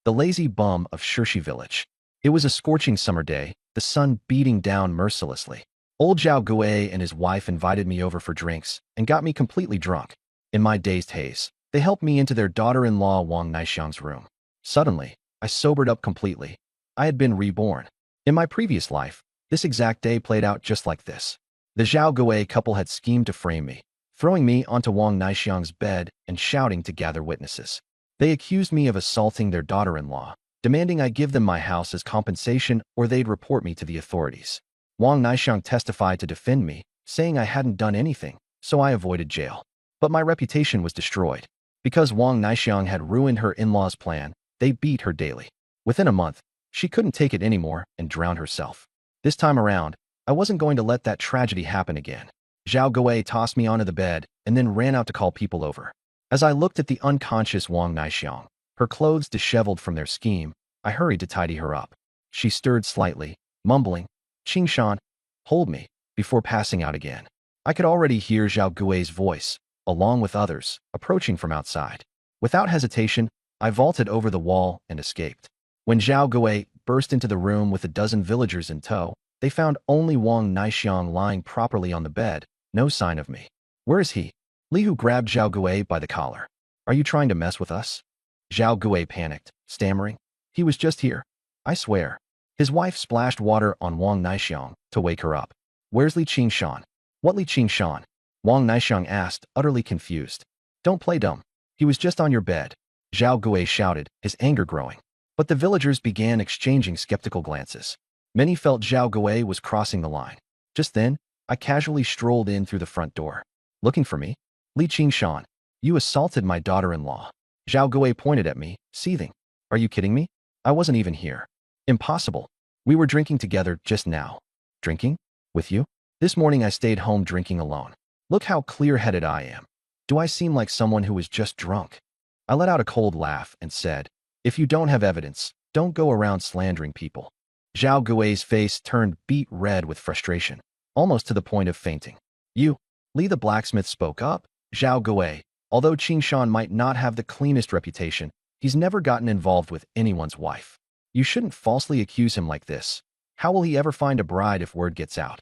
the lazy bum of Shirshi village. It was a scorching summer day, the sun beating down mercilessly. Old Zhao Gui and his wife invited me over for drinks and got me completely drunk. In my dazed haze, they helped me into their daughter-in-law Wang Naixiang's room. Suddenly, I sobered up completely. I had been reborn. In my previous life, this exact day played out just like this. The Zhao Gui couple had schemed to frame me, throwing me onto Wang Naixiang's bed and shouting to gather witnesses. They accused me of assaulting their daughter-in-law, demanding I give them my house as compensation or they'd report me to the authorities. Wang Naixiang testified to defend me, saying I hadn't done anything, so I avoided jail. But my reputation was destroyed. Because Wang Naixiang had ruined her in-laws' plan, they beat her daily. Within a month, she couldn't take it anymore and drowned herself. This time around, I wasn't going to let that tragedy happen again. Zhao Gui tossed me onto the bed and then ran out to call people over. As I looked at the unconscious Wang Naixiang, her clothes disheveled from their scheme, I hurried to tidy her up. She stirred slightly, mumbling, "Qingshan, hold me," before passing out again. I could already hear Zhao Gui's voice, along with others, approaching from outside. Without hesitation, I vaulted over the wall and escaped. When Zhao Gui burst into the room with a dozen villagers in tow, they found only Wang Naixiang lying properly on the bed, no sign of me. "Where is he?" Li Hu grabbed Zhao Gui by the collar. "Are you trying to mess with us?" Zhao Gui panicked, stammering, "He was just here. I swear." His wife splashed water on Wang Naixiang to wake her up. "Where's Li Qingshan?" "What Li Qingshan?" Wang Naixiang asked, utterly confused. "Don't play dumb. He was just on your bed," Zhao Gui shouted, his anger growing. But the villagers began exchanging skeptical glances. Many felt Zhao Gui was crossing the line. Just then, I casually strolled in through the front door. "Looking for me?" "Li Qingshan, you assaulted my daughter-in-law." Zhao Gui pointed at me, seething. "Are you kidding me? I wasn't even here." "Impossible. We were drinking together just now." "Drinking? With you?" "This morning I stayed home drinking alone. Look how clear-headed I am. Do I seem like someone who was just drunk?" I let out a cold laugh and said, "If you don't have evidence, don't go around slandering people." Zhao Gui's face turned beet red with frustration, almost to the point of fainting. "You?" Li the blacksmith spoke up. "Zhao Gui, although Qingshan might not have the cleanest reputation, he's never gotten involved with anyone's wife. You shouldn't falsely accuse him like this. How will he ever find a bride if word gets out?"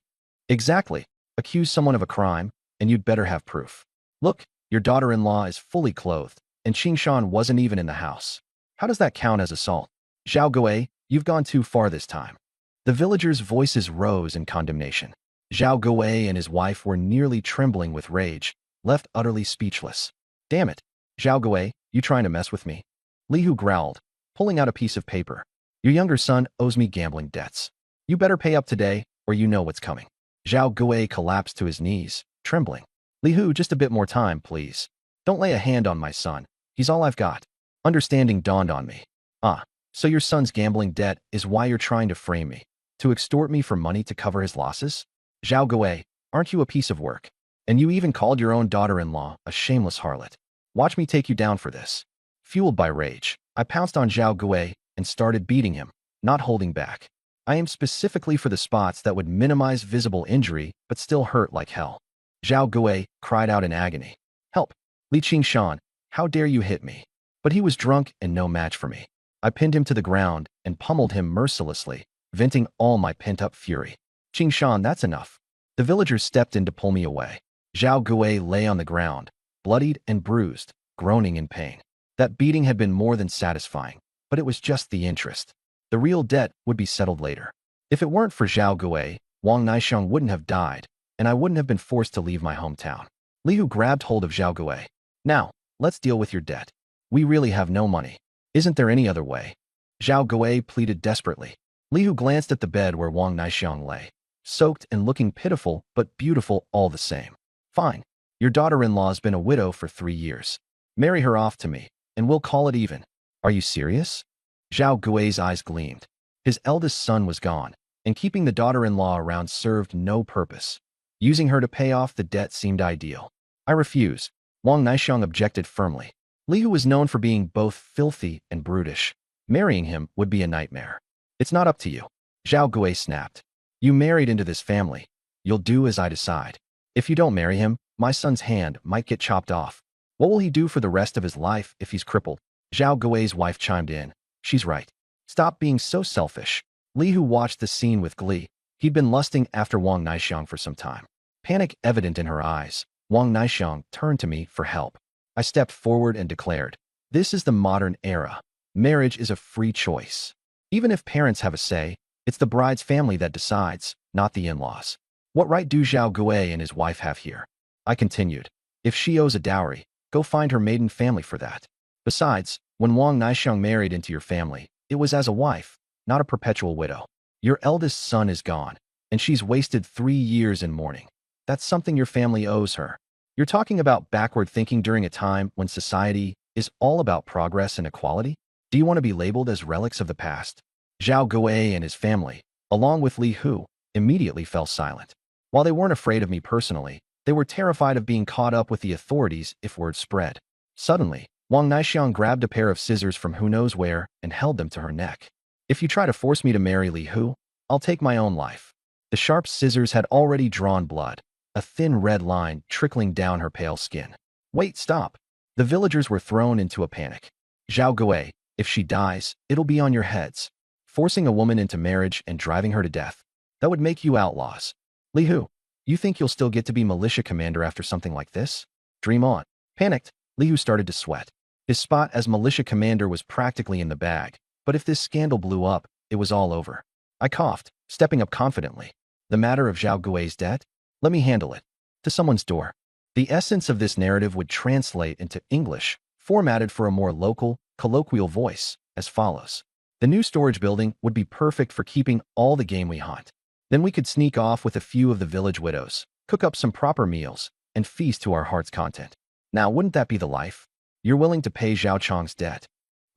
"Exactly. Accuse someone of a crime, and you'd better have proof. Look, your daughter-in-law is fully clothed, and Qingshan wasn't even in the house. How does that count as assault?" "Zhao Gui, you've gone too far this time." The villagers' voices rose in condemnation. Zhao Gui and his wife were nearly trembling with rage, left utterly speechless. "Damn it. Zhao Gui, you trying to mess with me?" Li Hu growled, pulling out a piece of paper. "Your younger son owes me gambling debts. You better pay up today, or you know what's coming." Zhao Gui collapsed to his knees, trembling. "Li Hu, just a bit more time, please. Don't lay a hand on my son. He's all I've got." Understanding dawned on me. "Ah, so your son's gambling debt is why you're trying to frame me, to extort me for money to cover his losses? Zhao Gui, aren't you a piece of work? And you even called your own daughter-in-law a shameless harlot. Watch me take you down for this." Fueled by rage, I pounced on Zhao Gui and started beating him, not holding back. I aimed specifically for the spots that would minimize visible injury but still hurt like hell. Zhao Gui cried out in agony. "Help! Li Qingshan, how dare you hit me?" But he was drunk and no match for me. I pinned him to the ground and pummeled him mercilessly, venting all my pent-up fury. "Qingshan, that's enough." The villagers stepped in to pull me away. Zhao Gui lay on the ground, bloodied and bruised, groaning in pain. That beating had been more than satisfying, but it was just the interest. The real debt would be settled later. If it weren't for Zhao Gui, Wang Naixiang wouldn't have died, and I wouldn't have been forced to leave my hometown. Li Hu grabbed hold of Zhao Gui. "Now, let's deal with your debt. We really have no money. Isn't there any other way?" Zhao Gui pleaded desperately. Li Hu glanced at the bed where Wang Naixiang lay, soaked and looking pitiful but beautiful all the same. "Fine. Your daughter-in-law's been a widow for 3 years. Marry her off to me, and we'll call it even." "Are you serious?" Zhao Gui's eyes gleamed. His eldest son was gone, and keeping the daughter-in-law around served no purpose. Using her to pay off the debt seemed ideal. "I refuse." Wang Naixiang objected firmly. Li Hu was known for being both filthy and brutish. Marrying him would be a nightmare. "It's not up to you." Zhao Gui snapped. "You married into this family. You'll do as I decide. If you don't marry him, my son's hand might get chopped off. What will he do for the rest of his life if he's crippled?" Zhao Gui's wife chimed in. She's right. Stop being so selfish. Li Hu watched the scene with glee. He'd been lusting after Wang Naixiang for some time. Panic evident in her eyes, Wang Naixiang turned to me for help. I stepped forward and declared, "This is the modern era. Marriage is a free choice. Even if parents have a say, it's the bride's family that decides, not the in-laws. What right do Zhao Gui and his wife have here?" I continued, "If she owes a dowry, go find her maiden family for that. Besides, when Wang Naixiang married into your family, it was as a wife, not a perpetual widow. Your eldest son is gone, and she's wasted 3 years in mourning. That's something your family owes her. You're talking about backward thinking during a time when society is all about progress and equality? Do you want to be labeled as relics of the past?" Zhao Gui and his family, along with Li Hu, immediately fell silent. While they weren't afraid of me personally, they were terrified of being caught up with the authorities if word spread. Suddenly, Wang Naixiang grabbed a pair of scissors from who knows where and held them to her neck. "If you try to force me to marry Li Hu, I'll take my own life." The sharp scissors had already drawn blood, a thin red line trickling down her pale skin. "Wait, stop." The villagers were thrown into a panic. "Zhao Gui, if she dies, it'll be on your heads. Forcing a woman into marriage and driving her to death, that would make you outlaws. Li Hu, you think you'll still get to be militia commander after something like this? Dream on." Panicked, Li Hu started to sweat. His spot as militia commander was practically in the bag, but if this scandal blew up, it was all over. I coughed, stepping up confidently. "The matter of Zhao Gui's debt? Let me handle it." To someone's door. The essence of this narrative would translate into English, formatted for a more local, colloquial voice, as follows. "The new storage building would be perfect for keeping all the game we hunt. Then we could sneak off with a few of the village widows, cook up some proper meals, and feast to our heart's content. Now, wouldn't that be the life? You're willing to pay Zhao Chang's debt?"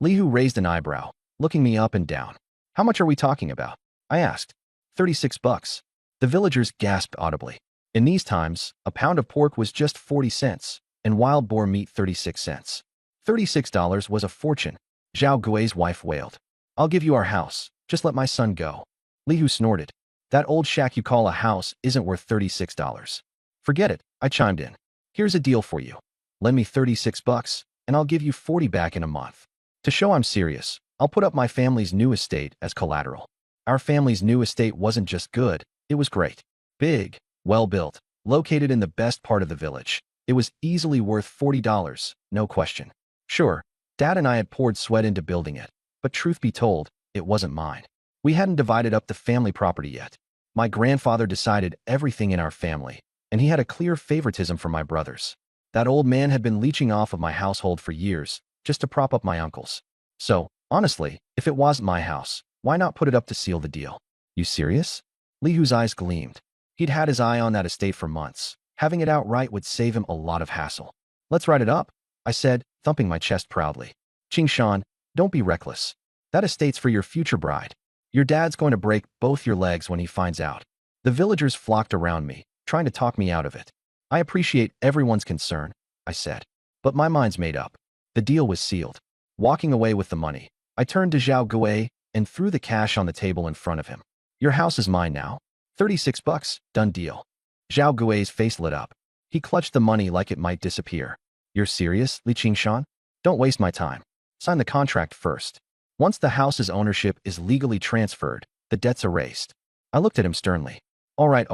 Li Hu raised an eyebrow, looking me up and down. "How much are we talking about?" I asked. $36. The villagers gasped audibly. In these times, a pound of pork was just 40 cents, and wild boar meat 36 cents. $36 was a fortune. Zhao Gui's wife wailed. "I'll give you our house. Just let my son go." Li Hu snorted. "That old shack you call a house isn't worth $36. "Forget it," I chimed in. "Here's a deal for you. Lend me $36, and I'll give you 40 back in a month. To show I'm serious, I'll put up my family's new estate as collateral." Our family's new estate wasn't just good, it was great. Big, well-built, located in the best part of the village. It was easily worth $40, no question. Sure, Dad and I had poured sweat into building it, but truth be told, it wasn't mine. We hadn't divided up the family property yet. My grandfather decided everything in our family, and he had a clear favoritism for my brothers. That old man had been leeching off of my household for years, just to prop up my uncles. So, honestly, if it wasn't my house, why not put it up to seal the deal? "You serious?" Li Hu's eyes gleamed. He'd had his eye on that estate for months. Having it outright would save him a lot of hassle. "Let's write it up," I said, thumping my chest proudly. "Qingshan, don't be reckless. That estate's for your future bride. Your dad's going to break both your legs when he finds out." The villagers flocked around me, trying to talk me out of it. "I appreciate everyone's concern," I said. But my mind's made up. The deal was sealed. Walking away with the money, I turned to Zhao Gui and threw the cash on the table in front of him. "Your house is mine now. $36, done deal." Zhao Gui's face lit up. He clutched the money like it might disappear. "You're serious, Li Qingshan? Don't waste my time. Sign the contract first. Once the house's ownership is legally transferred, the debt's erased." I looked at him sternly. All right.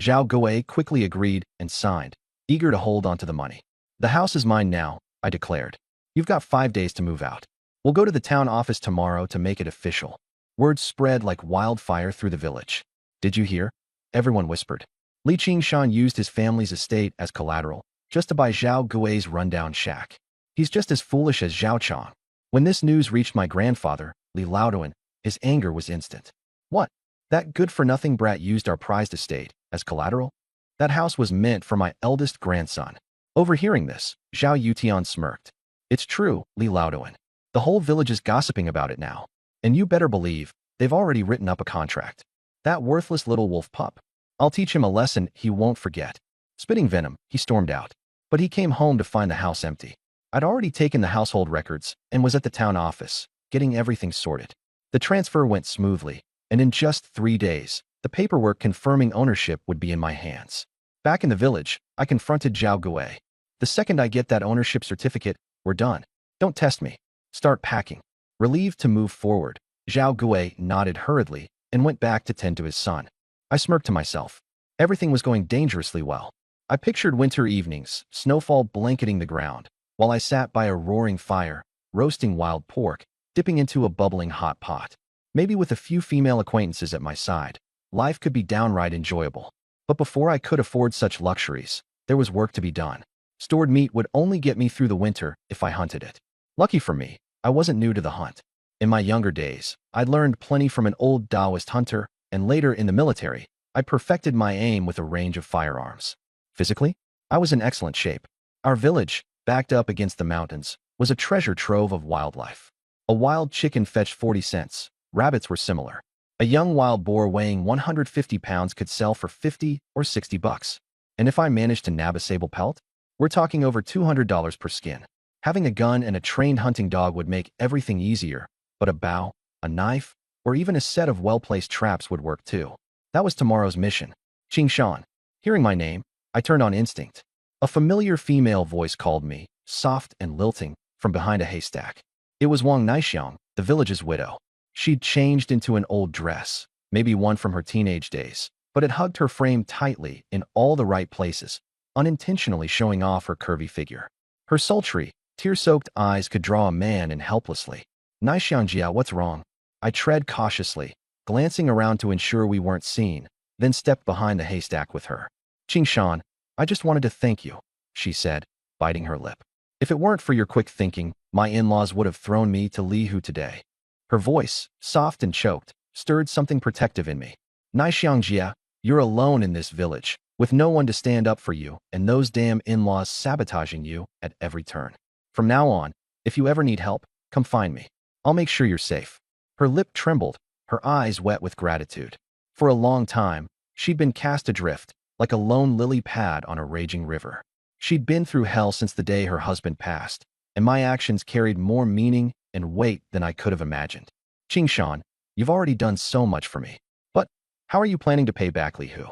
Zhao Gui quickly agreed and signed, eager to hold onto the money. "The house is mine now," I declared. "You've got 5 days to move out. We'll go to the town office tomorrow to make it official." Word spread like wildfire through the village. "Did you hear?" Everyone whispered. Li Qingshan used his family's estate as collateral, just to buy Zhao Gui's rundown shack. He's just as foolish as Zhao Chang. When this news reached my grandfather, Li Laoduan, his anger was instant. "What? That good-for-nothing brat used our prized estate as collateral? That house was meant for my eldest grandson." Overhearing this, Zhao Yutian smirked. "It's true, Li Laoduan. The whole village is gossiping about it now. And you better believe, they've already written up a contract. That worthless little wolf pup. I'll teach him a lesson he won't forget." Spitting venom, he stormed out. But he came home to find the house empty. I'd already taken the household records and was at the town office, getting everything sorted. The transfer went smoothly, and in just 3 days, the paperwork confirming ownership would be in my hands. Back in the village, I confronted Zhao Gui. "The second I get that ownership certificate, we're done. Don't test me. Start packing." Relieved to move forward, Zhao Gui nodded hurriedly and went back to tend to his son. I smirked to myself. Everything was going dangerously well. I pictured winter evenings, snowfall blanketing the ground, while I sat by a roaring fire, roasting wild pork, dipping into a bubbling hot pot. Maybe with a few female acquaintances at my side, life could be downright enjoyable. But before I could afford such luxuries, there was work to be done. Stored meat would only get me through the winter if I hunted it. Lucky for me, I wasn't new to the hunt. In my younger days, I'd learned plenty from an old Taoist hunter, and later in the military, I perfected my aim with a range of firearms. Physically, I was in excellent shape. Our village, backed up against the mountains, was a treasure trove of wildlife. A wild chicken fetched 40 cents. Rabbits were similar. A young wild boar weighing 150 pounds could sell for 50 or 60 bucks. And if I managed to nab a sable pelt, we're talking over $200 per skin. Having a gun and a trained hunting dog would make everything easier, but a bow, a knife, or even a set of well-placed traps would work too. That was tomorrow's mission. Qing Shan. Hearing my name, I turned on instinct. A familiar female voice called me, soft and lilting, from behind a haystack. It was Wang Naixiang, the village's widow. She'd changed into an old dress, maybe one from her teenage days, but it hugged her frame tightly in all the right places, unintentionally showing off her curvy figure. Her sultry, tear-soaked eyes could draw a man in helplessly. Naixiangjia, what's wrong? I tread cautiously, glancing around to ensure we weren't seen, then stepped behind the haystack with her. Qing Shan, I just wanted to thank you, she said, biting her lip. If it weren't for your quick thinking, my in-laws would have thrown me to Lihu today. Her voice, soft and choked, stirred something protective in me. Naixiangjia, you're alone in this village, with no one to stand up for you, and those damn in-laws sabotaging you at every turn. From now on, if you ever need help, come find me. I'll make sure you're safe. Her lip trembled, her eyes wet with gratitude. For a long time, she'd been cast adrift, like a lone lily pad on a raging river. She'd been through hell since the day her husband passed, and my actions carried more meaning and weight than I could have imagined. Qing Shan, you've already done so much for me. But how are you planning to pay back Li Hu?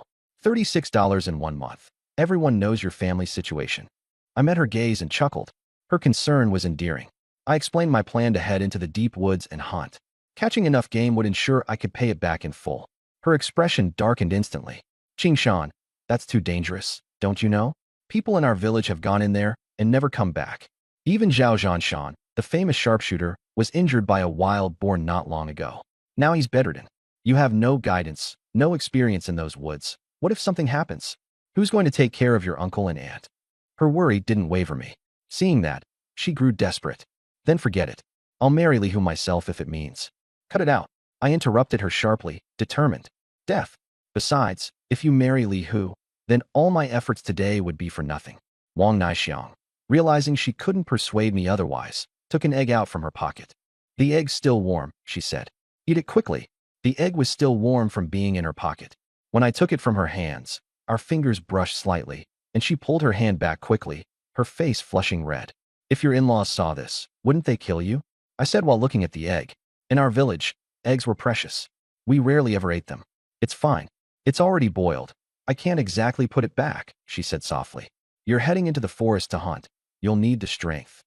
$36 in 1 month. Everyone knows your family's situation. I met her gaze and chuckled. Her concern was endearing. I explained my plan to head into the deep woods and hunt. Catching enough game would ensure I could pay it back in full. Her expression darkened instantly. Qing Shan, that's too dangerous, don't you know? People in our village have gone in there and never come back. Even Zhao Zhanshan, the famous sharpshooter, was injured by a wild boar not long ago. Now he's bedridden. You have no guidance, no experience in those woods. What if something happens? Who's going to take care of your uncle and aunt? Her worry didn't waver me. Seeing that, she grew desperate. Then forget it. I'll marry Li Hu myself if it means. Cut it out. I interrupted her sharply, determined. Death. Besides, if you marry Li Hu, then all my efforts today would be for nothing. Wang Naixiang, realizing she couldn't persuade me otherwise, took an egg out from her pocket. The egg's still warm, she said. Eat it quickly. The egg was still warm from being in her pocket. When I took it from her hands, our fingers brushed slightly, and she pulled her hand back quickly, her face flushing red. If your in-laws saw this, wouldn't they kill you? I said while looking at the egg. In our village, eggs were precious. We rarely ever ate them. It's fine. It's already boiled. I can't exactly put it back, she said softly. You're heading into the forest to hunt. You'll need the strength.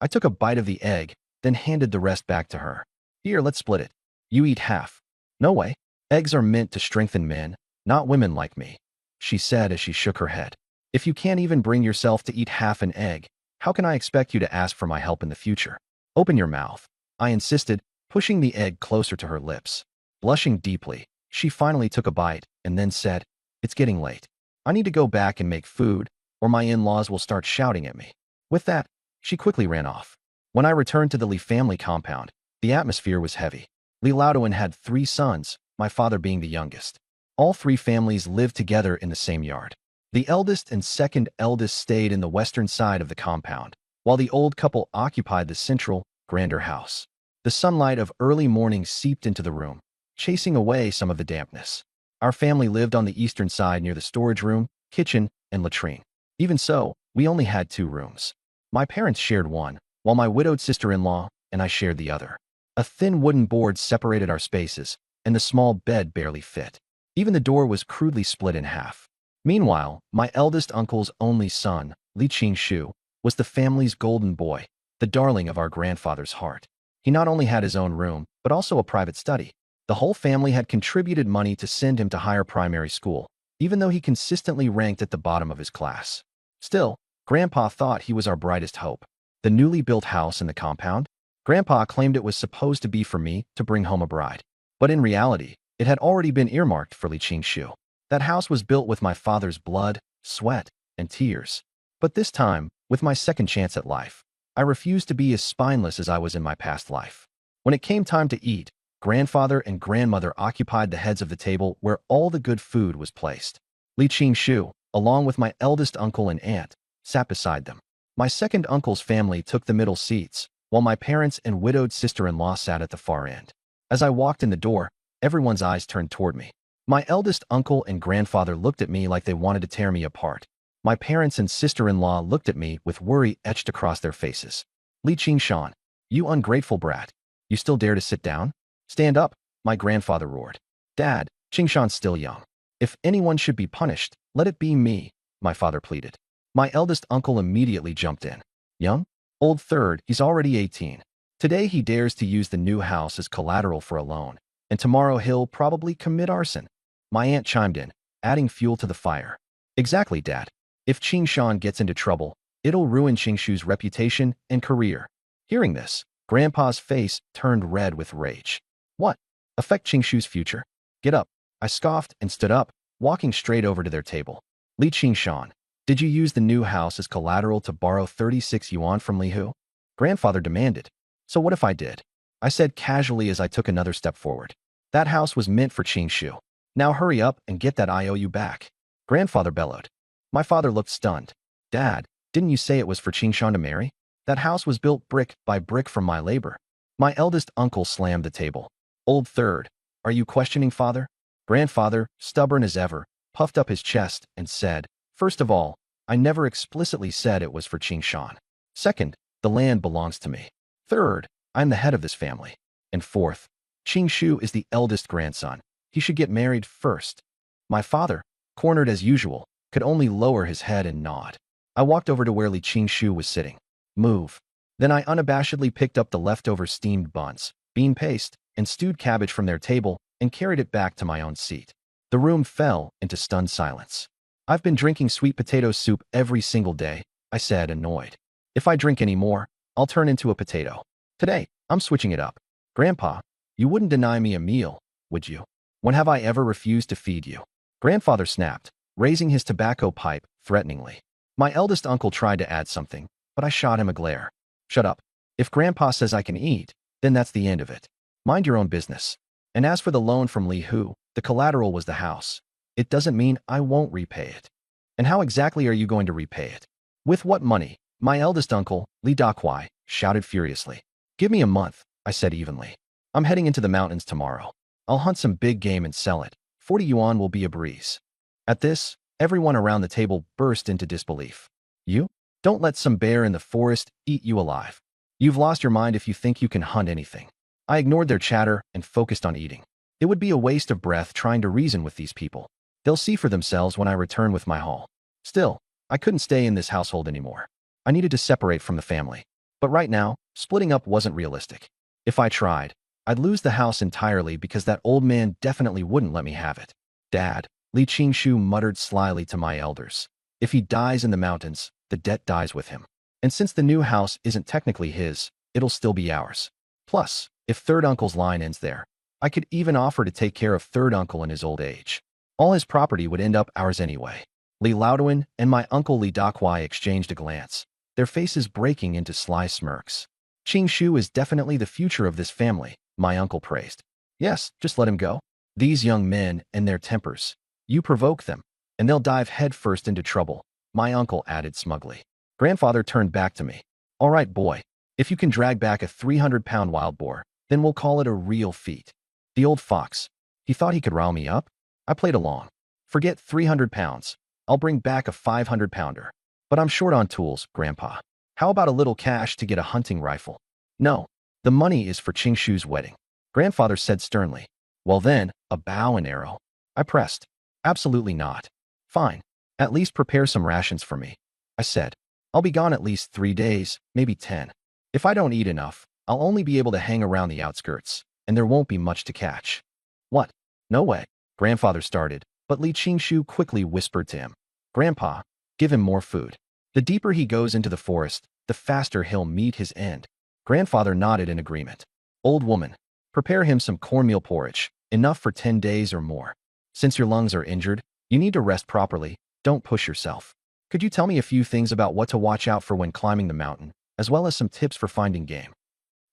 I took a bite of the egg, then handed the rest back to her. Here, let's split it. You eat half. No way. Eggs are meant to strengthen men, not women like me, she said as she shook her head. If you can't even bring yourself to eat half an egg, how can I expect you to ask for my help in the future? Open your mouth, I insisted, pushing the egg closer to her lips. Blushing deeply, she finally took a bite and then said, It's getting late. I need to go back and make food, or my in-laws will start shouting at me. With that, she quickly ran off. When I returned to the Li family compound, the atmosphere was heavy. Li Laoduan had 3 sons, my father being the youngest. All 3 families lived together in the same yard. The eldest and second eldest stayed in the western side of the compound, while the old couple occupied the central, grander house. The sunlight of early morning seeped into the room, chasing away some of the dampness. Our family lived on the eastern side near the storage room, kitchen, and latrine. Even so, we only had 2 rooms. My parents shared one, while my widowed sister-in-law and I shared the other. A thin wooden board separated our spaces, and the small bed barely fit. Even the door was crudely split in half. Meanwhile, my eldest uncle's only son, Li Qingshu, was the family's golden boy, the darling of our grandfather's heart. He not only had his own room, but also a private study. The whole family had contributed money to send him to higher primary school, even though he consistently ranked at the bottom of his class. Still, Grandpa thought he was our brightest hope. The newly built house in the compound? Grandpa claimed it was supposed to be for me to bring home a bride. But in reality, it had already been earmarked for Li Qingshu. That house was built with my father's blood, sweat, and tears. But this time, with my second chance at life, I refused to be as spineless as I was in my past life. When it came time to eat, grandfather and grandmother occupied the heads of the table where all the good food was placed. Li Qingshu, along with my eldest uncle and aunt, sat beside them. My second uncle's family took the middle seats, while my parents and widowed sister-in-law sat at the far end. As I walked in the door, everyone's eyes turned toward me. My eldest uncle and grandfather looked at me like they wanted to tear me apart. My parents and sister-in-law looked at me with worry etched across their faces. Li Qingshan, you ungrateful brat. You still dare to sit down? Stand up, my grandfather roared. Dad, Qingshan's still young. If anyone should be punished, let it be me, my father pleaded. My eldest uncle immediately jumped in. Young? Old third, he's already 18. Today he dares to use the new house as collateral for a loan, and tomorrow he'll probably commit arson. My aunt chimed in, adding fuel to the fire. Exactly, Dad. If Qingshan gets into trouble, it'll ruin Qingshu's reputation and career. Hearing this, Grandpa's face turned red with rage. What? Affect Qingshu's future? Get up. I scoffed and stood up, walking straight over to their table. Li Qingshan, did you use the new house as collateral to borrow 36 yuan from Li Hu? Grandfather demanded. So what if I did? I said casually as I took another step forward. That house was meant for Qingshu. Now hurry up and get that IOU back. Grandfather bellowed. My father looked stunned. Dad, didn't you say it was for Qingshan to marry? That house was built brick by brick from my labor. My eldest uncle slammed the table. Old third, are you questioning father? Grandfather, stubborn as ever, puffed up his chest and said, First of all, I never explicitly said it was for Qingshan. Second, the land belongs to me. Third, I'm the head of this family. And fourth, Qingshu is the eldest grandson. He should get married first. My father, cornered as usual, could only lower his head and nod. I walked over to where Li Qingshu was sitting. Move. Then I unabashedly picked up the leftover steamed buns, bean paste, and stewed cabbage from their table and carried it back to my own seat. The room fell into stunned silence. I've been drinking sweet potato soup every single day, I said, annoyed. If I drink any more, I'll turn into a potato. Today, I'm switching it up. Grandpa, you wouldn't deny me a meal, would you? When have I ever refused to feed you? Grandfather snapped, raising his tobacco pipe threateningly. My eldest uncle tried to add something, but I shot him a glare. Shut up. If Grandpa says I can eat, then that's the end of it. Mind your own business. And as for the loan from Li Hu, the collateral was the house. It doesn't mean I won't repay it. And how exactly are you going to repay it? With what money? My eldest uncle, Li Dakwai, shouted furiously. Give me a month, I said evenly. I'm heading into the mountains tomorrow. I'll hunt some big game and sell it. 40 yuan will be a breeze. At this, everyone around the table burst into disbelief. You? Don't let some bear in the forest eat you alive. You've lost your mind if you think you can hunt anything. I ignored their chatter and focused on eating. It would be a waste of breath trying to reason with these people. They'll see for themselves when I return with my haul. Still, I couldn't stay in this household anymore. I needed to separate from the family. But right now, splitting up wasn't realistic. If I tried, I'd lose the house entirely because that old man definitely wouldn't let me have it. Dad, Li Qingshu muttered slyly to my elders. If he dies in the mountains, the debt dies with him. And since the new house isn't technically his, it'll still be ours. Plus, if third uncle's line ends there, I could even offer to take care of third uncle in his old age. All his property would end up ours anyway. Li Laoduan and my uncle Li Dakwai exchanged a glance, their faces breaking into sly smirks. Qingshu is definitely the future of this family, my uncle praised. Yes, just let him go. These young men and their tempers. You provoke them, and they'll dive headfirst into trouble, my uncle added smugly. Grandfather turned back to me. All right, boy. If you can drag back a 300-pound wild boar, then we'll call it a real feat. The old fox. He thought he could rile me up? I played along. Forget 300 pounds. I'll bring back a 500-pounder. But I'm short on tools, Grandpa. How about a little cash to get a hunting rifle? No. The money is for Qingshu's wedding. Grandfather said sternly. Well then, a bow and arrow. I pressed. Absolutely not. Fine. At least prepare some rations for me. I said. I'll be gone at least 3 days, maybe 10. If I don't eat enough, I'll only be able to hang around the outskirts, and there won't be much to catch. What? No way. Grandfather started, but Li Qingshu quickly whispered to him. Grandpa, give him more food. The deeper he goes into the forest, the faster he'll meet his end. Grandfather nodded in agreement. Old woman, prepare him some cornmeal porridge, enough for 10 days or more. Since your lungs are injured, you need to rest properly, don't push yourself. Could you tell me a few things about what to watch out for when climbing the mountain, as well as some tips for finding game?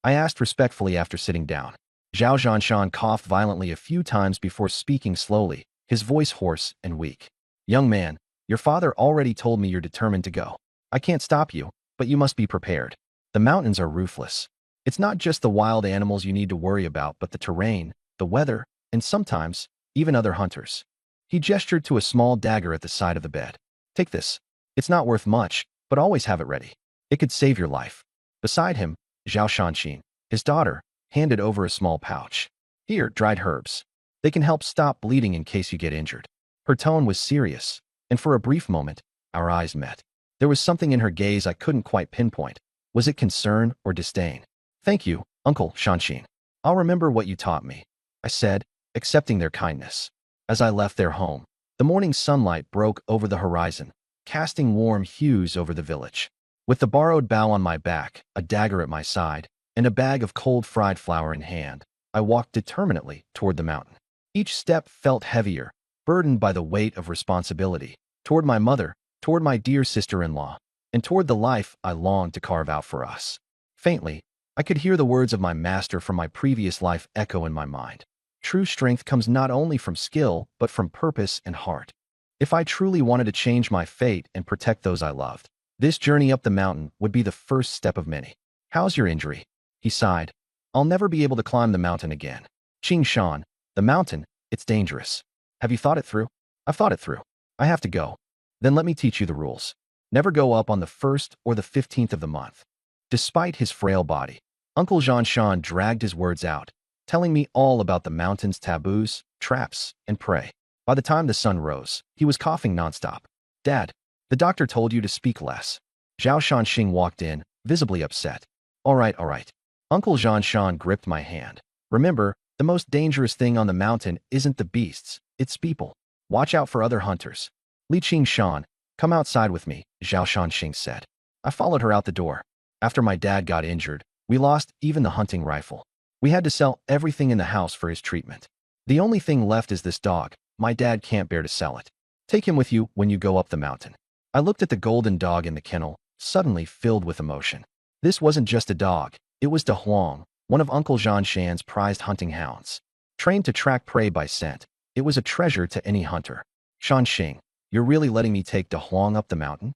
I asked respectfully after sitting down. Zhao Zhanshan coughed violently a few times before speaking slowly, his voice hoarse and weak. Young man, your father already told me you're determined to go. I can't stop you, but you must be prepared. The mountains are ruthless. It's not just the wild animals you need to worry about, but the terrain, the weather, and sometimes, even other hunters. He gestured to a small dagger at the side of the bed. Take this. It's not worth much, but always have it ready. It could save your life. Beside him, Zhao Shanxin, his daughter, handed over a small pouch. Here, dried herbs. They can help stop bleeding in case you get injured. Her tone was serious, and for a brief moment, our eyes met. There was something in her gaze I couldn't quite pinpoint. Was it concern or disdain? Thank you, Uncle Shanxin. I'll remember what you taught me, I said, accepting their kindness. As I left their home, the morning sunlight broke over the horizon, casting warm hues over the village. With the borrowed bow on my back, a dagger at my side, and a bag of cold fried flour in hand, I walked determinedly toward the mountain. Each step felt heavier, burdened by the weight of responsibility, toward my mother, toward my dear sister-in-law, and toward the life I longed to carve out for us. Faintly, I could hear the words of my master from my previous life echo in my mind. True strength comes not only from skill, but from purpose and heart. If I truly wanted to change my fate and protect those I loved, this journey up the mountain would be the first step of many. How's your injury? He sighed. I'll never be able to climb the mountain again. Qing Shan, the mountain, it's dangerous. Have you thought it through? I've thought it through. I have to go. Then let me teach you the rules. Never go up on the 1st or the 15th of the month. Despite his frail body, Uncle Zhanshan dragged his words out, telling me all about the mountain's taboos, traps, and prey. By the time the sun rose, he was coughing nonstop. Dad, the doctor told you to speak less. Zhao Shanxing walked in, visibly upset. All right. Uncle Zhanshan gripped my hand. Remember, the most dangerous thing on the mountain isn't the beasts, it's people. Watch out for other hunters. Li Qingshan, come outside with me, Zhao Shanxing said. I followed her out the door. After my dad got injured, we lost even the hunting rifle. We had to sell everything in the house for his treatment. The only thing left is this dog. My dad can't bear to sell it. Take him with you when you go up the mountain. I looked at the golden dog in the kennel, suddenly filled with emotion. This wasn't just a dog. It was De Huang, one of Uncle Zhanshan's prized hunting hounds. Trained to track prey by scent, it was a treasure to any hunter. Shanxing, you're really letting me take De Huang up the mountain?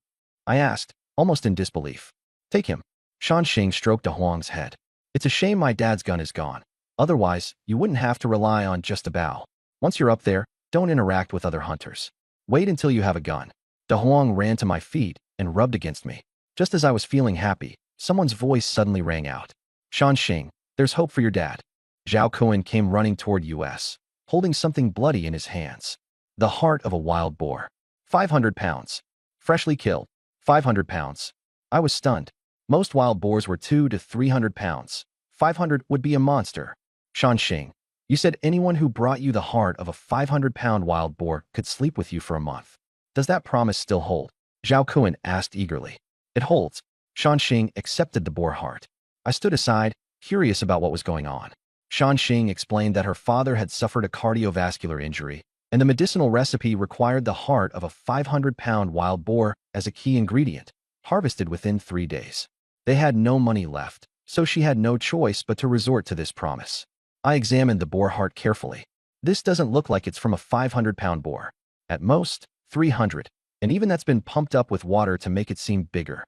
I asked, almost in disbelief. Take him. Shanxing stroked De Huang's head. It's a shame my dad's gun is gone. Otherwise, you wouldn't have to rely on just a bow. Once you're up there, don't interact with other hunters. Wait until you have a gun. De Huang ran to my feet and rubbed against me. Just as I was feeling happy, someone's voice suddenly rang out. Shanxing, there's hope for your dad. Zhao Kuan came running toward us, holding something bloody in his hands. The heart of a wild boar. 500 pounds. Freshly killed. 500 pounds. I was stunned. Most wild boars were 200 to 300 pounds. 500 would be a monster. Shanxing, you said anyone who brought you the heart of a 500-pound wild boar could sleep with you for a month. Does that promise still hold? Zhao Kuan asked eagerly. It holds. Shanxing accepted the boar heart. I stood aside, curious about what was going on. Shanxing explained that her father had suffered a cardiovascular injury, and the medicinal recipe required the heart of a 500-pound wild boar as a key ingredient, harvested within 3 days. They had no money left, so she had no choice but to resort to this promise. I examined the boar heart carefully. This doesn't look like it's from a 500-pound boar. At most, 300, and even that's been pumped up with water to make it seem bigger.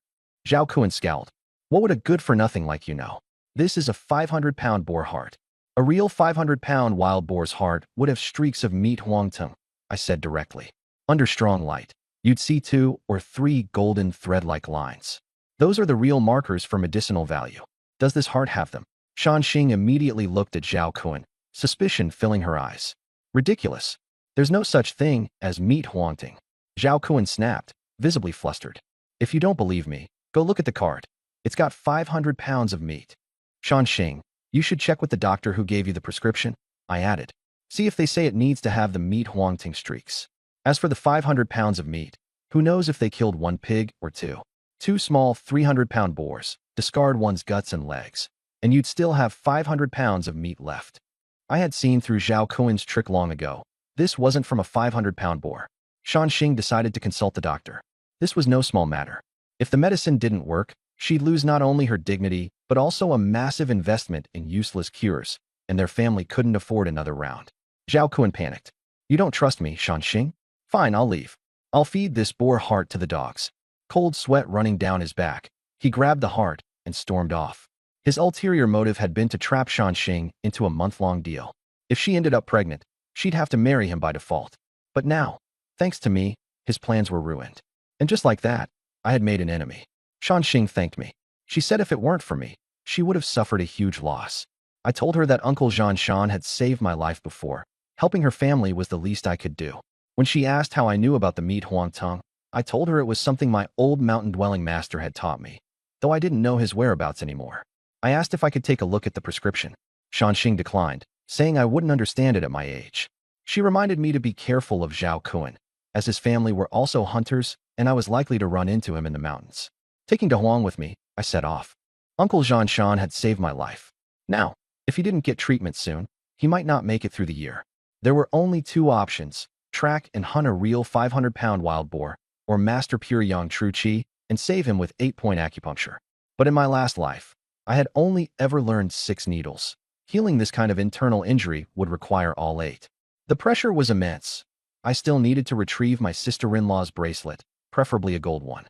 Zhao Kuan scowled. What would a good-for-nothing like you know? This is a 500-pound boar heart. A real 500-pound wild boar's heart would have streaks of meat huangtung, I said directly. Under strong light, you'd see 2 or 3 golden thread-like lines. Those are the real markers for medicinal value. Does this heart have them? Shanxing immediately looked at Zhao Kuan, suspicion filling her eyes. Ridiculous. There's no such thing as meat huangtung. Zhao Kuan snapped, visibly flustered. If you don't believe me, go look at the card. It's got 500 pounds of meat. Xing, you should check with the doctor who gave you the prescription, I added. See if they say it needs to have the meat huangting streaks. As for the 500 pounds of meat, who knows if they killed one pig or two? Two small 300-pound boars, discard one's guts and legs, and you'd still have 500 pounds of meat left. I had seen through Zhao Kuan's trick long ago. This wasn't from a 500-pound boar. Xing decided to consult the doctor. This was no small matter. If the medicine didn't work, she'd lose not only her dignity, but also a massive investment in useless cures, and their family couldn't afford another round. Zhao Kuan panicked. You don't trust me, Xing? Fine, I'll leave. I'll feed this boar heart to the dogs. Cold sweat running down his back, he grabbed the heart and stormed off. His ulterior motive had been to trap Xing into a month-long deal. If she ended up pregnant, she'd have to marry him by default. But now, thanks to me, his plans were ruined. And just like that, I had made an enemy. Xing thanked me. She said if it weren't for me, she would have suffered a huge loss. I told her that Uncle Shan had saved my life before. Helping her family was the least I could do. When she asked how I knew about the meat huangtong, I told her it was something my old mountain-dwelling master had taught me, though I didn't know his whereabouts anymore. I asked if I could take a look at the prescription. Xing declined, saying I wouldn't understand it at my age. She reminded me to be careful of Zhao Kuan, as his family were also hunters, and I was likely to run into him in the mountains. Taking Da Huang with me, I set off. Uncle Shan had saved my life. Now, if he didn't get treatment soon, he might not make it through the year. There were only two options: track and hunt a real 500-pound wild boar, or master pure yang true qi and save him with 8-point acupuncture. But in my last life, I had only ever learned 6 needles. Healing this kind of internal injury would require all 8. The pressure was immense. I still needed to retrieve my sister-in-law's bracelet, preferably a gold one.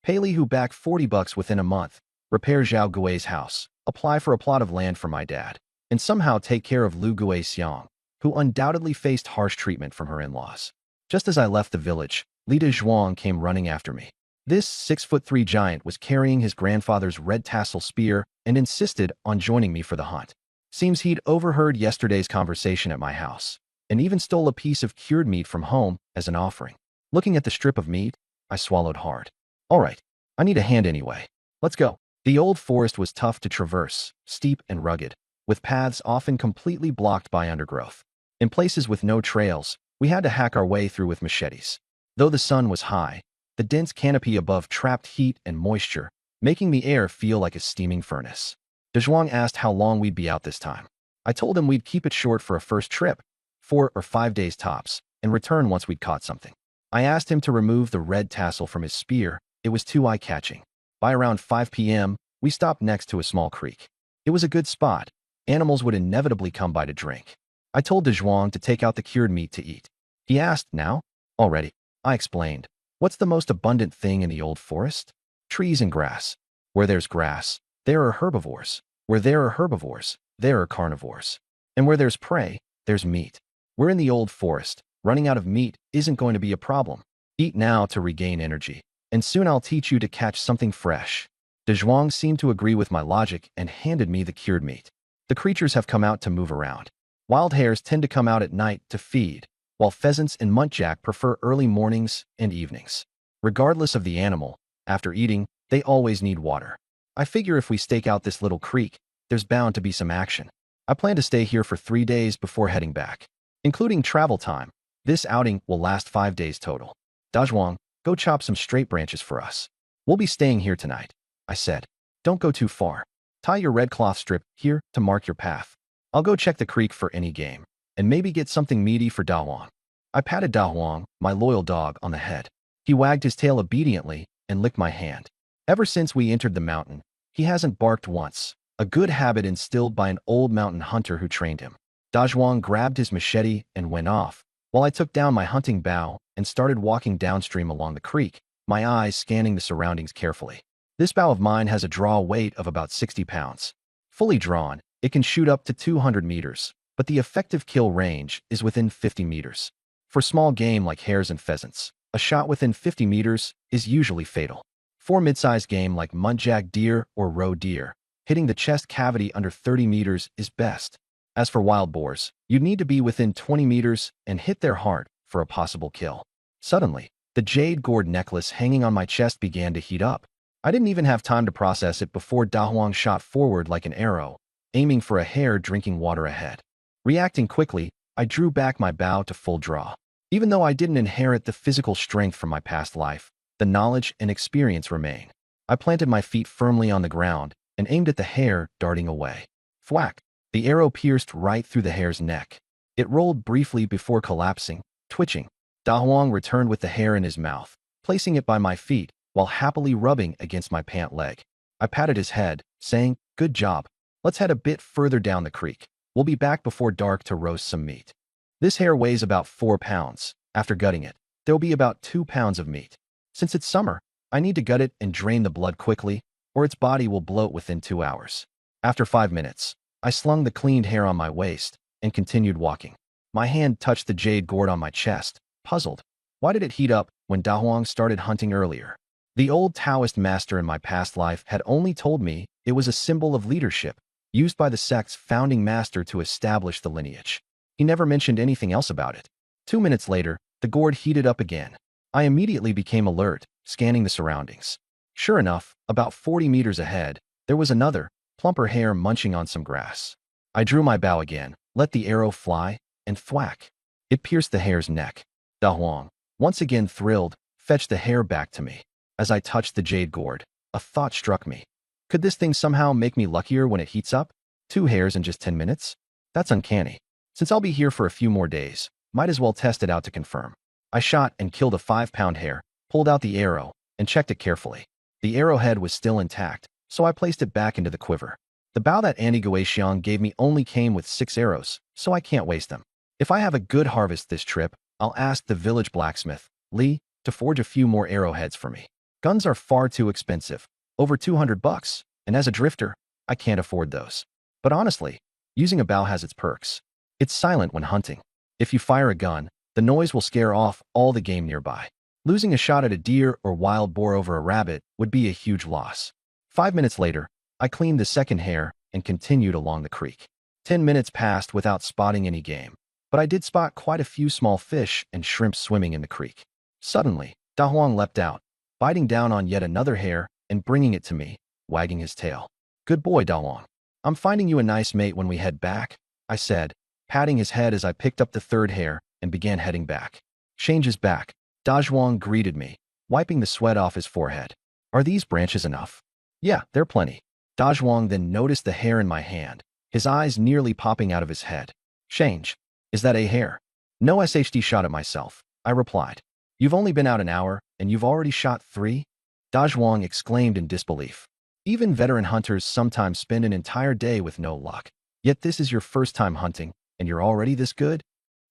Pei Li, who back $40 within a month, repair Zhao Gui's house, apply for a plot of land for my dad, and somehow take care of Lu Gui Xiang, who undoubtedly faced harsh treatment from her in-laws. Just as I left the village, Li Zhuang came running after me. This 6'3" giant was carrying his grandfather's red tassel spear and insisted on joining me for the hunt. Seems he'd overheard yesterday's conversation at my house, and even stole a piece of cured meat from home as an offering. Looking at the strip of meat, I swallowed hard. All right, I need a hand anyway. Let's go. The old forest was tough to traverse, steep and rugged, with paths often completely blocked by undergrowth. In places with no trails, we had to hack our way through with machetes. Though the sun was high, the dense canopy above trapped heat and moisture, making the air feel like a steaming furnace. Zhuang asked how long we'd be out this time. I told him we'd keep it short for a first trip, 4 or 5 days tops, and return once we'd caught something. I asked him to remove the red tassel from his spear. It was too eye-catching. By around 5 p.m., we stopped next to a small creek. It was a good spot. Animals would inevitably come by to drink. I told Zhuang to take out the cured meat to eat. He asked, now? Already. I explained. What's the most abundant thing in the old forest? Trees and grass. Where there's grass, there are herbivores. Where there are herbivores, there are carnivores. And where there's prey, there's meat. We're in the old forest. Running out of meat isn't going to be a problem. Eat now to regain energy, and soon I'll teach you to catch something fresh. Zhuang seemed to agree with my logic and handed me the cured meat. The creatures have come out to move around. Wild hares tend to come out at night to feed, while pheasants and muntjac prefer early mornings and evenings. Regardless of the animal, after eating, they always need water. I figure if we stake out this little creek, there's bound to be some action. I plan to stay here for 3 days before heading back. Including travel time, this outing will last 5 days total. Zhuang, go chop some straight branches for us. We'll be staying here tonight, I said. Don't go too far. Tie your red cloth strip here to mark your path. I'll go check the creek for any game, and maybe get something meaty for Da Huang. I patted Da Huang, my loyal dog, on the head. He wagged his tail obediently and licked my hand. Ever since we entered the mountain, he hasn't barked once, a good habit instilled by an old mountain hunter who trained him. Da Huang grabbed his machete and went off, while I took down my hunting bow and started walking downstream along the creek, my eyes scanning the surroundings carefully. This bow of mine has a draw weight of about 60 pounds. Fully drawn, it can shoot up to 200 meters, but the effective kill range is within 50 meters. For small game like hares and pheasants, a shot within 50 meters is usually fatal. For mid-sized game like muntjac deer or roe deer, hitting the chest cavity under 30 meters is best. As for wild boars, you'd need to be within 20 meters and hit their heart for a possible kill. Suddenly, the jade gourd necklace hanging on my chest began to heat up. I didn't even have time to process it before Da Huang shot forward like an arrow aiming for a hare drinking water ahead. Reacting quickly, I drew back my bow to full draw. Even though I didn't inherit the physical strength from my past life, the knowledge and experience remain. I planted my feet firmly on the ground and aimed at the hare darting away. Thwack! The arrow pierced right through the hare's neck. It rolled briefly before collapsing, twitching. Da Huang returned with the hare in his mouth, placing it by my feet while happily rubbing against my pant leg. I patted his head, saying, "Good job. Let's head a bit further down the creek. We'll be back before dark to roast some meat." This hare weighs about 4 pounds. After gutting it, there'll be about 2 pounds of meat. Since it's summer, I need to gut it and drain the blood quickly, or its body will bloat within 2 hours. After 5 minutes, I slung the cleaned hair on my waist and continued walking. My hand touched the jade gourd on my chest, puzzled. Why did it heat up when Da Huang started hunting earlier? The old Taoist master in my past life had only told me it was a symbol of leadership, used by the sect's founding master to establish the lineage. He never mentioned anything else about it. 2 minutes later, the gourd heated up again. I immediately became alert, scanning the surroundings. Sure enough, about 40 meters ahead, there was another, plumper hare munching on some grass. I drew my bow again, let the arrow fly, and thwack! It pierced the hare's neck. Da Huang, once again thrilled, fetched the hare back to me. As I touched the jade gourd, a thought struck me. Could this thing somehow make me luckier when it heats up? 2 hares in just 10 minutes? That's uncanny. Since I'll be here for a few more days, might as well test it out to confirm. I shot and killed a 5-pound hare, pulled out the arrow, and checked it carefully. The arrowhead was still intact, so I placed it back into the quiver. The bow that Annie Guixiang gave me only came with 6 arrows, so I can't waste them. If I have a good harvest this trip, I'll ask the village blacksmith, Li, to forge a few more arrowheads for me. Guns are far too expensive, over $200, and as a drifter, I can't afford those. But honestly, using a bow has its perks. It's silent when hunting. If you fire a gun, the noise will scare off all the game nearby. Losing a shot at a deer or wild boar over a rabbit would be a huge loss. 5 minutes later, I cleaned the second hare and continued along the creek. 10 minutes passed without spotting any game, but I did spot quite a few small fish and shrimp swimming in the creek. Suddenly, Da Huang leapt out, biting down on yet another hare and bringing it to me, wagging his tail. "Good boy, Da Huang. I'm finding you a nice mate when we head back," I said, patting his head as I picked up the third hare and began heading back. "Change back." Da Huang greeted me, wiping the sweat off his forehead. "Are these branches enough?" "Yeah, they're plenty." Da Huang then noticed the hare in my hand, his eyes nearly popping out of his head. "Change. Is that a hare?" "No SHD shot at myself," I replied. "You've only been out an hour, and you've already shot 3? Da Huang exclaimed in disbelief. Even veteran hunters sometimes spend an entire day with no luck. Yet this is your first time hunting, and you're already this good?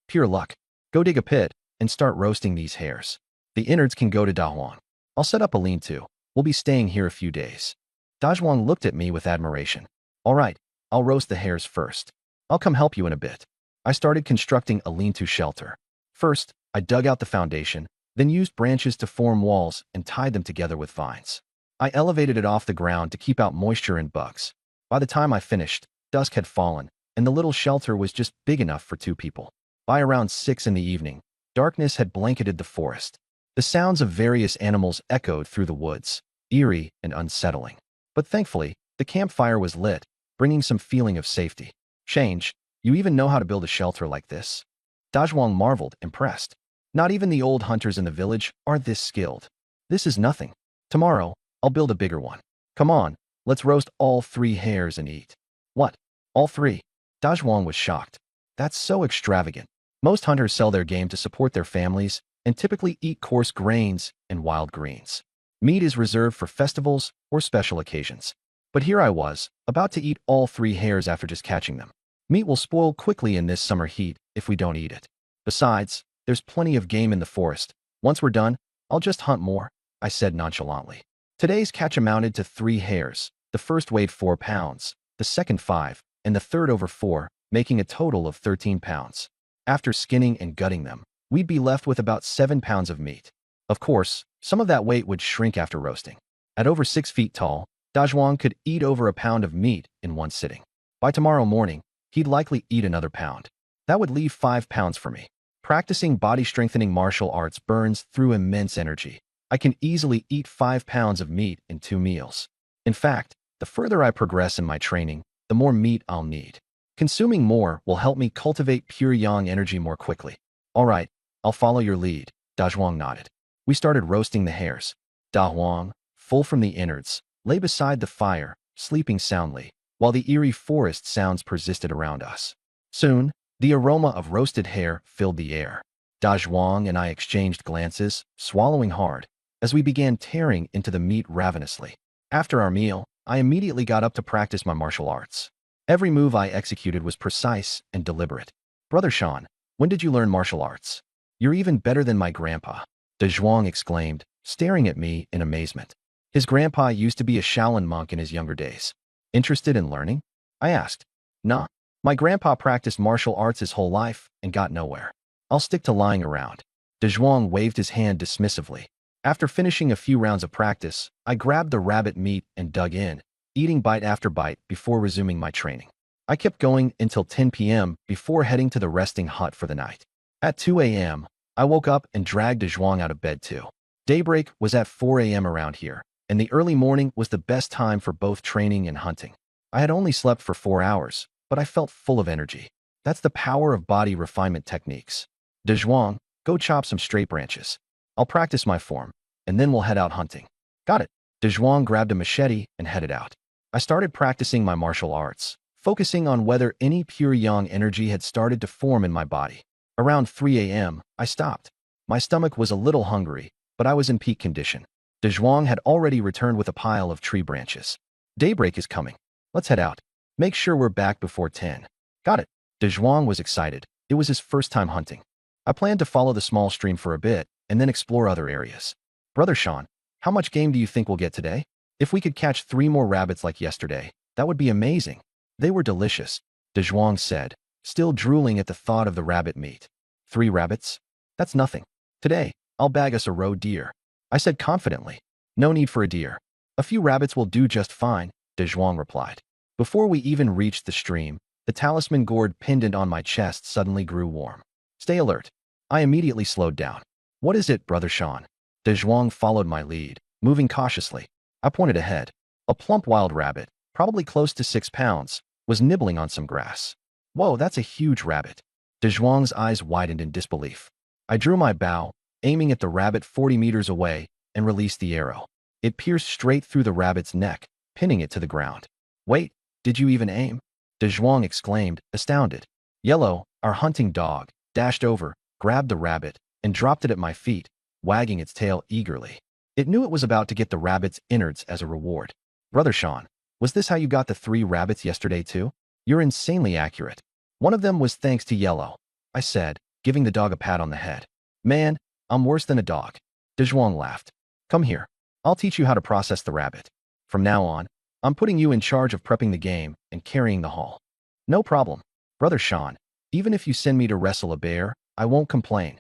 Pure luck. Go dig a pit and start roasting these hares. The innards can go to Da Huang. I'll set up a lean-to. We'll be staying here a few days." Da Huang looked at me with admiration. "All right, I'll roast the hares first. I'll come help you in a bit." I started constructing a lean-to shelter. First, I dug out the foundation, then used branches to form walls and tied them together with vines. I elevated it off the ground to keep out moisture and bugs. By the time I finished, dusk had fallen, and the little shelter was just big enough for 2 people. By around 6 in the evening, darkness had blanketed the forest. The sounds of various animals echoed through the woods, eerie and unsettling. But thankfully, the campfire was lit, bringing some feeling of safety. "Change, you even know how to build a shelter like this?" Da Huang marveled, impressed. "Not even the old hunters in the village are this skilled. This is nothing. Tomorrow, I'll build a bigger one. Come on, let's roast all 3 hares and eat." "What? All 3? Da Huang was shocked. "That's so extravagant. Most hunters sell their game to support their families and typically eat coarse grains and wild greens. Meat is reserved for festivals or special occasions. But here I was, about to eat all 3 hares after just catching them. Meat will spoil quickly in this summer heat if we don't eat it. Besides, there's plenty of game in the forest. Once we're done, I'll just hunt more," I said nonchalantly. Today's catch amounted to 3 hares. The first weighed 4 pounds, the second 5, and the third over 4, making a total of 13 pounds. After skinning and gutting them, we'd be left with about 7 pounds of meat. Of course, some of that weight would shrink after roasting. At over 6 feet tall, Da Huang could eat over a pound of meat in one sitting. By tomorrow morning, he'd likely eat another pound. That would leave 5 pounds for me. Practicing body-strengthening martial arts burns through immense energy. I can easily eat 5 pounds of meat in 2 meals. In fact, the further I progress in my training, the more meat I'll need. Consuming more will help me cultivate pure yang energy more quickly. All right, I'll follow your lead, Da Zhuang nodded. We started roasting the hares. Da Huang, full from the innards, lay beside the fire, sleeping soundly, while the eerie forest sounds persisted around us. Soon, the aroma of roasted hare filled the air. Da Zhuang and I exchanged glances, swallowing hard, as we began tearing into the meat ravenously. After our meal, I immediately got up to practice my martial arts. Every move I executed was precise and deliberate. Brother Sean, when did you learn martial arts? You're even better than my grandpa, De Zhuang exclaimed, staring at me in amazement. His grandpa used to be a Shaolin monk in his younger days. Interested in learning? I asked. Nah, my grandpa practiced martial arts his whole life and got nowhere. I'll stick to lying around. De Zhuang waved his hand dismissively. After finishing a few rounds of practice, I grabbed the rabbit meat and dug in, eating bite after bite before resuming my training. I kept going until 10 p.m. before heading to the resting hut for the night. At 2 a.m., I woke up and dragged De Zhuang out of bed too. Daybreak was at 4 a.m. around here, and the early morning was the best time for both training and hunting. I had only slept for 4 hours, but I felt full of energy. That's the power of body refinement techniques. De Zhuang, go chop some straight branches. I'll practice my form, and then we'll head out hunting. Got it. De Zhuang grabbed a machete and headed out. I started practicing my martial arts, focusing on whether any pure yang energy had started to form in my body. Around 3 a.m., I stopped. My stomach was a little hungry, but I was in peak condition. De Zhuang had already returned with a pile of tree branches. Daybreak is coming. Let's head out. Make sure we're back before 10. Got it. De Zhuang was excited. It was his first time hunting. I planned to follow the small stream for a bit and then explore other areas. Brother Sean, how much game do you think we'll get today? If we could catch 3 more rabbits like yesterday, that would be amazing. They were delicious, De Zhuang said, still drooling at the thought of the rabbit meat. 3 rabbits? That's nothing. Today, I'll bag us a roe deer, I said confidently. No need for a deer. A few rabbits will do just fine, De Zhuang replied. Before we even reached the stream, the talisman gourd pendant on my chest suddenly grew warm. Stay alert. I immediately slowed down. What is it, Brother Sean? De Zhuang followed my lead, moving cautiously. I pointed ahead. A plump wild rabbit, probably close to 6 pounds, was nibbling on some grass. Whoa, that's a huge rabbit. De Zhuang's eyes widened in disbelief. I drew my bow, aiming at the rabbit 40 meters away, and released the arrow. It pierced straight through the rabbit's neck, pinning it to the ground. Wait, did you even aim? De Zhuang exclaimed, astounded. Yellow, our hunting dog, dashed over, grabbed the rabbit, and dropped it at my feet, wagging its tail eagerly. It knew it was about to get the rabbit's innards as a reward. Brother Sean, was this how you got the 3 rabbits yesterday too? You're insanely accurate. One of them was thanks to Yellow, I said, giving the dog a pat on the head. Man, I'm worse than a dog. De Zhuang laughed. Come here. I'll teach you how to process the rabbit. From now on, I'm putting you in charge of prepping the game and carrying the haul. No problem. Brother Sean, even if you send me to wrestle a bear, I won't complain.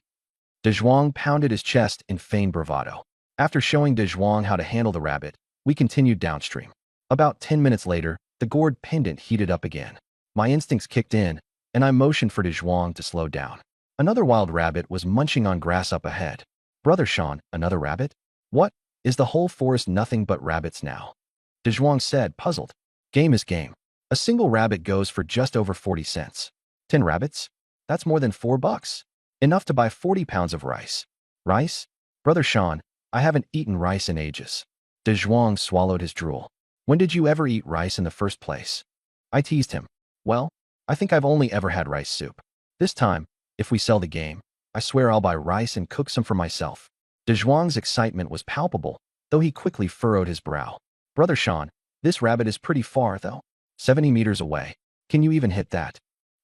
De Zhuang pounded his chest in feigned bravado. After showing De Zhuang how to handle the rabbit, we continued downstream. About 10 minutes later, the gourd pendant heated up again. My instincts kicked in, and I motioned for De Zhuang to slow down. Another wild rabbit was munching on grass up ahead. Brother Sean, another rabbit? What? Is the whole forest nothing but rabbits now? De Zhuang said, puzzled. Game is game. A single rabbit goes for just over 40 cents. 10 rabbits? That's more than $4. Enough to buy 40 pounds of rice. Rice? Brother Sean, I haven't eaten rice in ages. De Zhuang swallowed his drool. When did you ever eat rice in the first place? I teased him. Well, I think I've only ever had rice soup. This time, if we sell the game, I swear I'll buy rice and cook some for myself. De Zhuang's excitement was palpable, though he quickly furrowed his brow. Brother Sean, this rabbit is pretty far, though. 70 meters away. Can you even hit that?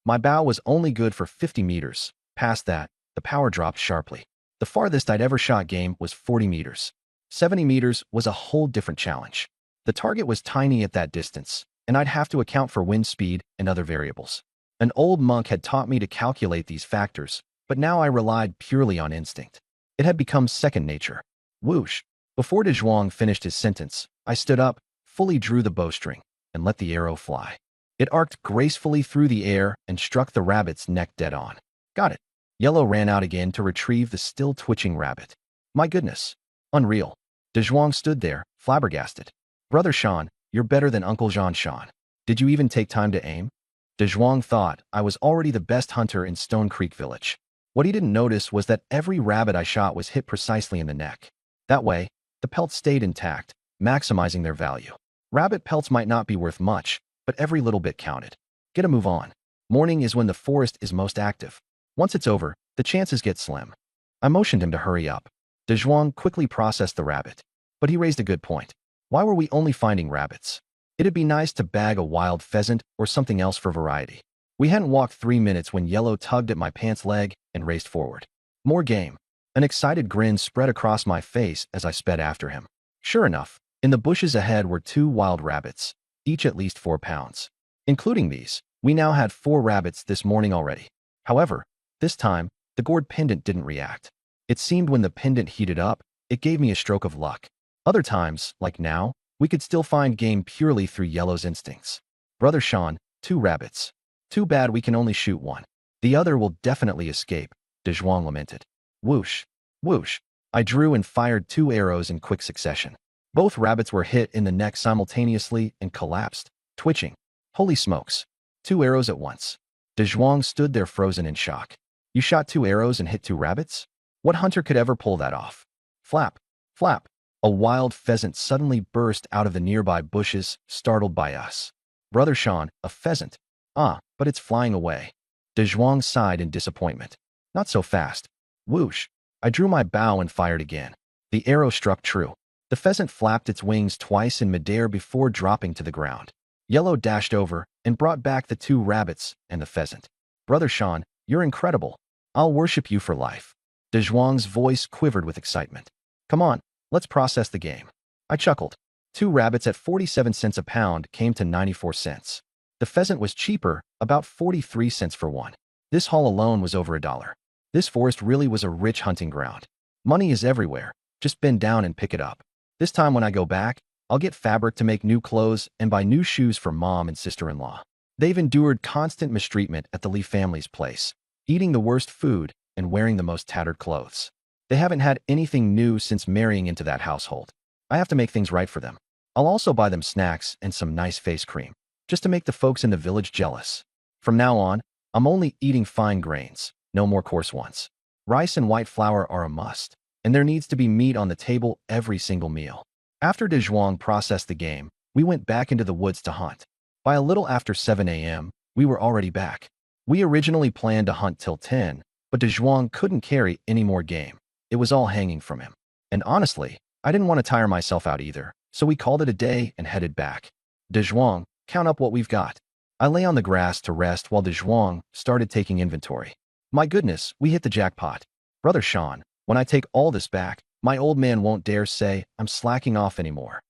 My bow was only good for 50 meters. Past that, the power dropped sharply. The farthest I'd ever shot game was 40 meters. 70 meters was a whole different challenge. The target was tiny at that distance, and I'd have to account for wind speed and other variables. An old monk had taught me to calculate these factors, but now I relied purely on instinct. It had become second nature. Whoosh! Before De Zhuang finished his sentence, I stood up, fully drew the bowstring, and let the arrow fly. It arced gracefully through the air and struck the rabbit's neck dead on. Got it. Yellow ran out again to retrieve the still twitching rabbit. My goodness. Unreal. De Zhuang stood there, flabbergasted. Brother Sean, you're better than Uncle Jean Sean. Did you even take time to aim? De Zhuang thought I was already the best hunter in Stone Creek Village. What he didn't notice was that every rabbit I shot was hit precisely in the neck. That way, the pelts stayed intact, maximizing their value. Rabbit pelts might not be worth much, but every little bit counted. Get a move on. Morning is when the forest is most active. Once it's over, the chances get slim. I motioned him to hurry up. De Zhuang quickly processed the rabbit. But he raised a good point. Why were we only finding rabbits? It'd be nice to bag a wild pheasant or something else for variety. We hadn't walked 3 minutes when Yellow tugged at my pants leg and raced forward. More game. An excited grin spread across my face as I sped after him. Sure enough, in the bushes ahead were 2 wild rabbits, each at least 4 pounds. Including these, we now had 4 rabbits this morning already. However, this time, the gourd pendant didn't react. It seemed when the pendant heated up, it gave me a stroke of luck. Other times, like now, we could still find game purely through Yellow's instincts. Brother Sean, 2 rabbits. Too bad we can only shoot 1. The other will definitely escape, De Zhuang lamented. Whoosh, whoosh. I drew and fired 2 arrows in quick succession. Both rabbits were hit in the neck simultaneously and collapsed, twitching. Holy smokes. 2 arrows at once. De Zhuang stood there frozen in shock. You shot 2 arrows and hit 2 rabbits? What hunter could ever pull that off? Flap, flap. A wild pheasant suddenly burst out of the nearby bushes, startled by us. Brother Sean, a pheasant. Ah, but it's flying away. De Zhuang sighed in disappointment. Not so fast. Whoosh. I drew my bow and fired again. The arrow struck true. The pheasant flapped its wings twice in midair before dropping to the ground. Yellow dashed over and brought back the 2 rabbits and the pheasant. Brother Sean, you're incredible. I'll worship you for life. De Zhuang's voice quivered with excitement. Come on, let's process the game. I chuckled. 2 rabbits at 47 cents a pound came to 94 cents. The pheasant was cheaper, about 43 cents for one. This haul alone was over $1. This forest really was a rich hunting ground. Money is everywhere. Just bend down and pick it up. This time when I go back, I'll get fabric to make new clothes and buy new shoes for mom and sister-in-law. They've endured constant mistreatment at the Lee family's place, eating the worst food and wearing the most tattered clothes. They haven't had anything new since marrying into that household. I have to make things right for them. I'll also buy them snacks and some nice face cream, just to make the folks in the village jealous. From now on, I'm only eating fine grains, no more coarse ones. Rice and white flour are a must, and there needs to be meat on the table every single meal. After De Zhuang processed the game, we went back into the woods to hunt. By a little after 7 a.m., we were already back. We originally planned to hunt till 10, but De Zhuang couldn't carry any more game. It was all hanging from him. And honestly, I didn't want to tire myself out either, so we called it a day and headed back. De Zhuang, count up what we've got. I lay on the grass to rest while De Zhuang started taking inventory. My goodness, we hit the jackpot. Brother Sean, when I take all this back, my old man won't dare say I'm slacking off anymore.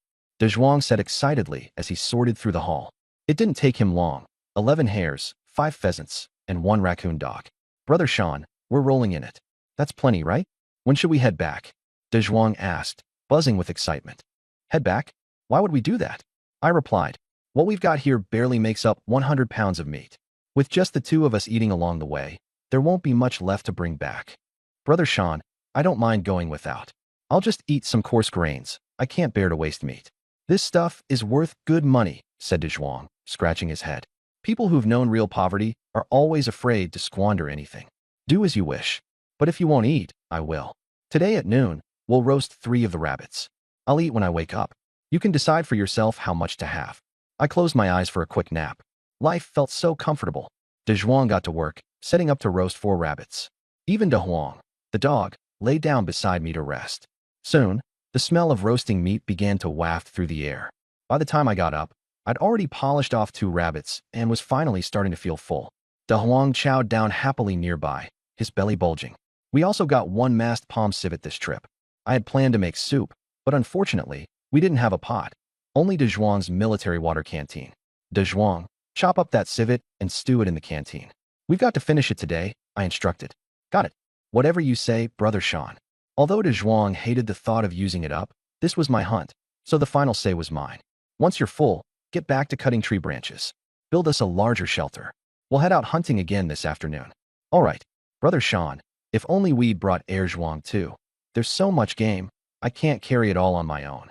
De Zhuang said excitedly as he sorted through the haul. It didn't take him long. 11 hares, 5 pheasants, and 1 raccoon dog. Brother Sean, we're rolling in it. That's plenty, right? When should we head back? De Zhuang asked, buzzing with excitement. Head back? Why would we do that? I replied. What we've got here barely makes up 100 pounds of meat. With just the 2 of us eating along the way, there won't be much left to bring back. Brother Sean, I don't mind going without. I'll just eat some coarse grains. I can't bear to waste meat. This stuff is worth good money, said De Zhuang, scratching his head. People who've known real poverty are always afraid to squander anything. Do as you wish. But if you won't eat, I will. Today at noon, we'll roast 3 of the rabbits. I'll eat when I wake up. You can decide for yourself how much to have. I closed my eyes for a quick nap. Life felt so comfortable. De Zhuang got to work, setting up to roast 4 rabbits. Even De Huang, the dog, lay down beside me to rest. Soon, the smell of roasting meat began to waft through the air. By the time I got up, I'd already polished off 2 rabbits and was finally starting to feel full. De Huang chowed down happily nearby, his belly bulging. We also got 1 masked palm civet this trip. I had planned to make soup, but unfortunately, we didn't have a pot. Only De Zhuang's military water canteen. De Zhuang, chop up that civet and stew it in the canteen. We've got to finish it today, I instructed. Got it. Whatever you say, Brother Sean. Although De Zhuang hated the thought of using it up, this was my hunt, so the final say was mine. Once you're full, get back to cutting tree branches. Build us a larger shelter. We'll head out hunting again this afternoon. All right, Brother Sean, if only we'd brought Air Zhuang too. There's so much game, I can't carry it all on my own.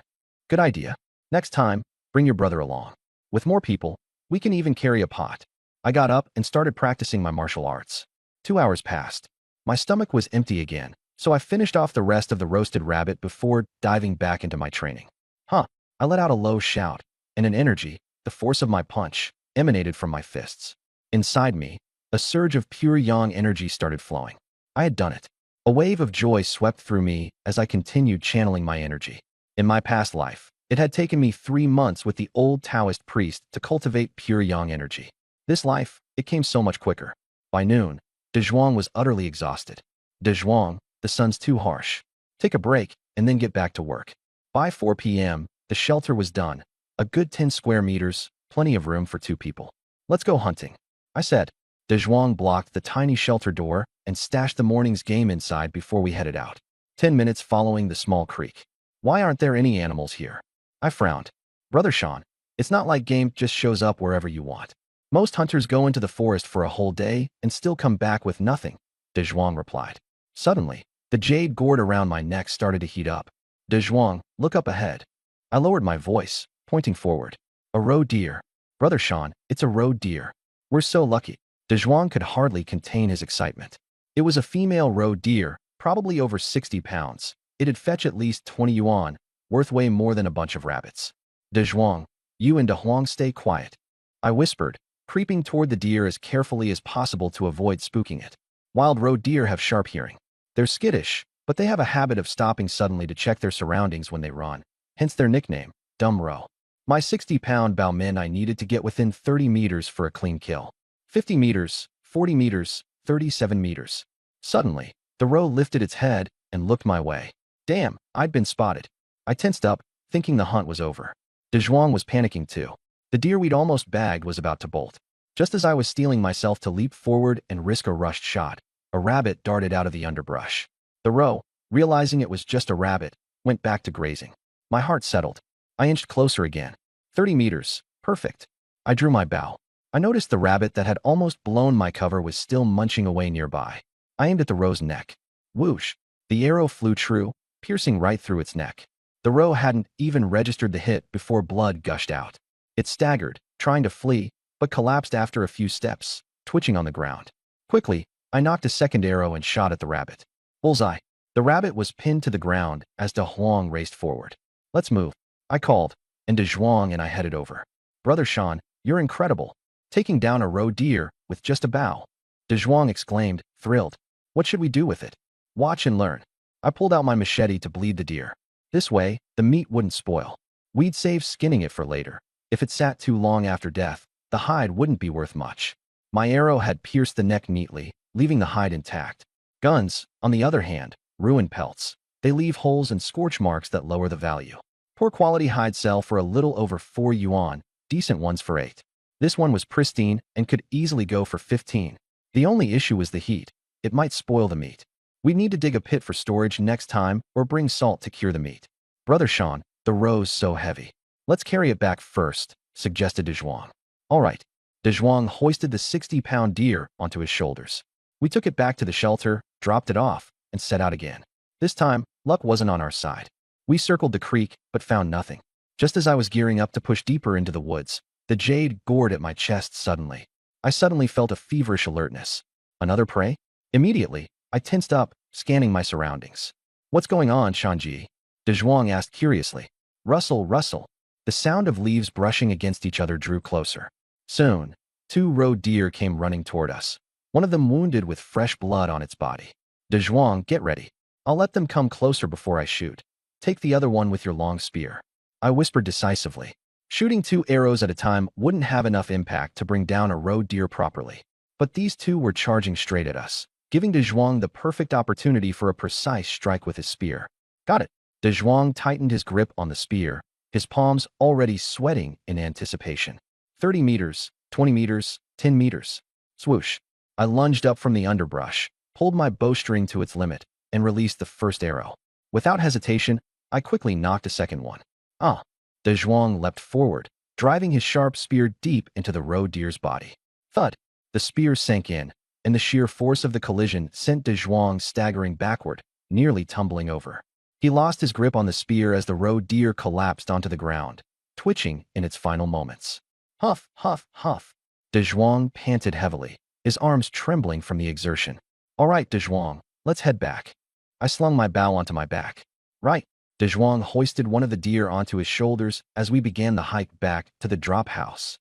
Good idea. Next time, bring your brother along. With more people, We can even carry a pot. I got up and started practicing my martial arts. 2 hours passed. My stomach was empty again, so I finished off the rest of the roasted rabbit before diving back into my training. Huh. I let out a low shout, and an energy, the force of my punch, emanated from my fists. Inside me, a surge of pure yang energy started flowing. I had done it. A wave of joy swept through me as I continued channeling my energy. In my past life, it had taken me 3 months with the old Taoist priest to cultivate pure yang energy. This life, it came so much quicker. By noon, De Zhuang was utterly exhausted. De Zhuang, the sun's too harsh. Take a break and then get back to work. By 4 p.m., the shelter was done. A good 10 square meters, plenty of room for 2 people. Let's go hunting, I said. De Zhuang blocked the tiny shelter door and stashed the morning's game inside before we headed out. 10 minutes following the small creek. Why aren't there any animals here? I frowned. Brother Sean, it's not like game just shows up wherever you want. Most hunters go into the forest for a whole day and still come back with nothing, De Zhuang replied. Suddenly, the jade gourd around my neck started to heat up. De Zhuang, look up ahead. I lowered my voice, pointing forward. A roe deer. Brother Sean, it's a roe deer. We're so lucky. De Zhuang could hardly contain his excitement. It was a female roe deer, probably over 60 pounds. It'd fetch at least 20 yuan, worth way more than a bunch of rabbits. De Zhuang, you and De Huang stay quiet, I whispered, creeping toward the deer as carefully as possible to avoid spooking it. Wild roe deer have sharp hearing. They're skittish, but they have a habit of stopping suddenly to check their surroundings when they run, hence their nickname, Dumb Roe. My 60-pound bao men I needed to get within 30 meters for a clean kill. 50 meters, 40 meters, 37 meters. Suddenly, the roe lifted its head and looked my way. Damn, I'd been spotted. I tensed up, thinking the hunt was over. De Zhuang was panicking too. The deer we'd almost bagged was about to bolt. Just as I was steeling myself to leap forward and risk a rushed shot, a rabbit darted out of the underbrush. The roe, realizing it was just a rabbit, went back to grazing. My heart settled. I inched closer again. 30 meters. Perfect. I drew my bow. I noticed the rabbit that had almost blown my cover was still munching away nearby. I aimed at the roe's neck. Whoosh. The arrow flew true, piercing right through its neck. The roe hadn't even registered the hit before blood gushed out. It staggered, trying to flee, but collapsed after a few steps, twitching on the ground. Quickly, I knocked a second arrow and shot at the rabbit. Bullseye. The rabbit was pinned to the ground as De Huang raced forward. Let's move, I called, and De Zhuang and I headed over. Brother Sean, you're incredible. Taking down a roe deer with just a bow. De Zhuang exclaimed, thrilled. What should we do with it? Watch and learn. I pulled out my machete to bleed the deer. This way, the meat wouldn't spoil. We'd save skinning it for later. If it sat too long after death, the hide wouldn't be worth much. My arrow had pierced the neck neatly, leaving the hide intact. Guns, on the other hand, ruin pelts. They leave holes and scorch marks that lower the value. Poor quality hides sell for a little over 4 yuan, decent ones for 8. This one was pristine and could easily go for 15. The only issue was the heat. It might spoil the meat. We'd need to dig a pit for storage next time or bring salt to cure the meat. Brother Sean, the roe's so heavy. Let's carry it back first, suggested De Zhuang. All right. De Zhuang hoisted the 60-pound deer onto his shoulders. We took it back to the shelter, dropped it off, and set out again. This time, luck wasn't on our side. We circled the creek, but found nothing. Just as I was gearing up to push deeper into the woods, the jade gored at my chest suddenly. I suddenly felt a feverish alertness. Another prey? Immediately, I tensed up, scanning my surroundings. What's going on, Shanji? De Zhuang asked curiously. Rustle, rustle. The sound of leaves brushing against each other drew closer. Soon, 2 roe deer came running toward us. One of them wounded with fresh blood on its body. De Zhuang, get ready. I'll let them come closer before I shoot. Take the other one with your long spear. I whispered decisively. Shooting 2 arrows at a time wouldn't have enough impact to bring down a roe deer properly. But these 2 were charging straight at us, giving De Zhuang the perfect opportunity for a precise strike with his spear. Got it. De Zhuang tightened his grip on the spear, his palms already sweating in anticipation. 30 meters, 20 meters, 10 meters. Swoosh. I lunged up from the underbrush, pulled my bowstring to its limit, and released the first arrow. Without hesitation, I quickly knocked a second one. Ah! De Zhuang leapt forward, driving his sharp spear deep into the roe deer's body. Thud! The spear sank in, and the sheer force of the collision sent De Zhuang staggering backward, nearly tumbling over. He lost his grip on the spear as the roe deer collapsed onto the ground, twitching in its final moments. Huff, huff, huff. De Zhuang panted heavily, his arms trembling from the exertion. All right, De Zhuang, let's head back. I slung my bow onto my back. Right. De Zhuang hoisted one of the deer onto his shoulders as we began the hike back to the drop house.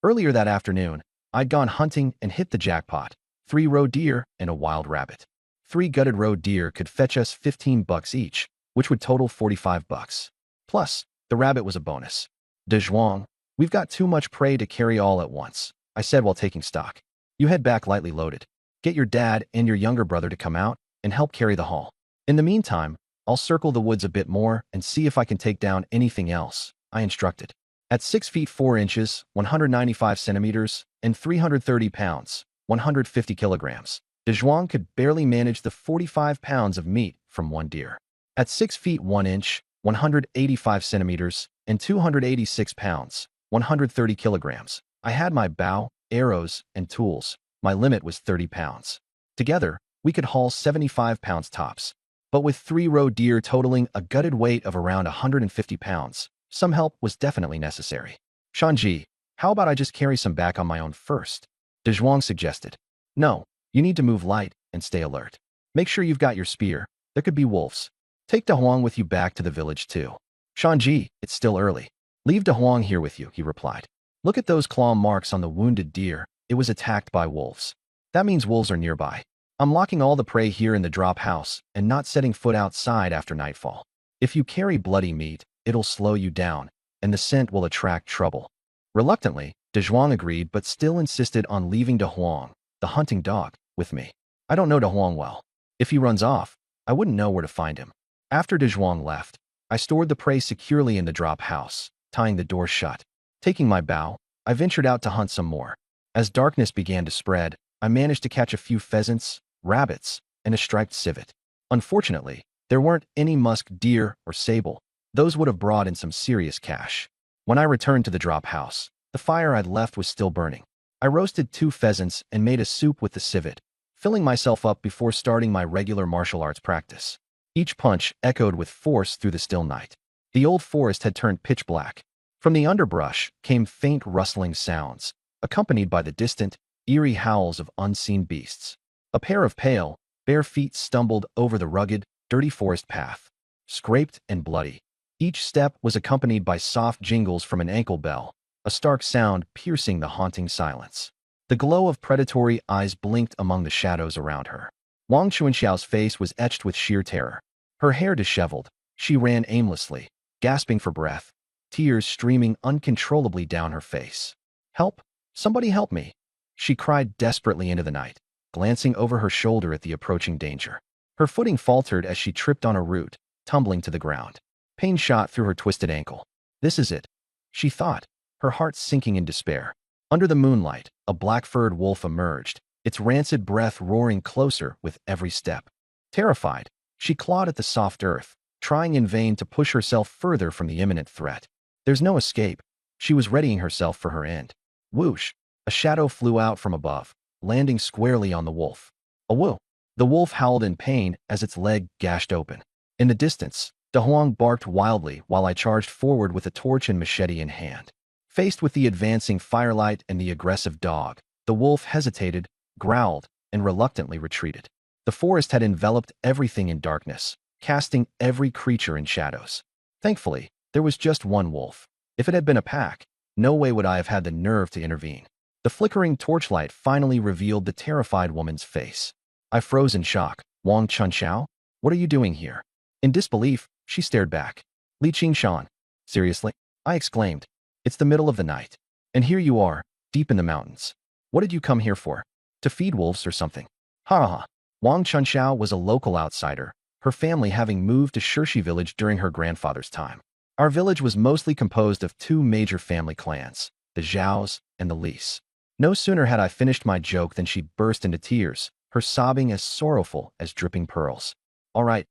Earlier that afternoon, I'd gone hunting and hit the jackpot. 3 roe deer and a wild rabbit. 3 gutted roe deer could fetch us $15 each, which would total $45. Plus, the rabbit was a bonus. De Zhuang, we've got too much prey to carry all at once, I said while taking stock. You head back lightly loaded. Get your dad and your younger brother to come out and help carry the haul. In the meantime, I'll circle the woods a bit more and see if I can take down anything else, I instructed. At 6 feet 4 inches, 195 centimeters, and 330 pounds, 150 kilograms, De Zhuang could barely manage the 45 pounds of meat from one deer. At 6 feet 1 inch, 185 centimeters, and 286 pounds, 130 kilograms, I had my bow, arrows, and tools. My limit was 30 pounds. Together, we could haul 75 pounds tops. But with 3 roe deer totaling a gutted weight of around 150 pounds, some help was definitely necessary. Shanji, how about I just carry some back on my own first? De Zhuang suggested. No, you need to move light and stay alert. Make sure you've got your spear. There could be wolves. Take De Huang with you back to the village too. Shanji, it's still early. Leave De Huang here with you, he replied. Look at those claw marks on the wounded deer. It was attacked by wolves. That means wolves are nearby. I'm locking all the prey here in the drop house and not setting foot outside after nightfall. If you carry bloody meat, it'll slow you down, and the scent will attract trouble. Reluctantly, De Zhuang agreed but still insisted on leaving De Huang, the hunting dog, with me. I don't know De Huang well. If he runs off, I wouldn't know where to find him. After De Zhuang left, I stored the prey securely in the drop house, tying the door shut. Taking my bow, I ventured out to hunt some more. As darkness began to spread, I managed to catch a few pheasants, rabbits, and a striped civet. Unfortunately, there weren't any musk deer or sable. Those would have brought in some serious cash. When I returned to the drop house, the fire I'd left was still burning. I roasted 2 pheasants and made a soup with the civet, filling myself up before starting my regular martial arts practice. Each punch echoed with force through the still night. The old forest had turned pitch black. From the underbrush came faint rustling sounds, accompanied by the distant, eerie howls of unseen beasts. A pair of pale, bare feet stumbled over the rugged, dirty forest path, scraped and bloody. Each step was accompanied by soft jingles from an ankle bell, a stark sound piercing the haunting silence. The glow of predatory eyes blinked among the shadows around her. Wang Chuanxiao's face was etched with sheer terror. Her hair disheveled, she ran aimlessly, gasping for breath, tears streaming uncontrollably down her face. Help! Somebody help me! She cried desperately into the night, glancing over her shoulder at the approaching danger. Her footing faltered as she tripped on a root, tumbling to the ground. Pain shot through her twisted ankle. This is it, she thought, her heart sinking in despair. Under the moonlight, a black-furred wolf emerged, its rancid breath roaring closer with every step. Terrified, she clawed at the soft earth, trying in vain to push herself further from the imminent threat. There's no escape. She was readying herself for her end. Whoosh! A shadow flew out from above, landing squarely on the wolf. A whoo! The wolf howled in pain as its leg gashed open. In the distance, De Huang barked wildly while I charged forward with a torch and machete in hand. Faced with the advancing firelight and the aggressive dog, the wolf hesitated, growled, and reluctantly retreated. The forest had enveloped everything in darkness, casting every creature in shadows. Thankfully, there was just one wolf. If it had been a pack, no way would I have had the nerve to intervene. The flickering torchlight finally revealed the terrified woman's face. I froze in shock. Wang Chunxiao? What are you doing here? In disbelief, she stared back. Li Qingshan. Seriously? I exclaimed. It's the middle of the night. And here you are, deep in the mountains. What did you come here for? To feed wolves or something? Ha ha. Wang Chunxiao was a local outsider, her family having moved to Shirshi village during her grandfather's time. Our village was mostly composed of 2 major family clans, the Zhaos and the Lis. No sooner had I finished my joke than she burst into tears, her sobbing as sorrowful as dripping pearls. All right,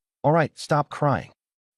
stop crying.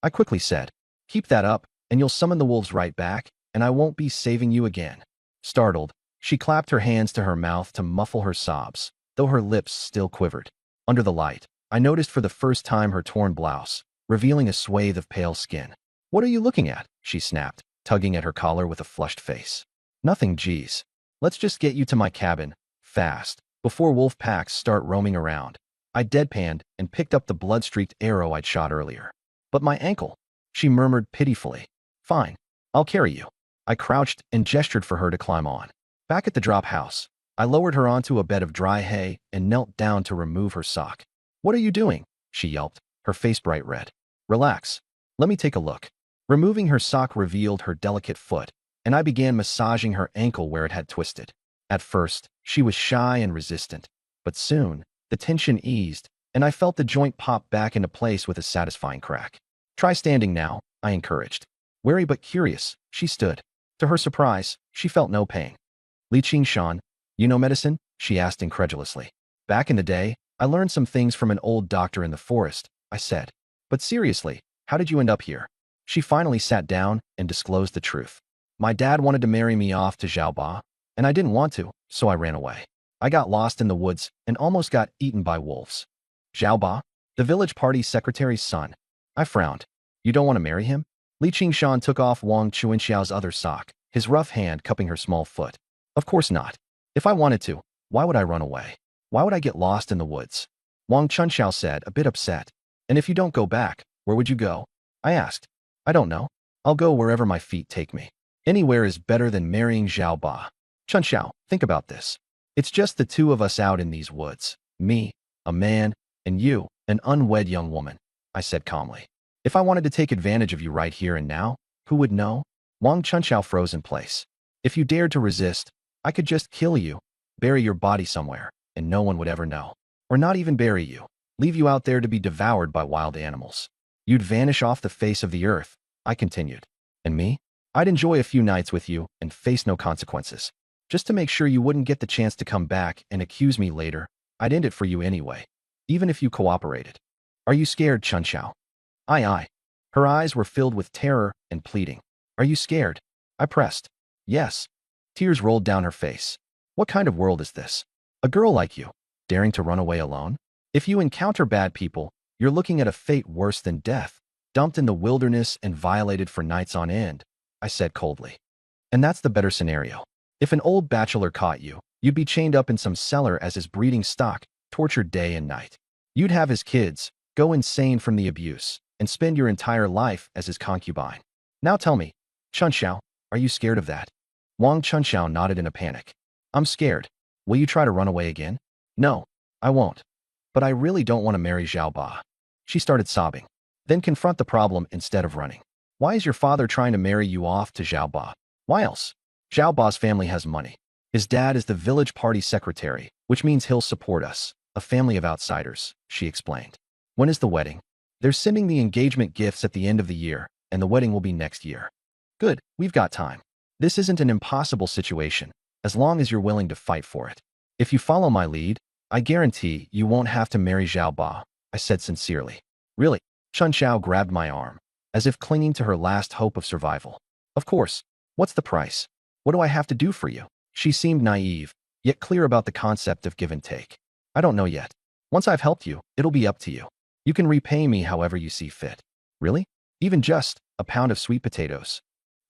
I quickly said. Keep that up, and you'll summon the wolves right back, and I won't be saving you again. Startled, she clapped her hands to her mouth to muffle her sobs, though her lips still quivered. Under the light, I noticed for the first time her torn blouse, revealing a swathe of pale skin. What are you looking at? She snapped, tugging at her collar with a flushed face. Nothing, geez. Let's just get you to my cabin, fast, before wolf packs start roaming around. I deadpanned and picked up the blood-streaked arrow I'd shot earlier. But my ankle, she murmured pitifully. Fine, I'll carry you. I crouched and gestured for her to climb on. Back at the drop house, I lowered her onto a bed of dry hay and knelt down to remove her sock. What are you doing? She yelped, her face bright red. Relax. Let me take a look. Removing her sock revealed her delicate foot, and I began massaging her ankle where it had twisted. At first, she was shy and resistant, but soon, the tension eased, and I felt the joint pop back into place with a satisfying crack. Try standing now, I encouraged. Wary but curious, she stood. To her surprise, she felt no pain. Li Shan, you know medicine? She asked incredulously. Back in the day, I learned some things from an old doctor in the forest, I said. But seriously, how did you end up here? She finally sat down and disclosed the truth. My dad wanted to marry me off to Xiaoba, and I didn't want to, so I ran away. I got lost in the woods and almost got eaten by wolves. Xiaoba, the village party secretary's son. I frowned. You don't want to marry him? Li Shan took off Wang Chuanxiao's other sock, his rough hand cupping her small foot. Of course not. If I wanted to, why would I run away? Why would I get lost in the woods? Wang Chunxiao said, a bit upset. And if you don't go back, where would you go? I asked. I don't know. I'll go wherever my feet take me. Anywhere is better than marrying Zhao Ba. Chunxiao, think about this. It's just the two of us out in these woods. Me, a man, and you, an unwed young woman, I said calmly. If I wanted to take advantage of you right here and now, who would know? Wang Chunxiao froze in place. If you dared to resist, I could just kill you, bury your body somewhere, and no one would ever know. Or not even bury you, leave you out there to be devoured by wild animals. You'd vanish off the face of the earth, I continued. And me? I'd enjoy a few nights with you and face no consequences. Just to make sure you wouldn't get the chance to come back and accuse me later, I'd end it for you anyway, even if you cooperated. Are you scared, Chunxiao? Aye. Her eyes were filled with terror and pleading. Are you scared? I pressed. Yes. Tears rolled down her face. What kind of world is this? A girl like you, daring to run away alone? If you encounter bad people, you're looking at a fate worse than death, dumped in the wilderness and violated for nights on end, I said coldly. And that's the better scenario. If an old bachelor caught you, you'd be chained up in some cellar as his breeding stock, tortured day and night. You'd have his kids, go insane from the abuse, and spend your entire life as his concubine. Now tell me, Chunxiao, are you scared of that? Wang Chunxiao nodded in a panic. I'm scared. Will you try to run away again? No, I won't. But I really don't want to marry Zhao Ba. She started sobbing. Then confront the problem instead of running. Why is your father trying to marry you off to Zhao Ba? Why else? Zhao Ba's family has money. His dad is the village party secretary, which means he'll support us, a family of outsiders, she explained. When is the wedding? They're sending the engagement gifts at the end of the year, and the wedding will be next year. Good, we've got time. This isn't an impossible situation, as long as you're willing to fight for it. If you follow my lead, I guarantee you won't have to marry Zhao Ba, I said sincerely. Really? Chunxiao grabbed my arm, as if clinging to her last hope of survival. Of course. What's the price? What do I have to do for you? She seemed naive, yet clear about the concept of give and take. I don't know yet. Once I've helped you, it'll be up to you. You can repay me however you see fit. Really? Even just a pound of sweet potatoes?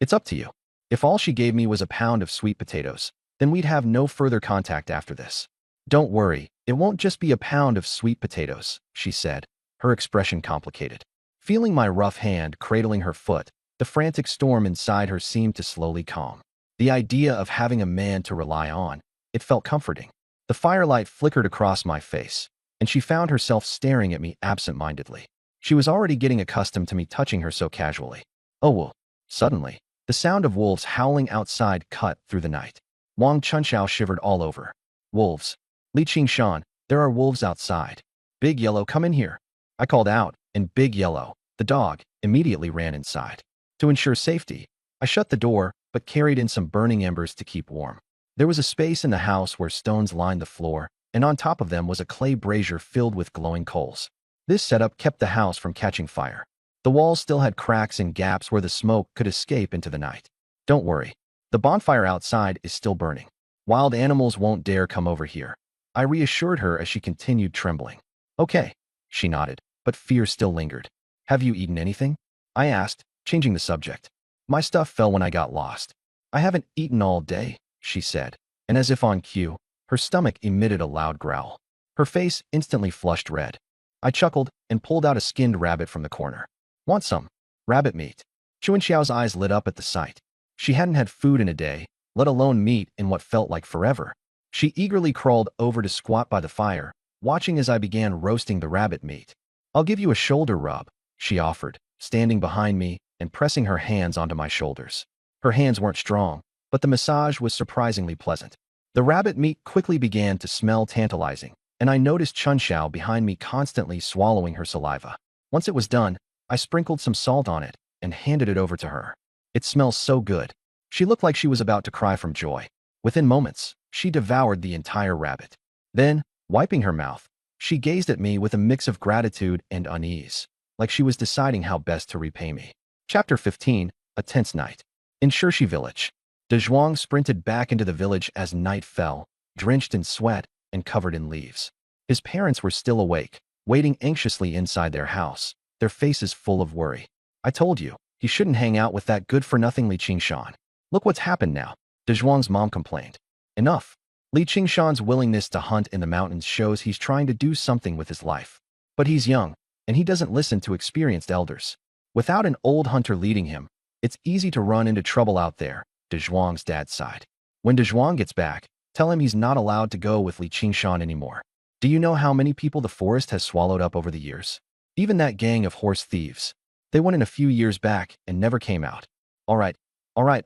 It's up to you. If all she gave me was a pound of sweet potatoes, then we'd have no further contact after this. Don't worry, it won't just be a pound of sweet potatoes, she said, her expression complicated. Feeling my rough hand cradling her foot, the frantic storm inside her seemed to slowly calm. The idea of having a man to rely on, it felt comforting. The firelight flickered across my face, and she found herself staring at me absent-mindedly. She was already getting accustomed to me touching her so casually. Oh well. Suddenly, the sound of wolves howling outside cut through the night. Wang Chunxiao shivered all over. Wolves. Li Shan, there are wolves outside. Big Yellow, come in here. I called out, and Big Yellow, the dog, immediately ran inside. To ensure safety, I shut the door, but carried in some burning embers to keep warm. There was a space in the house where stones lined the floor, and on top of them was a clay brazier filled with glowing coals. This setup kept the house from catching fire. The walls still had cracks and gaps where the smoke could escape into the night. Don't worry. The bonfire outside is still burning. Wild animals won't dare come over here. I reassured her as she continued trembling. Okay, she nodded, but fear still lingered. Have you eaten anything? I asked, changing the subject. My stuff fell when I got lost. I haven't eaten all day, she said, and as if on cue, her stomach emitted a loud growl. Her face instantly flushed red. I chuckled and pulled out a skinned rabbit from the corner. Want some? Rabbit meat. Chuanxiao's eyes lit up at the sight. She hadn't had food in a day, let alone meat in what felt like forever. She eagerly crawled over to squat by the fire, watching as I began roasting the rabbit meat. I'll give you a shoulder rub, she offered, standing behind me and pressing her hands onto my shoulders. Her hands weren't strong, but the massage was surprisingly pleasant. The rabbit meat quickly began to smell tantalizing, and I noticed Chunxiao behind me constantly swallowing her saliva. Once it was done, I sprinkled some salt on it and handed it over to her. It smells so good. She looked like she was about to cry from joy. Within moments, she devoured the entire rabbit. Then, wiping her mouth, she gazed at me with a mix of gratitude and unease, like she was deciding how best to repay me. Chapter 15, A Tense Night. In Shirshi Village, De Zhuang sprinted back into the village as night fell, drenched in sweat and covered in leaves. His parents were still awake, waiting anxiously inside their house, their faces full of worry. I told you, he shouldn't hang out with that good-for-nothing Li Qingshan. Look what's happened now, De Zhuang's mom complained. Enough. Li Qingshan's willingness to hunt in the mountains shows he's trying to do something with his life. But he's young, and he doesn't listen to experienced elders. Without an old hunter leading him, it's easy to run into trouble out there, De Zhuang's dad sighed. When De Zhuang gets back, tell him he's not allowed to go with Li Qingshan anymore. Do you know how many people the forest has swallowed up over the years? Even that gang of horse thieves. They went in a few years back and never came out. All right,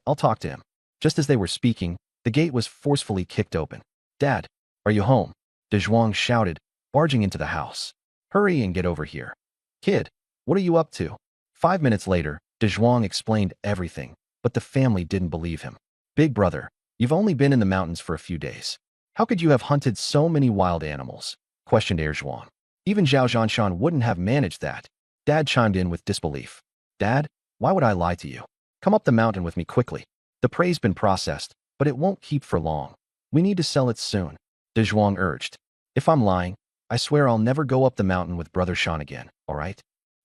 I'll talk to him. Just as they were speaking, the gate was forcefully kicked open. Dad, are you home? De Zhuang shouted, barging into the house. Hurry and get over here. Kid, what are you up to? 5 minutes later, De Zhuang explained everything, but the family didn't believe him. Big brother, you've only been in the mountains for a few days. How could you have hunted so many wild animals? Questioned Zhuang. Even Zhao Zhanshan wouldn't have managed that. Dad chimed in with disbelief. Dad, why would I lie to you? Come up the mountain with me quickly. The prey's been processed, but it won't keep for long. We need to sell it soon, De Zhuang urged. If I'm lying, I swear I'll never go up the mountain with Brother Shan again, all right?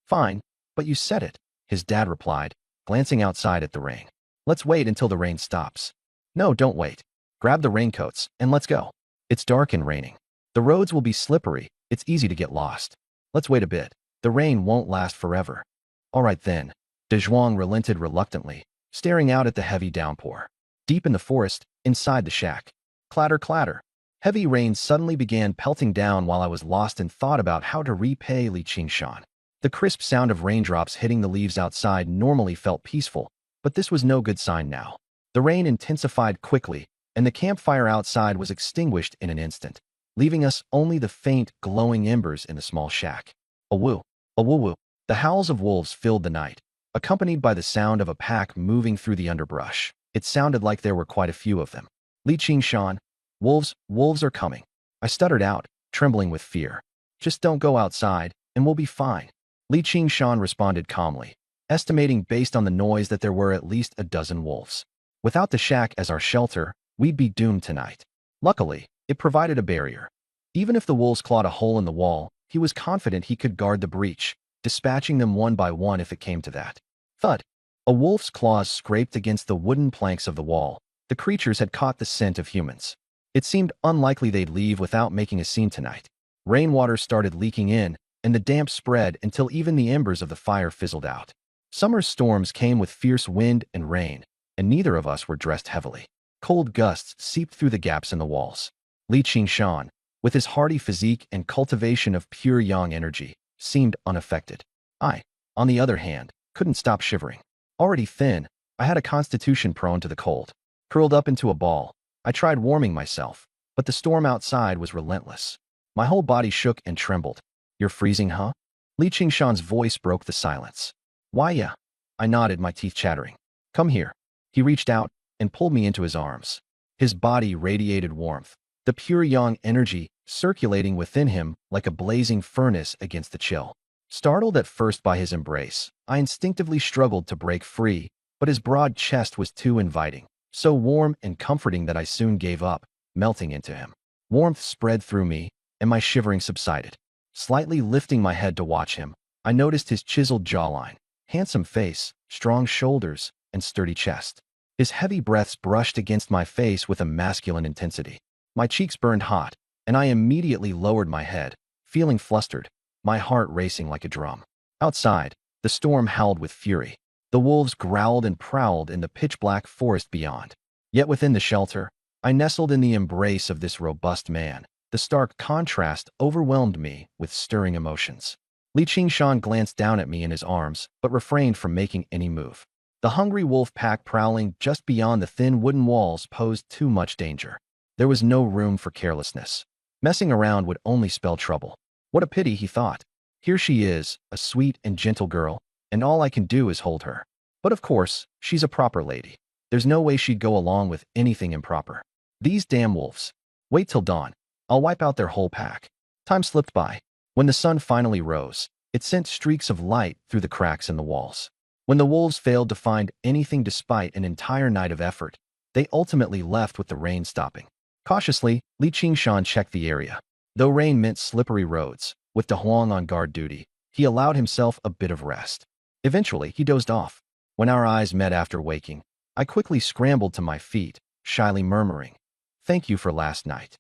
Fine, but you said it, his dad replied, glancing outside at the rain. Let's wait until the rain stops. No, don't wait. Grab the raincoats, and let's go. It's dark and raining. The roads will be slippery, it's easy to get lost. Let's wait a bit. The rain won't last forever. All right then. De Zhuang relented reluctantly, staring out at the heavy downpour. Deep in the forest, inside the shack. Clatter, clatter. Heavy rain suddenly began pelting down while I was lost in thought about how to repay Li Qingshan. The crisp sound of raindrops hitting the leaves outside normally felt peaceful, but this was no good sign now. The rain intensified quickly, and the campfire outside was extinguished in an instant, leaving us only the faint, glowing embers in the small shack. A woo, a woo-woo. The howls of wolves filled the night, accompanied by the sound of a pack moving through the underbrush. It sounded like there were quite a few of them. Li Qingshan, wolves are coming. I stuttered out, trembling with fear. Just don't go outside, and we'll be fine. Li Qingshan responded calmly, estimating based on the noise that there were at least a dozen wolves. Without the shack as our shelter, we'd be doomed tonight. Luckily, it provided a barrier. Even if the wolves clawed a hole in the wall, he was confident he could guard the breach, dispatching them one by one if it came to that. Thud! A wolf's claws scraped against the wooden planks of the wall. The creatures had caught the scent of humans. It seemed unlikely they'd leave without making a scene tonight. Rainwater started leaking in, and the damp spread until even the embers of the fire fizzled out. Summer storms came with fierce wind and rain, and neither of us were dressed heavily. Cold gusts seeped through the gaps in the walls. Li Qingshan, with his hardy physique and cultivation of pure yang energy, seemed unaffected. I, on the other hand, couldn't stop shivering. Already thin, I had a constitution prone to the cold. Curled up into a ball, I tried warming myself, but the storm outside was relentless. My whole body shook and trembled. You're freezing, huh? Li Qingshan's voice broke the silence. Why, yeah. I nodded, my teeth chattering. Come here. He reached out and pulled me into his arms. His body radiated warmth, the pure yang energy circulating within him like a blazing furnace against the chill. Startled at first by his embrace, I instinctively struggled to break free, but his broad chest was too inviting, so warm and comforting that I soon gave up, melting into him. Warmth spread through me, and my shivering subsided. Slightly lifting my head to watch him, I noticed his chiseled jawline, handsome face, strong shoulders, and sturdy chest. His heavy breaths brushed against my face with a masculine intensity. My cheeks burned hot, and I immediately lowered my head, feeling flustered, my heart racing like a drum. Outside, the storm howled with fury. The wolves growled and prowled in the pitch-black forest beyond. Yet within the shelter, I nestled in the embrace of this robust man. The stark contrast overwhelmed me with stirring emotions. Li Qingshan glanced down at me in his arms, but refrained from making any move. The hungry wolf pack prowling just beyond the thin wooden walls posed too much danger. There was no room for carelessness. Messing around would only spell trouble. What a pity, he thought. Here she is, a sweet and gentle girl, and all I can do is hold her. But of course, she's a proper lady. There's no way she'd go along with anything improper. These damn wolves. Wait till dawn. I'll wipe out their whole pack. Time slipped by. When the sun finally rose, it sent streaks of light through the cracks in the walls. When the wolves failed to find anything despite an entire night of effort, they ultimately left with the rain stopping. Cautiously, Li Qingshan checked the area. Though rain meant slippery roads, with De Huang on guard duty, he allowed himself a bit of rest. Eventually, he dozed off. When our eyes met after waking, I quickly scrambled to my feet, shyly murmuring, "Thank you for last night."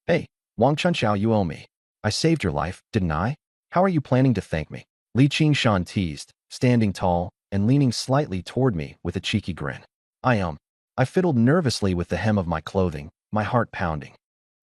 "Hey, Wang Chunxiao, you owe me. I saved your life, didn't I? How are you planning to thank me?" Li Qingshan teased, standing tall and leaning slightly toward me with a cheeky grin. I fiddled nervously with the hem of my clothing, my heart pounding.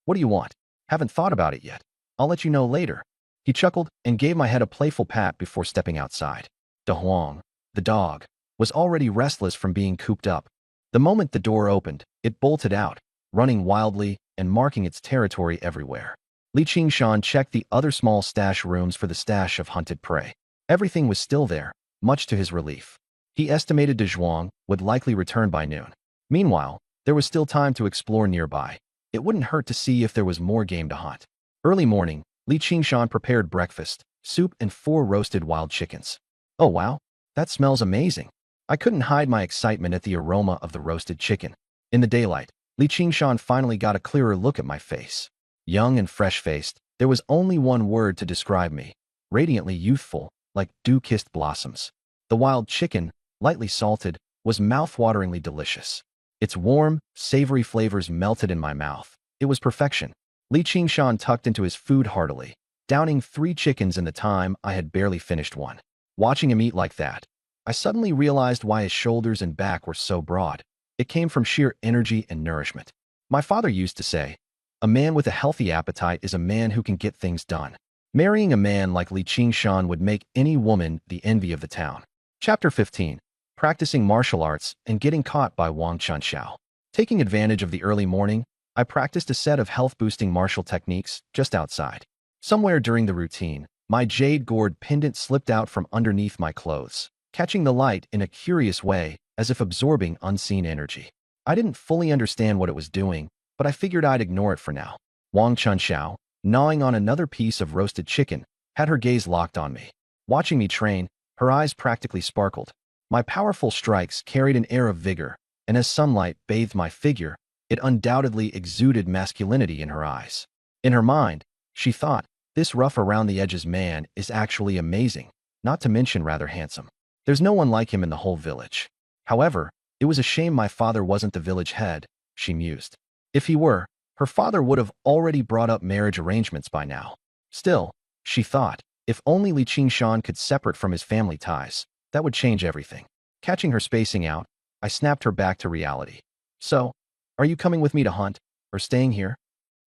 "What do you want? Haven't thought about it yet. I'll let you know later." He chuckled and gave my head a playful pat before stepping outside. De Huang, the dog, was already restless from being cooped up. The moment the door opened, it bolted out, running wildly and marking its territory everywhere. Li Qingshan checked the other small stash rooms for the stash of hunted prey. Everything was still there, much to his relief. He estimated De Zhuang would likely return by noon. Meanwhile, there was still time to explore nearby. It wouldn't hurt to see if there was more game to hunt. Early morning, Li Qingshan prepared breakfast, soup and 4 roasted wild chickens. Oh wow, that smells amazing. I couldn't hide my excitement at the aroma of the roasted chicken. In the daylight, Li Qingshan finally got a clearer look at my face. Young and fresh-faced, there was only one word to describe me: radiantly youthful, like dew-kissed blossoms. The wild chicken, lightly salted, was mouth-wateringly delicious. Its warm, savory flavors melted in my mouth. It was perfection. Li Qingshan tucked into his food heartily, downing 3 chickens in the time I had barely finished one. Watching him eat like that, I suddenly realized why his shoulders and back were so broad. It came from sheer energy and nourishment. My father used to say, "A man with a healthy appetite is a man who can get things done." Marrying a man like Li Qingshan would make any woman the envy of the town. Chapter 15. Practicing martial arts and getting caught by Wang Chunxiao. Taking advantage of the early morning, I practiced a set of health-boosting martial techniques just outside. Somewhere during the routine, my jade gourd pendant slipped out from underneath my clothes, catching the light in a curious way, as if absorbing unseen energy. I didn't fully understand what it was doing, but I figured I'd ignore it for now. Wang Chunxiao, gnawing on another piece of roasted chicken, had her gaze locked on me. Watching me train, her eyes practically sparkled. My powerful strikes carried an air of vigor, and as sunlight bathed my figure, it undoubtedly exuded masculinity in her eyes. In her mind, she thought, this rough around-the-edges man is actually amazing, not to mention rather handsome. There's no one like him in the whole village. However, it was a shame my father wasn't the village head, she mused. If he were, her father would have already brought up marriage arrangements by now. Still, she thought, if only Li Qingshan could separate from his family ties, that would change everything. Catching her spacing out, I snapped her back to reality. "So, are you coming with me to hunt, or staying here?"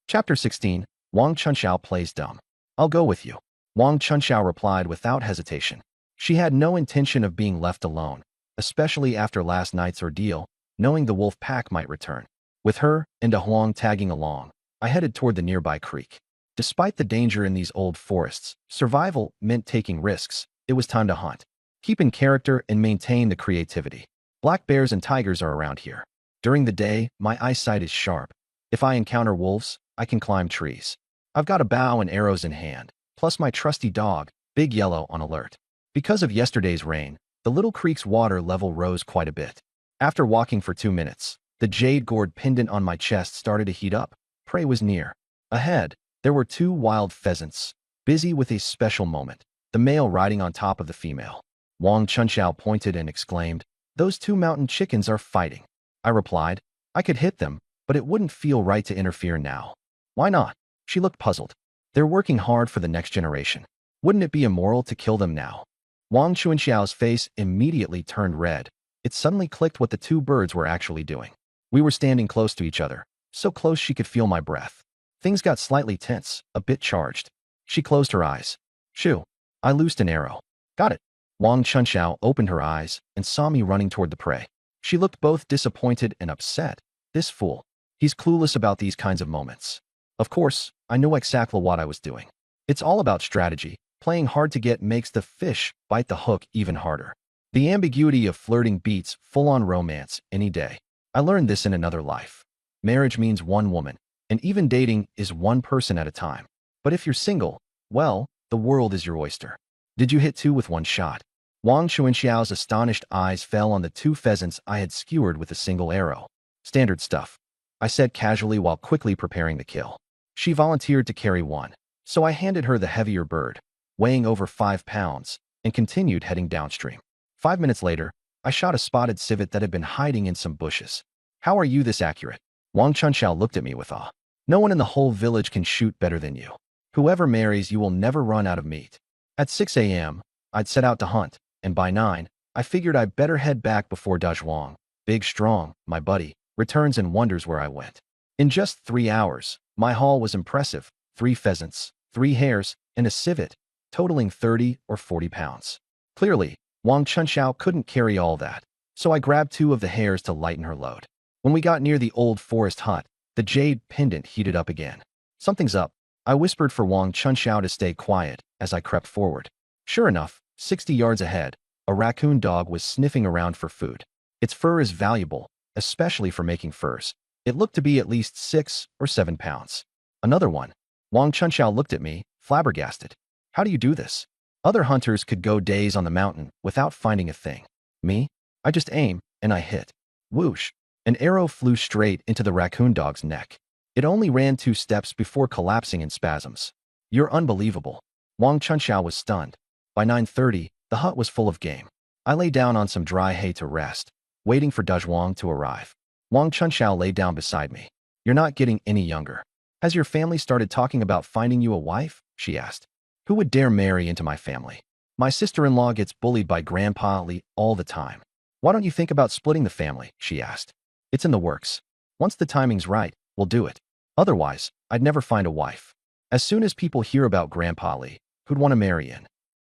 Chapter 16. Wang Chunxiao plays dumb. "I'll go with you," Wang Chunxiao replied without hesitation. She had no intention of being left alone, especially after last night's ordeal, knowing the wolf pack might return. With her and De Huang tagging along, I headed toward the nearby creek. Despite the danger in these old forests, survival meant taking risks. It was time to hunt. Keep in character and maintain the creativity. Black bears and tigers are around here. During the day, my eyesight is sharp. If I encounter wolves, I can climb trees. I've got a bow and arrows in hand, plus my trusty dog, Big Yellow, on alert. Because of yesterday's rain, the little creek's water level rose quite a bit. After walking for 2 minutes, the jade gourd pendant on my chest started to heat up. Prey was near. Ahead, there were 2 wild pheasants, busy with a special moment, the male riding on top of the female. Wang Chunxiao pointed and exclaimed, "Those 2 mountain chickens are fighting." I replied. I could hit them, but it wouldn't feel right to interfere now. Why not? She looked puzzled. They're working hard for the next generation. Wouldn't it be immoral to kill them now? Wang Chuanxiao's face immediately turned red. It suddenly clicked what the two birds were actually doing. We were standing close to each other, so close she could feel my breath. Things got slightly tense, a bit charged. She closed her eyes. Shoo. I loosed an arrow. Got it. Wang Chunxiao opened her eyes and saw me running toward the prey. She looked both disappointed and upset. This fool. He's clueless about these kinds of moments. Of course, I knew exactly what I was doing. It's all about strategy. Playing hard to get makes the fish bite the hook even harder. The ambiguity of flirting beats full-on romance any day. I learned this in another life. Marriage means one woman, and even dating is one person at a time. But if you're single, well, the world is your oyster. Did you hit two with one shot? Wang Chuanxiao's astonished eyes fell on the two pheasants I had skewered with a single arrow. Standard stuff, I said casually while quickly preparing the kill. She volunteered to carry one, so I handed her the heavier bird, weighing over 5 pounds, and continued heading downstream. 5 minutes later, I shot a spotted civet that had been hiding in some bushes. How are you this accurate? Wang Chunxiao looked at me with awe. No one in the whole village can shoot better than you. Whoever marries you will never run out of meat. At 6 a.m., I'd set out to hunt, and by 9, I figured I'd better head back before Dazhuang, big strong, my buddy, returns and wonders where I went. In just 3 hours, my haul was impressive. 3 pheasants, 3 hares, and a civet, totaling 30 or 40 pounds. Clearly, Wang Chunxiao couldn't carry all that, so I grabbed 2 of the hares to lighten her load. When we got near the old forest hut, the jade pendant heated up again. Something's up, I whispered for Wang Chunxiao to stay quiet as I crept forward. Sure enough, 60 yards ahead, a raccoon dog was sniffing around for food. Its fur is valuable, especially for making furs. It looked to be at least 6 or 7 pounds. Another one. Wang Chunxiao looked at me, flabbergasted. How do you do this? Other hunters could go days on the mountain without finding a thing. Me? I just aim, and I hit. Whoosh. An arrow flew straight into the raccoon dog's neck. It only ran 2 steps before collapsing in spasms. You're unbelievable. Wang Chunxiao was stunned. By 9:30, the hut was full of game. I lay down on some dry hay to rest, waiting for Dazhuang to arrive. Wang Chunxiao lay down beside me. You're not getting any younger. Has your family started talking about finding you a wife? She asked. Who would dare marry into my family? My sister-in-law gets bullied by Grandpa Li all the time. Why don't you think about splitting the family? She asked. It's in the works. Once the timing's right, we'll do it. Otherwise, I'd never find a wife. As soon as people hear about Grandpa Li, who'd want to marry in?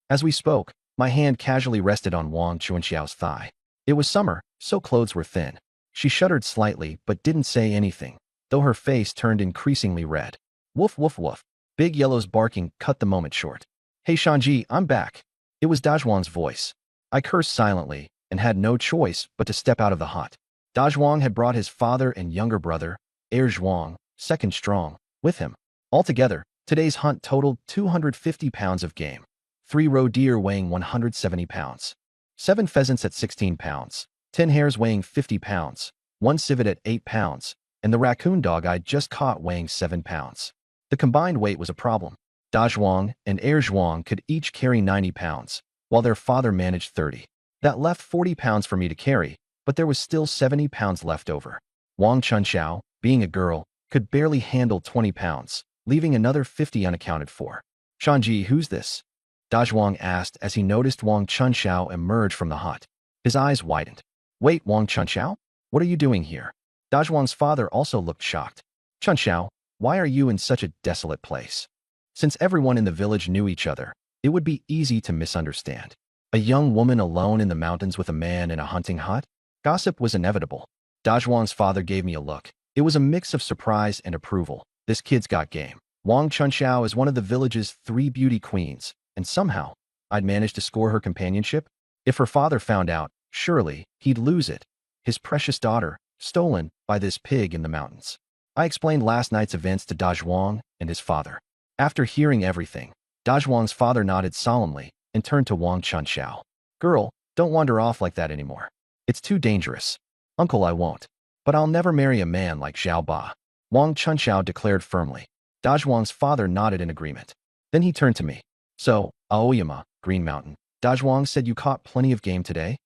As we spoke, my hand casually rested on Wang Chuanxiao's thigh. It was summer, so clothes were thin. She shuddered slightly but didn't say anything, though her face turned increasingly red. Woof woof woof. Big Yellow's barking cut the moment short. Hey Shanji, I'm back. It was Dazhuang's voice. I cursed silently and had no choice but to step out of the hut. Dazhuang had brought his father and younger brother, Heir Zhuang, second strong, with him. Altogether, today's hunt totaled 250 pounds of game. 3 roe deer weighing 170 pounds. 7 pheasants at 16 pounds. 10 hares weighing 50 pounds. 1 civet at 8 pounds. And the raccoon dog I'd just caught weighing 7 pounds. The combined weight was a problem. Dazhuang and Heir Zhuang could each carry 90 pounds, while their father managed 30. That left 40 pounds for me to carry, but there was still 70 pounds left over. Wang Chunxiao, being a girl, could barely handle 20 pounds, leaving another 50 unaccounted for. Shanji, who's this? Dazhuang asked as he noticed Wang Chunxiao emerge from the hut. His eyes widened. Wait, Wang Chunxiao? What are you doing here? Dazhuang's father also looked shocked. Chunxiao, why are you in such a desolate place? Since everyone in the village knew each other, it would be easy to misunderstand. A young woman alone in the mountains with a man in a hunting hut? Gossip was inevitable. Dazhuang's father gave me a look. It was a mix of surprise and approval. This kid's got game. Wang Chunxiao is one of the village's 3 beauty queens, and somehow, I'd managed to score her companionship. If her father found out, surely, he'd lose it. His precious daughter, stolen by this pig in the mountains. I explained last night's events to Dazhuang and his father. After hearing everything, Dazhuang's father nodded solemnly and turned to Wang Chunxiao. Girl, don't wander off like that anymore. It's too dangerous. Uncle, I won't. But I'll never marry a man like Xiao Ba. Wang Chunxiao declared firmly. Dazhuang's father nodded in agreement. Then he turned to me. So, Aoyama, Green Mountain, Dazhuang said you caught plenty of game today?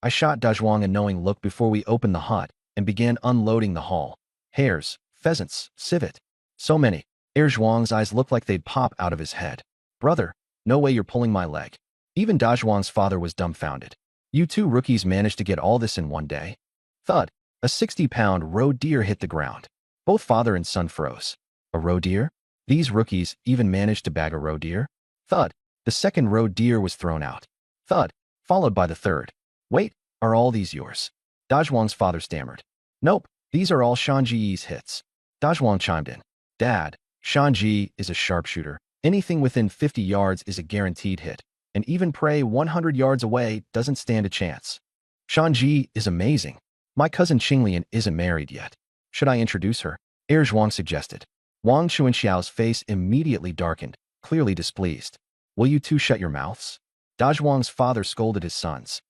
I shot Dazhuang a knowing look before we opened the hut and began unloading the haul. Hares, pheasants, civet. So many. Zhuang's eyes looked like they'd pop out of his head. Brother, no way you're pulling my leg. Even Zhuang's father was dumbfounded. You two rookies managed to get all this in one day? Thud. A 60-pound roe deer hit the ground. Both father and son froze. A roe deer? These rookies even managed to bag a roe deer? Thud. The second roe deer was thrown out. Thud. Followed by the third. Wait, are all these yours? Dazhuang's father stammered. Nope, these are all Shanji's hits. Dazhuang chimed in. Dad, Shanji is a sharpshooter. Anything within 50 yards is a guaranteed hit, and even prey 100 yards away doesn't stand a chance. Shanji is amazing. My cousin Qinglian isn't married yet. Should I introduce her? Zhuang suggested. Wang Chuanxiao's face immediately darkened, clearly displeased. Will you two shut your mouths? Dazhuang's father scolded his sons.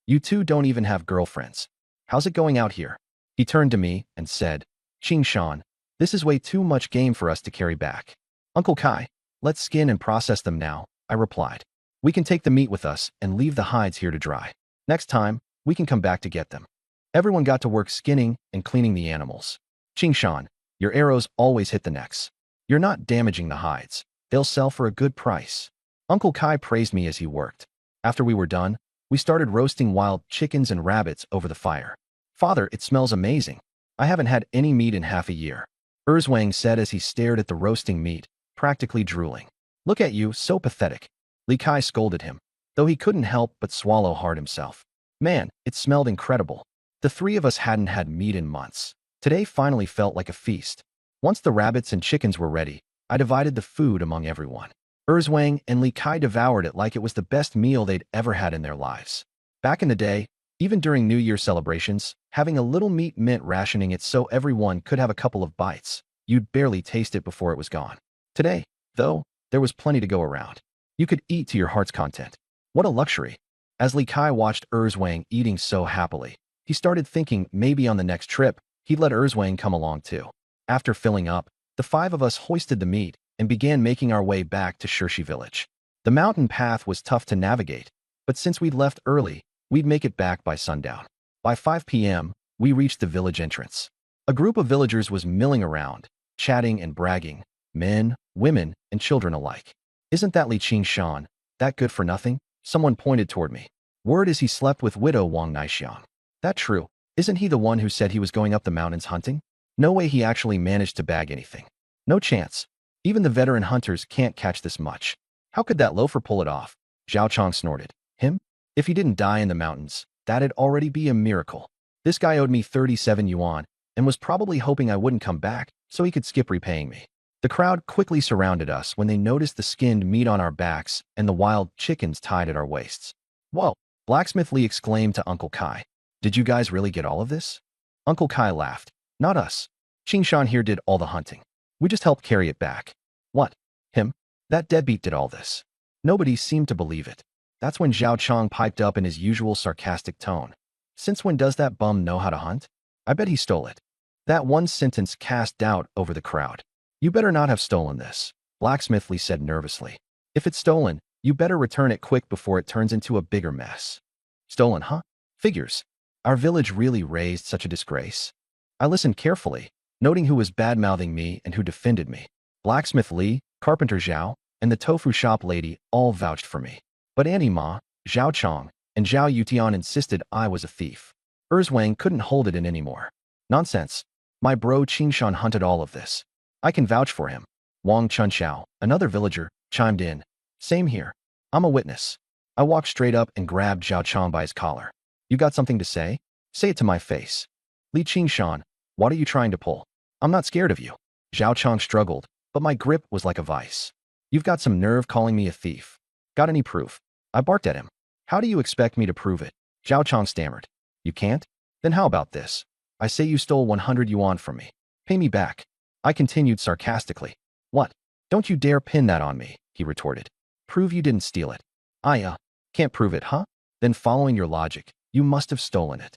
You two don't even have girlfriends. How's it going out here? He turned to me and said, Qingshan, this is way too much game for us to carry back. Uncle Kai, let's skin and process them now, I replied. We can take the meat with us and leave the hides here to dry. Next time, we can come back to get them. Everyone got to work skinning and cleaning the animals. Qingshan, your arrows always hit the necks. You're not damaging the hides. They'll sell for a good price. Uncle Kai praised me as he worked. After we were done, we started roasting wild chickens and rabbits over the fire. Father, it smells amazing. I haven't had any meat in half a year. Erzwang said as he stared at the roasting meat, practically drooling. Look at you, so pathetic. Li Kai scolded him, though he couldn't help but swallow hard himself. Man, it smelled incredible. The three of us hadn't had meat in months. Today finally felt like a feast. Once the rabbits and chickens were ready, I divided the food among everyone. Erzwang and Li Kai devoured it like it was the best meal they'd ever had in their lives. Back in the day, even during New Year celebrations, having a little meat meant rationing it so everyone could have a couple of bites. You'd barely taste it before it was gone. Today, though, there was plenty to go around. You could eat to your heart's content. What a luxury. As Li Kai watched Erzwang eating so happily, he started thinking maybe on the next trip, he'd let Erzwang come along too. After filling up, the five of us hoisted the meat and began making our way back to Shirshi village. The mountain path was tough to navigate, but since we'd left early, we'd make it back by sundown. By 5 p.m., we reached the village entrance. A group of villagers was milling around, chatting and bragging, men, women, and children alike. Isn't that Li Qingshan, that good for nothing? Someone pointed toward me. Word is he slept with widow Wang Naixiang. That true? Isn't he the one who said he was going up the mountains hunting? No way he actually managed to bag anything. No chance. Even the veteran hunters can't catch this much. How could that loafer pull it off? Zhao Chong snorted. Him? If he didn't die in the mountains, that'd already be a miracle. This guy owed me 37 yuan and was probably hoping I wouldn't come back so he could skip repaying me. The crowd quickly surrounded us when they noticed the skinned meat on our backs and the wild chickens tied at our waists. Whoa! Blacksmith Lee exclaimed to Uncle Kai. Did you guys really get all of this? Uncle Kai laughed. Not us. Qingshan here did all the hunting. We just helped carry it back. What? Him? That deadbeat did all this. Nobody seemed to believe it. That's when Zhao Chong piped up in his usual sarcastic tone. Since when does that bum know how to hunt? I bet he stole it. That one sentence cast doubt over the crowd. You better not have stolen this, Blacksmith Lee said nervously. If it's stolen, you better return it quick before it turns into a bigger mess. Stolen, huh? Figures. Our village really raised such a disgrace. I listened carefully, noting who was bad-mouthing me and who defended me. Blacksmith Lee, Carpenter Zhao, and the tofu shop lady all vouched for me. But Annie Ma, Zhao Chong, and Zhao Yutian insisted I was a thief. Erzwang couldn't hold it in anymore. Nonsense. My bro Qingshan hunted all of this. I can vouch for him. Wang Chunxiao, another villager, chimed in. Same here. I'm a witness. I walked straight up and grabbed Zhao Chong by his collar. You got something to say? Say it to my face. Li Qingshan, what are you trying to pull? I'm not scared of you. Zhao Chong struggled, but my grip was like a vice. You've got some nerve calling me a thief. Got any proof? I barked at him. How do you expect me to prove it? Zhao Chong stammered. You can't? Then how about this? I say you stole 100 yuan from me. Pay me back. I continued sarcastically. What? Don't you dare pin that on me, he retorted. Prove you didn't steal it. I, can't prove it, huh? Then following your logic, you must have stolen it.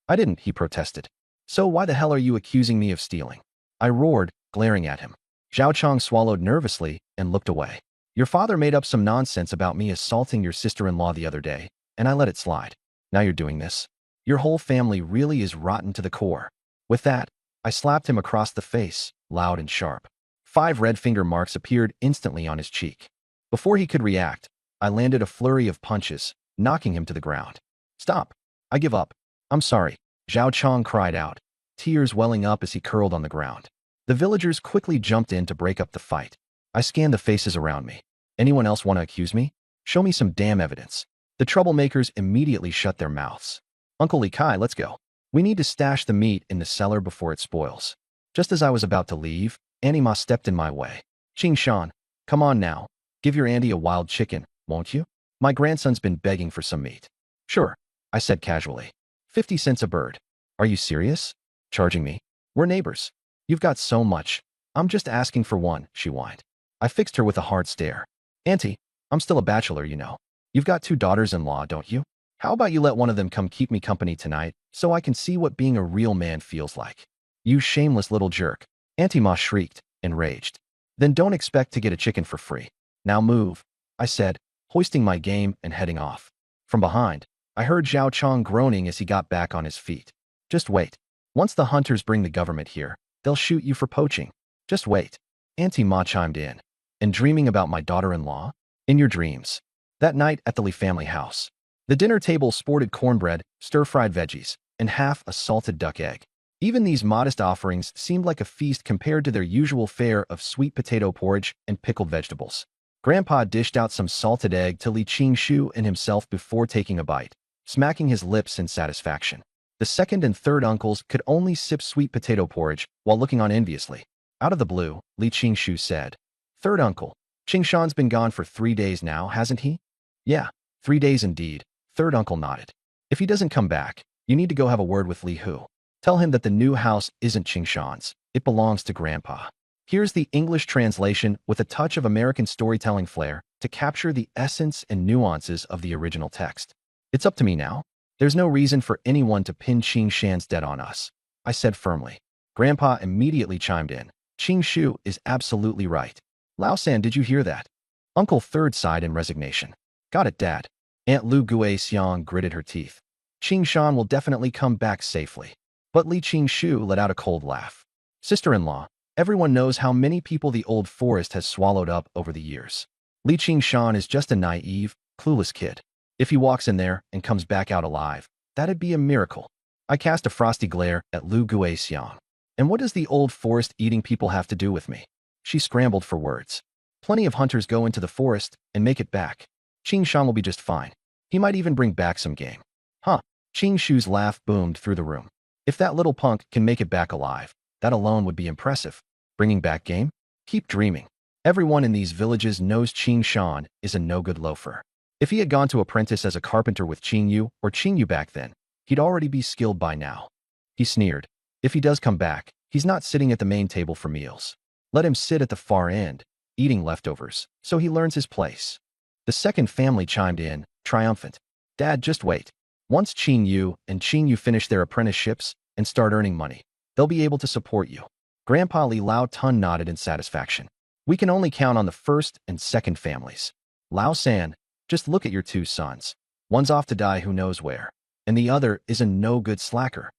I didn't, he protested. So why the hell are you accusing me of stealing? I roared, glaring at him. Zhao Chong swallowed nervously and looked away. Your father made up some nonsense about me assaulting your sister-in-law the other day, and I let it slide. Now you're doing this. Your whole family really is rotten to the core. With that, I slapped him across the face, loud and sharp. 5 red finger marks appeared instantly on his cheek. Before he could react, I landed a flurry of punches, knocking him to the ground. Stop! I give up. I'm sorry, Zhao Chong cried out, tears welling up as he curled on the ground. The villagers quickly jumped in to break up the fight. I scanned the faces around me. Anyone else want to accuse me? Show me some damn evidence. The troublemakers immediately shut their mouths. Uncle Li Kai, let's go. We need to stash the meat in the cellar before it spoils. Just as I was about to leave, Auntie Ma stepped in my way. Qing Shan, come on now. Give your auntie a wild chicken, won't you? My grandson's been begging for some meat. Sure, I said casually. 50 cents a bird. Are you serious? Charging me? We're neighbors. You've got so much. I'm just asking for one, she whined. I fixed her with a hard stare. Auntie, I'm still a bachelor, you know. You've got 2 daughters-in-law, don't you? How about you let one of them come keep me company tonight so I can see what being a real man feels like? You shameless little jerk. Auntie Ma shrieked, enraged. Then don't expect to get a chicken for free. Now move, I said, hoisting my game and heading off. From behind, I heard Zhao Chong groaning as he got back on his feet. Just wait. Once the hunters bring the government here, they'll shoot you for poaching. Just wait. Auntie Ma chimed in. And dreaming about my daughter-in-law? In your dreams. That night at the Li family house. The dinner table sported cornbread, stir-fried veggies, and half a salted duck egg. Even these modest offerings seemed like a feast compared to their usual fare of sweet potato porridge and pickled vegetables. Grandpa dished out some salted egg to Li Qingshu and himself before taking a bite, smacking his lips in satisfaction. The second and third uncles could only sip sweet potato porridge while looking on enviously. Out of the blue, Li Qingshu said, Third uncle, Qingshan's been gone for 3 days now, hasn't he? Yeah, 3 days indeed, third uncle nodded. If he doesn't come back, you need to go have a word with Li Hu. Tell him that the new house isn't Qingshan's, it belongs to Grandpa. Here's the English translation with a touch of American storytelling flair to capture the essence and nuances of the original text. It's up to me now. There's no reason for anyone to pin Qingshan's debt on us, I said firmly. Grandpa immediately chimed in. Qingshu is absolutely right. Lao San, did you hear that? Uncle Third sighed in resignation. Got it, Dad. Aunt Lu Gui Xiang gritted her teeth. Qingshan will definitely come back safely. But Li Qingshu let out a cold laugh. Sister-in-law, everyone knows how many people the old forest has swallowed up over the years. Li Qingshan is just a naive, clueless kid. If he walks in there and comes back out alive, that'd be a miracle. I cast a frosty glare at Lu Gui Xiang. And what does the old forest-eating people have to do with me? She scrambled for words. Plenty of hunters go into the forest and make it back. Qingshan will be just fine. He might even bring back some game. Huh. Qingshu's laugh boomed through the room. If that little punk can make it back alive, that alone would be impressive. Bringing back game? Keep dreaming. Everyone in these villages knows Qingshan is a no-good loafer. If he had gone to apprentice as a carpenter with Qingyu or Qingyu back then, he'd already be skilled by now. He sneered. If he does come back, he's not sitting at the main table for meals. Let him sit at the far end, eating leftovers, so he learns his place. The second family chimed in, triumphant. Dad, just wait. Once Qingyu and Qingyu finish their apprenticeships and start earning money, they'll be able to support you. Grandpa Li Lao Tun nodded in satisfaction. We can only count on the first and second families. Lao San, just look at your 2 sons. One's off to die who knows where, and the other is a no-good slacker.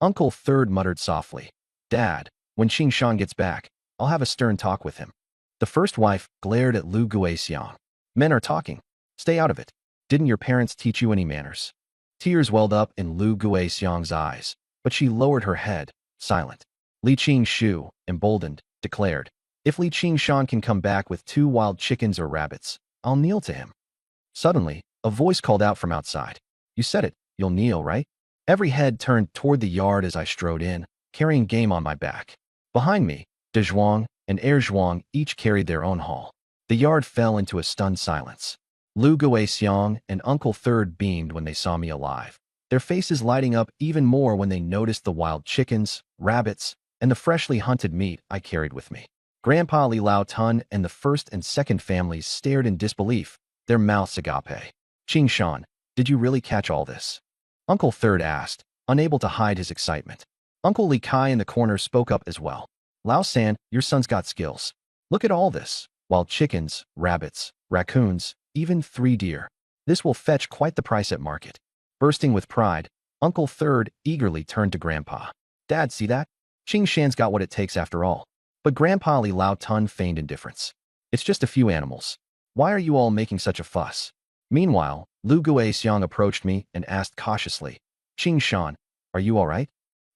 Uncle Third muttered softly. Dad, when Qingshan gets back, I'll have a stern talk with him. The first wife glared at Lu Gui Xiang. Men are talking. Stay out of it. Didn't your parents teach you any manners? Tears welled up in Lu Gui Xiang's eyes, but she lowered her head, silent. Li Qingshu, emboldened, declared, If Li Qingshan can come back with 2 wild chickens or rabbits, I'll kneel to him. Suddenly, a voice called out from outside. You said it, you'll kneel, right? Every head turned toward the yard as I strode in, carrying game on my back. Behind me, De Zhuang and Er Zhuang each carried their own haul. The yard fell into a stunned silence. Lu Gui Xiang and Uncle Third beamed when they saw me alive, their faces lighting up even more when they noticed the wild chickens, rabbits, and the freshly hunted meat I carried with me. Grandpa Li Lao Tun and the first and second families stared in disbelief, their mouths agape. Qingshan, did you really catch all this? Uncle Third asked, unable to hide his excitement. Uncle Li Kai in the corner spoke up as well. Lao San, your son's got skills. Look at all this. Wild chickens, rabbits, raccoons, even 3 deer. This will fetch quite the price at market. Bursting with pride, Uncle Third eagerly turned to Grandpa. Dad, see that? Qing Shan's got what it takes after all. But Grandpa Li Lao Tun feigned indifference. It's just a few animals. Why are you all making such a fuss? Meanwhile, Lu Gui Xiang approached me and asked cautiously, Qing Shan, are you all right?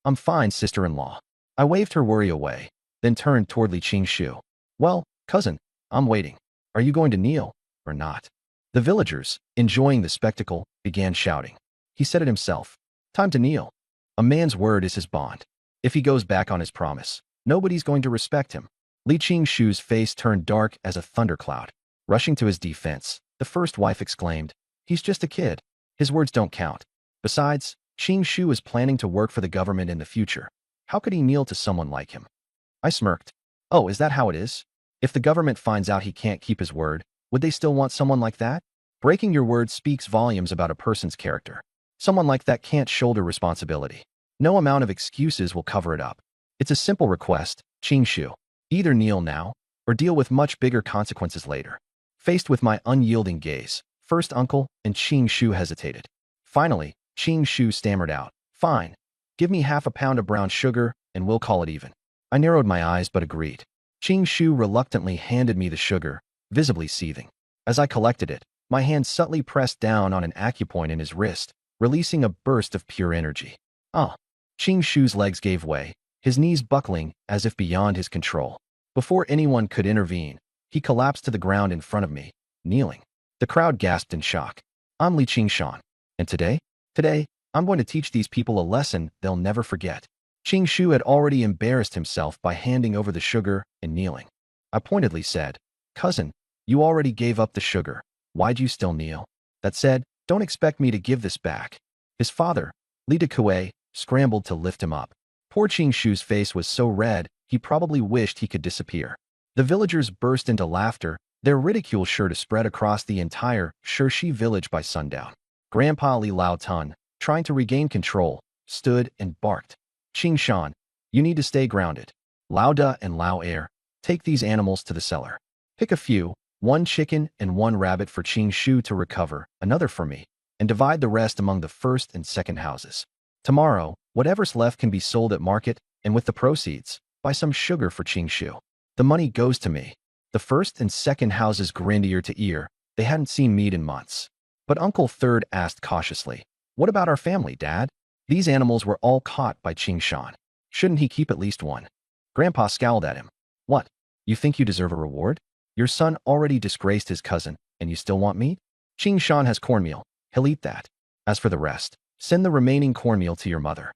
I'm fine, sister-in-law. I waved her worry away, then turned toward Li Qingshu. Well, cousin, I'm waiting. Are you going to kneel or not? The villagers, enjoying the spectacle, began shouting. He said it himself. Time to kneel. A man's word is his bond. If he goes back on his promise, nobody's going to respect him. Li Qingshu's face turned dark as a thundercloud. Rushing to his defense, the first wife exclaimed, He's just a kid. His words don't count. Besides, Qingshu is planning to work for the government in the future. How could he kneel to someone like him? I smirked. Oh, is that how it is? If the government finds out he can't keep his word, would they still want someone like that? Breaking your word speaks volumes about a person's character. Someone like that can't shoulder responsibility. No amount of excuses will cover it up. It's a simple request, Qingshu. Either kneel now, or deal with much bigger consequences later. Faced with my unyielding gaze, first uncle and Qingshu hesitated. Finally, Qingshu stammered out, Fine. Give me half a pound of brown sugar, and we'll call it even. I narrowed my eyes but agreed. Qingshu reluctantly handed me the sugar, visibly seething. As I collected it, my hand subtly pressed down on an acupoint in his wrist, releasing a burst of pure energy. Qingshu's legs gave way, his knees buckling as if beyond his control. Before anyone could intervene, he collapsed to the ground in front of me, kneeling. The crowd gasped in shock. I'm Li Qingshan, and today, I'm going to teach these people a lesson they'll never forget. Qingshu had already embarrassed himself by handing over the sugar and kneeling. I pointedly said, Cousin, you already gave up the sugar. Why'd you still kneel? That said, don't expect me to give this back. His father, Li Dekue, scrambled to lift him up. Poor Qingshu's face was so red, he probably wished he could disappear. The villagers burst into laughter, their ridicule sure to spread across the entire Shirshi village by sundown. Grandpa Li Lao Tun, trying to regain control, stood and barked. Qingshan, you need to stay grounded. Lao Da and Lao Air, take these animals to the cellar. Pick a few, one chicken and one rabbit for Qingshu to recover, another for me, and divide the rest among the first and second houses. Tomorrow, whatever's left can be sold at market, and with the proceeds, buy some sugar for Qingshu. The money goes to me. The first and second houses grinned ear to ear. They hadn't seen meat in months. But Uncle Third asked cautiously, What about our family, Dad? These animals were all caught by Qingshan. Shouldn't he keep at least one? Grandpa scowled at him. What? You think you deserve a reward? Your son already disgraced his cousin, and you still want meat? Qingshan has cornmeal. He'll eat that. As for the rest, send the remaining cornmeal to your mother.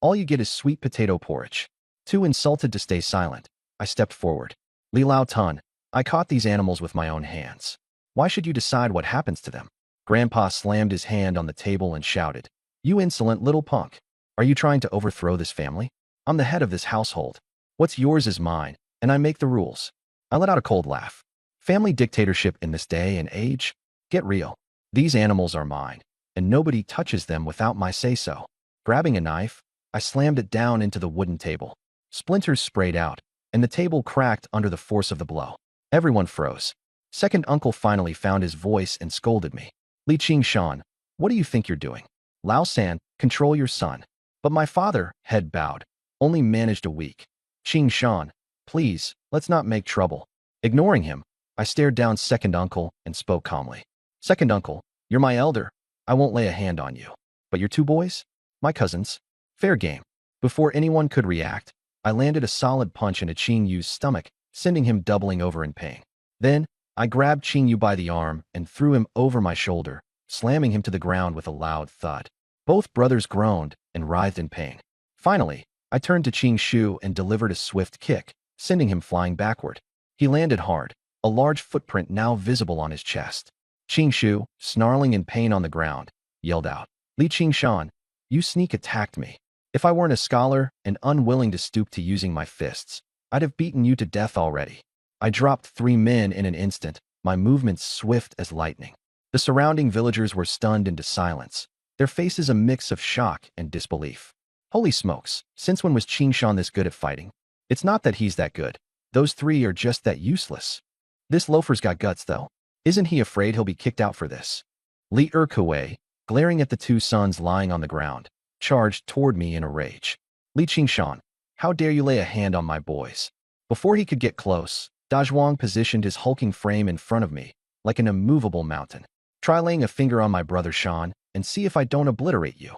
All you get is sweet potato porridge. Too insulted to stay silent, I stepped forward. Li Lao Tun, I caught these animals with my own hands. Why should you decide what happens to them? Grandpa slammed his hand on the table and shouted, You insolent little punk. Are you trying to overthrow this family? I'm the head of this household. What's yours is mine, and I make the rules. I let out a cold laugh. Family dictatorship in this day and age? Get real. These animals are mine, and nobody touches them without my say-so. Grabbing a knife, I slammed it down into the wooden table. Splinters sprayed out, and the table cracked under the force of the blow. Everyone froze. Second uncle finally found his voice and scolded me. Li Qingshan, what do you think you're doing? Lao San, control your son. But my father, head bowed, only managed a week. Qingshan, please, let's not make trouble. Ignoring him, I stared down second uncle and spoke calmly. Second uncle, you're my elder. I won't lay a hand on you. But your two boys? My cousins. Fair game. Before anyone could react, I landed a solid punch into Qing Yu's stomach, sending him doubling over in pain. Then, I grabbed Qing Yu by the arm and threw him over my shoulder, slamming him to the ground with a loud thud. Both brothers groaned and writhed in pain. Finally, I turned to Qingshu and delivered a swift kick, sending him flying backward. He landed hard, a large footprint now visible on his chest. Qingshu, snarling in pain on the ground, yelled out, Li Qingshan, you sneak attacked me. If I weren't a scholar and unwilling to stoop to using my fists, I'd have beaten you to death already. I dropped 3 men in an instant, my movements swift as lightning. The surrounding villagers were stunned into silence, their faces a mix of shock and disbelief. Holy smokes, since when was Qingshan this good at fighting? It's not that he's that good. Those 3 are just that useless. This loafer's got guts, though. Isn't he afraid he'll be kicked out for this? Li Erkue, glaring at the 2 sons lying on the ground, charged toward me in a rage. Li Qingshan, how dare you lay a hand on my boys? Before he could get close, Dazhuang positioned his hulking frame in front of me, like an immovable mountain. Try laying a finger on my brother Shan, and see if I don't obliterate you.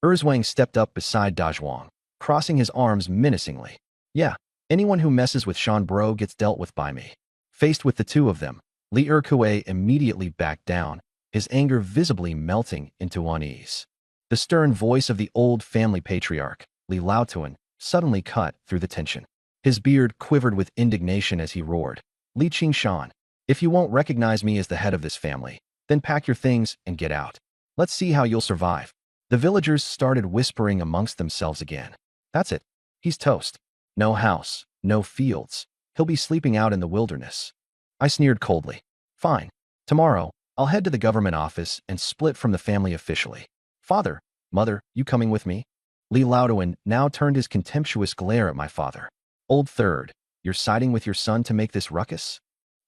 Erzwang stepped up beside Dazhuang, crossing his arms menacingly. Yeah, anyone who messes with Shan Bro gets dealt with by me. Faced with the two of them, Li Erkue immediately backed down, his anger visibly melting into unease. The stern voice of the old family patriarch, Li Laotuan, suddenly cut through the tension. His beard quivered with indignation as he roared, Li Qingshan, if you won't recognize me as the head of this family, then pack your things and get out. Let's see how you'll survive. The villagers started whispering amongst themselves again. That's it. He's toast. No house, no fields. He'll be sleeping out in the wilderness. I sneered coldly. Fine. Tomorrow, I'll head to the government office and split from the family officially. Father, mother, you coming with me? Li Laoduan now turned his contemptuous glare at my father. Old third, you're siding with your son to make this ruckus?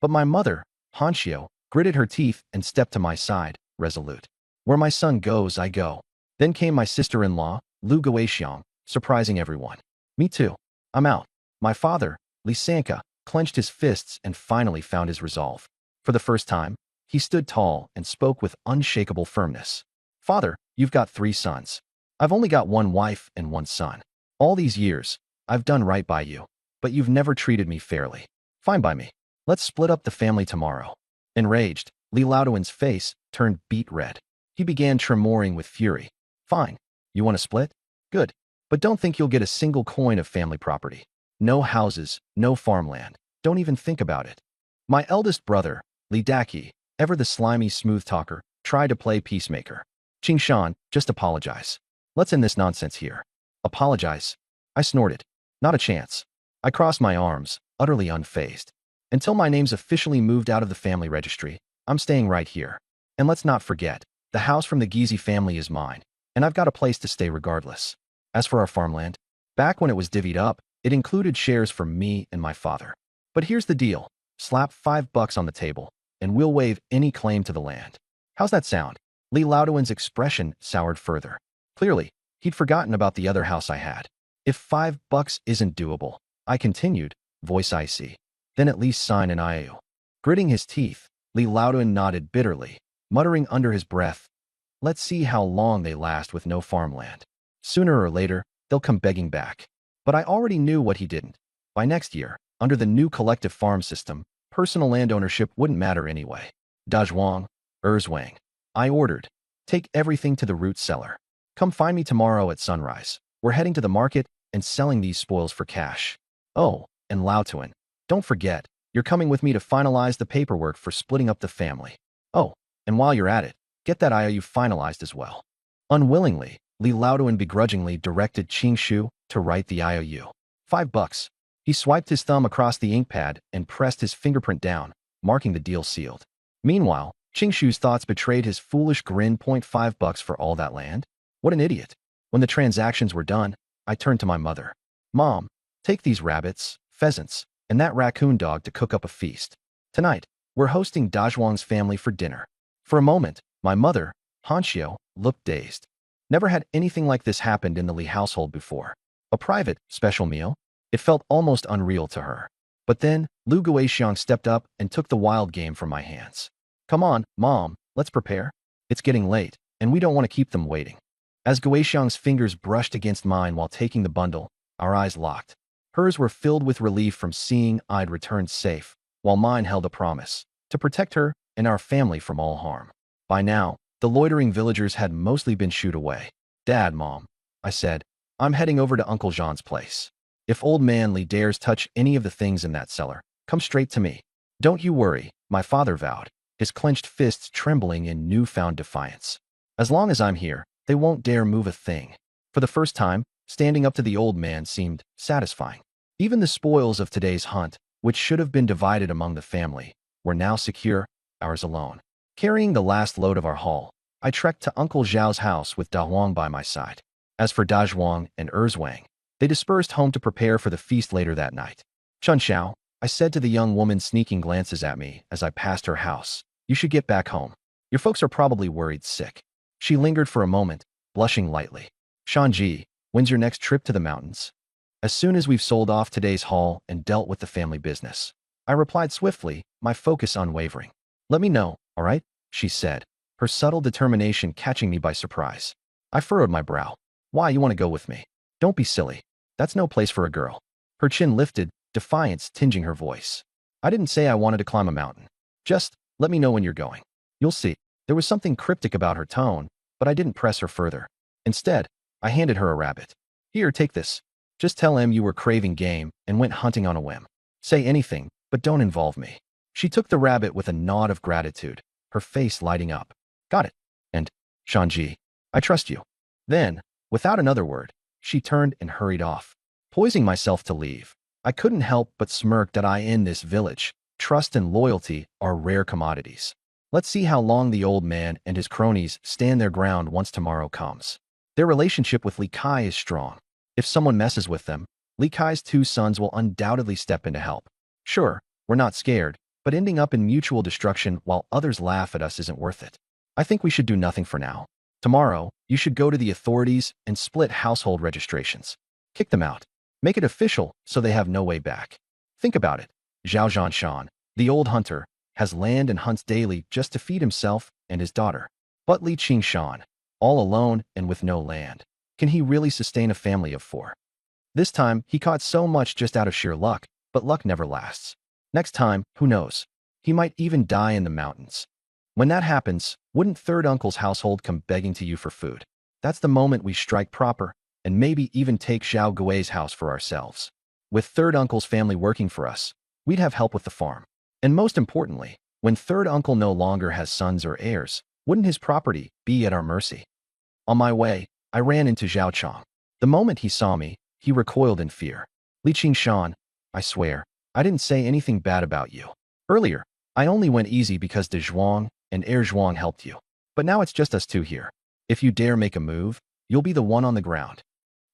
But my mother, Hanshio, gritted her teeth and stepped to my side, resolute. Where my son goes, I go. Then came my sister-in-law, Lu Guixiang, surprising everyone. Me too. I'm out. My father, Li Sanka, clenched his fists and finally found his resolve. For the first time, he stood tall and spoke with unshakable firmness. Father, you've got 3 sons. I've only got 1 wife and 1 son. All these years, I've done right by you, but you've never treated me fairly. Fine by me. Let's split up the family tomorrow. Enraged, Li Laoduan's face turned beet red. He began tremoring with fury. Fine. You want to split? Good. But don't think you'll get a single coin of family property. No houses, no farmland. Don't even think about it. My eldest brother, Li Daqi, ever the slimy smooth talker, tried to play peacemaker. Qingshan, just apologize. Let's end this nonsense here. Apologize? I snorted. Not a chance. I crossed my arms, utterly unfazed. Until my name's officially moved out of the family registry, I'm staying right here. And let's not forget, the house from the Gizi family is mine, and I've got a place to stay regardless. As for our farmland, back when it was divvied up, it included shares for me and my father. But here's the deal. Slap $5 on the table, and we'll waive any claim to the land. How's that sound? Li Laoduan's expression soured further. Clearly, he'd forgotten about the other house I had. If $5 isn't doable, I continued, voice icy, then at least sign an IOU. Gritting his teeth, Li Laoduan nodded bitterly, muttering under his breath, let's see how long they last with no farmland. Sooner or later, they'll come begging back. But I already knew what he didn't. By next year, under the new collective farm system, personal land ownership wouldn't matter anyway. Dazhuang, Erzwang, I ordered. Take everything to the root cellar. Come find me tomorrow at sunrise. We're heading to the market and selling these spoils for cash. Oh, and Laotuan, don't forget, you're coming with me to finalize the paperwork for splitting up the family. Oh, and while you're at it, get that IOU finalized as well. Unwillingly, Li Laoduan begrudgingly directed Qingshu to write the IOU. $5. He swiped his thumb across the ink pad and pressed his fingerprint down, marking the deal sealed. Meanwhile, Qingshu's thoughts betrayed his foolish grin. $5 for all that land? What an idiot. When the transactions were done, I turned to my mother. Mom, take these rabbits, pheasants, and that raccoon dog to cook up a feast. Tonight, we're hosting Dazhuang's family for dinner. For a moment, my mother, Hanshio, looked dazed. Never had anything like this happened in the Li household before. A private, special meal? It felt almost unreal to her. But then, Lu Guixiang stepped up and took the wild game from my hands. Come on, Mom, let's prepare. It's getting late, and we don't want to keep them waiting. As Guixiang's fingers brushed against mine while taking the bundle, our eyes locked. Hers were filled with relief from seeing I'd returned safe, while mine held a promise to protect her and our family from all harm. By now, the loitering villagers had mostly been shooed away. Dad, Mom, I said, I'm heading over to Uncle Jean's place. If old man Li dares touch any of the things in that cellar, come straight to me. Don't you worry, my father vowed, his clenched fists trembling in newfound defiance. As long as I'm here, they won't dare move a thing. For the first time, standing up to the old man seemed satisfying. Even the spoils of today's hunt, which should have been divided among the family, were now secure, ours alone. Carrying the last load of our haul, I trekked to Uncle Zhao's house with Da Huang by my side. As for Dazhuang and Erzwang, they dispersed home to prepare for the feast later that night. Chun Xiao, I said to the young woman sneaking glances at me as I passed her house, you should get back home. Your folks are probably worried sick. She lingered for a moment, blushing lightly. Shanji, When's your next trip to the mountains? As soon as we've sold off today's haul and dealt with the family business. I replied swiftly, my focus unwavering. Let me know, all right? She said, her subtle determination catching me by surprise. I furrowed my brow. Why, you want to go with me? Don't be silly. That's no place for a girl. Her chin lifted, defiance tinging her voice. I didn't say I wanted to climb a mountain. Just, let me know when you're going. You'll see. There was something cryptic about her tone, but I didn't press her further. Instead, I handed her a rabbit. Here, take this. Just tell him you were craving game and went hunting on a whim. Say anything, but don't involve me. She took the rabbit with a nod of gratitude, her face lighting up. Got it. And, Shanji, I trust you. Then, without another word, she turned and hurried off. Poising myself to leave, I couldn't help but smirk that in this village, trust and loyalty are rare commodities. Let's see how long the old man and his cronies stand their ground once tomorrow comes. Their relationship with Li Kai is strong. If someone messes with them, Li Kai's two sons will undoubtedly step in to help. Sure, we're not scared, but ending up in mutual destruction while others laugh at us isn't worth it. I think we should do nothing for now. Tomorrow, you should go to the authorities and split household registrations. Kick them out. Make it official so they have no way back. Think about it. Zhao Zhanshan, the old hunter, has land and hunts daily just to feed himself and his daughter. But Li Qingshan, all alone and with no land, can he really sustain a family of 4? This time, he caught so much just out of sheer luck, but luck never lasts. Next time, who knows? He might even die in the mountains. When that happens, wouldn't third uncle's household come begging to you for food? That's the moment we strike proper, and maybe even take Zhao Gui's house for ourselves. With third uncle's family working for us, we'd have help with the farm. And most importantly, when third uncle no longer has sons or heirs, wouldn't his property be at our mercy? On my way, I ran into Zhao Chong. The moment he saw me, he recoiled in fear. Li Qingshan, I swear, I didn't say anything bad about you. Earlier, I only went easy because De Zhuang and Heir Zhuang helped you. But now it's just us two here. If you dare make a move, you'll be the one on the ground.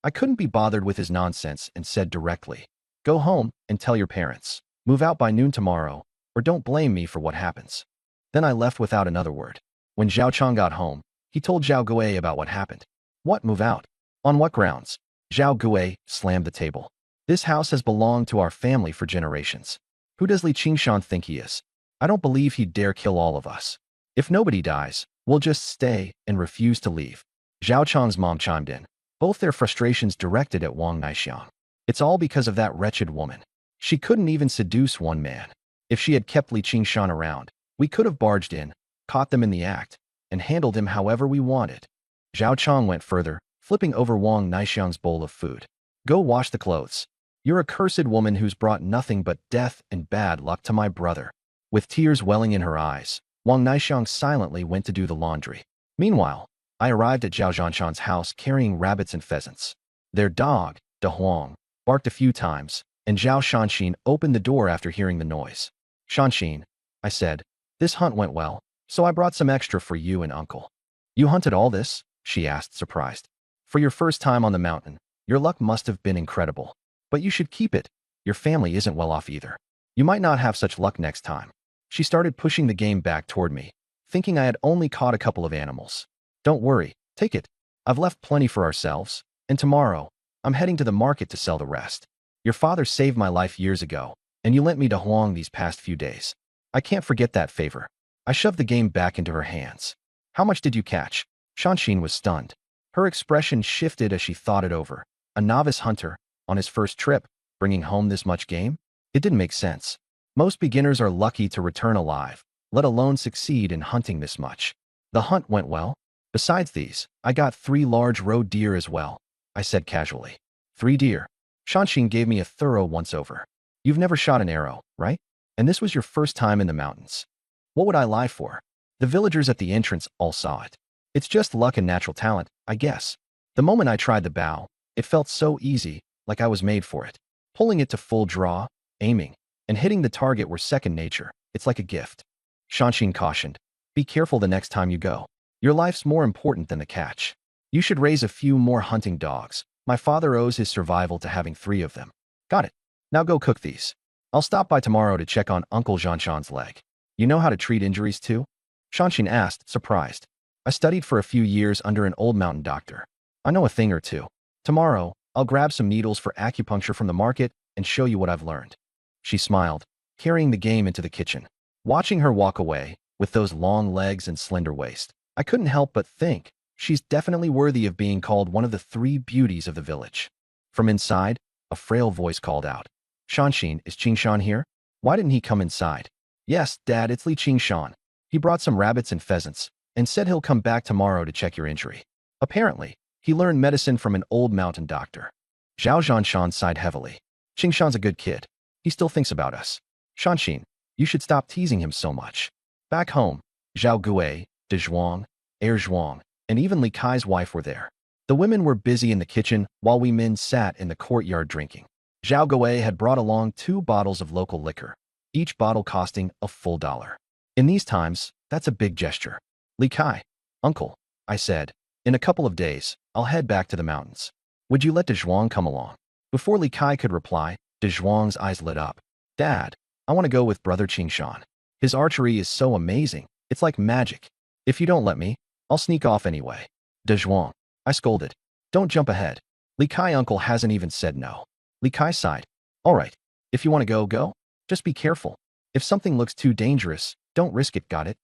I couldn't be bothered with his nonsense and said directly, go home and tell your parents. Move out by noon tomorrow, or don't blame me for what happens. Then I left without another word. When Zhao Chong got home, he told Zhao Gui about what happened. What, move out? On what grounds? Zhao Gui slammed the table. This house has belonged to our family for generations. Who does Li Qingshan think he is? I don't believe he'd dare kill all of us. If nobody dies, we'll just stay and refuse to leave. Zhao Chong's mom chimed in, both their frustrations directed at Wang Naixiang. It's all because of that wretched woman. She couldn't even seduce one man. If she had kept Li Qingshan around, we could have barged in, caught them in the act, and handled him however we wanted. Zhao Chong went further, flipping over Wang Naixiang's bowl of food. Go wash the clothes. You're a cursed woman who's brought nothing but death and bad luck to my brother. With tears welling in her eyes, Wang Naixiang silently went to do the laundry. Meanwhile, I arrived at Zhao Zhanshan's house carrying rabbits and pheasants. Their dog, De Huang, barked a few times, and Zhao Shanxin opened the door after hearing the noise. Shanxin, I said, this hunt went well, so I brought some extra for you and uncle. You hunted all this? She asked, surprised. For your first time on the mountain, your luck must have been incredible. But you should keep it. Your family isn't well off either. You might not have such luck next time. She started pushing the game back toward me, thinking I had only caught a couple of animals. Don't worry, take it. I've left plenty for ourselves, and tomorrow, I'm heading to the market to sell the rest. Your father saved my life years ago, and you lent me De Huang these past few days. I can't forget that favor. I shoved the game back into her hands. How much did you catch? Shanxin was stunned. Her expression shifted as she thought it over. A novice hunter, on his first trip, bringing home this much game? It didn't make sense. Most beginners are lucky to return alive, let alone succeed in hunting this much. The hunt went well. Besides these, I got 3 large roe deer as well, I said casually. 3 deer. Shanxin gave me a thorough once-over. You've never shot an arrow, right? And this was your first time in the mountains. What would I lie for? The villagers at the entrance all saw it. It's just luck and natural talent, I guess. The moment I tried the bow, it felt so easy, like I was made for it. Pulling it to full draw, aiming, and hitting the target were second nature. It's like a gift. Shanxin cautioned, be careful the next time you go. Your life's more important than the catch. You should raise a few more hunting dogs. My father owes his survival to having 3 of them. Got it. Now go cook these. I'll stop by tomorrow to check on Uncle Zhanshan's leg. You know how to treat injuries too? Shanxin asked, surprised. I studied for a few years under an old mountain doctor. I know a thing or two. Tomorrow, I'll grab some needles for acupuncture from the market and show you what I've learned. She smiled, carrying the game into the kitchen. Watching her walk away, with those long legs and slender waist, I couldn't help but think, she's definitely worthy of being called one of the three beauties of the village. From inside, a frail voice called out, Shanshin, is Qingshan here? Why didn't he come inside? Yes, Dad, it's Li Qingshan. He brought some rabbits and pheasants, and said he'll come back tomorrow to check your injury. Apparently, he learned medicine from an old mountain doctor. Zhao Zhanshan sighed heavily. Qingshan's a good kid. He still thinks about us. Shanshin, you should stop teasing him so much. Back home, Zhao Gui, De Zhuang, Er Zhuang, and even Li Kai's wife were there. The women were busy in the kitchen while we men sat in the courtyard drinking. Zhao Gui had brought along 2 bottles of local liquor, each bottle costing a full $1. In these times, that's a big gesture. Li Kai, uncle, I said, in a couple of days, I'll head back to the mountains. Would you let De Zhuang come along? Before Li Kai could reply, De Zhuang's eyes lit up. Dad, I want to go with brother Qingshan. His archery is so amazing, it's like magic. If you don't let me, I'll sneak off anyway. De Zhuang, I scolded. Don't jump ahead. Li Kai uncle hasn't even said no. Li Kai sighed. All right, if you want to go, go. Just be careful. If something looks too dangerous, don't risk it, got it?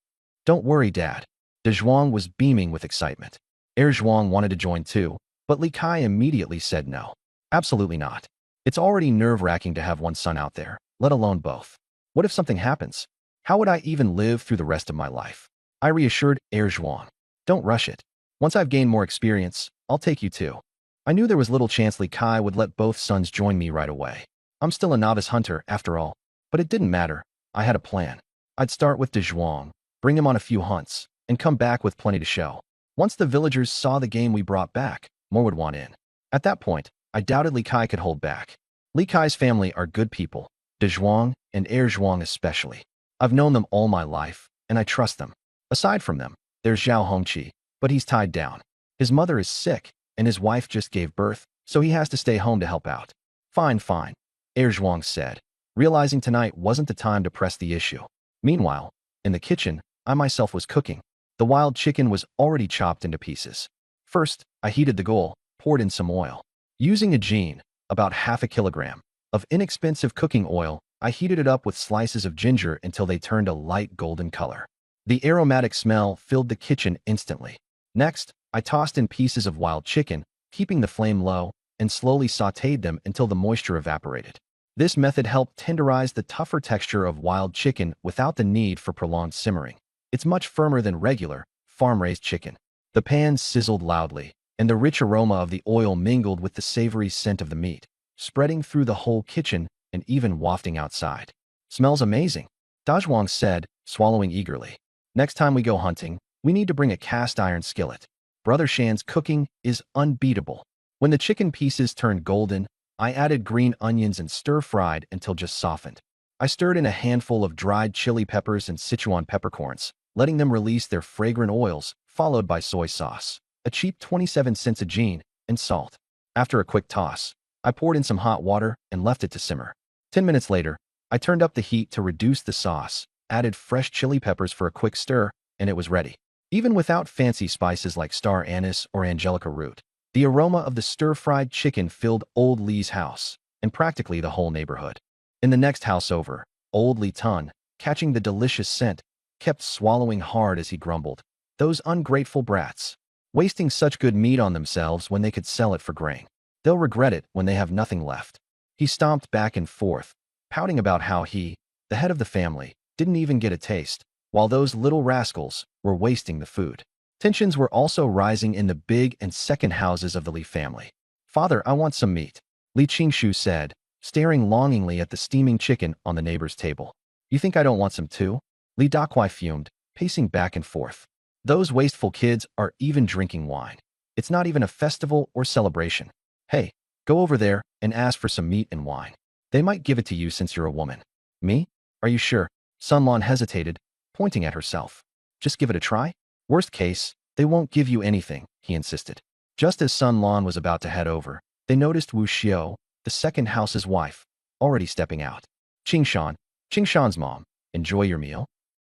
Don't worry, Dad. De Zhuang was beaming with excitement. Er Zhuang wanted to join too, but Li Kai immediately said no. Absolutely not. It's already nerve-wracking to have one son out there, let alone both. What if something happens? How would I even live through the rest of my life? I reassured Er Zhuang. Don't rush it. Once I've gained more experience, I'll take you too. I knew there was little chance Li Kai would let both sons join me right away. I'm still a novice hunter, after all. But it didn't matter. I had a plan. I'd start with De Zhuang, bring him on a few hunts, and come back with plenty to show. Once the villagers saw the game we brought back, more would want in. At that point, I doubted Li Kai could hold back. Li Kai's family are good people, De Zhuang and Er Zhuang especially. I've known them all my life, and I trust them. Aside from them, there's Zhao Hongqi, but he's tied down. His mother is sick, and his wife just gave birth, so he has to stay home to help out. Fine, fine, Er Zhuang said, realizing tonight wasn't the time to press the issue. Meanwhile, in the kitchen, I myself was cooking. The wild chicken was already chopped into pieces. First, I heated the gol, poured in some oil. Using a gene, about half a kilogram, of inexpensive cooking oil, I heated it up with slices of ginger until they turned a light golden color. The aromatic smell filled the kitchen instantly. Next, I tossed in pieces of wild chicken, keeping the flame low, and slowly sautéed them until the moisture evaporated. This method helped tenderize the tougher texture of wild chicken without the need for prolonged simmering. It's much firmer than regular, farm-raised chicken. The pan sizzled loudly, and the rich aroma of the oil mingled with the savory scent of the meat, spreading through the whole kitchen and even wafting outside. Smells amazing, Da Zhuang said, swallowing eagerly. Next time we go hunting, we need to bring a cast iron skillet. Brother Shan's cooking is unbeatable. When the chicken pieces turned golden, I added green onions and stir-fried until just softened. I stirred in a handful of dried chili peppers and Sichuan peppercorns, letting them release their fragrant oils, followed by soy sauce, a cheap 27 cents a gene, and salt. After a quick toss, I poured in some hot water and left it to simmer. 10 minutes later, I turned up the heat to reduce the sauce, added fresh chili peppers for a quick stir, and it was ready. Even without fancy spices like star anise or angelica root, the aroma of the stir-fried chicken filled Old Li's house, and practically the whole neighborhood. In the next house over, Old Li Tun, catching the delicious scent, kept swallowing hard as he grumbled. Those ungrateful brats, wasting such good meat on themselves when they could sell it for grain. They'll regret it when they have nothing left. He stomped back and forth, pouting about how he, the head of the family, didn't even get a taste, while those little rascals were wasting the food. Tensions were also rising in the big and second houses of the Li family. Father, I want some meat, Li Qingshu said, staring longingly at the steaming chicken on the neighbor's table. You think I don't want some too? Li Dakuai fumed, pacing back and forth. Those wasteful kids are even drinking wine. It's not even a festival or celebration. Hey, go over there and ask for some meat and wine. They might give it to you since you're a woman. Me? Are you sure? Sun Lan hesitated, pointing at herself. Just give it a try? Worst case, they won't give you anything, he insisted. Just as Sun Lan was about to head over, they noticed Wu Xiao, the second house's wife, already stepping out. Qingshan's mom, enjoy your meal?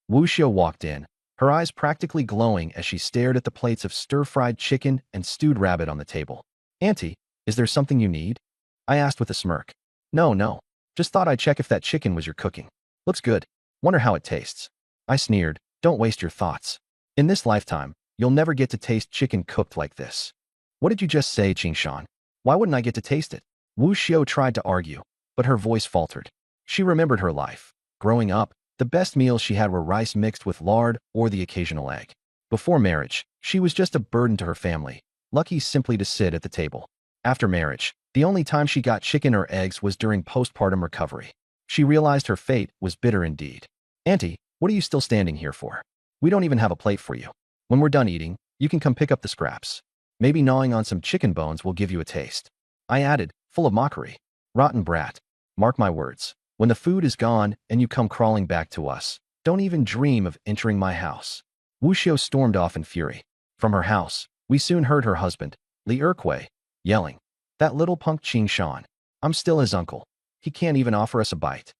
Wu Xiao walked in, her eyes practically glowing as she stared at the plates of stir-fried chicken and stewed rabbit on the table. Auntie, Is there something you need? I asked with a smirk. No, no. Just thought I'd check if that chicken was your cooking. Looks good. Wonder how it tastes. I sneered. Don't waste your thoughts. In this lifetime, you'll never get to taste chicken cooked like this. What did you just say, Qingshan? Why wouldn't I get to taste it? Wu Xiu tried to argue, but her voice faltered. She remembered her life. Growing up, the best meals she had were rice mixed with lard or the occasional egg. Before marriage, she was just a burden to her family, lucky simply to sit at the table. After marriage, the only time she got chicken or eggs was during postpartum recovery. She realized her fate was bitter indeed. Auntie, what are you still standing here for? We don't even have a plate for you. When we're done eating, you can come pick up the scraps. Maybe gnawing on some chicken bones will give you a taste. I added, full of mockery. Rotten brat. Mark my words. When the food is gone and you come crawling back to us, don't even dream of entering my house. Wu Xiu stormed off in fury. From her house, we soon heard her husband, Li Erkui, yelling, "That little punk Qingshan. I'm still his uncle. He can't even offer us a bite.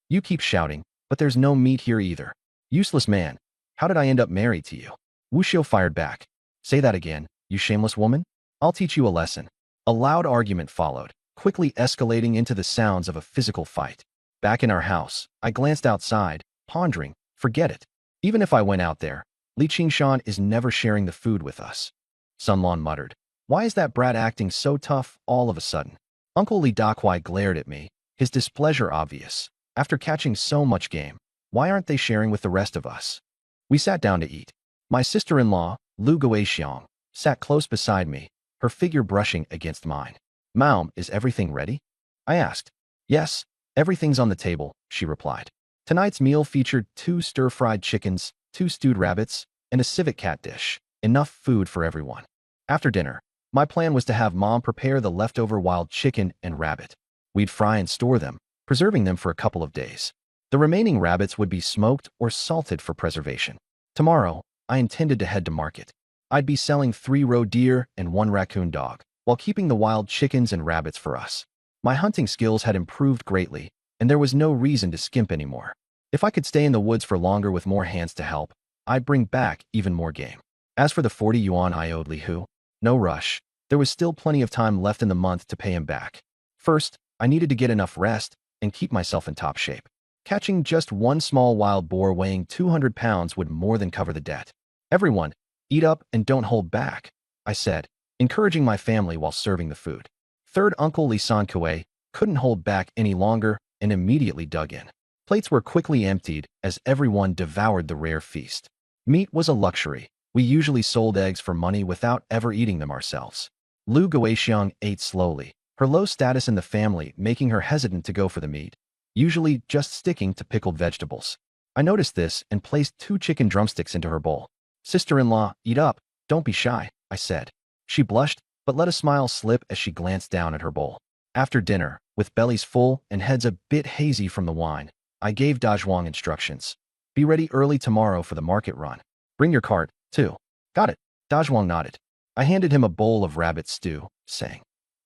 You keep shouting, but there's no meat here either. Useless man. How did I end up married to you?" Wu Xiu fired back. Say that again, you shameless woman. I'll teach you a lesson. A loud argument followed, quickly escalating into the sounds of a physical fight. Back in our house, I glanced outside, pondering, forget it. Even if I went out there, Li Qingshan is never sharing the food with us. Sun Lan muttered, why is that brat acting so tough all of a sudden? Uncle Li Dakuai glared at me, his displeasure obvious. After catching so much game, why aren't they sharing with the rest of us? We sat down to eat. My sister-in-law, Lu Guixiang, sat close beside me, her figure brushing against mine. Mom, is everything ready? I asked. Yes, everything's on the table, she replied. Tonight's meal featured 2 stir-fried chickens, 2 stewed rabbits, and a civet cat dish. Enough food for everyone. After dinner, my plan was to have Mom prepare the leftover wild chicken and rabbit. We'd fry and store them, preserving them for a couple of days. The remaining rabbits would be smoked or salted for preservation. Tomorrow, I intended to head to market. I'd be selling 3 roe deer and 1 raccoon dog, while keeping the wild chickens and rabbits for us. My hunting skills had improved greatly, and there was no reason to skimp anymore. If I could stay in the woods for longer with more hands to help, I'd bring back even more game. As for the 40 yuan I owed Li Hu, no rush. There was still plenty of time left in the month to pay him back. First, I needed to get enough rest and keep myself in top shape. Catching just 1 small wild boar weighing 200 pounds would more than cover the debt. Everyone, eat up and don't hold back, I said, encouraging my family while serving the food. Third Uncle Li Sankue couldn't hold back any longer and immediately dug in. Plates were quickly emptied as everyone devoured the rare feast. Meat was a luxury. We usually sold eggs for money without ever eating them ourselves. Lu Guixiang ate slowly, her low status in the family making her hesitant to go for the meat, usually just sticking to pickled vegetables. I noticed this and placed 2 chicken drumsticks into her bowl. Sister-in-law, eat up, don't be shy, I said. She blushed, but let a smile slip as she glanced down at her bowl. After dinner, with bellies full and heads a bit hazy from the wine, I gave Dazhuang instructions. Be ready early tomorrow for the market run. Bring your cart, too. Got it. Dazhuang nodded. I handed him a bowl of rabbit stew, saying,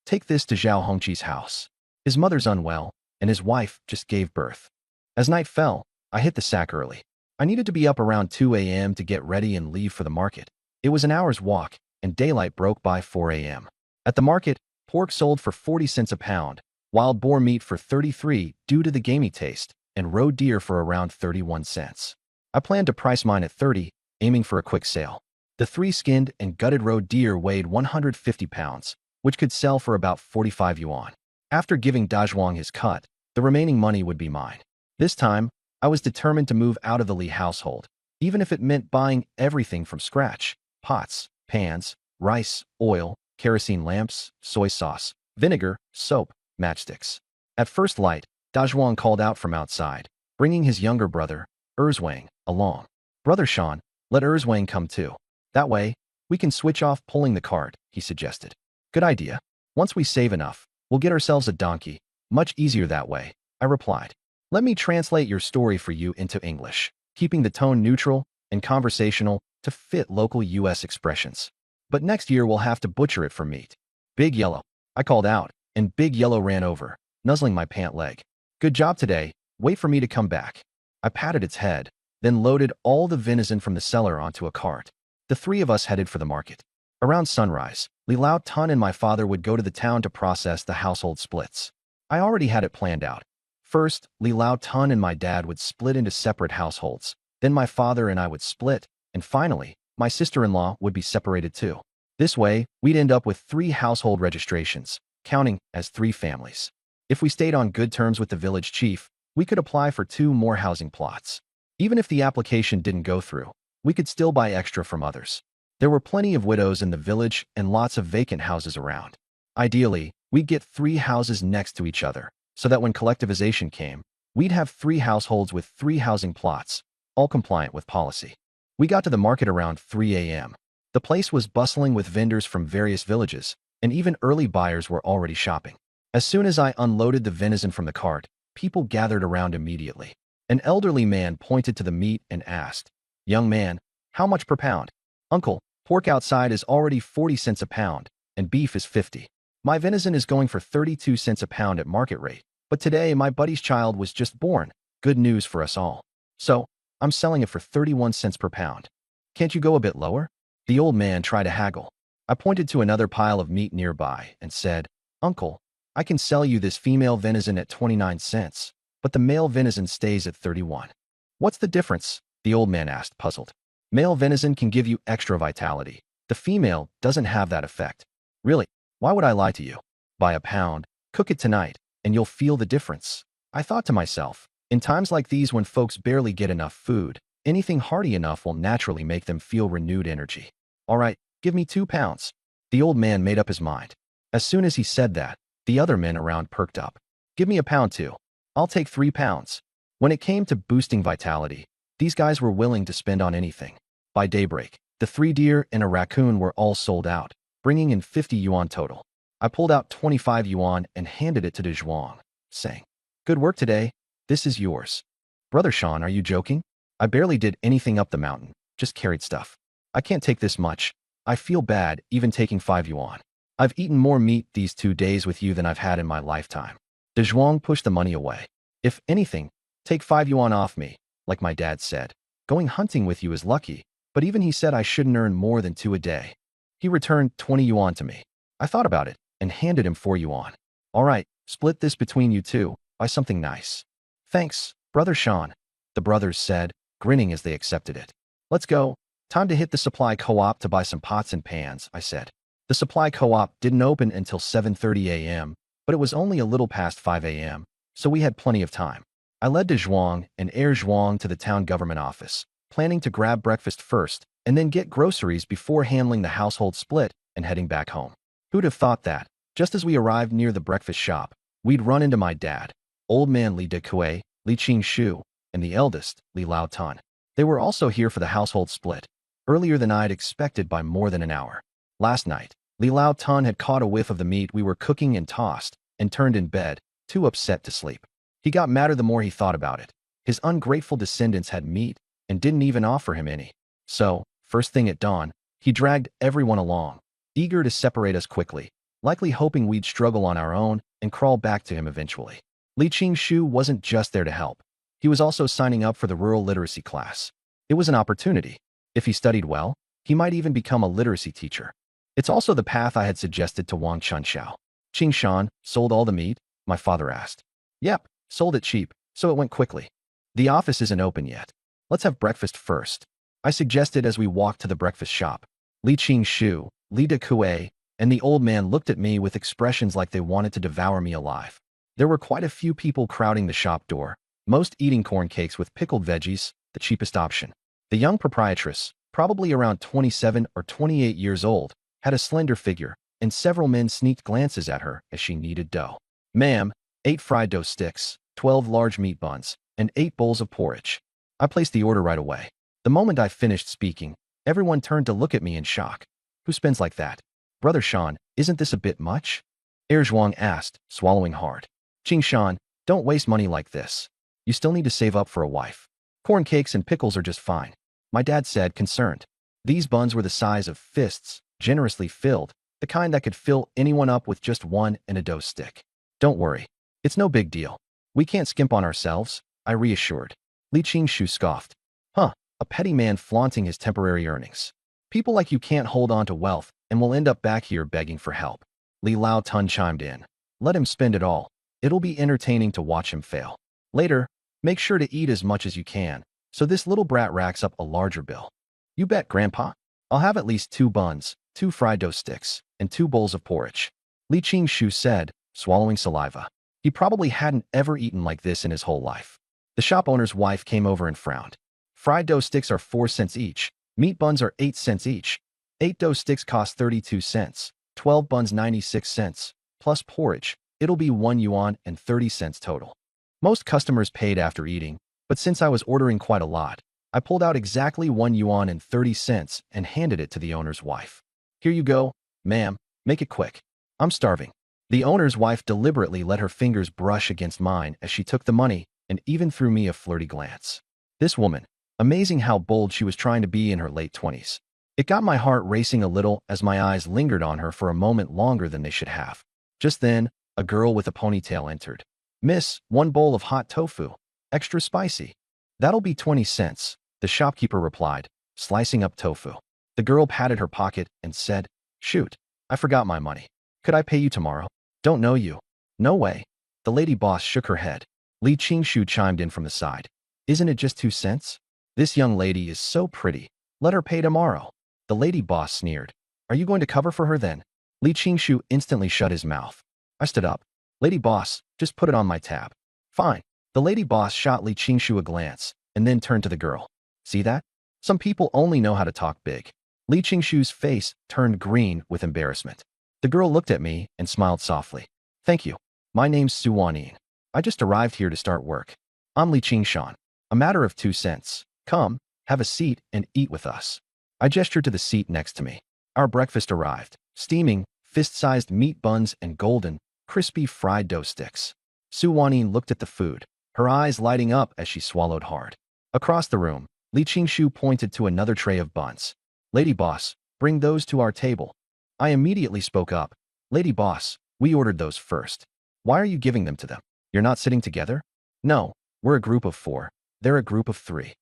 take this to Zhao Hongqi's house. His mother's unwell, and his wife just gave birth. As night fell, I hit the sack early. I needed to be up around 2 a.m. to get ready and leave for the market. It was an hour's walk, and daylight broke by 4 a.m. At the market, pork sold for 40 cents a pound, wild boar meat for 33 due to the gamey taste, and roe deer for around 31 cents. I planned to price mine at 30, aiming for a quick sale. The 3 skinned and gutted roe deer weighed 150 pounds, which could sell for about 45 yuan. After giving Dazhuang his cut, the remaining money would be mine. This time, I was determined to move out of the Li household, even if it meant buying everything from scratch: pots, pans, rice, oil, kerosene lamps, soy sauce, vinegar, soap, matchsticks. At first light, Dazhuang called out from outside, bringing his younger brother, Erzwang, along. Brother Sean, let Erzwang come too. That way, we can switch off pulling the cart, he suggested. Good idea. Once we save enough, we'll get ourselves a donkey. Much easier that way, I replied. Let me translate your story for you into English, keeping the tone neutral and conversational to fit local U.S. expressions. But next year we'll have to butcher it for meat. Big Yellow, I called out, and Big Yellow ran over, nuzzling my pant leg. Good job today, wait for me to come back. I patted its head, then loaded all the venison from the cellar onto a cart. The 3 of us headed for the market. Around sunrise, Li Lao Tun and my father would go to the town to process the household splits. I already had it planned out. First, Li Lao Tun and my dad would split into separate households. Then my father and I would split, and finally, my sister-in-law would be separated too. This way, we'd end up with 3 household registrations, counting as 3 families. If we stayed on good terms with the village chief, we could apply for 2 more housing plots. Even if the application didn't go through, we could still buy extra from others. There were plenty of widows in the village and lots of vacant houses around. Ideally, we'd get 3 houses next to each other, so that when collectivization came, we'd have 3 households with 3 housing plots, all compliant with policy. We got to the market around 3 a.m. The place was bustling with vendors from various villages, and even early buyers were already shopping. As soon as I unloaded the venison from the cart, people gathered around immediately. An elderly man pointed to the meat and asked, "Young man, how much per pound?" "Uncle, pork outside is already 40 cents a pound, and beef is 50. My venison is going for 32 cents a pound at market rate, but today my buddy's child was just born. Good news for us all. So, I'm selling it for 31 cents per pound. Can't you go a bit lower?" The old man tried to haggle. I pointed to another pile of meat nearby and said, "Uncle, I can sell you this female venison at 29 cents, but the male venison stays at 31. "What's the difference?" the old man asked, puzzled. "Male venison can give you extra vitality. The female doesn't have that effect." "Really? Why would I lie to you?" "Buy a pound, cook it tonight, and you'll feel the difference." I thought to myself, in times like these when folks barely get enough food, anything hearty enough will naturally make them feel renewed energy. "All right, give me 2 pounds. The old man made up his mind. As soon as he said that, the other men around perked up. "Give me a pound too. I'll take 3 pounds. When it came to boosting vitality, these guys were willing to spend on anything. By daybreak, the 3 deer and a raccoon were all sold out, bringing in 50 yuan total. I pulled out 25 yuan and handed it to De Zhuang, saying, "Good work today. This is yours." "Brother Sean, are you joking? I barely did anything up the mountain, just carried stuff. I can't take this much. I feel bad even taking 5 yuan. I've eaten more meat these 2 days with you than I've had in my lifetime." De Zhuang pushed the money away. "If anything, take 5 yuan off me, like my dad said. Going hunting with you is lucky, but even he said I shouldn't earn more than 2 a day." He returned 20 yuan to me. I thought about it and handed him 4 yuan. "All right, split this between you two. Buy something nice." "Thanks, Brother Sean," the brothers said, grinning as they accepted it. "Let's go. Time to hit the supply co-op to buy some pots and pans," I said. The supply co-op didn't open until 7:30 a.m., but it was only a little past 5 a.m., so we had plenty of time. I led De Zhuang and Air Zhuang to the town government office, planning to grab breakfast first and then get groceries before handling the household split and heading back home. Who'd have thought that, just as we arrived near the breakfast shop, we'd run into my dad, old man Li Dekui, Li Qing-shu, and the eldest, Li Lao Tun. They were also here for the household split, earlier than I'd expected by more than an hour. Last night, Li Lao Tun had caught a whiff of the meat we were cooking and tossed, and turned in bed, too upset to sleep. He got madder the more he thought about it. His ungrateful descendants had meat, and didn't even offer him any. So, first thing at dawn, he dragged everyone along, eager to separate us quickly, likely hoping we'd struggle on our own and crawl back to him eventually. Li Qing-shu wasn't just there to help. He was also signing up for the rural literacy class. It was an opportunity. If he studied well, he might even become a literacy teacher. It's also the path I had suggested to Wang Chunxiao. "Qingshan sold all the meat?" my father asked. "Yep, sold it cheap, so it went quickly. The office isn't open yet. Let's have breakfast first," I suggested as we walked to the breakfast shop. Li Qing-shu, Li Dekui, and the old man looked at me with expressions like they wanted to devour me alive. There were quite a few people crowding the shop door, most eating corn cakes with pickled veggies, the cheapest option. The young proprietress, probably around 27 or 28 years old, had a slender figure, and several men sneaked glances at her as she kneaded dough. "Ma'am, 8 fried dough sticks, 12 large meat buns, and 8 bowls of porridge." I placed the order right away. The moment I finished speaking, everyone turned to look at me in shock. "Who spends like that?" "Brother Sean, isn't this a bit much?" Air Zhuang asked, swallowing hard. "Qingshan, don't waste money like this. You still need to save up for a wife. Corn cakes and pickles are just fine," my dad said, concerned. These buns were the size of fists, generously filled, the kind that could fill anyone up with just one and a dough stick. "Don't worry. It's no big deal. We can't skimp on ourselves," I reassured. Li Qing-shu scoffed. "Huh, a petty man flaunting his temporary earnings. People like you can't hold on to wealth and we'll end up back here begging for help. Li Lao Tun chimed in. Let him spend it all. It'll be entertaining to watch him fail. Later, make sure to eat as much as you can, so this little brat racks up a larger bill. You bet, Grandpa. I'll have at least 2 buns, 2 fried dough sticks, and 2 bowls of porridge. Li Qingshu said, swallowing saliva. He probably hadn't ever eaten like this in his whole life. The shop owner's wife came over and frowned. Fried dough sticks are 4 cents each. Meat buns are 8 cents each. 8 dough sticks cost 32 cents. 12 buns 96 cents. Plus porridge, it'll be 1 yuan and 30 cents total. Most customers paid after eating, but since I was ordering quite a lot, I pulled out exactly 1 yuan and 30 cents and handed it to the owner's wife. Here you go, ma'am, make it quick. I'm starving. The owner's wife deliberately let her fingers brush against mine as she took the money and even threw me a flirty glance. This woman, amazing how bold she was trying to be in her late 20s. It got my heart racing a little as my eyes lingered on her for a moment longer than they should have. Just then, a girl with a ponytail entered. Miss, 1 bowl of hot tofu. Extra spicy. That'll be 20 cents, the shopkeeper replied, slicing up tofu. The girl patted her pocket and said, Shoot, I forgot my money. Could I pay you tomorrow? Don't know you. No way. The lady boss shook her head. Li Qingshu chimed in from the side. Isn't it just 2 cents? This young lady is so pretty. Let her pay tomorrow. The lady boss sneered. Are you going to cover for her then? Li Qingshu instantly shut his mouth. I stood up. Lady boss, just put it on my tab. Fine. The lady boss shot Li Qingshu a glance and then turned to the girl. See that? Some people only know how to talk big. Li Qingshu's face turned green with embarrassment. The girl looked at me and smiled softly. Thank you. My name's Su Wanin. I just arrived here to start work. I'm Li Qingshan. A matter of 2 cents. Come, have a seat and eat with us. I gestured to the seat next to me. Our breakfast arrived. Steaming, fist-sized meat buns and golden, crispy fried dough sticks. Su Wanin looked at the food, her eyes lighting up as she swallowed hard. Across the room, Li Qingshu pointed to another tray of buns. Lady boss, bring those to our table. I immediately spoke up. Lady boss, we ordered those first. Why are you giving them to them? You're not sitting together? No, we're a group of 4. They're a group of 3.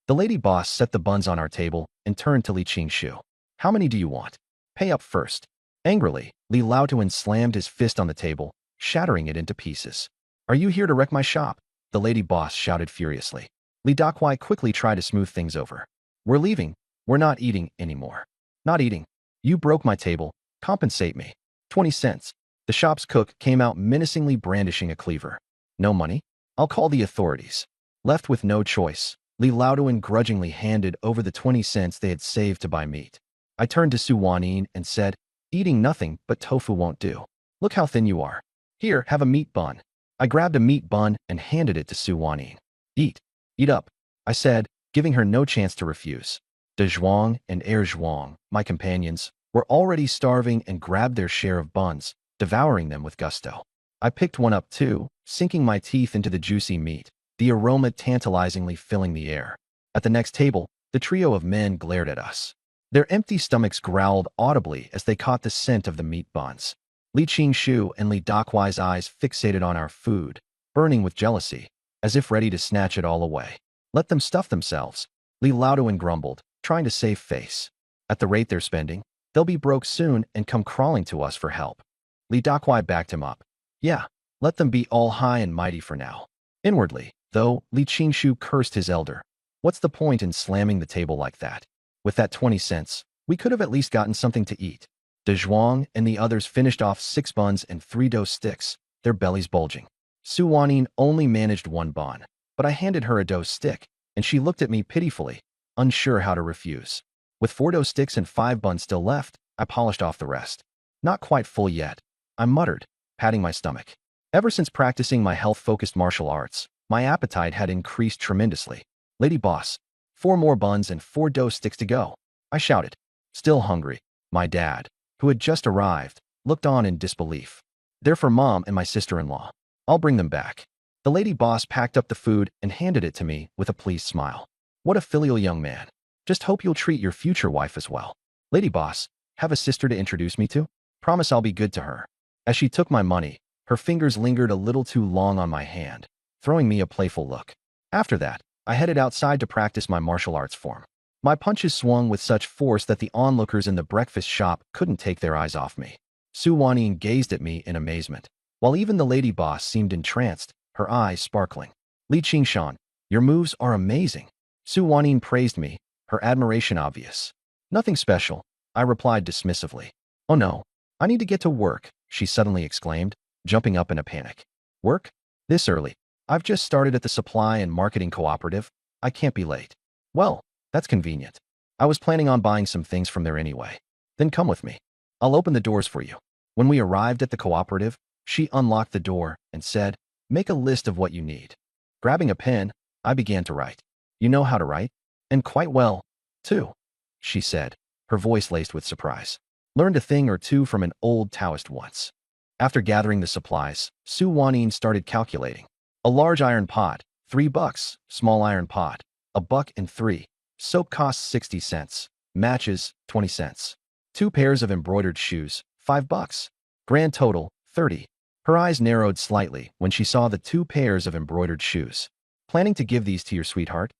The lady boss set the buns on our table and turned to Li Qingshu. How many do you want? Pay up first. Angrily, Li Laotuan slammed his fist on the table, shattering it into pieces. Are you here to wreck my shop? The lady boss shouted furiously. Li Dakwai quickly tried to smooth things over. We're leaving. We're not eating anymore. Not eating. You broke my table. Compensate me. 20 cents. The shop's cook came out menacingly brandishing a cleaver. No money? I'll call the authorities. Left with no choice, Li Laotuan grudgingly handed over the 20 cents they had saved to buy meat. I turned to Su Wanin and said, Eating nothing but tofu won't do. Look how thin you are. Here, have a meat bun. I grabbed a meat bun and handed it to Su Wanin. Eat. Eat up, I said, giving her no chance to refuse. De Zhuang and Er Zhuang, my companions, were already starving and grabbed their share of buns, devouring them with gusto. I picked one up too, sinking my teeth into the juicy meat, the aroma tantalizingly filling the air. At the next table, the trio of men glared at us. Their empty stomachs growled audibly as they caught the scent of the meat buns. Li Qingshu and Li Dakwai's eyes fixated on our food, burning with jealousy, as if ready to snatch it all away. Let them stuff themselves, Li Laotuan grumbled, trying to save face. At the rate they're spending, they'll be broke soon and come crawling to us for help. Li Dakwai backed him up. Yeah, let them be all high and mighty for now. Inwardly, though, Li Qingshu cursed his elder. What's the point in slamming the table like that? With that 20 cents, we could have at least gotten something to eat. De Zhuang and the others finished off 6 buns and 3 dough sticks, their bellies bulging. Su Wanin only managed 1 bun, but I handed her a dough stick, and she looked at me pitifully, unsure how to refuse. With 4 dough sticks and 5 buns still left, I polished off the rest. Not quite full yet, I muttered, patting my stomach. Ever since practicing my health-focused martial arts, my appetite had increased tremendously. Lady boss, 4 more buns and 4 dough sticks to go, I shouted. Still hungry, my dad, who had just arrived, looked on in disbelief. They're for Mom and my sister-in-law. I'll bring them back. The lady boss packed up the food and handed it to me with a pleased smile. What a filial young man. Just hope you'll treat your future wife as well. Lady boss, have a sister to introduce me to? Promise I'll be good to her. As she took my money, her fingers lingered a little too long on my hand, throwing me a playful look. After that, I headed outside to practice my martial arts form. My punches swung with such force that the onlookers in the breakfast shop couldn't take their eyes off me. Su Wanyin gazed at me in amazement, while even the lady boss seemed entranced, her eyes sparkling. Li Qingshan, your moves are amazing. Su Wanyin praised me, her admiration obvious. Nothing special, I replied dismissively. Oh no, I need to get to work, she suddenly exclaimed, jumping up in a panic. Work? This early? I've just started at the supply and marketing cooperative. I can't be late. Well, that's convenient. I was planning on buying some things from there anyway. Then come with me. I'll open the doors for you. When we arrived at the cooperative, she unlocked the door and said, make a list of what you need. Grabbing a pen, I began to write. You know how to write? And quite well, too, she said, her voice laced with surprise. Learned a thing or two from an old Taoist once. After gathering the supplies, Su Wanyin started calculating. A large iron pot, $3. Small iron pot, $1.03. Soap costs 60 cents. Matches, 20 cents. 2 pairs of embroidered shoes, $5. Grand total, 30. Her eyes narrowed slightly when she saw the 2 pairs of embroidered shoes. Planning to give these to your sweetheart?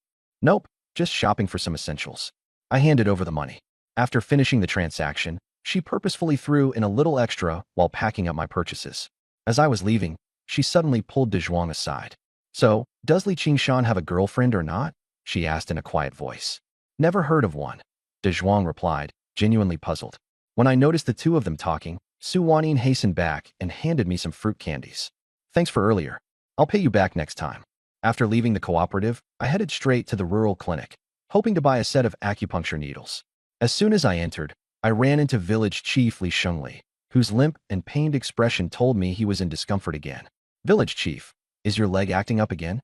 Nope, just shopping for some essentials. I handed over the money. After finishing the transaction, she purposefully threw in a little extra while packing up my purchases. As I was leaving, she suddenly pulled De Zhuang aside. So, does Li Qingshan have a girlfriend or not? She asked in a quiet voice. Never heard of one. De Zhuang replied, genuinely puzzled. When I noticed the two of them talking, Su Wanyin hastened back and handed me some fruit candies. Thanks for earlier. I'll pay you back next time. After leaving the cooperative, I headed straight to the rural clinic, hoping to buy a set of acupuncture needles. As soon as I entered, I ran into village chief Li Shengli, whose limp and pained expression told me he was in discomfort again. Village chief, is your leg acting up again?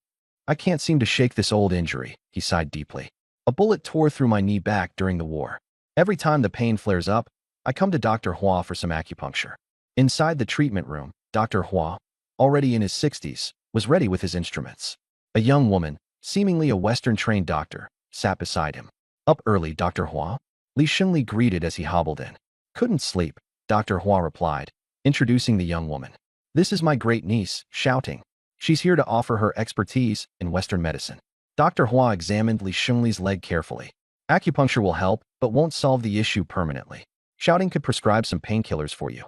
I can't seem to shake this old injury, he sighed deeply. A bullet tore through my knee back during the war. Every time the pain flares up, I come to Dr. Hua for some acupuncture. Inside the treatment room, Dr. Hua, already in his 60s, was ready with his instruments. A young woman, seemingly a Western-trained doctor, sat beside him. Up early, Dr. Hua? Li Shengli greeted as he hobbled in. Couldn't sleep, Dr. Hua replied, introducing the young woman. This is my great niece, shouting. She's here to offer her expertise in Western medicine. Dr. Hua examined Li Shengli's leg carefully. Acupuncture will help, but won't solve the issue permanently. Shouting could prescribe some painkillers for you.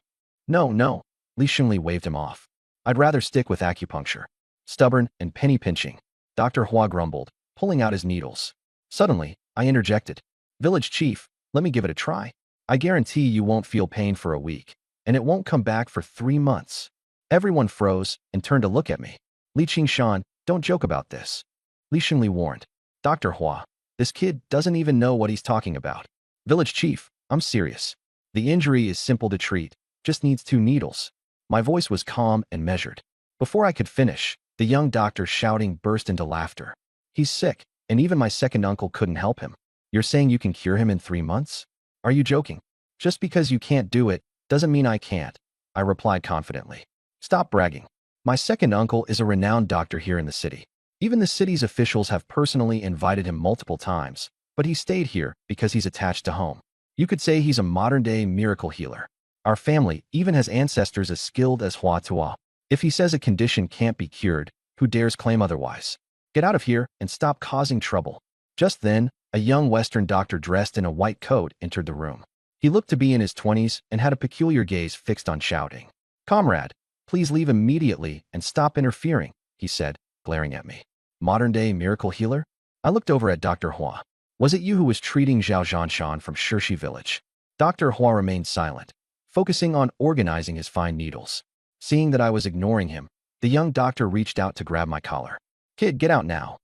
No, Li Shengli waved him off. I'd rather stick with acupuncture. Stubborn and penny pinching, Dr. Hua grumbled, pulling out his needles. Suddenly, I interjected. Village chief, let me give it a try. I guarantee you won't feel pain for a week, and it won't come back for 3 months. Everyone froze and turned to look at me. Li Qingshan, don't joke about this. Li Shengli warned. Dr. Hua, this kid doesn't even know what he's talking about. Village chief, I'm serious. The injury is simple to treat, just needs 2 needles. My voice was calm and measured. Before I could finish, the young doctor's shouting burst into laughter. He's sick, and even my second uncle couldn't help him. You're saying you can cure him in 3 months? Are you joking? Just because you can't do it, doesn't mean I can't, I replied confidently. Stop bragging. My second uncle is a renowned doctor here in the city. Even the city's officials have personally invited him multiple times, but he stayed here because he's attached to home. You could say he's a modern-day miracle healer. Our family even has ancestors as skilled as Hua Tua. If he says a condition can't be cured, who dares claim otherwise? Get out of here and stop causing trouble. Just then, a young Western doctor dressed in a white coat entered the room. He looked to be in his 20s and had a peculiar gaze fixed on shouting. Comrade, please leave immediately and stop interfering, he said, glaring at me. Modern-day miracle healer? I looked over at Dr. Hua. Was it you who was treating Zhao Zhanshan from Shirshi village? Dr. Hua remained silent, focusing on organizing his fine needles. Seeing that I was ignoring him, the young doctor reached out to grab my collar. Kid, get out now.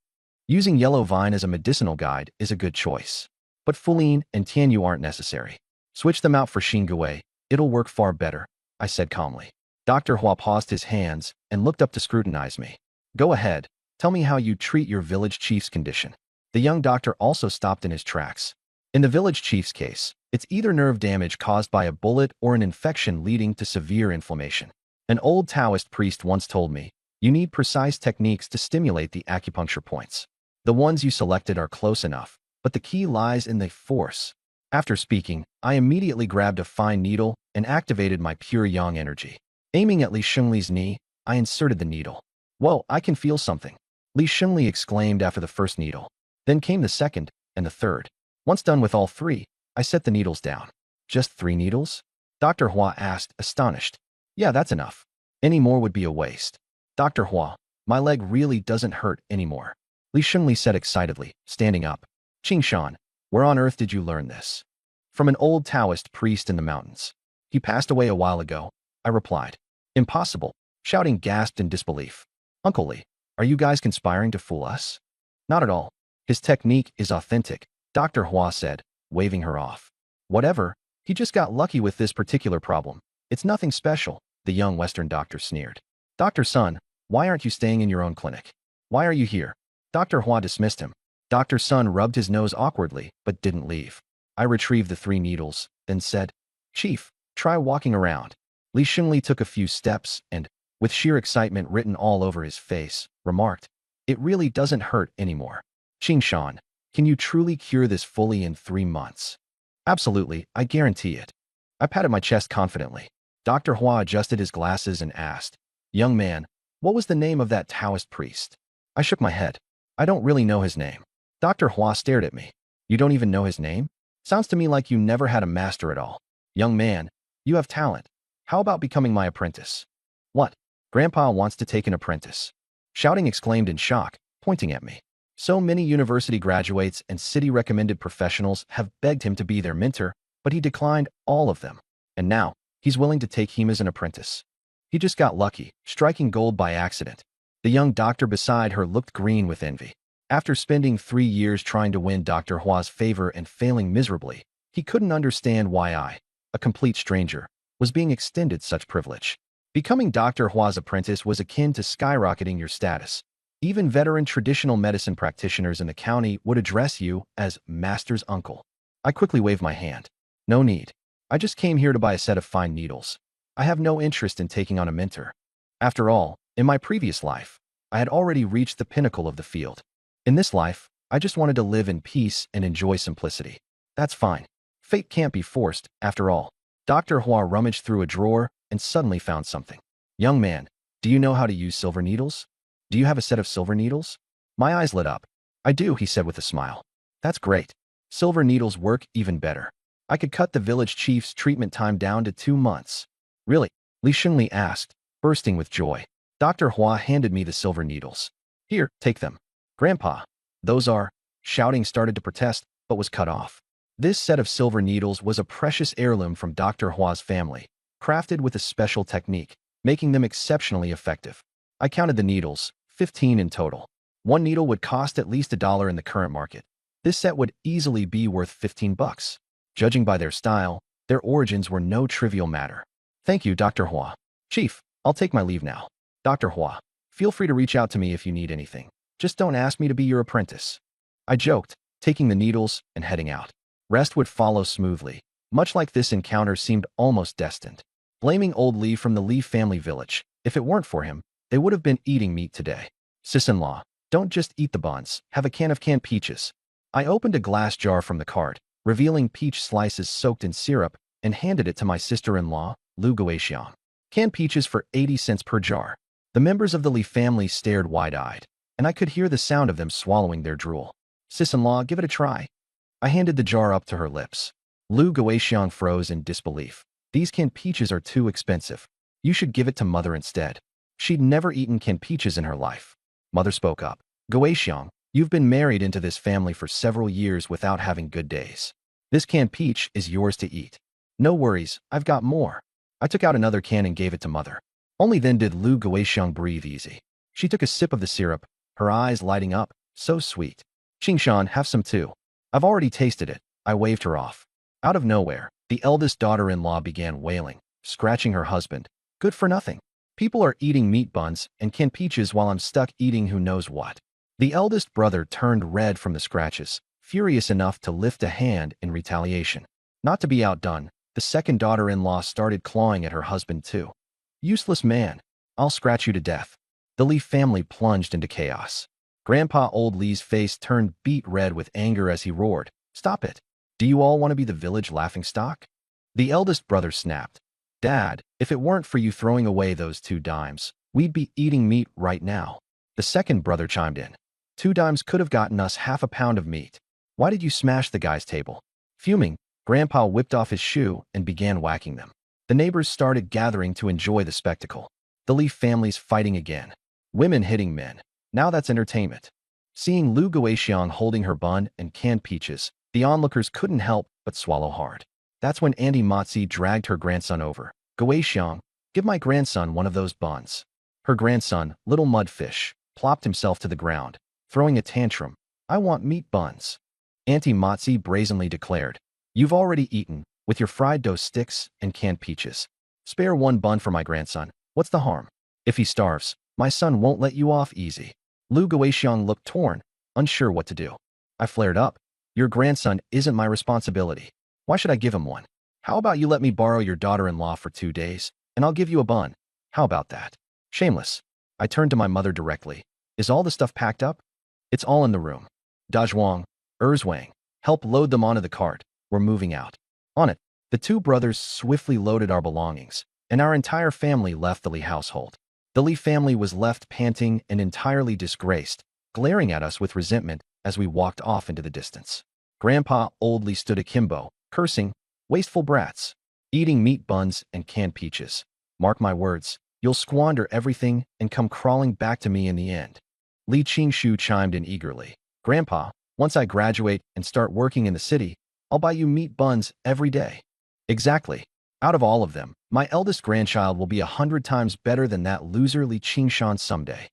Using yellow vine as a medicinal guide is a good choice. But Fuline and Tianyu aren't necessary. Switch them out for Xingui, it'll work far better, I said calmly. Dr. Hua paused his hands and looked up to scrutinize me. Go ahead, tell me how you treat your village chief's condition. The young doctor also stopped in his tracks. In the village chief's case, it's either nerve damage caused by a bullet or an infection leading to severe inflammation. An old Taoist priest once told me, you need precise techniques to stimulate the acupuncture points. The ones you selected are close enough, but the key lies in the force. After speaking, I immediately grabbed a fine needle and activated my pure yang energy. Aiming at Li Shengli's knee, I inserted the needle. Whoa, I can feel something, Li Shengli exclaimed after the first needle. Then came the second and the third. Once done with all three, I set the needles down. Just 3 needles? Dr. Hua asked, astonished. Yeah, that's enough. Any more would be a waste. Dr. Hua, my leg really doesn't hurt anymore. Li Shengli said excitedly, standing up. Qing Shan, where on earth did you learn this? From an old Taoist priest in the mountains. He passed away a while ago, I replied. Impossible. Shouting gasped in disbelief. Uncle Li, are you guys conspiring to fool us? Not at all. His technique is authentic, Dr. Hua said, waving her off. Whatever, he just got lucky with this particular problem. It's nothing special, the young Western doctor sneered. Dr. Sun, why aren't you staying in your own clinic? Why are you here? Dr. Hua dismissed him. Dr. Sun rubbed his nose awkwardly, but didn't leave. I retrieved the 3 needles, then said, Chief, try walking around. Li Shengli took a few steps and, with sheer excitement written all over his face, remarked, It really doesn't hurt anymore. Qing Shan, can you truly cure this fully in 3 months? Absolutely, I guarantee it. I patted my chest confidently. Dr. Hua adjusted his glasses and asked, Young man, what was the name of that Taoist priest? I shook my head. I don't really know his name. Dr. Hua stared at me. You don't even know his name? Sounds to me like you never had a master at all. Young man, you have talent. How about becoming my apprentice? What? Grandpa wants to take an apprentice. Shouting exclaimed in shock, pointing at me. So many university graduates and city-recommended professionals have begged him to be their mentor, but he declined all of them. And now, he's willing to take him as an apprentice. He just got lucky, striking gold by accident. The young doctor beside her looked green with envy. After spending 3 years trying to win Dr. Hua's favor and failing miserably, he couldn't understand why I, a complete stranger, was being extended such privilege. Becoming Dr. Hua's apprentice was akin to skyrocketing your status. Even veteran traditional medicine practitioners in the county would address you as Master's uncle. I quickly waved my hand. No need. I just came here to buy a set of fine needles. I have no interest in taking on a mentor. After all, in my previous life, I had already reached the pinnacle of the field. In this life, I just wanted to live in peace and enjoy simplicity. That's fine. Fate can't be forced, after all. Dr. Hua rummaged through a drawer and suddenly found something. Young man, do you know how to use silver needles? Do you have a set of silver needles? My eyes lit up. I do, he said with a smile. That's great. Silver needles work even better. I could cut the village chief's treatment time down to 2 months. Really? Li Shengli asked, bursting with joy. Dr. Hua handed me the silver needles. Here, take them. Grandpa, those are... Shouting started to protest, but was cut off. This set of silver needles was a precious heirloom from Dr. Hua's family, crafted with a special technique, making them exceptionally effective. I counted the needles, 15 in total. One needle would cost at least $1 in the current market. This set would easily be worth 15 bucks. Judging by their style, their origins were no trivial matter. Thank you, Dr. Hua. Chief, I'll take my leave now. Dr. Hua, feel free to reach out to me if you need anything. Just don't ask me to be your apprentice. I joked, taking the needles and heading out. Rest would follow smoothly. Much like this encounter seemed almost destined. Blaming old Li from the Li family village, if it weren't for him, they would have been eating meat today. Sis-in-law, don't just eat the buns, have a can of canned peaches. I opened a glass jar from the cart, revealing peach slices soaked in syrup, and handed it to my sister-in-law, Lu Guixiang. Canned peaches for 80 cents per jar. The members of the Li family stared wide-eyed, and I could hear the sound of them swallowing their drool. Sis-in-law, give it a try. I handed the jar up to her lips. Lu Guixiang froze in disbelief. These canned peaches are too expensive. You should give it to Mother instead. She'd never eaten canned peaches in her life. Mother spoke up. Guixiang, you've been married into this family for several years without having good days. This canned peach is yours to eat. No worries, I've got more. I took out another can and gave it to Mother. Only then did Lu Guixiang breathe easy. She took a sip of the syrup, her eyes lighting up. So sweet. Qingshan, have some too. I've already tasted it. I waved her off. Out of nowhere, the eldest daughter-in-law began wailing, scratching her husband. Good for nothing. People are eating meat buns and canned peaches while I'm stuck eating who knows what. The eldest brother turned red from the scratches, furious enough to lift a hand in retaliation. Not to be outdone, the second daughter-in-law started clawing at her husband too. Useless man. I'll scratch you to death. The Li family plunged into chaos. Grandpa Old Li's face turned beet red with anger as he roared, Stop it. Do you all want to be the village laughingstock? The eldest brother snapped. Dad, if it weren't for you throwing away those 2 dimes, we'd be eating meat right now. The second brother chimed in. 2 dimes could have gotten us half a pound of meat. Why did you smash the guy's table? Fuming, Grandpa whipped off his shoe and began whacking them. The neighbors started gathering to enjoy the spectacle. The Leaf families fighting again. Women hitting men. Now that's entertainment. Seeing Lu Guixiang holding her bun and canned peaches, the onlookers couldn't help but swallow hard. That's when Auntie Motzi dragged her grandson over. Guixiang, give my grandson one of those buns. Her grandson, little mudfish, plopped himself to the ground, throwing a tantrum. I want meat buns. Auntie Motzi brazenly declared. You've already eaten, with your fried dough sticks and canned peaches. Spare one bun for my grandson. What's the harm? If he starves, my son won't let you off easy. Lu Guixiang looked torn, unsure what to do. I flared up. Your grandson isn't my responsibility. Why should I give him one? How about you let me borrow your daughter-in-law for 2 days, and I'll give you a bun? How about that? Shameless. I turned to my mother directly. Is all the stuff packed up? It's all in the room. Dazhuang, Erzwang, help load them onto the cart. We're moving out. On it, the 2 brothers swiftly loaded our belongings, and our entire family left the Li household. The Li family was left panting and entirely disgraced, glaring at us with resentment as we walked off into the distance. Grandpa oldly stood akimbo, cursing, wasteful brats, eating meat buns and canned peaches. Mark my words, you'll squander everything and come crawling back to me in the end. Li Qingshu chimed in eagerly. Grandpa, once I graduate and start working in the city, I'll buy you meat buns every day. Exactly. Out of all of them, my eldest grandchild will be 100 times better than that loser Li Qingshan someday.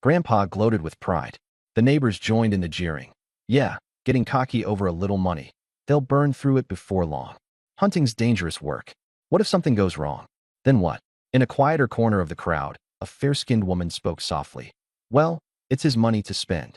Grandpa gloated with pride. The neighbors joined in the jeering. Yeah, getting cocky over a little money. They'll burn through it before long. Hunting's dangerous work. What if something goes wrong? Then what? In a quieter corner of the crowd, a fair-skinned woman spoke softly. Well, it's his money to spend.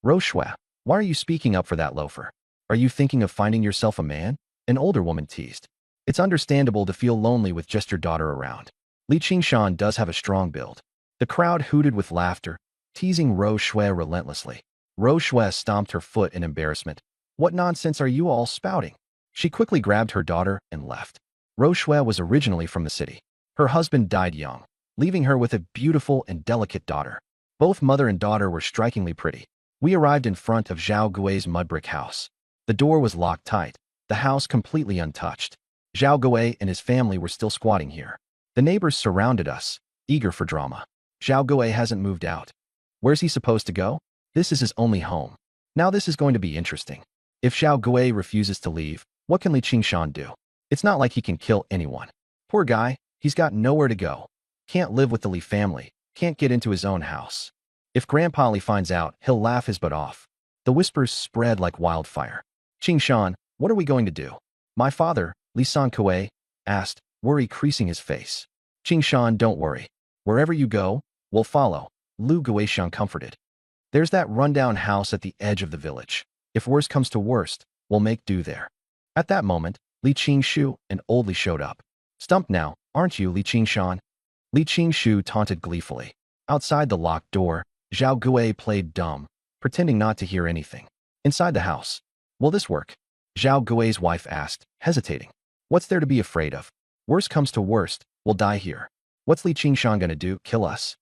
Roshua, why are you speaking up for that loafer? Are you thinking of finding yourself a man? An older woman teased. It's understandable to feel lonely with just your daughter around. Li Qingshan does have a strong build. The crowd hooted with laughter, teasing Roshua relentlessly. Roshua stomped her foot in embarrassment. What nonsense are you all spouting? She quickly grabbed her daughter and left. Roshua was originally from the city. Her husband died young, leaving her with a beautiful and delicate daughter. Both mother and daughter were strikingly pretty. We arrived in front of Zhao Gui's mud brick house. The door was locked tight, the house completely untouched. Zhao Gui and his family were still squatting here. The neighbors surrounded us, eager for drama. Zhao Gui hasn't moved out. Where's he supposed to go? This is his only home. Now this is going to be interesting. If Zhao Gui refuses to leave, what can Li Qingshan do? It's not like he can kill anyone. Poor guy, he's got nowhere to go. Can't live with the Li family, can't get into his own house. If Grandpa Li finds out, he'll laugh his butt off. The whispers spread like wildfire. Qingshan, what are we going to do? My father, Li Sankue, asked, worry creasing his face. Qingshan, don't worry. Wherever you go, we'll follow, Lu Guixiang comforted. There's that rundown house at the edge of the village. If worst comes to worst, we'll make do there. At that moment, Li Qingshu and Old Li showed up. Stumped now, aren't you, Li Qingshan? Li Qingshu taunted gleefully. Outside the locked door, Zhao Gui played dumb, pretending not to hear anything. Inside the house. Will this work? Zhao Gui's wife asked, hesitating. What's there to be afraid of? Worst comes to worst, we'll die here. What's Li Qingshan gonna do, kill us?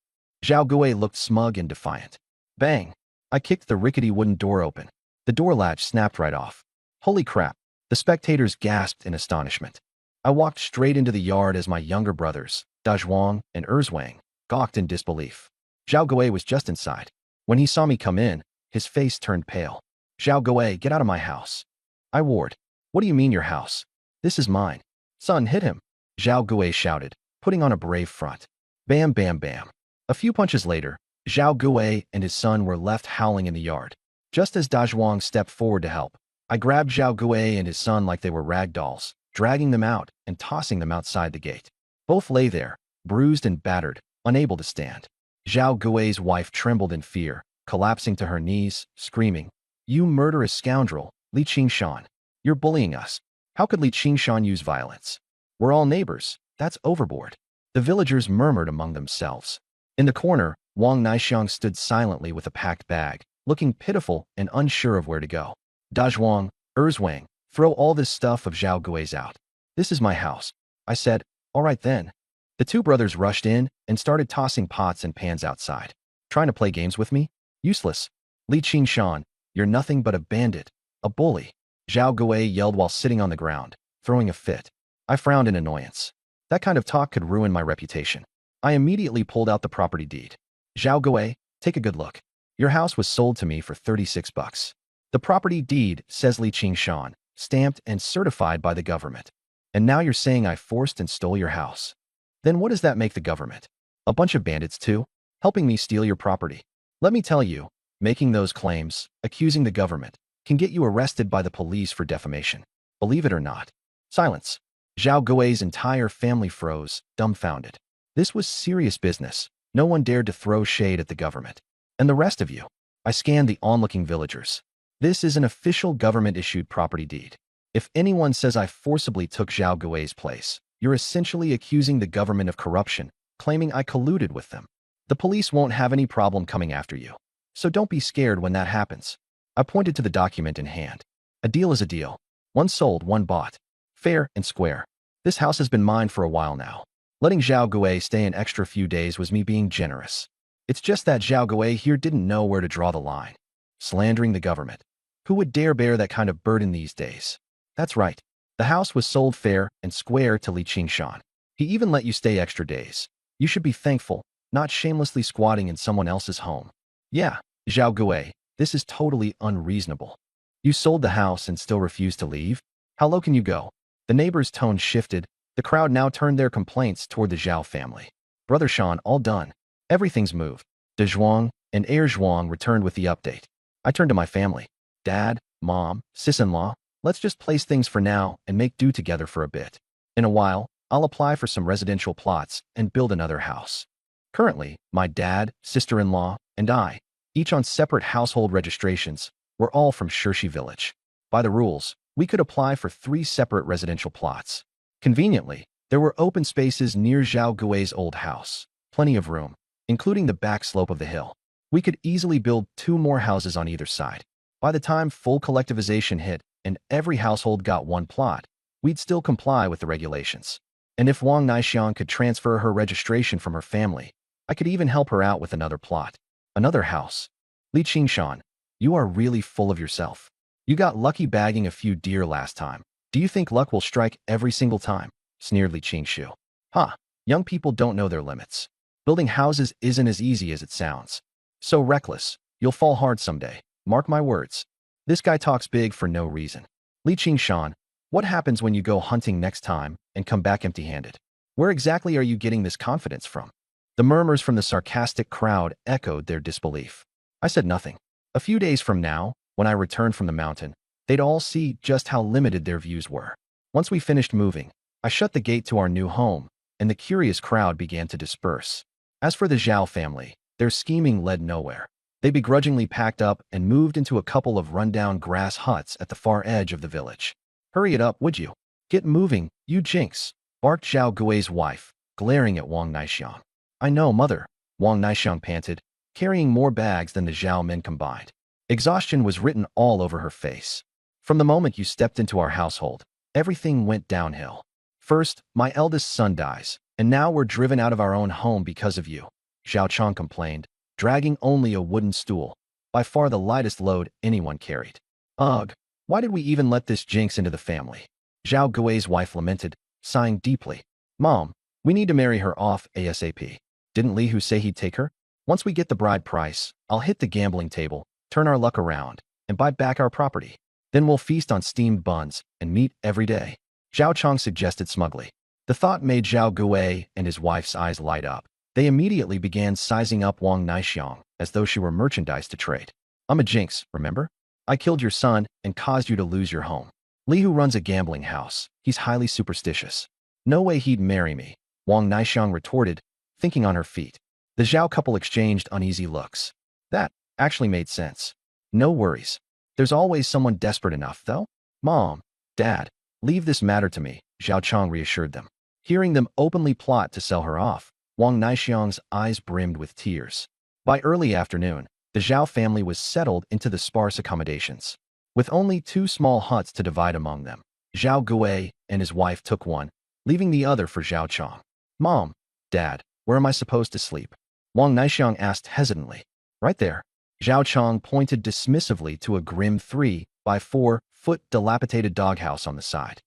Zhao Gui looked smug and defiant. Bang! I kicked the rickety wooden door open. The door latch snapped right off. Holy crap! The spectators gasped in astonishment. I walked straight into the yard as my younger brothers, Dazhuang and Erzwang, gawked in disbelief. Zhao Gui was just inside. When he saw me come in, his face turned pale. Zhao Gui, get out of my house. I roared. What do you mean your house? This is mine. Son, hit him. Zhao Gui shouted, putting on a brave front. Bam, bam, bam. A few punches later, Zhao Gui and his son were left howling in the yard. Just as Dazhuang stepped forward to help, I grabbed Zhao Gui and his son like they were rag dolls, dragging them out and tossing them outside the gate. Both lay there, bruised and battered, unable to stand. Zhao Gui's wife trembled in fear, collapsing to her knees, screaming, You murderous scoundrel, Li Qingshan. You're bullying us. How could Li Qingshan use violence? We're all neighbors. That's overboard. The villagers murmured among themselves. In the corner, Wang Naixiang stood silently with a packed bag, looking pitiful and unsure of where to go. Dazhuang, Erzwang, throw all this stuff of Zhao Gui's out. This is my house. I said, all right then. The 2 brothers rushed in and started tossing pots and pans outside. Trying to play games with me? Useless. Li Qingshan, you're nothing but a bandit. A bully, Zhao Gui yelled while sitting on the ground, throwing a fit. I frowned in annoyance. That kind of talk could ruin my reputation. I immediately pulled out the property deed. Zhao Gui, take a good look. Your house was sold to me for 36 bucks. The property deed says Li Qingshan, stamped and certified by the government. And now you're saying I forced and stole your house. Then what does that make the government? A bunch of bandits too, helping me steal your property. Let me tell you, making those claims, accusing the government, can get you arrested by the police for defamation. Believe it or not. Silence. Zhao Gui's entire family froze, dumbfounded. This was serious business. No one dared to throw shade at the government. And the rest of you? I scanned the onlooking villagers. This is an official government-issued property deed. If anyone says I forcibly took Zhao Gui's place, you're essentially accusing the government of corruption, claiming I colluded with them. The police won't have any problem coming after you. So don't be scared when that happens. I pointed to the document in hand. A deal is a deal. One sold, one bought. Fair and square. This house has been mine for a while now. Letting Zhao Gui stay an extra few days was me being generous. It's just that Zhao Gui here didn't know where to draw the line. Slandering the government. Who would dare bear that kind of burden these days? That's right. The house was sold fair and square to Li Qingshan. He even let you stay extra days. You should be thankful, not shamelessly squatting in someone else's home. Yeah, Zhao Gui, this is totally unreasonable. You sold the house and still refuse to leave? How low can you go? The neighbors' tone shifted. The crowd now turned their complaints toward the Zhao family. Brother Shan, all done. Everything's moved. De Zhuang and Heir Zhuang returned with the update. I turned to my family. Dad, Mom, sis-in-law, let's just place things for now and make do together for a bit. In a while, I'll apply for some residential plots and build another house. Currently, my dad, sister-in-law, and I, each on separate household registrations, were all from Shirshi village. By the rules, we could apply for 3 separate residential plots. Conveniently, there were open spaces near Zhao Gui's old house, plenty of room, including the back slope of the hill. We could easily build 2 more houses on either side. By the time full collectivization hit and every household got 1 plot, we'd still comply with the regulations. And if Wang Naixiang could transfer her registration from her family, I could even help her out with another plot. Another house. Li Qingshan, you are really full of yourself. You got lucky bagging a few deer last time. Do you think luck will strike every single time? Sneered Li Qingshu. Ha, young people don't know their limits. Building houses isn't as easy as it sounds. So reckless, you'll fall hard someday. Mark my words. This guy talks big for no reason. Li Qingshan, what happens when you go hunting next time and come back empty-handed? Where exactly are you getting this confidence from? The murmurs from the sarcastic crowd echoed their disbelief. I said nothing. A few days from now, when I returned from the mountain, they'd all see just how limited their views were. Once we finished moving, I shut the gate to our new home, and the curious crowd began to disperse. As for the Zhao family, their scheming led nowhere. They begrudgingly packed up and moved into a couple of rundown grass huts at the far edge of the village. Hurry it up, would you? Get moving, you jinx, barked Zhao Gui's wife, glaring at Wang Naixiang. I know, mother, Wang Naixiang panted, carrying more bags than the Zhao men combined. Exhaustion was written all over her face. From the moment you stepped into our household, everything went downhill. First, my eldest son dies, and now we're driven out of our own home because of you, Zhao Chang complained, dragging only a wooden stool, by far the lightest load anyone carried. Ugh, why did we even let this jinx into the family? Zhao Gui's wife lamented, sighing deeply. Mom, we need to marry her off ASAP. Didn't Li Hu say he'd take her? Once we get the bride price, I'll hit the gambling table, turn our luck around, and buy back our property. Then we'll feast on steamed buns and meat every day. Zhao Chang suggested smugly. The thought made Zhao Gui and his wife's eyes light up. They immediately began sizing up Wang Naixiang as though she were merchandise to trade. I'm a jinx, remember? I killed your son and caused you to lose your home. Li Hu runs a gambling house. He's highly superstitious. No way he'd marry me, Wang Naixiang retorted, thinking on her feet. The Zhao couple exchanged uneasy looks. That actually made sense. No worries. There's always someone desperate enough, though. Mom, Dad, leave this matter to me, Zhao Chang reassured them. Hearing them openly plot to sell her off, Wang Naixiang's eyes brimmed with tears. By early afternoon, the Zhao family was settled into the sparse accommodations. With only 2 small huts to divide among them, Zhao Gui and his wife took one, leaving the other for Zhao Chang. Mom, Dad, where am I supposed to sleep? Wang Naixiang asked hesitantly. Right there. Zhao Chang pointed dismissively to a grim 3 by 4-foot dilapidated doghouse on the side.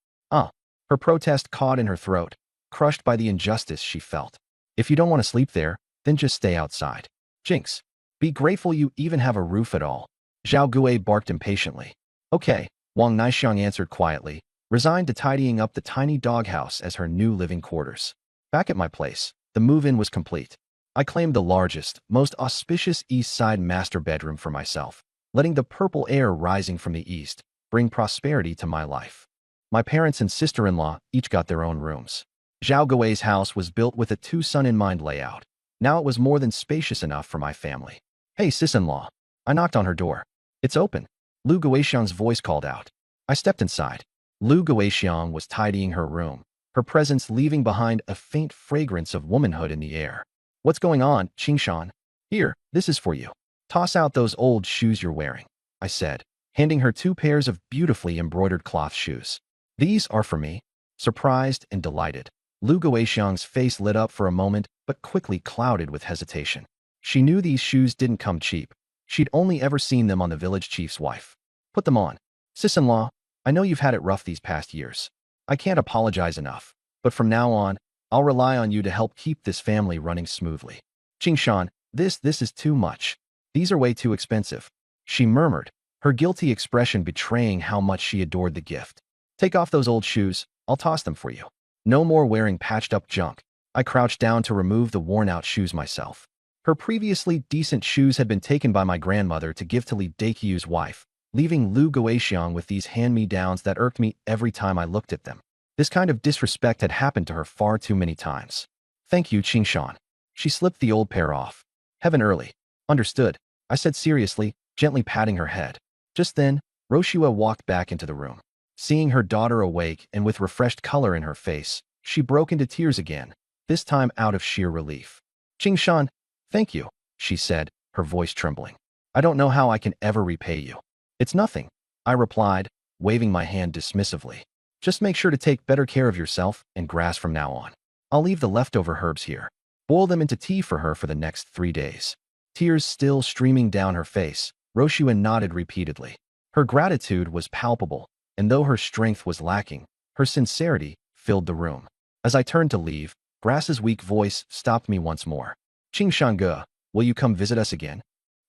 Her protest caught in her throat, crushed by the injustice she felt. If you don't want to sleep there, then just stay outside. Jinx. Be grateful you even have a roof at all. Zhao Gui barked impatiently. Okay, Wang Naixiang answered quietly, resigned to tidying up the tiny doghouse as her new living quarters. Back at my place, the move-in was complete. I claimed the largest, most auspicious east side master bedroom for myself, letting the purple air rising from the east bring prosperity to my life. My parents and sister-in-law each got their own rooms. Zhao Gui's house was built with a two-son-in-mind layout. Now it was more than spacious enough for my family. Hey, sis-in-law. I knocked on her door. It's open. Lu Guixiang's voice called out. I stepped inside. Lu Guixiang was tidying her room, her presence leaving behind a faint fragrance of womanhood in the air. What's going on, Qingshan? Here, this is for you. Toss out those old shoes you're wearing, I said, handing her 2 pairs of beautifully embroidered cloth shoes. These are for me. Surprised and delighted, Lu Guixiang's face lit up for a moment, but quickly clouded with hesitation. She knew these shoes didn't come cheap. She'd only ever seen them on the village chief's wife. Put them on. Sis-in-law, I know you've had it rough these past years. I can't apologize enough, but from now on, I'll rely on you to help keep this family running smoothly. Qingshan, this is too much. These are way too expensive, she murmured, her guilty expression betraying how much she adored the gift. Take off those old shoes, I'll toss them for you. No more wearing patched-up junk. I crouched down to remove the worn-out shoes myself. Her previously decent shoes had been taken by my grandmother to give to Li Daiqiu's wife, leaving Lu Guixiang with these hand-me-downs that irked me every time I looked at them. This kind of disrespect had happened to her far too many times. Thank you, Qingshan. She slipped the old pair off. Heaven early. Understood, I said seriously, gently patting her head. Just then, Roshua walked back into the room. Seeing her daughter awake and with refreshed color in her face, she broke into tears again, this time out of sheer relief. Qingshan, thank you, she said, her voice trembling. I don't know how I can ever repay you. It's nothing, I replied, waving my hand dismissively. Just make sure to take better care of yourself and grass from now on. I'll leave the leftover herbs here. Boil them into tea for her for the next 3 days. Tears still streaming down her face, Roshua nodded repeatedly. Her gratitude was palpable, and though her strength was lacking, her sincerity filled the room. As I turned to leave, Grass's weak voice stopped me once more. Qingshan Ge, will you come visit us again?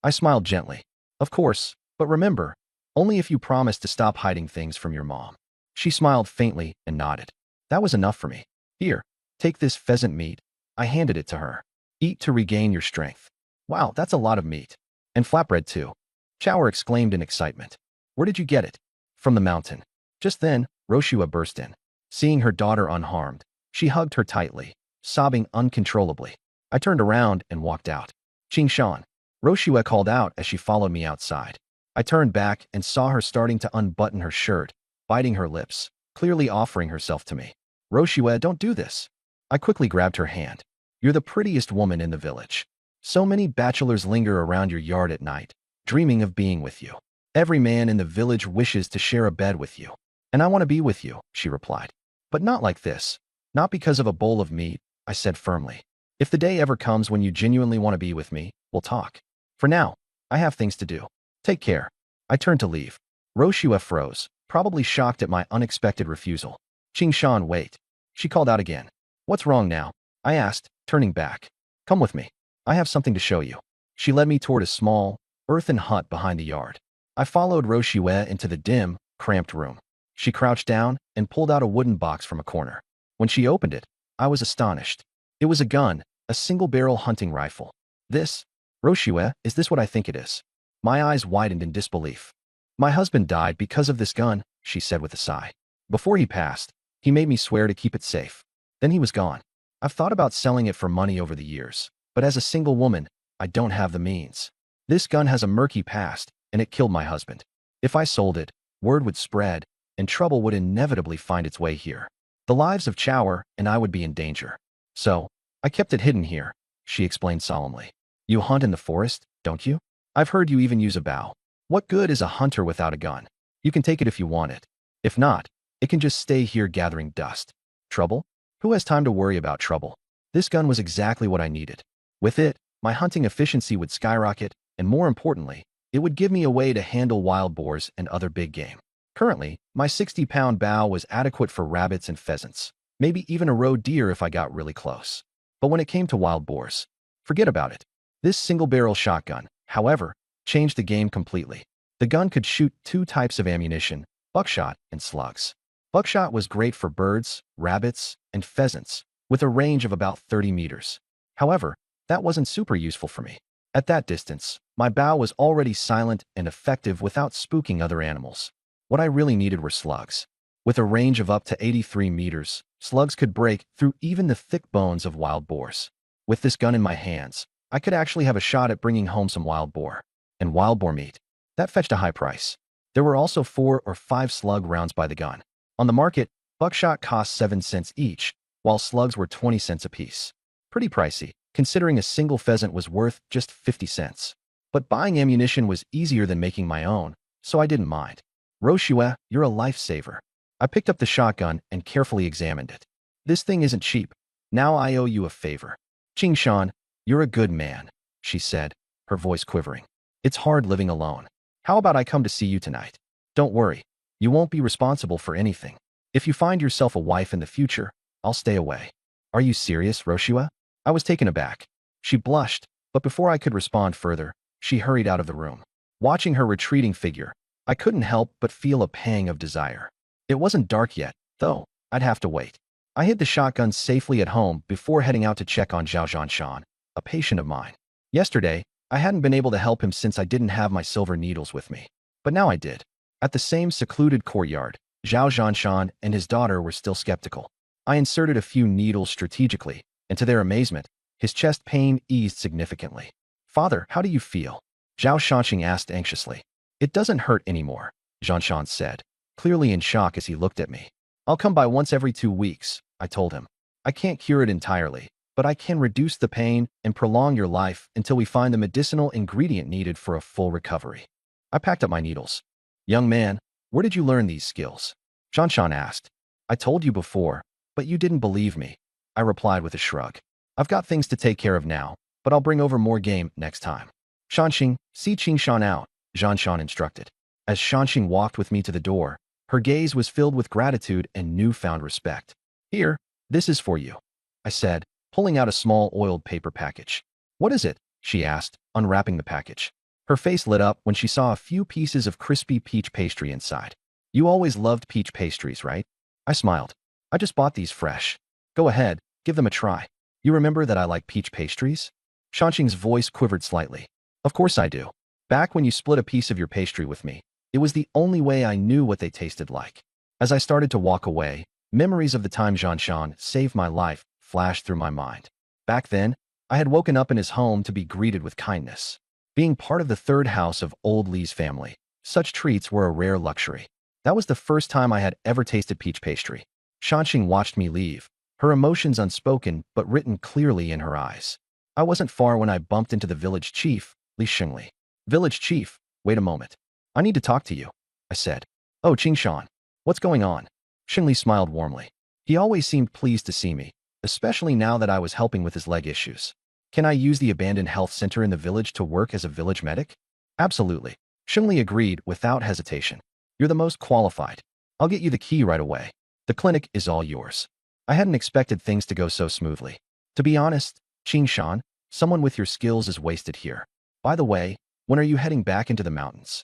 I smiled gently. Of course, but remember, only if you promise to stop hiding things from your mom. She smiled faintly and nodded. That was enough for me. Here, take this pheasant meat. I handed it to her. Eat to regain your strength. Wow, that's a lot of meat. And flatbread too. Chower exclaimed in excitement. Where did you get it? From the mountain. Just then, Roshua burst in. Seeing her daughter unharmed, she hugged her tightly, sobbing uncontrollably. I turned around and walked out. Qingshan, Roshua called out as she followed me outside. I turned back and saw her starting to unbutton her shirt, biting her lips, clearly offering herself to me. Roshua, don't do this. I quickly grabbed her hand. You're the prettiest woman in the village. So many bachelors linger around your yard at night, dreaming of being with you. Every man in the village wishes to share a bed with you. And I want to be with you, she replied. But not like this. Not because of a bowl of meat, I said firmly. If the day ever comes when you genuinely want to be with me, we'll talk. For now, I have things to do. Take care. I turned to leave. Roshua froze, probably shocked at my unexpected refusal. Qingshan, wait. She called out again. What's wrong now? I asked, turning back. Come with me. I have something to show you. She led me toward a small, earthen hut behind the yard. I followed Roshua into the dim, cramped room. She crouched down and pulled out a wooden box from a corner. When she opened it, I was astonished. It was a gun, a single-barrel hunting rifle. This, Roshua, is this what I think it is? My eyes widened in disbelief. My husband died because of this gun, she said with a sigh. Before he passed, he made me swear to keep it safe. Then he was gone. I've thought about selling it for money over the years, but as a single woman, I don't have the means. This gun has a murky past, and it killed my husband. If I sold it, word would spread, and trouble would inevitably find its way here. The lives of Chower and I would be in danger. So, I kept it hidden here, she explained solemnly. You hunt in the forest, don't you? I've heard you even use a bow. What good is a hunter without a gun? You can take it if you want it. If not, it can just stay here gathering dust. Trouble? Who has time to worry about trouble? This gun was exactly what I needed. With it, my hunting efficiency would skyrocket, and more importantly, It would give me a way to handle wild boars and other big game. Currently, my 60-pound bow was adequate for rabbits and pheasants, maybe even a roe deer if I got really close. But when it came to wild boars, forget about it. This single-barrel shotgun, however, changed the game completely. The gun could shoot two types of ammunition, buckshot and slugs. Buckshot was great for birds, rabbits, and pheasants, with a range of about 30 meters. However, that wasn't super useful for me. At that distance, my bow was already silent and effective without spooking other animals. What I really needed were slugs. With a range of up to 83 meters, slugs could break through even the thick bones of wild boars. With this gun in my hands, I could actually have a shot at bringing home some wild boar. And wild boar meat. That fetched a high price. There were also 4 or 5 slug rounds by the gun. On the market, buckshot cost 7 cents each, while slugs were 20 cents apiece. Pretty pricey, considering a single pheasant was worth just 50 cents. But buying ammunition was easier than making my own, so I didn't mind. Roshua, you're a lifesaver. I picked up the shotgun and carefully examined it. This thing isn't cheap. Now I owe you a favor. Qingshan, you're a good man, she said, her voice quivering. It's hard living alone. How about I come to see you tonight? Don't worry. You won't be responsible for anything. If you find yourself a wife in the future, I'll stay away. Are you serious, Roshua? I was taken aback. She blushed, but before I could respond further, she hurried out of the room. Watching her retreating figure, I couldn't help but feel a pang of desire. It wasn't dark yet, though. I'd have to wait. I hid the shotgun safely at home before heading out to check on Zhao Zhanshan, a patient of mine. Yesterday, I hadn't been able to help him since I didn't have my silver needles with me. But now I did. At the same secluded courtyard, Zhao Zhanshan and his daughter were still skeptical. I inserted a few needles strategically, and to their amazement, his chest pain eased significantly. Father, how do you feel? Zhao Shanxing asked anxiously. It doesn't hurt anymore, Zhanshan said, clearly in shock as he looked at me. I'll come by once every 2 weeks, I told him. I can't cure it entirely, but I can reduce the pain and prolong your life until we find the medicinal ingredient needed for a full recovery. I packed up my needles. Young man, where did you learn these skills? Zhanshan asked. I told you before, but you didn't believe me, I replied with a shrug. I've got things to take care of now, but I'll bring over more game next time. Shanxing, see Qingshan out, Zhanshan instructed. As Shanxing walked with me to the door, her gaze was filled with gratitude and newfound respect. Here, this is for you, I said, pulling out a small oiled paper package. What is it? She asked, unwrapping the package. Her face lit up when she saw a few pieces of crispy peach pastry inside. You always loved peach pastries, right? I smiled. I just bought these fresh. Go ahead, give them a try. You remember that I like peach pastries? Shanxing's voice quivered slightly. Of course I do. Back when you split a piece of your pastry with me, it was the only way I knew what they tasted like. As I started to walk away, memories of the time Zhanshan saved my life flashed through my mind. Back then, I had woken up in his home to be greeted with kindness. Being part of the third house of old Li's family, such treats were a rare luxury. That was the first time I had ever tasted peach pastry. Shanxing watched me leave, her emotions unspoken but written clearly in her eyes. I wasn't far when I bumped into the village chief, Li Xingli. Village chief, wait a moment. I need to talk to you, I said. Oh, Qingshan, what's going on? Xingli smiled warmly. He always seemed pleased to see me, especially now that I was helping with his leg issues. Can I use the abandoned health center in the village to work as a village medic? Absolutely. Xingli agreed without hesitation. You're the most qualified. I'll get you the key right away. The clinic is all yours. I hadn't expected things to go so smoothly. To be honest, Qingshan, someone with your skills is wasted here. By the way, when are you heading back into the mountains?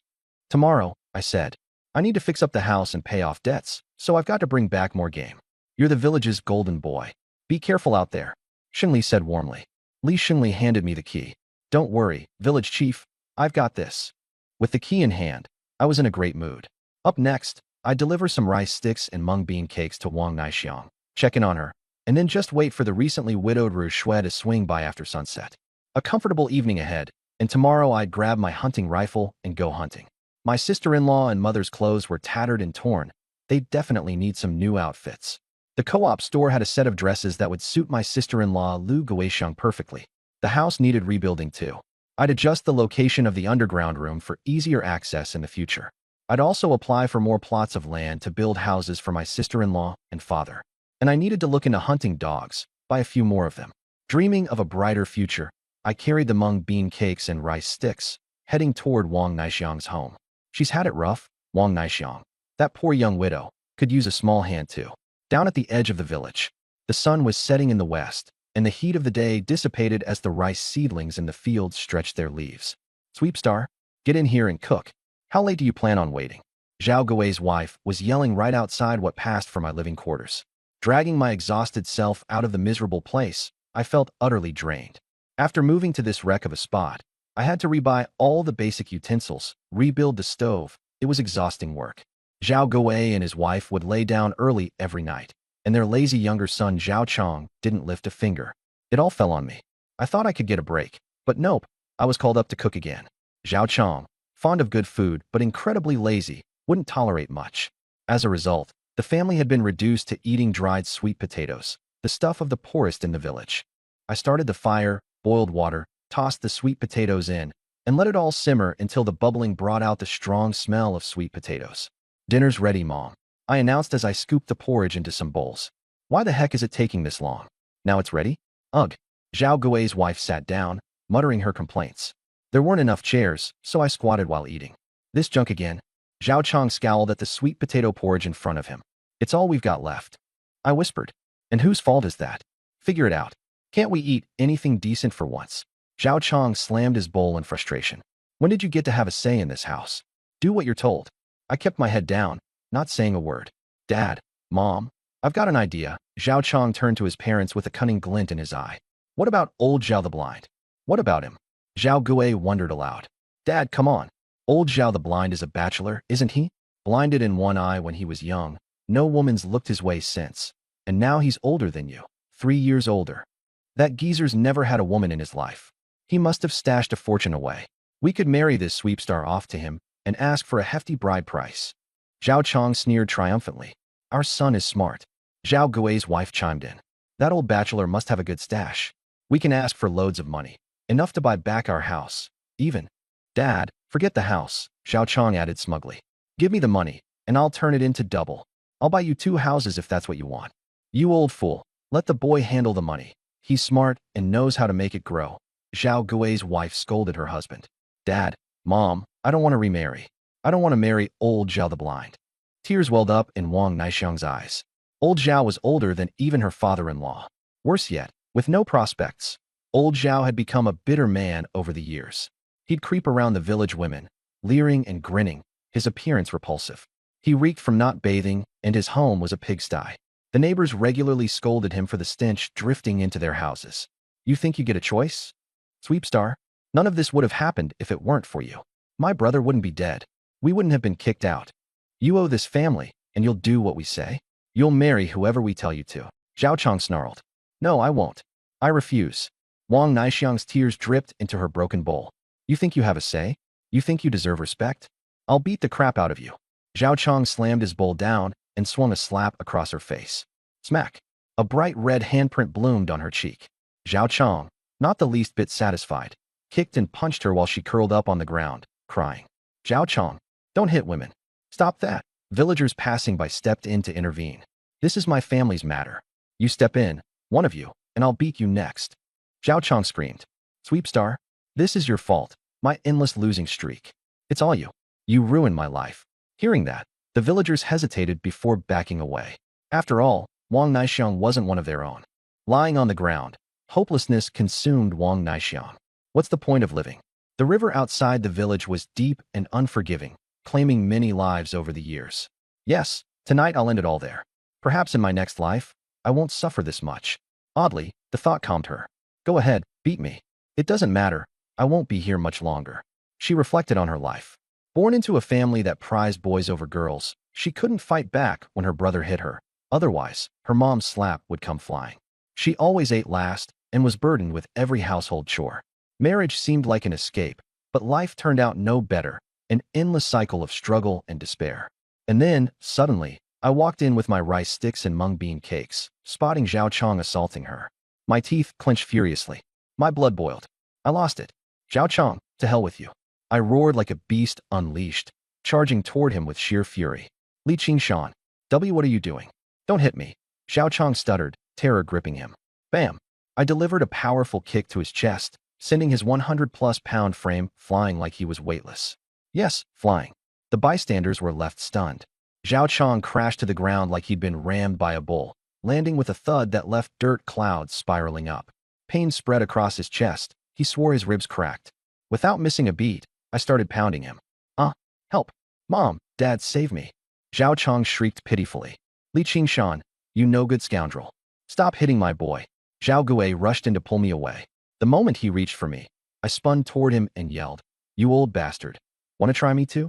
Tomorrow, I said. I need to fix up the house and pay off debts, so I've got to bring back more game. You're the village's golden boy. Be careful out there, Xingli said warmly. Li Xingli handed me the key. Don't worry, village chief, I've got this. With the key in hand, I was in a great mood. Up next, I deliver some rice sticks and mung bean cakes to Wang Naixiang, check in on her, and then just wait for the recently widowed Ru Shui to swing by after sunset. A comfortable evening ahead, and tomorrow I'd grab my hunting rifle and go hunting. My sister-in-law and mother's clothes were tattered and torn. They definitely need some new outfits. The co-op store had a set of dresses that would suit my sister-in-law Lu Guisheng perfectly. The house needed rebuilding too. I'd adjust the location of the underground room for easier access in the future. I'd also apply for more plots of land to build houses for my sister-in-law and father. And I needed to look into hunting dogs, buy a few more of them. Dreaming of a brighter future, I carried the mung bean cakes and rice sticks, heading toward Wang Naixiang's home. She's had it rough, Wang Naixiang. That poor young widow could use a small hand too. Down at the edge of the village, the sun was setting in the west, and the heat of the day dissipated as the rice seedlings in the fields stretched their leaves. Sweepstar, get in here and cook. How late do you plan on waiting? Zhao Gui's wife was yelling right outside what passed for my living quarters. Dragging my exhausted self out of the miserable place, I felt utterly drained. After moving to this wreck of a spot, I had to rebuy all the basic utensils, rebuild the stove. It was exhausting work. Zhao Gui and his wife would lay down early every night, and their lazy younger son Zhao Chong didn't lift a finger. It all fell on me. I thought I could get a break, but nope, I was called up to cook again. Zhao Chong, fond of good food but incredibly lazy, wouldn't tolerate much. As a result, the family had been reduced to eating dried sweet potatoes, the stuff of the poorest in the village. I started the fire, boiled water, tossed the sweet potatoes in, and let it all simmer until the bubbling brought out the strong smell of sweet potatoes. Dinner's ready, Mom, I announced as I scooped the porridge into some bowls. Why the heck is it taking this long? Now it's ready? Ugh. Zhao Gui's wife sat down, muttering her complaints. There weren't enough chairs, so I squatted while eating. This junk again? Zhao Chong scowled at the sweet potato porridge in front of him. It's all we've got left. I whispered. And whose fault is that? Figure it out. Can't we eat anything decent for once? Zhao Chong slammed his bowl in frustration. When did you get to have a say in this house? Do what you're told. I kept my head down, not saying a word. Dad, Mom, I've got an idea. Zhao Chong turned to his parents with a cunning glint in his eye. What about old Zhao the Blind? What about him? Zhao Gui wondered aloud. Dad, come on. Old Zhao the Blind is a bachelor, isn't he? Blinded in one eye when he was young, no woman's looked his way since. And now he's older than you. 3 years older. That geezer's never had a woman in his life. He must have stashed a fortune away. We could marry this sweepstar off to him and ask for a hefty bride price. Zhao Chong sneered triumphantly. Our son is smart. Zhao Gui's wife chimed in. That old bachelor must have a good stash. We can ask for loads of money. Enough to buy back our house. Even. Dad, forget the house, Zhao Chong added smugly. Give me the money, and I'll turn it into double. I'll buy you 2 houses if that's what you want. You old fool, let the boy handle the money. He's smart and knows how to make it grow. Zhao Gui's wife scolded her husband. Dad, Mom, I don't want to remarry. I don't want to marry old Zhao the Blind. Tears welled up in Wang Naixiang's eyes. Old Zhao was older than even her father-in-law. Worse yet, with no prospects. Old Zhao had become a bitter man over the years. He'd creep around the village women, leering and grinning, his appearance repulsive. He reeked from not bathing, and his home was a pigsty. The neighbors regularly scolded him for the stench drifting into their houses. You think you get a choice? Sweepstar, none of this would have happened if it weren't for you. My brother wouldn't be dead. We wouldn't have been kicked out. You owe this family, and you'll do what we say? You'll marry whoever we tell you to. Zhao Chong snarled. No, I won't. I refuse. Wang Naixiang's tears dripped into her broken bowl. You think you have a say? You think you deserve respect? I'll beat the crap out of you. Zhao Chong slammed his bowl down and swung a slap across her face. Smack. A bright red handprint bloomed on her cheek. Zhao Chong, not the least bit satisfied, kicked and punched her while she curled up on the ground, crying. Zhao Chong, don't hit women. Stop that. Villagers passing by stepped in to intervene. This is my family's matter. You step in, one of you, and I'll beat you next. Zhao Chong screamed. Sweepstar, this is your fault, my endless losing streak. It's all you. You ruined my life. Hearing that, the villagers hesitated before backing away. After all, Wang Naixiang wasn't one of their own. Lying on the ground, hopelessness consumed Wang Naixiang. What's the point of living? The river outside the village was deep and unforgiving, claiming many lives over the years. Yes, tonight I'll end it all there. Perhaps in my next life, I won't suffer this much. Oddly, the thought calmed her. Go ahead, beat me. It doesn't matter. I won't be here much longer. She reflected on her life. Born into a family that prized boys over girls, she couldn't fight back when her brother hit her. Otherwise, her mom's slap would come flying. She always ate last and was burdened with every household chore. Marriage seemed like an escape, but life turned out no better, an endless cycle of struggle and despair. And then, suddenly, I walked in with my rice sticks and mung bean cakes, spotting Zhao Chong assaulting her. My teeth clenched furiously. My blood boiled. I lost it. Zhao Chong, to hell with you. I roared like a beast unleashed, charging toward him with sheer fury. Li Qingshan, what are you doing? Don't hit me. Zhao Chong stuttered, terror gripping him. Bam! I delivered a powerful kick to his chest, sending his 100-plus-pound frame flying like he was weightless. Yes, flying. The bystanders were left stunned. Zhao Chong crashed to the ground like he'd been rammed by a bull, landing with a thud that left dirt clouds spiraling up. Pain spread across his chest. He swore his ribs cracked. Without missing a beat, I started pounding him. Help! Mom! Dad, save me! Zhao Chong shrieked pitifully. Li Qingshan, you no-good scoundrel. Stop hitting my boy. Zhao Gui rushed in to pull me away. The moment he reached for me, I spun toward him and yelled, "You old bastard. Want to try me too?"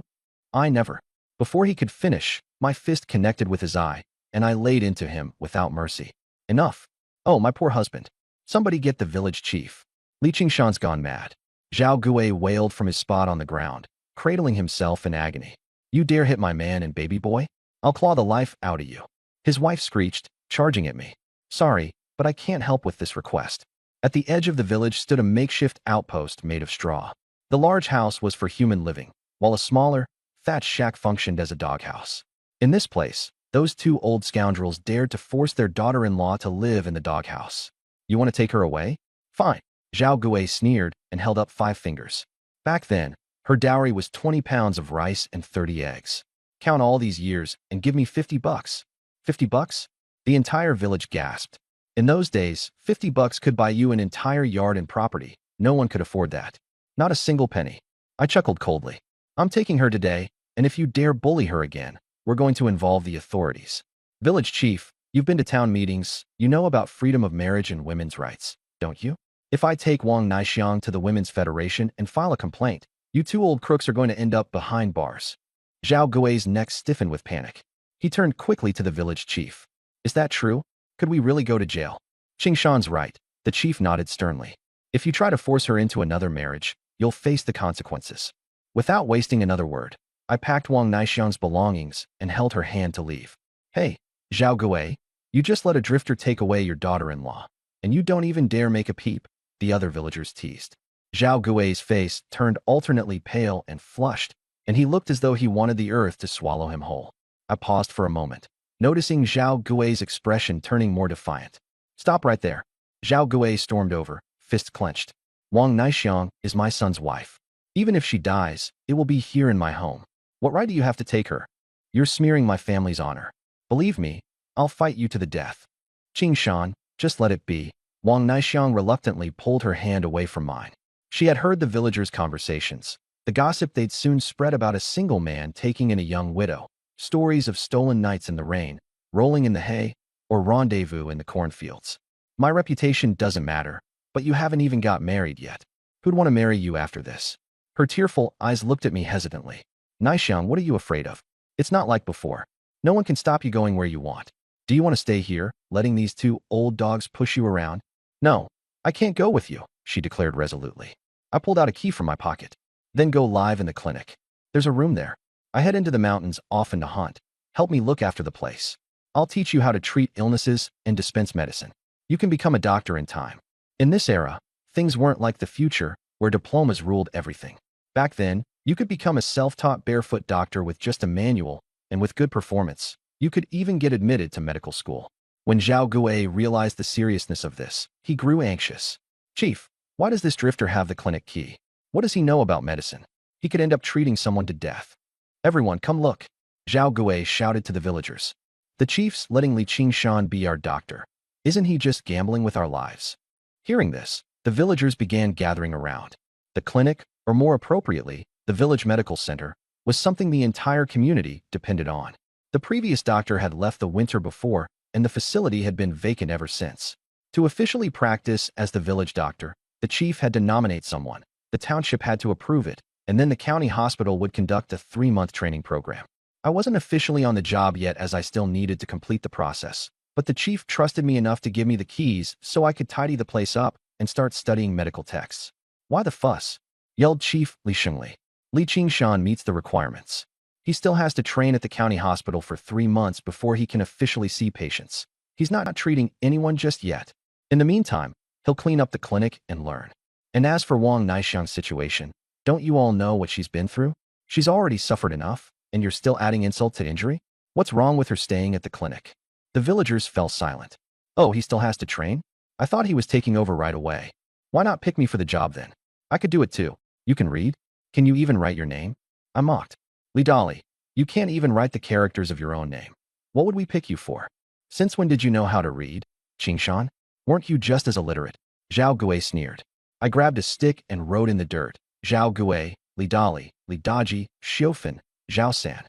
I never. Before he could finish, my fist connected with his eye, and I laid into him without mercy. Enough. Oh, my poor husband. Somebody get the village chief. Li Qingshan's gone mad. Zhao Gui wailed from his spot on the ground, cradling himself in agony. You dare hit my man and baby boy? I'll claw the life out of you. His wife screeched, charging at me. Sorry, but I can't help with this request. At the edge of the village stood a makeshift outpost made of straw. The large house was for human living, while a smaller, thatched shack functioned as a doghouse. In this place, those two old scoundrels dared to force their daughter-in-law to live in the doghouse. You want to take her away? Fine. Zhao Gui sneered and held up 5 fingers. Back then, her dowry was 20 pounds of rice and 30 eggs. Count all these years and give me $50. $50? The entire village gasped. In those days, $50 could buy you an entire yard and property. No one could afford that. Not a single penny. I chuckled coldly. I'm taking her today, and if you dare bully her again, we're going to involve the authorities. Village chief, you've been to town meetings. You know about freedom of marriage and women's rights, don't you? If I take Wang Naixiang to the Women's Federation and file a complaint, you two old crooks are going to end up behind bars. Zhao Gui's neck stiffened with panic. He turned quickly to the village chief. Is that true? Could we really go to jail? Qingshan's right. The chief nodded sternly. If you try to force her into another marriage, you'll face the consequences. Without wasting another word, I packed Wang Naixiang's belongings and held her hand to leave. Hey, Zhao Gui, you just let a drifter take away your daughter-in-law, and you don't even dare make a peep, the other villagers teased. Zhao Gui's face turned alternately pale and flushed, and he looked as though he wanted the earth to swallow him whole. I paused for a moment, noticing Zhao Gui's expression turning more defiant. Stop right there. Zhao Gui stormed over, fist clenched. Wang Naixiang is my son's wife. Even if she dies, it will be here in my home. What right do you have to take her? You're smearing my family's honor. Believe me, I'll fight you to the death. Qingshan, just let it be. Wang Naixiang reluctantly pulled her hand away from mine. She had heard the villagers' conversations, the gossip they'd soon spread about a single man taking in a young widow, stories of stolen nights in the rain, rolling in the hay, or rendezvous in the cornfields. My reputation doesn't matter, but you haven't even got married yet. Who'd want to marry you after this? Her tearful eyes looked at me hesitantly. Naixiang, what are you afraid of? It's not like before. No one can stop you going where you want. Do you want to stay here, letting these two old dogs push you around? No, I can't go with you, she declared resolutely. I pulled out a key from my pocket. Then go live in the clinic. There's a room there. I head into the mountains often to hunt. Help me look after the place. I'll teach you how to treat illnesses and dispense medicine. You can become a doctor in time. In this era, things weren't like the future, where diplomas ruled everything. Back then, you could become a self-taught barefoot doctor with just a manual, and with good performance, you could even get admitted to medical school. When Zhao Gui realized the seriousness of this, he grew anxious. Chief, why does this drifter have the clinic key? What does he know about medicine? He could end up treating someone to death. Everyone, come look. Zhao Gui shouted to the villagers. The chief's letting Li Qingshan be our doctor. Isn't he just gambling with our lives? Hearing this, the villagers began gathering around. The clinic, or more appropriately, the village medical center, was something the entire community depended on. The previous doctor had left the winter before, and the facility had been vacant ever since. To officially practice as the village doctor, the chief had to nominate someone, the township had to approve it, and then the county hospital would conduct a 3-month training program. I wasn't officially on the job yet as I still needed to complete the process, but the chief trusted me enough to give me the keys so I could tidy the place up and start studying medical texts. Why the fuss? Yelled Chief Li Shengli. Li Qingshan meets the requirements. He still has to train at the county hospital for 3 months before he can officially see patients. He's not treating anyone just yet. In the meantime, he'll clean up the clinic and learn. And as for Wang Naixiang's situation, don't you all know what she's been through? She's already suffered enough, and you're still adding insult to injury? What's wrong with her staying at the clinic? The villagers fell silent. Oh, he still has to train? I thought he was taking over right away. Why not pick me for the job then? I could do it too. You can read? Can you even write your name? I mocked. Li Dali, you can't even write the characters of your own name. What would we pick you for? Since when did you know how to read? Qingshan? Weren't you just as illiterate? Zhao Gui sneered. I grabbed a stick and wrote in the dirt. Zhao Gui, Li Dali, Li Daji, Xiofan, Zhao San.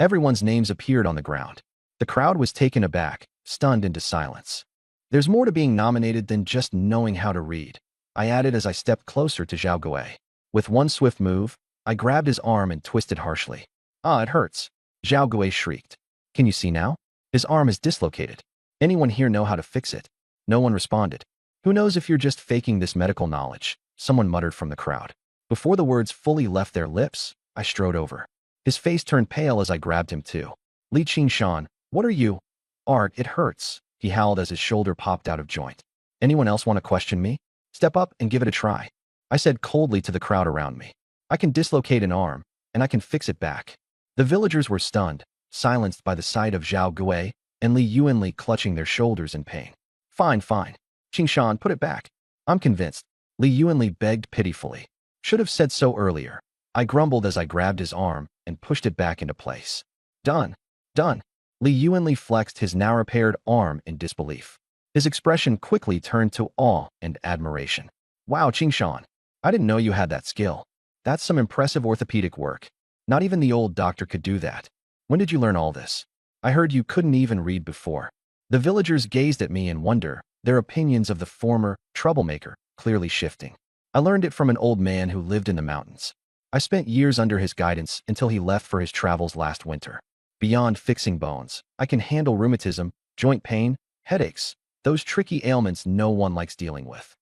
Everyone's names appeared on the ground. The crowd was taken aback, stunned into silence. There's more to being nominated than just knowing how to read, I added as I stepped closer to Zhao Gui. With one swift move, I grabbed his arm and twisted harshly. Ah, it hurts. Zhao Gui shrieked. Can you see now? His arm is dislocated. Anyone here know how to fix it? No one responded. Who knows if you're just faking this medical knowledge? Someone muttered from the crowd. Before the words fully left their lips, I strode over. His face turned pale as I grabbed him too. Li Qingshan, what are you? Art, it hurts, he howled as his shoulder popped out of joint. Anyone else want to question me? Step up and give it a try. I said coldly to the crowd around me. I can dislocate an arm, and I can fix it back. The villagers were stunned, silenced by the sight of Zhao Gui and Li Yuanli clutching their shoulders in pain. Fine, fine. Qingshan, put it back. I'm convinced. Li Yuanli begged pitifully. Should have said so earlier. I grumbled as I grabbed his arm and pushed it back into place. Done. Done. Li Yuanli flexed his now repaired arm in disbelief. His expression quickly turned to awe and admiration. Wow, Qingshan. I didn't know you had that skill. That's some impressive orthopedic work. Not even the old doctor could do that. When did you learn all this? I heard you couldn't even read before. The villagers gazed at me in wonder, their opinions of the former troublemaker clearly shifting. I learned it from an old man who lived in the mountains. I spent years under his guidance until he left for his travels last winter. Beyond fixing bones, I can handle rheumatism, joint pain, headaches, those tricky ailments no one likes dealing with.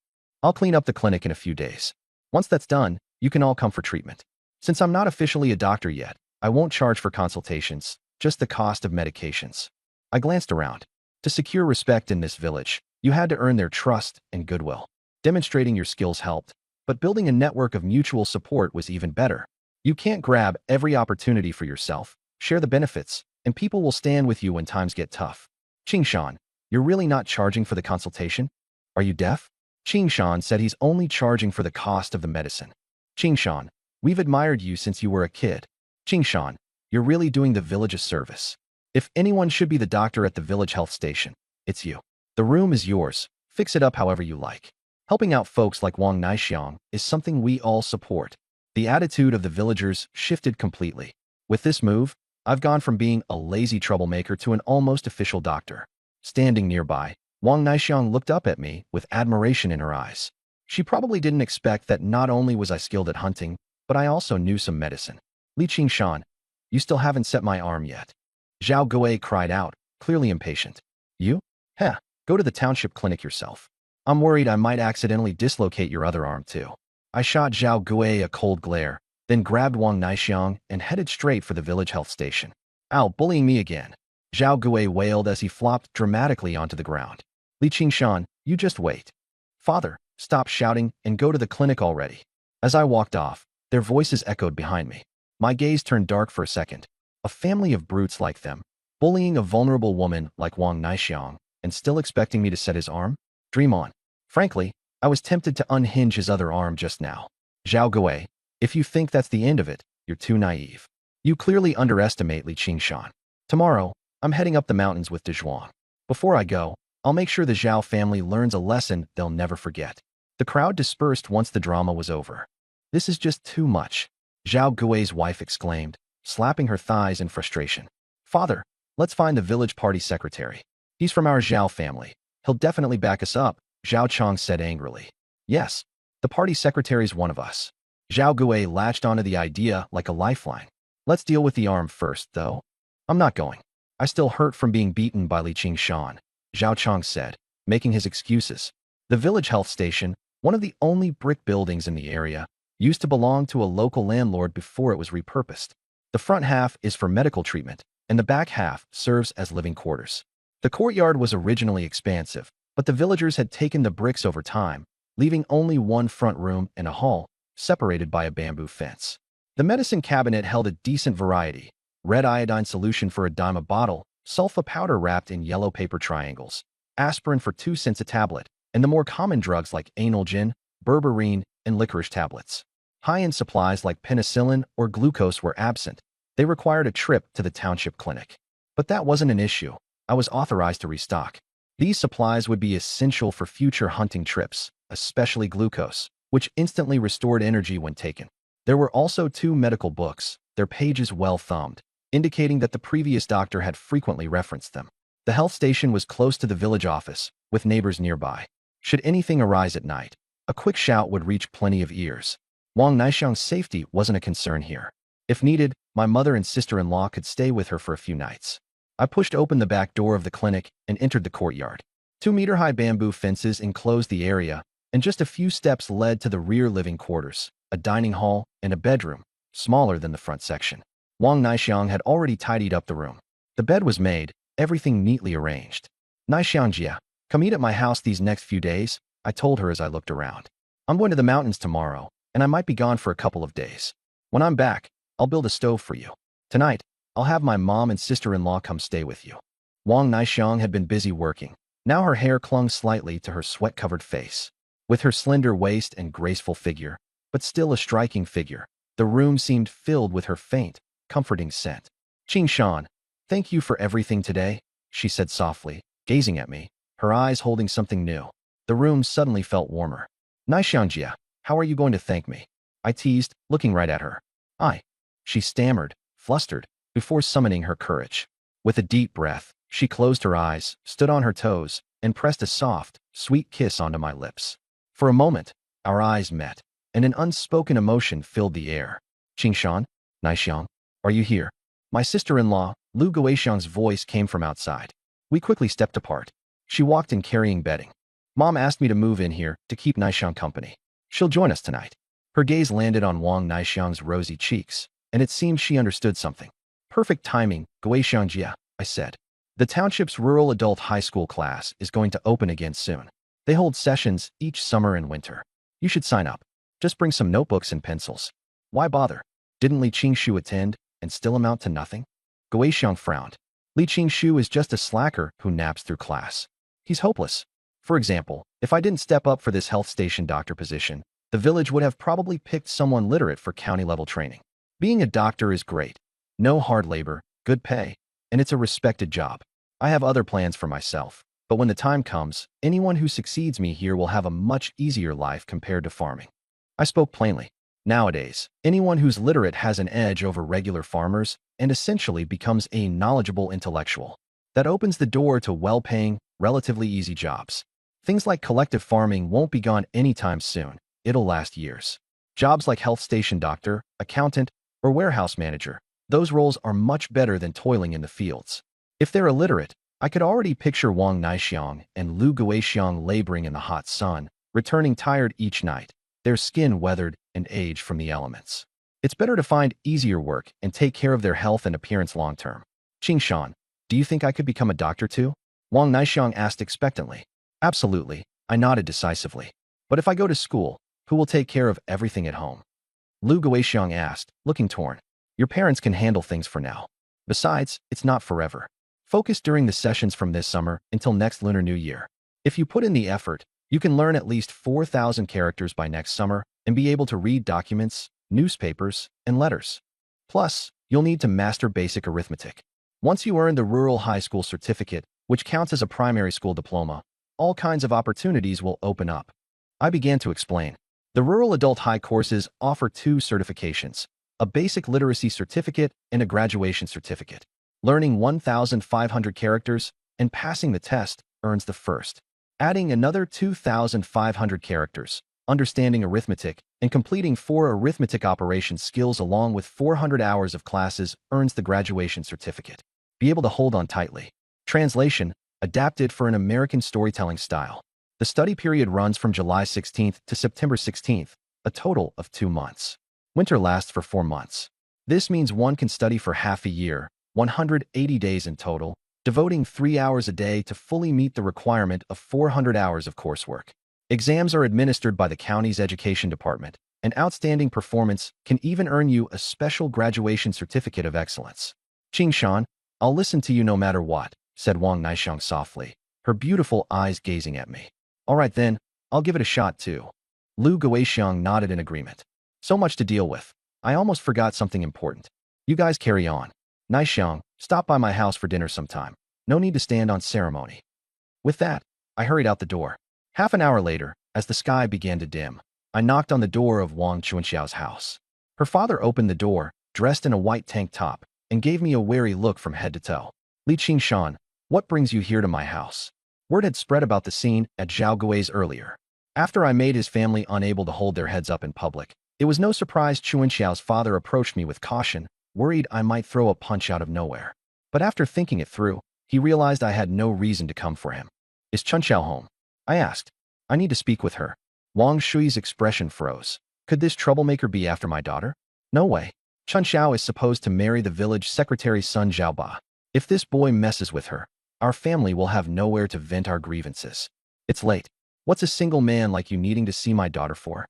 I'll clean up the clinic in a few days. Once that's done, you can all come for treatment. Since I'm not officially a doctor yet, I won't charge for consultations, just the cost of medications. I glanced around. To secure respect in this village, you had to earn their trust and goodwill. Demonstrating your skills helped, but building a network of mutual support was even better. You can't grab every opportunity for yourself, share the benefits, and people will stand with you when times get tough. Qingshan, you're really not charging for the consultation? Are you deaf? Qingshan said he's only charging for the cost of the medicine. Qingshan, we've admired you since you were a kid. Qingshan, you're really doing the village a service. If anyone should be the doctor at the village health station, it's you. The room is yours. Fix it up however you like. Helping out folks like Wang Naixiang is something we all support. The attitude of the villagers shifted completely. With this move, I've gone from being a lazy troublemaker to an almost official doctor. Standing nearby, Wang Naixiang looked up at me with admiration in her eyes. She probably didn't expect that not only was I skilled at hunting, but I also knew some medicine. Li Qingshan, you still haven't set my arm yet. Zhao Gui cried out, clearly impatient. You? Heh, go to the township clinic yourself. I'm worried I might accidentally dislocate your other arm too. I shot Zhao Gui a cold glare, then grabbed Wang Naixiang and headed straight for the village health station. Ow, bullying me again. Zhao Gui wailed as he flopped dramatically onto the ground. Li Qingshan, you just wait. Father, stop shouting and go to the clinic already. As I walked off, their voices echoed behind me. My gaze turned dark for a second. A family of brutes like them, bullying a vulnerable woman like Wang Naixiang, and still expecting me to set his arm? Dream on. Frankly, I was tempted to unhinge his other arm just now. Zhao Gui, if you think that's the end of it, you're too naive. You clearly underestimate Li Qingshan. Tomorrow, I'm heading up the mountains with Dezhuang. Before I go, I'll make sure the Zhao family learns a lesson they'll never forget. The crowd dispersed once the drama was over. This is just too much, Zhao Gui's wife exclaimed, slapping her thighs in frustration. Father, let's find the village party secretary. He's from our Zhao family. He'll definitely back us up, Zhao Chong said angrily. Yes, the party secretary's one of us. Zhao Gui latched onto the idea like a lifeline. Let's deal with the arm first, though. I'm not going. I still hurt from being beaten by Li Qingshan, Zhao Chong said, making his excuses. The village health station, one of the only brick buildings in the area, used to belong to a local landlord before it was repurposed. The front half is for medical treatment, and the back half serves as living quarters. The courtyard was originally expansive, but the villagers had taken the bricks over time, leaving only one front room and a hall, separated by a bamboo fence. The medicine cabinet held a decent variety: red iodine solution for a dime a bottle, sulfa powder wrapped in yellow paper triangles, aspirin for 2 cents a tablet, and the more common drugs like analgin, berberine, and licorice tablets. High-end supplies like penicillin or glucose were absent. They required a trip to the township clinic. But that wasn't an issue. I was authorized to restock. These supplies would be essential for future hunting trips, especially glucose, which instantly restored energy when taken. There were also 2 medical books, their pages well thumbed, indicating that the previous doctor had frequently referenced them. The health station was close to the village office, with neighbors nearby. Should anything arise at night, a quick shout would reach plenty of ears. Wang Naixiang's safety wasn't a concern here. If needed, my mother and sister-in-law could stay with her for a few nights. I pushed open the back door of the clinic and entered the courtyard. 2-meter-high bamboo fences enclosed the area, and just a few steps led to the rear living quarters, a dining hall, and a bedroom, smaller than the front section. Wang Naixiang had already tidied up the room. The bed was made, everything neatly arranged. "Naixiangjia, come eat at my house these next few days," I told her as I looked around. "I'm going to the mountains tomorrow, and I might be gone for a couple of days. When I'm back, I'll build a stove for you. Tonight, I'll have my mom and sister-in-law come stay with you." Wang Naixiang had been busy working. Now her hair clung slightly to her sweat-covered face. With her slender waist and graceful figure, but still a striking figure, the room seemed filled with her faint, comforting scent. "Qing Shan, thank you for everything today," she said softly, gazing at me, her eyes holding something new. The room suddenly felt warmer. "Naixiangjia, how are you going to thank me?" I teased, looking right at her. She stammered, flustered, before summoning her courage. With a deep breath, she closed her eyes, stood on her toes, and pressed a soft, sweet kiss onto my lips. For a moment, our eyes met, and an unspoken emotion filled the air. "Qingshan, Naixiang, are you here?" My sister-in-law, Lu Guixiang's voice came from outside. We quickly stepped apart. She walked in carrying bedding. "Mom asked me to move in here to keep Naixiang company. She'll join us tonight." Her gaze landed on Wang Naixiang's rosy cheeks, and it seemed she understood something. "Perfect timing, Guixiangjia," I said. "The township's rural adult high school class is going to open again soon. They hold sessions each summer and winter. You should sign up. Just bring some notebooks and pencils." "Why bother? Didn't Li Qingshu attend and still amount to nothing?" Guixiang frowned. "Li Qingshu is just a slacker who naps through class. He's hopeless. For example, if I didn't step up for this health station doctor position, the village would have probably picked someone literate for county-level training. Being a doctor is great. No hard labor, good pay, and it's a respected job. I have other plans for myself, but when the time comes, anyone who succeeds me here will have a much easier life compared to farming." I spoke plainly. Nowadays, anyone who's literate has an edge over regular farmers and essentially becomes a knowledgeable intellectual. That opens the door to well-paying, relatively easy jobs. Things like collective farming won't be gone anytime soon. It'll last years. Jobs like health station doctor, accountant, or warehouse manager, those roles are much better than toiling in the fields. If they're illiterate, I could already picture Wang Naixiang and Lu Guixiang laboring in the hot sun, returning tired each night, their skin weathered and aged from the elements. It's better to find easier work and take care of their health and appearance long-term. "Qingshan, do you think I could become a doctor too?" Wang Naixiang asked expectantly. "Absolutely," I nodded decisively. "But if I go to school, who will take care of everything at home?" Lu Guixiang asked, looking torn. "Your parents can handle things for now. Besides, it's not forever. Focus during the sessions from this summer until next Lunar New Year. If you put in the effort, you can learn at least 4,000 characters by next summer and be able to read documents, newspapers, and letters. Plus, you'll need to master basic arithmetic. Once you earn the Rural High School Certificate, which counts as a primary school diploma, all kinds of opportunities will open up." I began to explain. The Rural Adult High courses offer 2 certifications, a basic literacy certificate and a graduation certificate. Learning 1,500 characters and passing the test earns the first. Adding another 2,500 characters, understanding arithmetic, and completing 4 arithmetic operation skills along with 400 hours of classes earns the graduation certificate. Be able to hold on tightly. Translation, adapted for an American storytelling style. The study period runs from July 16th to September 16th, a total of 2 months. Winter lasts for 4 months. This means one can study for half a year, 180 days in total, devoting 3 hours a day to fully meet the requirement of 400 hours of coursework. Exams are administered by the county's education department, and outstanding performance can even earn you a special graduation certificate of excellence. "Qingshan, I'll listen to you no matter what," said Wang Naixiang softly, her beautiful eyes gazing at me. "All right then, I'll give it a shot too." Lu Guixiang nodded in agreement. So much to deal with. I almost forgot something important. You guys carry on. Naixiang, stop by my house for dinner sometime. No need to stand on ceremony. With that, I hurried out the door. Half an hour later, as the sky began to dim, I knocked on the door of Wang Chunxiao's house. Her father opened the door, dressed in a white tank top, and gave me a wary look from head to toe. Li Qingshan, what brings you here to my house? Word had spread about the scene at Zhao Gui's earlier. After I made his family unable to hold their heads up in public, it was no surprise Chunxiao's father approached me with caution, worried I might throw a punch out of nowhere. But after thinking it through, he realized I had no reason to come for him. Is Chunxiao home? I asked. I need to speak with her. Wang Shui's expression froze. Could this troublemaker be after my daughter? No way. Chunxiao is supposed to marry the village secretary's son Zhaoba. If this boy messes with her, our family will have nowhere to vent our grievances. It's late. What's a single man like you needing to see my daughter for?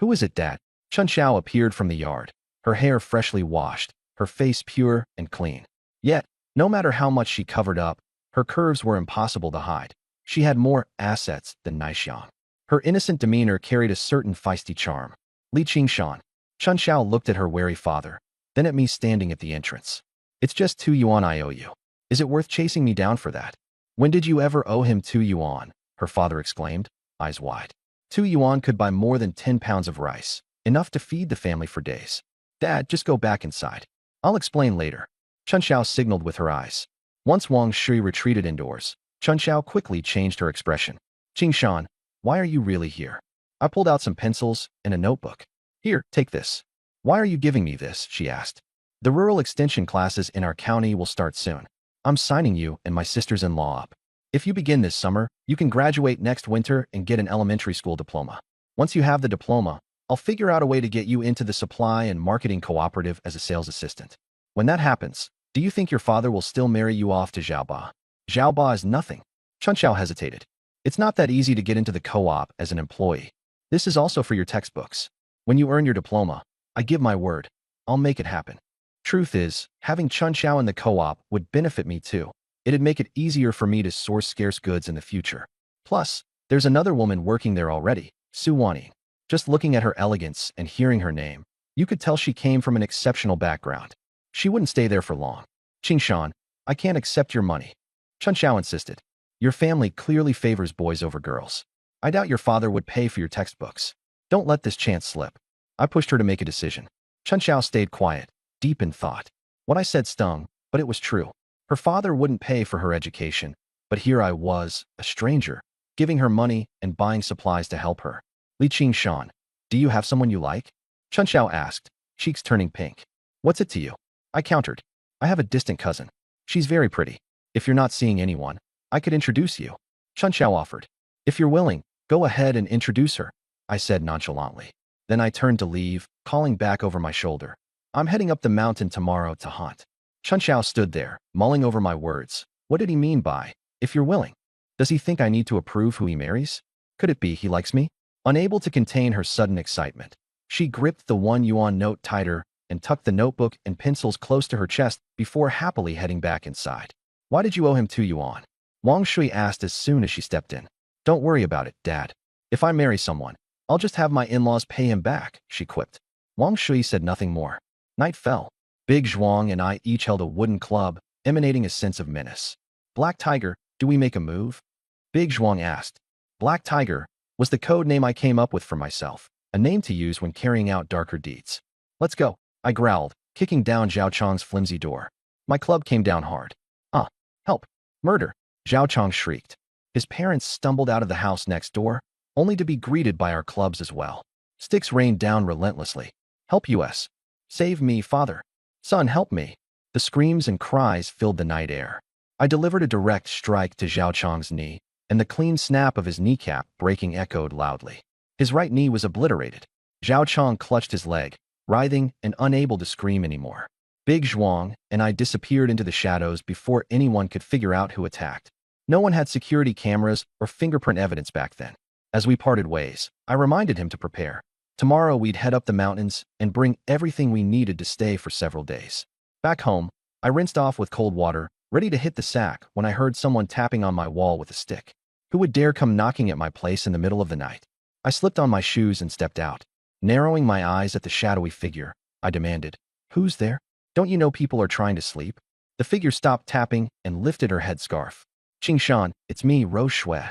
Who is it, Dad? Chunxiao appeared from the yard, her hair freshly washed, her face pure and clean. Yet, no matter how much she covered up, her curves were impossible to hide. She had more assets than Naixiang. Her innocent demeanor carried a certain feisty charm. Li Qingshan. Chunxiao looked at her wary father, then at me standing at the entrance. It's just 2 yuan I owe you. Is it worth chasing me down for that? When did you ever owe him 2 yuan? Her father exclaimed, eyes wide. 2 yuan could buy more than 10 pounds of rice, enough to feed the family for days. Dad, just go back inside. I'll explain later. Chunxiao signaled with her eyes. Once Wang Shui retreated indoors, Chunxiao quickly changed her expression. Qingshan, why are you really here? I pulled out some pencils and a notebook. Here, take this. Why are you giving me this? She asked. The rural extension classes in our county will start soon. I'm signing you and my sisters-in-law up. If you begin this summer, you can graduate next winter and get an elementary school diploma. Once you have the diploma, I'll figure out a way to get you into the supply and marketing cooperative as a sales assistant. When that happens, do you think your father will still marry you off to Zhaoba? Zhaoba is nothing. Chunxiao hesitated. It's not that easy to get into the co-op as an employee. This is also for your textbooks. When you earn your diploma, I give my word, I'll make it happen. Truth is, having Chunxiao in the co-op would benefit me too. It'd make it easier for me to source scarce goods in the future. Plus, there's another woman working there already, Su Wani. Just looking at her elegance and hearing her name, you could tell she came from an exceptional background. She wouldn't stay there for long. Qingshan, I can't accept your money. Chunxiao insisted. Your family clearly favors boys over girls. I doubt your father would pay for your textbooks. Don't let this chance slip. I pushed her to make a decision. Chunxiao stayed quiet, deep in thought. What I said stung, but it was true. Her father wouldn't pay for her education, but here I was, a stranger, giving her money and buying supplies to help her. Li Qingshan, do you have someone you like? Chunxiao asked, cheeks turning pink. What's it to you? I countered. I have a distant cousin. She's very pretty. If you're not seeing anyone, I could introduce you. Chunxiao offered. If you're willing, go ahead and introduce her, I said nonchalantly. Then I turned to leave, calling back over my shoulder. I'm heading up the mountain tomorrow to hunt. Chunxiao stood there, mulling over my words. What did he mean by, if you're willing? Does he think I need to approve who he marries? Could it be he likes me? Unable to contain her sudden excitement, she gripped the 1 yuan note tighter and tucked the notebook and pencils close to her chest before happily heading back inside. Why did you owe him 2 yuan? Wang Shui asked as soon as she stepped in. Don't worry about it, Dad. If I marry someone, I'll just have my in-laws pay him back, she quipped. Wang Shui said nothing more. Night fell. Big Zhuang and I each held a wooden club, emanating a sense of menace. Black Tiger, do we make a move? Big Zhuang asked. Black Tiger was the code name I came up with for myself, a name to use when carrying out darker deeds. Let's go, I growled, kicking down Zhao Chang's flimsy door. My club came down hard. Help! Murder! Zhao Chang shrieked. His parents stumbled out of the house next door, only to be greeted by our clubs as well. Sticks rained down relentlessly. Help us! Save me, father! Son, help me! The screams and cries filled the night air. I delivered a direct strike to Zhao Chang's knee, and the clean snap of his kneecap breaking echoed loudly. His right knee was obliterated. Zhao Chang clutched his leg, writhing and unable to scream anymore. Big Zhuang and I disappeared into the shadows before anyone could figure out who attacked. No one had security cameras or fingerprint evidence back then. As we parted ways, I reminded him to prepare. Tomorrow we'd head up the mountains and bring everything we needed to stay for several days. Back home, I rinsed off with cold water, ready to hit the sack when I heard someone tapping on my wall with a stick. Who would dare come knocking at my place in the middle of the night? I slipped on my shoes and stepped out. Narrowing my eyes at the shadowy figure, I demanded, "Who's there? Don't you know people are trying to sleep?" The figure stopped tapping and lifted her headscarf. "Qingshan, it's me, Rose Shui."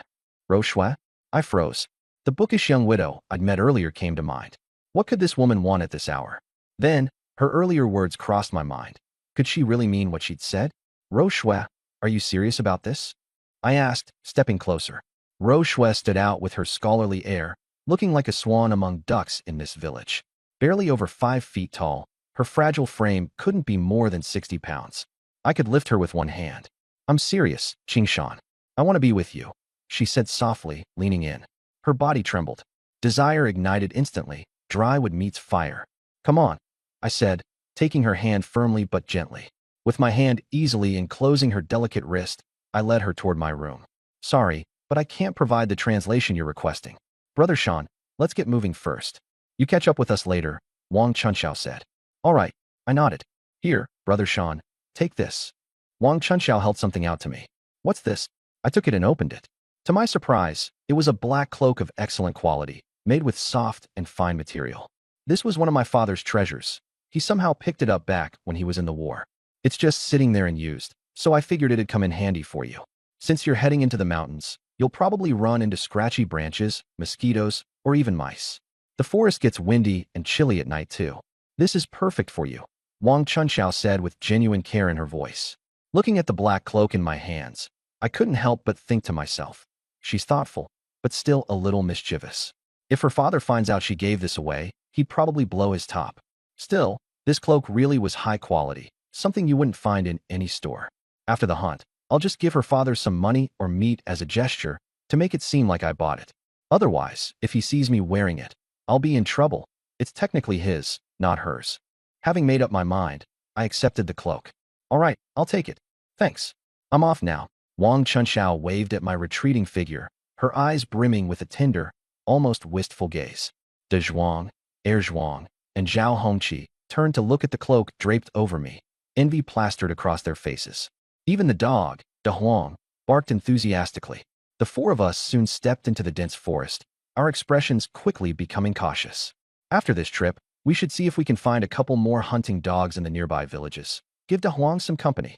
Rose Shui? I froze. The bookish young widow I'd met earlier came to mind. What could this woman want at this hour? Then, her earlier words crossed my mind. Could she really mean what she'd said? "Rose Shui, are you serious about this?" I asked, stepping closer. Rose Shui stood out with her scholarly air, looking like a swan among ducks in this village. Barely over 5 feet tall, her fragile frame couldn't be more than 60 pounds. I could lift her with one hand. "I'm serious, Qingshan. I want to be with you," she said softly, leaning in. Her body trembled. Desire ignited instantly, dry wood meets fire. "Come on," I said, taking her hand firmly but gently. With my hand easily enclosing her delicate wrist, I led her toward my room. "Sorry, but I can't provide the translation you're requesting. Brother Shan, let's get moving first. You catch up with us later," Wang Chunxiao said. "All right," I nodded. "Here, Brother Shan, take this." Wang Chunxiao held something out to me. "What's this?" I took it and opened it. To my surprise, it was a black cloak of excellent quality, made with soft and fine material. This was one of my father's treasures. He somehow picked it up back when he was in the war. It's just sitting there and used, so I figured it'd come in handy for you. Since you're heading into the mountains, you'll probably run into scratchy branches, mosquitoes, or even mice. The forest gets windy and chilly at night too. This is perfect for you, Wang Chunxiao said with genuine care in her voice. Looking at the black cloak in my hands, I couldn't help but think to myself, she's thoughtful, but still a little mischievous. If her father finds out she gave this away, he'd probably blow his top. Still, this cloak really was high quality, something you wouldn't find in any store. After the hunt, I'll just give her father some money or meat as a gesture to make it seem like I bought it. Otherwise, if he sees me wearing it, I'll be in trouble. It's technically his, not hers. Having made up my mind, I accepted the cloak. "All right, I'll take it. Thanks. I'm off now." Wang Chunxiao waved at my retreating figure, her eyes brimming with a tender, almost wistful gaze. De Zhuang, Zhuang, and Zhao Hongqi turned to look at the cloak draped over me. Envy plastered across their faces. Even the dog, De Huang, barked enthusiastically. The 4 of us soon stepped into the dense forest, our expressions quickly becoming cautious. After this trip, we should see if we can find a couple more hunting dogs in the nearby villages. Give De Huang some company,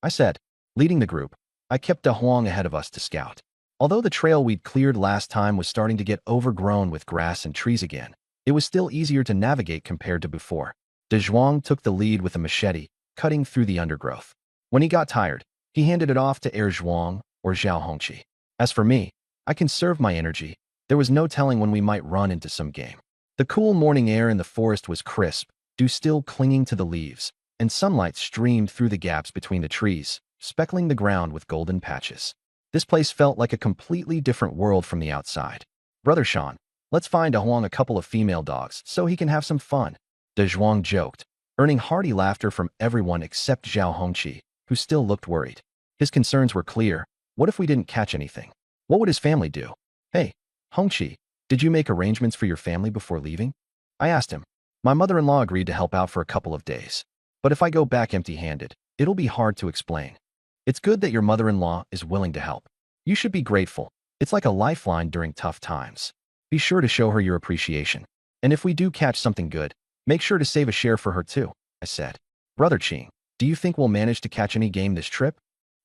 I said. Leading the group, I kept De Huang ahead of us to scout. Although the trail we'd cleared last time was starting to get overgrown with grass and trees again, it was still easier to navigate compared to before. De Zhuang took the lead with a machete, cutting through the undergrowth. When he got tired, he handed it off to Zhuang or Zhao Hongqi. As for me, I conserved my energy. There was no telling when we might run into some game. The cool morning air in the forest was crisp, dew still clinging to the leaves, and sunlight streamed through the gaps between the trees, speckling the ground with golden patches. This place felt like a completely different world from the outside. "Brother Shan, let's find De Huang a couple of female dogs so he can have some fun," De Zhuang joked, earning hearty laughter from everyone except Zhao Hongqi, who still looked worried. His concerns were clear. What if we didn't catch anything? What would his family do? "Hey, Hongqi, did you make arrangements for your family before leaving?" I asked him. "My mother-in-law agreed to help out for a couple of days. But if I go back empty-handed, it'll be hard to explain. It's good that your mother-in-law is willing to help. You should be grateful. It's like a lifeline during tough times. Be sure to show her your appreciation. And if we do catch something good, make sure to save a share for her too," I said. "Brother Qing, do you think we'll manage to catch any game this trip?"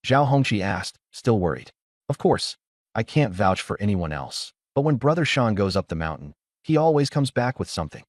Zhao Hongqi asked, still worried. "Of course. I can't vouch for anyone else, but when Brother Shan goes up the mountain, he always comes back with something."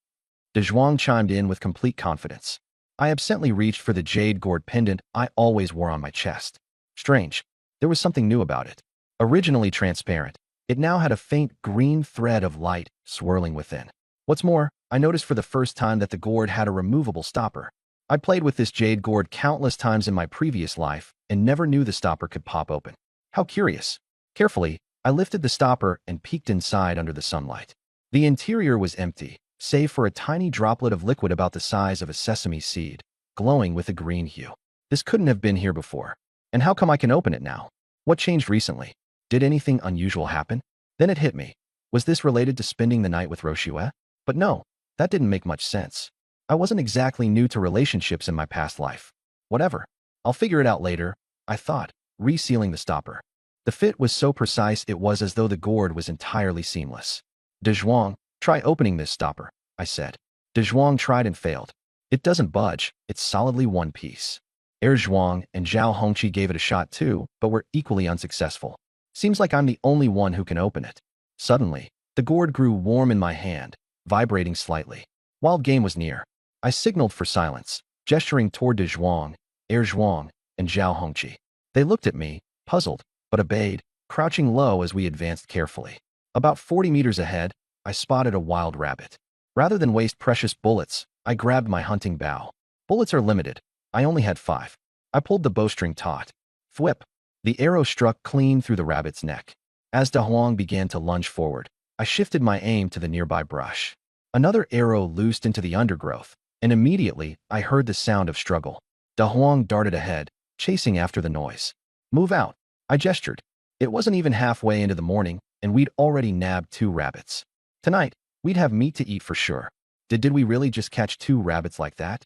De Zhuang chimed in with complete confidence. I absently reached for the jade gourd pendant I always wore on my chest. Strange. There was something new about it. Originally transparent, it now had a faint green thread of light swirling within. What's more, I noticed for the first time that the gourd had a removable stopper. I'd played with this jade gourd countless times in my previous life and never knew the stopper could pop open. How curious. Carefully, I lifted the stopper and peeked inside under the sunlight. The interior was empty, save for a tiny droplet of liquid about the size of a sesame seed, glowing with a green hue. This couldn't have been here before. And how come I can open it now? What changed recently? Did anything unusual happen? Then it hit me. Was this related to spending the night with Roshue? But no, that didn't make much sense. I wasn't exactly new to relationships in my past life. Whatever. I'll figure it out later, I thought, resealing the stopper. The fit was so precise it was as though the gourd was entirely seamless. De Zhuang, try opening this stopper, I said. De Zhuang tried and failed. It doesn't budge, it's solidly one piece. Zhuang and Zhao Hongqi gave it a shot too, but were equally unsuccessful. Seems like I'm the only one who can open it. Suddenly, the gourd grew warm in my hand, vibrating slightly. Wild game was near. I signaled for silence, gesturing toward De Zhuang, Zhuang, and Zhao Hongqi. They looked at me, puzzled, but obeyed, crouching low as we advanced carefully. About 40 meters ahead, I spotted a wild rabbit. Rather than waste precious bullets, I grabbed my hunting bow. Bullets are limited. I only had 5. I pulled the bowstring taut. Thwip! The arrow struck clean through the rabbit's neck. As De Huang began to lunge forward, I shifted my aim to the nearby brush. Another arrow loosed into the undergrowth, and immediately I heard the sound of struggle. De Huang darted ahead, chasing after the noise. Move out, I gestured. It wasn't even halfway into the morning, and we'd already nabbed 2 rabbits. Tonight, we'd have meat to eat for sure. Did we really just catch 2 rabbits like that?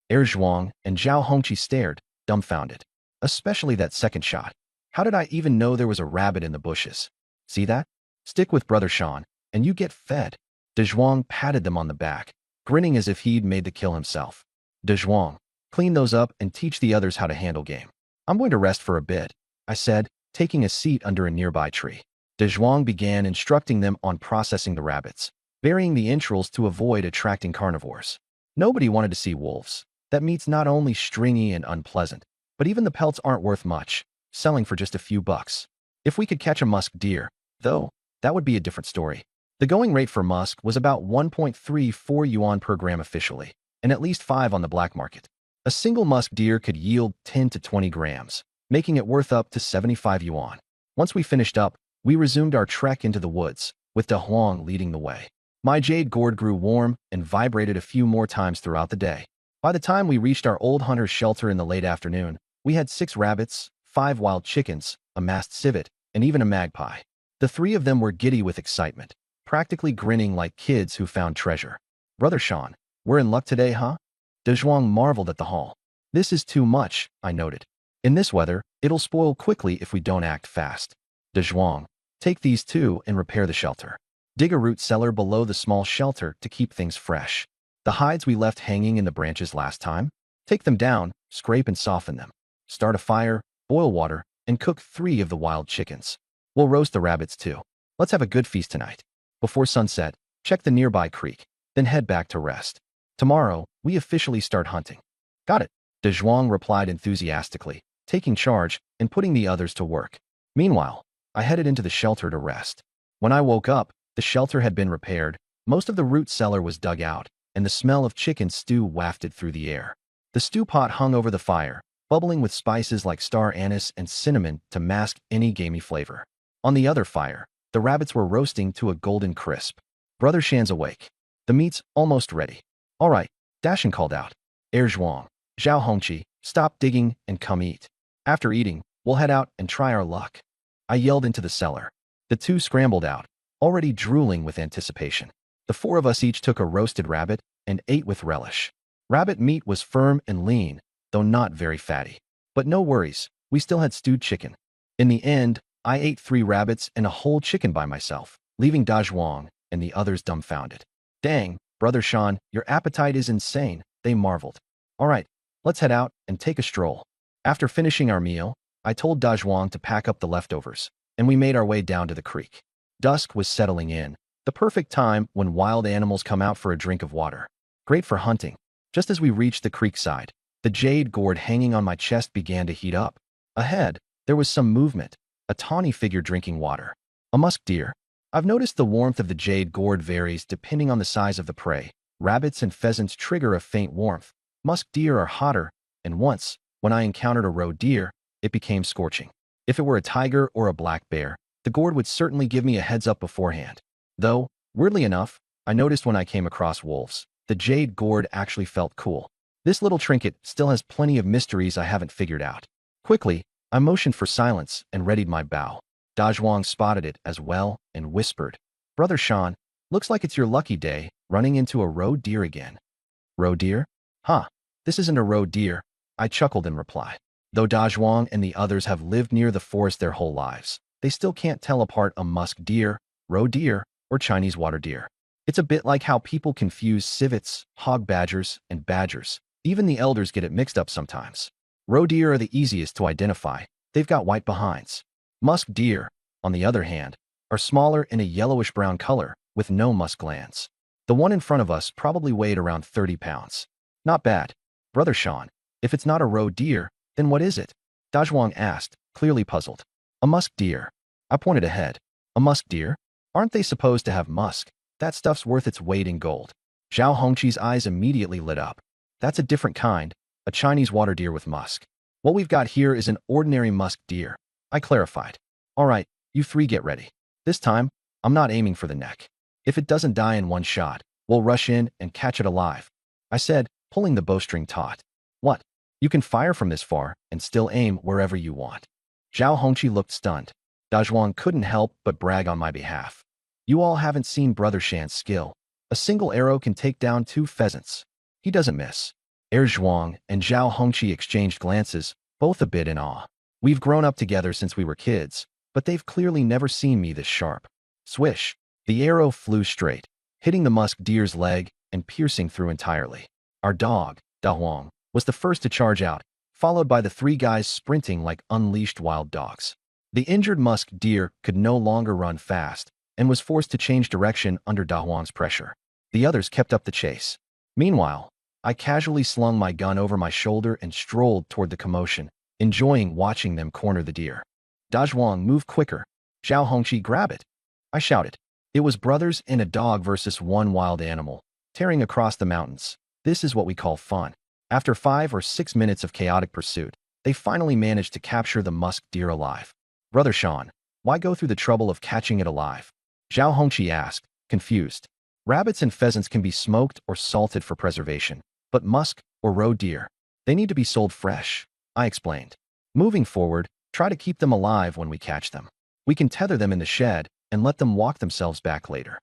Zhuang and Zhao Hongqi stared, dumbfounded. Especially that second shot. How did I even know there was a rabbit in the bushes? See that? Stick with Brother Shan, and you get fed. De Zhuang patted them on the back, grinning as if he'd made the kill himself. De Zhuang, clean those up and teach the others how to handle game. I'm going to rest for a bit, I said, taking a seat under a nearby tree. De Zhuang began instructing them on processing the rabbits, burying the entrails to avoid attracting carnivores. Nobody wanted to see wolves. That meat's not only stringy and unpleasant, but even the pelts aren't worth much, selling for just a few bucks. If we could catch a musk deer, though, that would be a different story. The going rate for musk was about 1.34 yuan per gram officially, and at least 5 on the black market. A single musk deer could yield 10 to 20 grams, making it worth up to 75 yuan. Once we finished up, we resumed our trek into the woods, with De Huang leading the way. My jade gourd grew warm and vibrated a few more times throughout the day. By the time we reached our old hunter's shelter in the late afternoon, we had 6 rabbits, 5 wild chickens, a masked civet, and even a magpie. The 3 of them were giddy with excitement, practically grinning like kids who found treasure. Brother Shan, we're in luck today, huh? De Zhuang marveled at the haul. This is too much, I noted. In this weather, it'll spoil quickly if we don't act fast. De Zhuang, take these 2 and repair the shelter. Dig a root cellar below the small shelter to keep things fresh. The hides we left hanging in the branches last time, take them down, scrape and soften them. Start a fire, boil water, and cook 3 of the wild chickens. We'll roast the rabbits too. Let's have a good feast tonight. Before sunset, check the nearby creek, then head back to rest. Tomorrow, we officially start hunting. Got it, De Zhuang replied enthusiastically, taking charge and putting the others to work. Meanwhile, I headed into the shelter to rest. When I woke up, the shelter had been repaired, most of the root cellar was dug out, and the smell of chicken stew wafted through the air. The stew pot hung over the fire, bubbling with spices like star anise and cinnamon to mask any gamey flavor. On the other fire, the rabbits were roasting to a golden crisp. Brother Shan's awake. The meat's almost ready. All right, Dashin called out. Zhuang, Zhao Hongqi, stop digging and come eat. After eating, we'll head out and try our luck. I yelled into the cellar. The 2 scrambled out, already drooling with anticipation. The 4 of us each took a roasted rabbit and ate with relish. Rabbit meat was firm and lean, though not very fatty. But no worries, we still had stewed chicken. In the end, I ate 3 rabbits and a whole chicken by myself, leaving Da Zhuang and the others dumbfounded. Dang, Brother Shan, your appetite is insane, they marveled. All right, let's head out and take a stroll. After finishing our meal, I told Da Zhuang to pack up the leftovers, and we made our way down to the creek. Dusk was settling in, the perfect time when wild animals come out for a drink of water. Great for hunting. Just as we reached the creek side, the jade gourd hanging on my chest began to heat up. Ahead, there was some movement, a tawny figure drinking water. A musk deer. I've noticed the warmth of the jade gourd varies depending on the size of the prey. Rabbits and pheasants trigger a faint warmth. Musk deer are hotter, and once, when I encountered a roe deer, it became scorching. If it were a tiger or a black bear, the gourd would certainly give me a heads up beforehand. Though, weirdly enough, I noticed when I came across wolves, the jade gourd actually felt cool. This little trinket still has plenty of mysteries I haven't figured out. Quickly, I motioned for silence and readied my bow. Da Zhuang spotted it as well and whispered, Brother Shan, looks like it's your lucky day, running into a roe deer again. Roe deer? Huh, this isn't a roe deer, I chuckled in reply. Though Da Zhuang and the others have lived near the forest their whole lives, they still can't tell apart a musk deer, roe deer, or Chinese water deer. It's a bit like how people confuse civets, hog badgers, and badgers. Even the elders get it mixed up sometimes. Roe deer are the easiest to identify. They've got white behinds. Musk deer, on the other hand, are smaller in a yellowish-brown color with no musk glands. The one in front of us probably weighed around 30 pounds. Not bad. Brother Sean, if it's not a roe deer, then what is it? Dazhuang asked, clearly puzzled. A musk deer. I pointed ahead. A musk deer? Aren't they supposed to have musk? That stuff's worth its weight in gold. Zhao Hongqi's eyes immediately lit up. That's a different kind, a Chinese water deer with musk. What we've got here is an ordinary musk deer, I clarified. All right, you three get ready. This time, I'm not aiming for the neck. If it doesn't die in one shot, we'll rush in and catch it alive, I said, pulling the bowstring taut. What? You can fire from this far and still aim wherever you want. Zhao Hongqi looked stunned. Dazhuang couldn't help but brag on my behalf. You all haven't seen Brother Shan's skill. A single arrow can take down 2 pheasants. He doesn't miss. Zhuang and Zhao Hongqi exchanged glances, both a bit in awe. We've grown up together since we were kids, but they've clearly never seen me this sharp. Swish! The arrow flew straight, hitting the musk deer's leg and piercing through entirely. Our dog, Da Huang, was the first to charge out, followed by the 3 guys sprinting like unleashed wild dogs. The injured musk deer could no longer run fast and was forced to change direction under Da Huang's pressure. The others kept up the chase. Meanwhile, I casually slung my gun over my shoulder and strolled toward the commotion, enjoying watching them corner the deer. Dazhuang, move quicker. Zhao Hongqi, grab it. I shouted. It was brothers and a dog versus one wild animal, tearing across the mountains. This is what we call fun. After 5 or 6 minutes of chaotic pursuit, they finally managed to capture the musk deer alive. Brother Sean, why go through the trouble of catching it alive? Zhao Hongqi asked, confused. Rabbits and pheasants can be smoked or salted for preservation, but musk or roe deer, they need to be sold fresh, I explained. Moving forward, try to keep them alive when we catch them. We can tether them in the shed and let them walk themselves back later.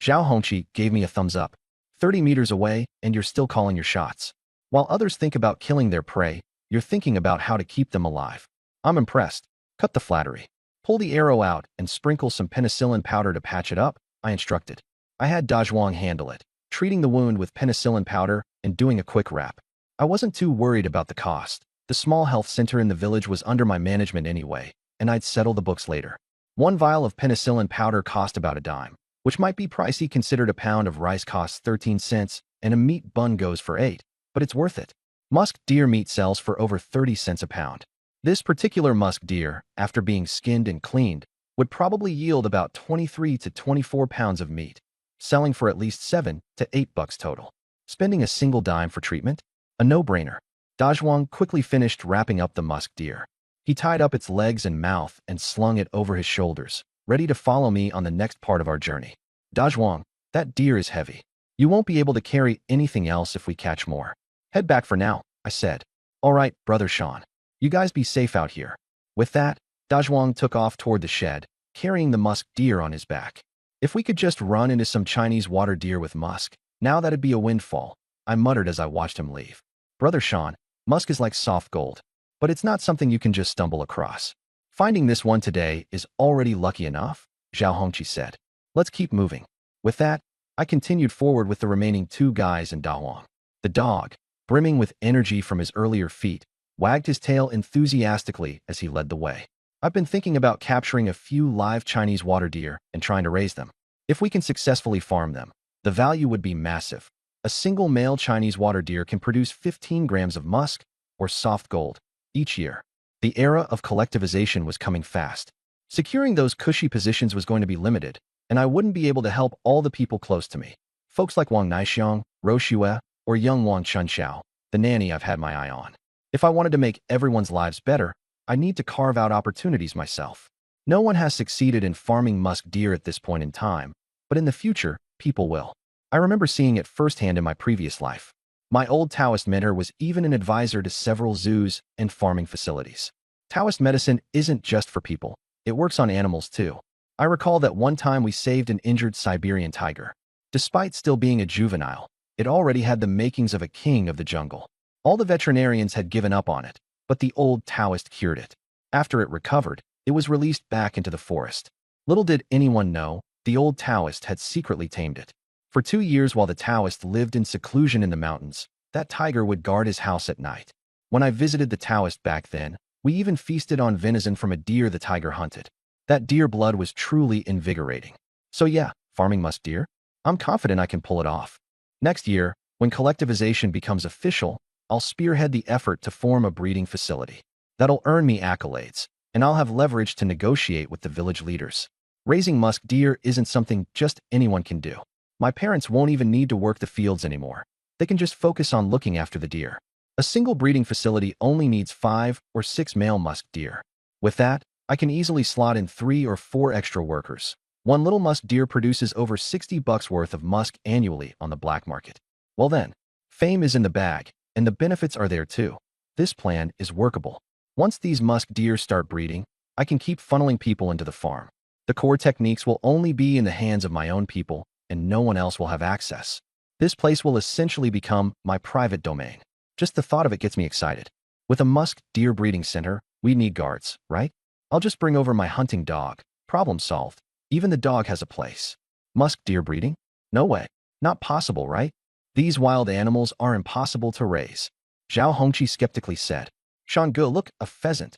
Zhao Hongqi gave me a thumbs up. 30 meters away, and you're still calling your shots. While others think about killing their prey, you're thinking about how to keep them alive. I'm impressed. Cut the flattery. Pull the arrow out and sprinkle some penicillin powder to patch it up, I instructed. I had Dazhuang handle it, treating the wound with penicillin powder and doing a quick wrap. I wasn't too worried about the cost. The small health center in the village was under my management anyway, and I'd settle the books later. 1 vial of penicillin powder cost about a dime, which might be pricey considered a pound of rice costs 13 cents and a meat bun goes for 8, but it's worth it. Musk deer meat sells for over 30 cents a pound. This particular musk deer, after being skinned and cleaned, would probably yield about 23 to 24 pounds of meat, selling for at least $7 to $8 total. Spending a single dime for treatment? A no-brainer. Dazhuang quickly finished wrapping up the musk deer. He tied up its legs and mouth and slung it over his shoulders, ready to follow me on the next part of our journey. Dazhuang, that deer is heavy. You won't be able to carry anything else if we catch more. Head back for now, I said. All right, Brother Sean. You guys be safe out here. With that, Dazhuang took off toward the shed, carrying the musk deer on his back. If we could just run into some Chinese water deer with musk, now that'd be a windfall, I muttered as I watched him leave. Brother Sean, musk is like soft gold, but it's not something you can just stumble across. Finding this one today is already lucky enough, Zhao Hongqi said. Let's keep moving. With that, I continued forward with the remaining 2 guys and Da Huang. The dog, brimming with energy from his earlier feat, wagged his tail enthusiastically as he led the way. I've been thinking about capturing a few live Chinese water deer and trying to raise them. If we can successfully farm them, the value would be massive. A single male Chinese water deer can produce 15 grams of musk, or soft gold, each year. The era of collectivization was coming fast. Securing those cushy positions was going to be limited, and I wouldn't be able to help all the people close to me. Folks like Wang Naixiang, Ro Xue, or young Wang Chunxiao, the nanny I've had my eye on. If I wanted to make everyone's lives better, I need to carve out opportunities myself. No one has succeeded in farming musk deer at this point in time, but in the future, people will. I remember seeing it firsthand in my previous life. My old Taoist mentor was even an advisor to several zoos and farming facilities. Taoist medicine isn't just for people. It works on animals too. I recall that one time we saved an injured Siberian tiger. Despite still being a juvenile, it already had the makings of a king of the jungle. All the veterinarians had given up on it, but the old Taoist cured it. After it recovered, it was released back into the forest. Little did anyone know, the old Taoist had secretly tamed it. For 2 years while the Taoist lived in seclusion in the mountains, that tiger would guard his house at night. When I visited the Taoist back then, we even feasted on venison from a deer the tiger hunted. That deer blood was truly invigorating. So yeah, farming musk deer? I'm confident I can pull it off. Next year, when collectivization becomes official, I'll spearhead the effort to form a breeding facility. That'll earn me accolades, and I'll have leverage to negotiate with the village leaders. Raising musk deer isn't something just anyone can do. My parents won't even need to work the fields anymore. They can just focus on looking after the deer. A single breeding facility only needs 5 or 6 male musk deer. With that, I can easily slot in 3 or 4 extra workers. One little musk deer produces over $60 worth of musk annually on the black market. Well then, fame is in the bag, and the benefits are there too. This plan is workable. Once these musk deer start breeding, I can keep funneling people into the farm. The core techniques will only be in the hands of my own people, and no one else will have access. This place will essentially become my private domain. Just the thought of it gets me excited. With a musk deer breeding center, we need guards, right? I'll just bring over my hunting dog. Problem solved. Even the dog has a place. Musk deer breeding? No way. Not possible, right? These wild animals are impossible to raise. Zhao Hongqi skeptically said. Shangu, look, a pheasant.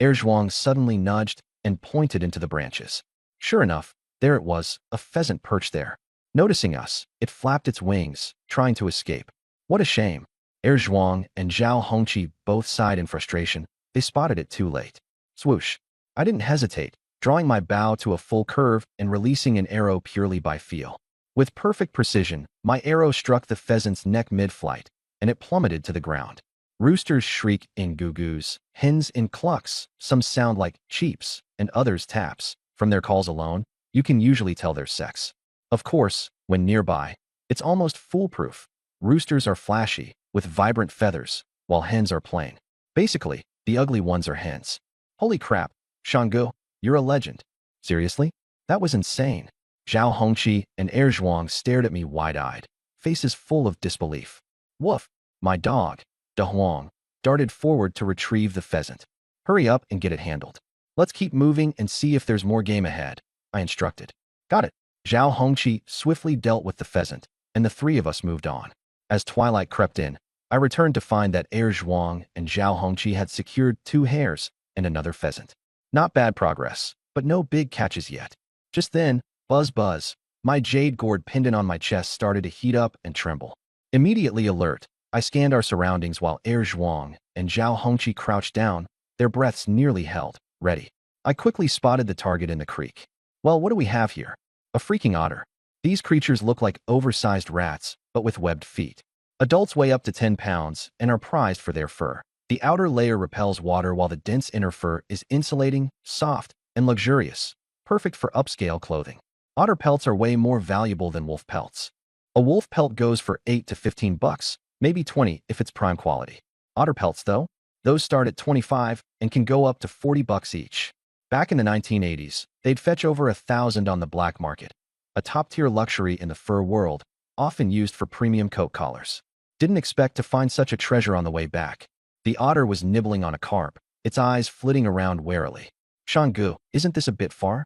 Zhuang suddenly nudged and pointed into the branches. Sure enough, there it was, a pheasant perched there. Noticing us, it flapped its wings, trying to escape. What a shame. Zhuang and Zhao Hongqi both sighed in frustration. They spotted it too late. Swoosh. I didn't hesitate, drawing my bow to a full curve and releasing an arrow purely by feel. With perfect precision, my arrow struck the pheasant's neck mid-flight, and it plummeted to the ground. Roosters shriek in goo-goos, hens in clucks, some sound like cheeps, and others taps. From their calls alone, you can usually tell their sex. Of course, when nearby, it's almost foolproof. Roosters are flashy, with vibrant feathers, while hens are plain. Basically, the ugly ones are hens. Holy crap, Shangu, you're a legend. Seriously? That was insane. Zhao Hongqi and Zhuang stared at me wide-eyed, faces full of disbelief. Woof! My dog, De Huang, darted forward to retrieve the pheasant. Hurry up and get it handled. Let's keep moving and see if there's more game ahead, I instructed. Got it. Zhao Hongqi swiftly dealt with the pheasant, and the 3 of us moved on. As twilight crept in, I returned to find that Zhuang and Zhao Hongqi had secured 2 hares and another pheasant. Not bad progress, but no big catches yet. Just then, buzz buzz, my jade gourd pendant on my chest started to heat up and tremble. Immediately alert, I scanned our surroundings while Zhuang and Zhao Hongqi crouched down, their breaths nearly held, ready. I quickly spotted the target in the creek. Well, what do we have here? A freaking otter. These creatures look like oversized rats, but with webbed feet. Adults weigh up to 10 pounds and are prized for their fur. The outer layer repels water while the dense inner fur is insulating, soft, and luxurious, perfect for upscale clothing. Otter pelts are way more valuable than wolf pelts. A wolf pelt goes for $8 to $15, maybe 20 if it's prime quality. Otter pelts, though, those start at 25 and can go up to $40 each. Back in the 1980s, they'd fetch over $1,000 on the black market, a top-tier luxury in the fur world, often used for premium coat collars. Didn't expect to find such a treasure on the way back. The otter was nibbling on a carp, its eyes flitting around warily. Shangu, isn't this a bit far?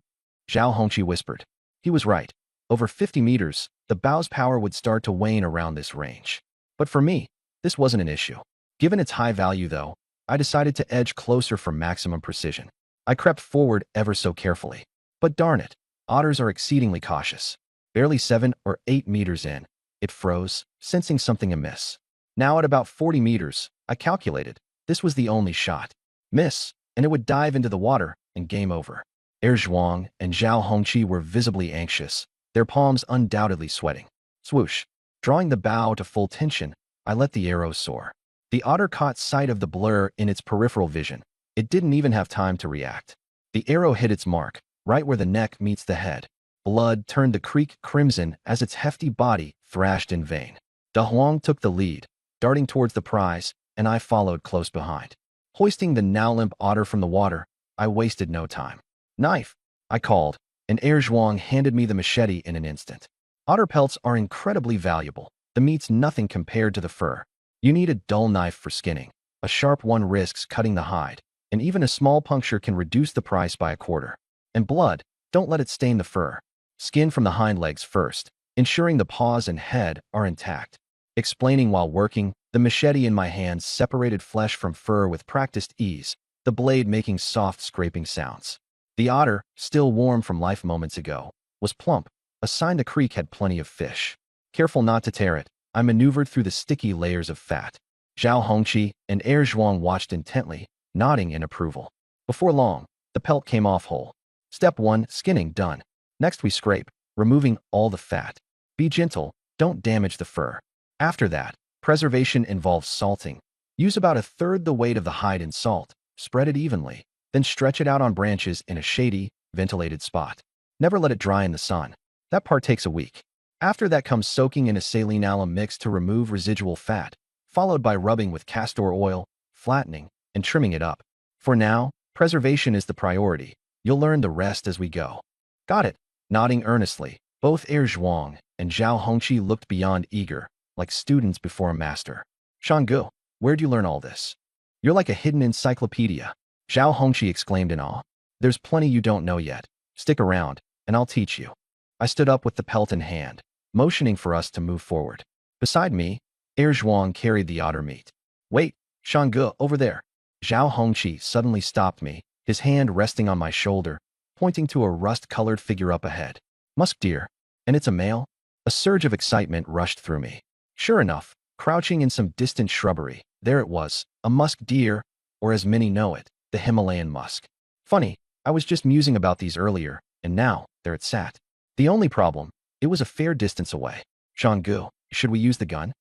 Zhao Hongqi whispered. He was right. Over 50 meters, the bow's power would start to wane around this range. But for me, this wasn't an issue. Given its high value, though, I decided to edge closer for maximum precision. I crept forward ever so carefully. But darn it, otters are exceedingly cautious. Barely 7 or 8 meters in, it froze, sensing something amiss. Now at about 40 meters, I calculated, this was the only shot. Miss, and it would dive into the water, and game over. Zhuang and Zhao Hongqi were visibly anxious, their palms undoubtedly sweating. Swoosh. Drawing the bow to full tension, I let the arrow soar. The otter caught sight of the blur in its peripheral vision. It didn't even have time to react. The arrow hit its mark, right where the neck meets the head. Blood turned the creek crimson as its hefty body thrashed in vain. De Huang took the lead, darting towards the prize, and I followed close behind. Hoisting the now limp otter from the water, I wasted no time. Knife, I called, and Zhuang handed me the machete in an instant. Otter pelts are incredibly valuable. The meat's nothing compared to the fur. You need a dull knife for skinning. A sharp one risks cutting the hide, and even a small puncture can reduce the price by a quarter. And blood, don't let it stain the fur. Skin from the hind legs first, ensuring the paws and head are intact. Explaining while working, the machete in my hands separated flesh from fur with practiced ease, the blade making soft scraping sounds. The otter, still warm from life moments ago, was plump, a sign the creek had plenty of fish. Careful not to tear it, I maneuvered through the sticky layers of fat. Zhao Hongqi and Er Zhuang watched intently, nodding in approval. Before long, the pelt came off whole. Step 1, skinning done. Next we scrape, removing all the fat. Be gentle, don't damage the fur. After that, preservation involves salting. Use about a third the weight of the hide in salt, spread it evenly, then stretch it out on branches in a shady, ventilated spot. Never let it dry in the sun. That part takes a week. After that comes soaking in a saline alum mix to remove residual fat, followed by rubbing with castor oil, flattening, and trimming it up. For now, preservation is the priority. You'll learn the rest as we go. Got it. Nodding earnestly, both Er Zhuang and Zhao Hongqi looked beyond eager, like students before a master. Shanggu, where'd you learn all this? You're like a hidden encyclopedia, Zhao Hongqi exclaimed in awe. There's plenty you don't know yet. Stick around, and I'll teach you. I stood up with the pelt in hand, motioning for us to move forward. Beside me, Er Zhuang carried the otter meat. Wait, Shanggu, over there. Zhao Hongqi suddenly stopped me, his hand resting on my shoulder, pointing to a rust-colored figure up ahead. Musk deer. And it's a male? A surge of excitement rushed through me. Sure enough, crouching in some distant shrubbery, there it was, a musk deer, or as many know it, the Himalayan musk. Funny, I was just musing about these earlier, and now, there it sat. The only problem, it was a fair distance away. Shanggu, should we use the gun?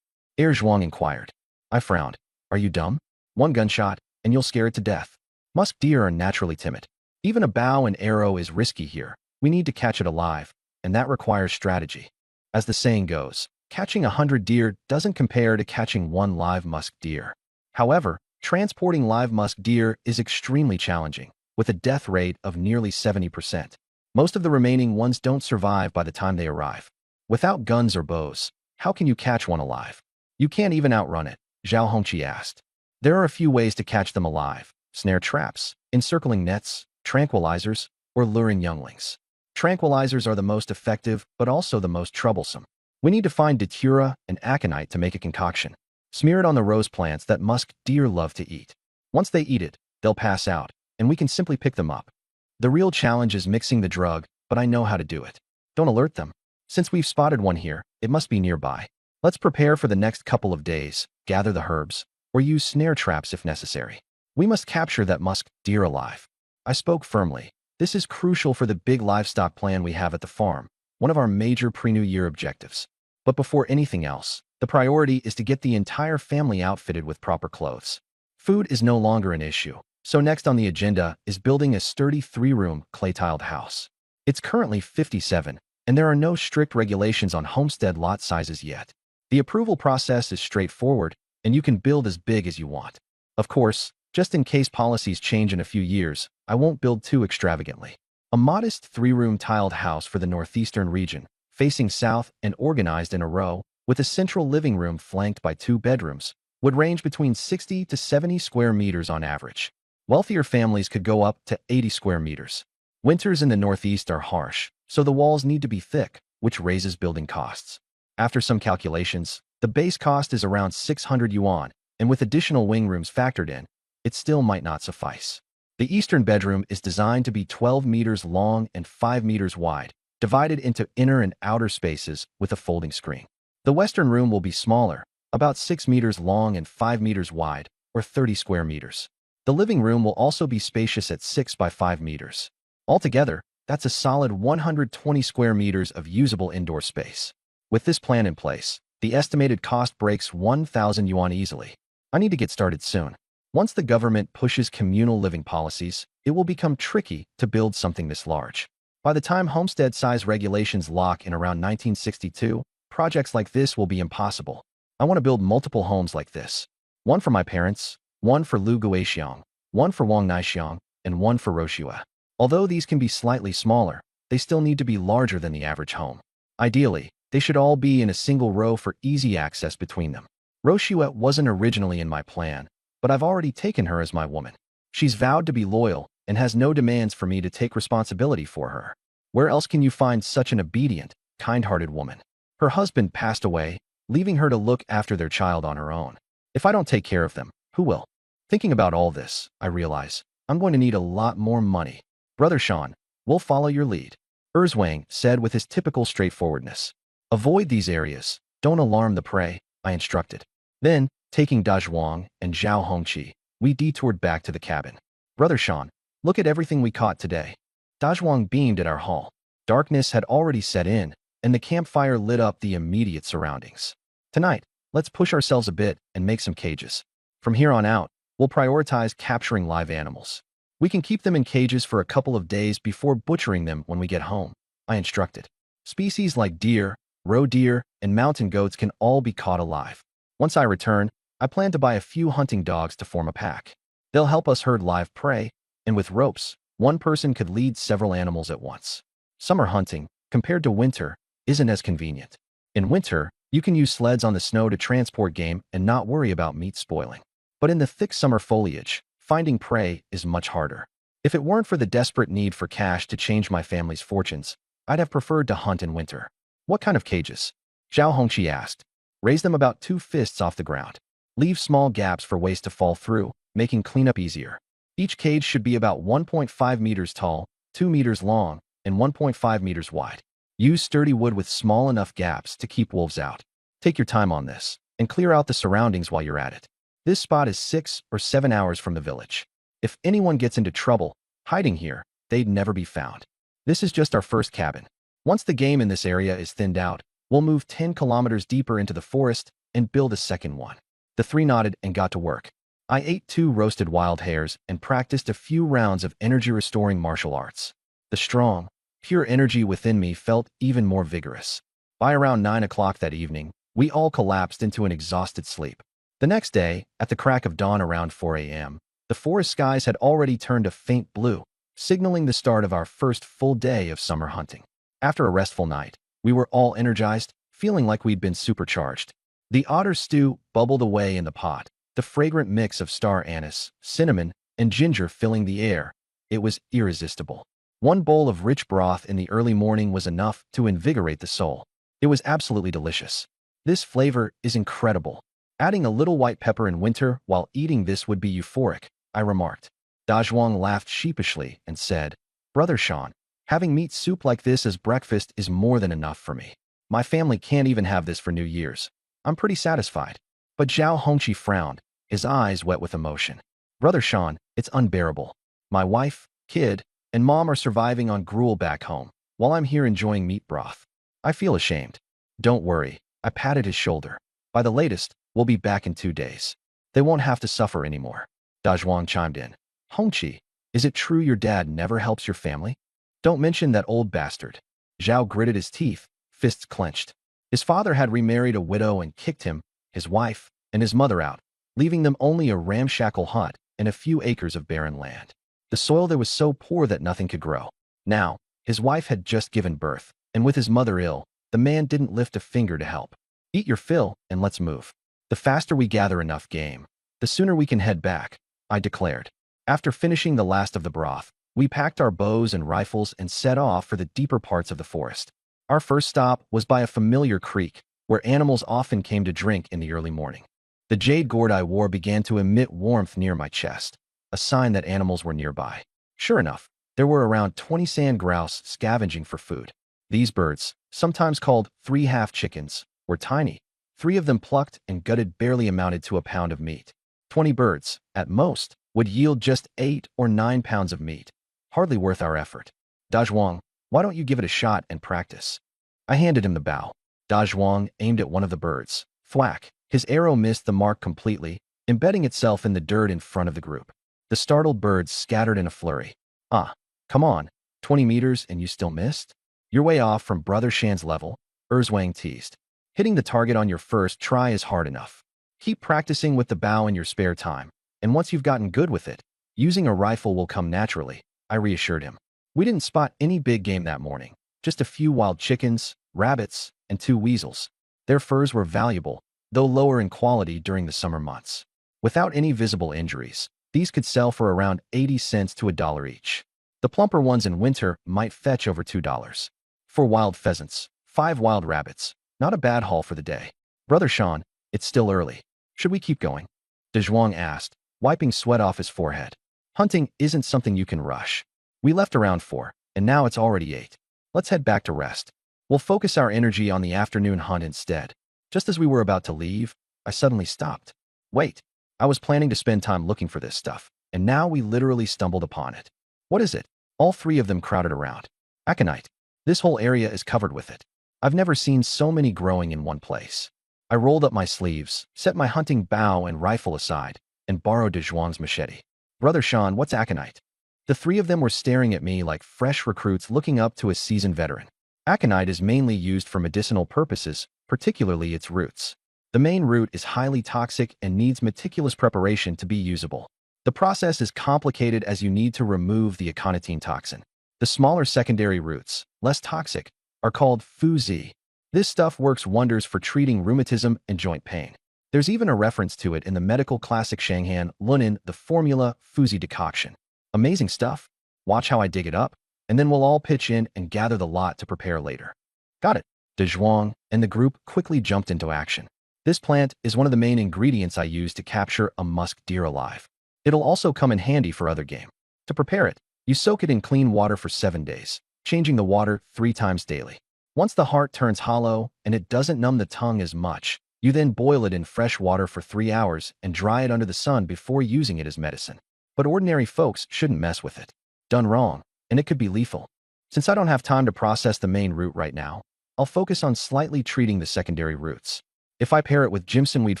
Er Zhuang inquired. I frowned. Are you dumb? One gunshot, and you'll scare it to death. Musk deer are naturally timid. Even a bow and arrow is risky here. We need to catch it alive, and that requires strategy. As the saying goes, catching 100 deer doesn't compare to catching one live musk deer. However, transporting live musk deer is extremely challenging, with a death rate of nearly 70%. Most of the remaining ones don't survive by the time they arrive. Without guns or bows, how can you catch one alive? You can't even outrun it, Zhao Hongqi asked. There are a few ways to catch them alive: snare traps, encircling nets, tranquilizers, or luring younglings. Tranquilizers are the most effective, but also the most troublesome. We need to find datura and aconite to make a concoction. Smear it on the rose plants that musk deer love to eat. Once they eat it, they'll pass out, and we can simply pick them up. The real challenge is mixing the drug, but I know how to do it. Don't alert them. Since we've spotted one here, it must be nearby. Let's prepare for the next couple of days, gather the herbs, or use snare traps if necessary. We must capture that musk deer alive. I spoke firmly. This is crucial for the big livestock plan we have at the farm, one of our major pre-New Year objectives. But before anything else, the priority is to get the entire family outfitted with proper clothes. Food is no longer an issue, so next on the agenda is building a sturdy 3-room, clay-tiled house. It's currently 57, and there are no strict regulations on homestead lot sizes yet. The approval process is straightforward, and you can build as big as you want. Of course, just in case policies change in a few years, I won't build too extravagantly. A modest 3-room tiled house for the northeastern region, facing south and organized in a row, with a central living room flanked by 2 bedrooms, would range between 60 to 70 square meters on average. Wealthier families could go up to 80 square meters. Winters in the northeast are harsh, so the walls need to be thick, which raises building costs. After some calculations, the base cost is around 600 yuan, and with additional wing rooms factored in, it still might not suffice. The eastern bedroom is designed to be 12 meters long and 5 meters wide, divided into inner and outer spaces with a folding screen. The western room will be smaller, about 6 meters long and 5 meters wide, or 30 square meters. The living room will also be spacious at 6 by 5 meters. Altogether, that's a solid 120 square meters of usable indoor space. With this plan in place, the estimated cost breaks 1,000 yuan easily. I need to get started soon. Once the government pushes communal living policies, it will become tricky to build something this large. By the time homestead size regulations lock in around 1962, projects like this will be impossible. I want to build multiple homes like this. One for my parents, one for Lu Guixiang, one for Wang Naixiang, and one for Roshua. Although these can be slightly smaller, they still need to be larger than the average home. Ideally, they should all be in a single row for easy access between them. Roshua wasn't originally in my plan, but I've already taken her as my woman. She's vowed to be loyal and has no demands for me to take responsibility for her. Where else can you find such an obedient, kind-hearted woman? Her husband passed away, leaving her to look after their child on her own. If I don't take care of them, who will? Thinking about all this, I realize I'm going to need a lot more money. Brother Sean, we'll follow your lead, Erzwang said with his typical straightforwardness. Avoid these areas. Don't alarm the prey, I instructed. Then, taking Dazhuang and Zhao Hongqi, we detoured back to the cabin. Brother Sean, look at everything we caught today. Dazhuang beamed at our haul. Darkness had already set in, and the campfire lit up the immediate surroundings. Tonight, let's push ourselves a bit and make some cages. From here on out, we'll prioritize capturing live animals. We can keep them in cages for a couple of days before butchering them when we get home, I instructed. Species like deer, roe deer, and mountain goats can all be caught alive. Once I return, I plan to buy a few hunting dogs to form a pack. They'll help us herd live prey, and with ropes, one person could lead several animals at once. Summer hunting, compared to winter, isn't as convenient. In winter, you can use sleds on the snow to transport game and not worry about meat spoiling. But in the thick summer foliage, finding prey is much harder. If it weren't for the desperate need for cash to change my family's fortunes, I'd have preferred to hunt in winter. What kind of cages? Zhao Hongqi asked. Raise them about 2 fists off the ground. Leave small gaps for waste to fall through, making cleanup easier. Each cage should be about 1.5 meters tall, 2 meters long, and 1.5 meters wide. Use sturdy wood with small enough gaps to keep wolves out. Take your time on this, and clear out the surroundings while you're at it. This spot is 6 or 7 hours from the village. If anyone gets into trouble, hiding here, they'd never be found. This is just our first cabin. Once the game in this area is thinned out, we'll move 10 kilometers deeper into the forest and build a second one. The 3 nodded and got to work. I ate 2 roasted wild hares and practiced a few rounds of energy-restoring martial arts. The strong, pure energy within me felt even more vigorous. By around 9 o'clock that evening, we all collapsed into an exhausted sleep. The next day, at the crack of dawn around 4 a.m., the forest skies had already turned a faint blue, signaling the start of our first full day of summer hunting. After a restful night, we were all energized, feeling like we'd been supercharged. The otter stew bubbled away in the pot, the fragrant mix of star anise, cinnamon, and ginger filling the air. It was irresistible. 1 bowl of rich broth in the early morning was enough to invigorate the soul. It was absolutely delicious. This flavor is incredible. Adding a little white pepper in winter while eating this would be euphoric, I remarked. Dazhuang laughed sheepishly and said, Brother Sean, having meat soup like this as breakfast is more than enough for me. My family can't even have this for New Year's. I'm pretty satisfied. But Zhao Hongqi frowned, his eyes wet with emotion. Brother Sean, it's unbearable. My wife, kid, and mom are surviving on gruel back home, while I'm here enjoying meat broth. I feel ashamed. Don't worry, I patted his shoulder. By the latest, we'll be back in 2 days. They won't have to suffer anymore. Dazhuang chimed in. Hongqi, is it true your dad never helps your family? Don't mention that old bastard. Zhao gritted his teeth, fists clenched. His father had remarried a widow and kicked him, his wife, and his mother out, leaving them only a ramshackle hut and a few acres of barren land. The soil there was so poor that nothing could grow. Now, his wife had just given birth, and with his mother ill, the man didn't lift a finger to help. Eat your fill, and let's move. The faster we gather enough game, the sooner we can head back, I declared. After finishing the last of the broth, we packed our bows and rifles and set off for the deeper parts of the forest. Our first stop was by a familiar creek, where animals often came to drink in the early morning. The jade gourd I wore began to emit warmth near my chest, a sign that animals were nearby. Sure enough, there were around 20 sand grouse scavenging for food. These birds, sometimes called 3 half-chickens, were tiny. 3 of them plucked and gutted barely amounted to a pound of meat. 20 birds, at most, would yield just 8 or 9 pounds of meat. Hardly worth our effort. Dazhuang, why don't you give it a shot and practice? I handed him the bow. Dazhuang aimed at one of the birds. Thwack! His arrow missed the mark completely, embedding itself in the dirt in front of the group. The startled birds scattered in a flurry. Ah, come on, 20 meters and you still missed? You're way off from Brother Shan's level, Erzwang teased. Hitting the target on your first try is hard enough. Keep practicing with the bow in your spare time, and once you've gotten good with it, using a rifle will come naturally, I reassured him. We didn't spot any big game that morning, just a few wild chickens, rabbits, and 2 weasels. Their furs were valuable, though lower in quality during the summer months. Without any visible injuries, these could sell for around 80 cents to $1 each. The plumper ones in winter might fetch over $2. 4 wild pheasants, 5 wild rabbits. Not a bad haul for the day. Brother Sean, it's still early. Should we keep going? De Zhuang asked, wiping sweat off his forehead. Hunting isn't something you can rush. We left around 4, and now it's already 8. Let's head back to rest. We'll focus our energy on the afternoon hunt instead. Just as we were about to leave, I suddenly stopped. Wait, I was planning to spend time looking for this stuff, and now we literally stumbled upon it. What is it? All 3 of them crowded around. Aconite. This whole area is covered with it. I've never seen so many growing in one place. I rolled up my sleeves, set my hunting bow and rifle aside, and borrowed De Zhuang's machete. Brother Sean, what's aconite? The 3 of them were staring at me like fresh recruits looking up to a seasoned veteran. Aconite is mainly used for medicinal purposes, particularly its roots. The main root is highly toxic and needs meticulous preparation to be usable. The process is complicated as you need to remove the aconitine toxin. The smaller secondary roots, less toxic, are called fuzi. This stuff works wonders for treating rheumatism and joint pain. There's even a reference to it in the medical classic Shanghan Lunin, the formula fuzi decoction. Amazing stuff. Watch how I dig it up, and then we'll all pitch in and gather the lot to prepare later. Got it. De Zhuang and the group quickly jumped into action. This plant is one of the main ingredients I use to capture a musk deer alive. It'll also come in handy for other game. To prepare it, you soak it in clean water for 7 days, changing the water 3 times daily. Once the heart turns hollow and it doesn't numb the tongue as much, you then boil it in fresh water for 3 hours and dry it under the sun before using it as medicine. But ordinary folks shouldn't mess with it. Done wrong, and it could be lethal. Since I don't have time to process the main root right now, I'll focus on slightly treating the secondary roots. If I pair it with jimsonweed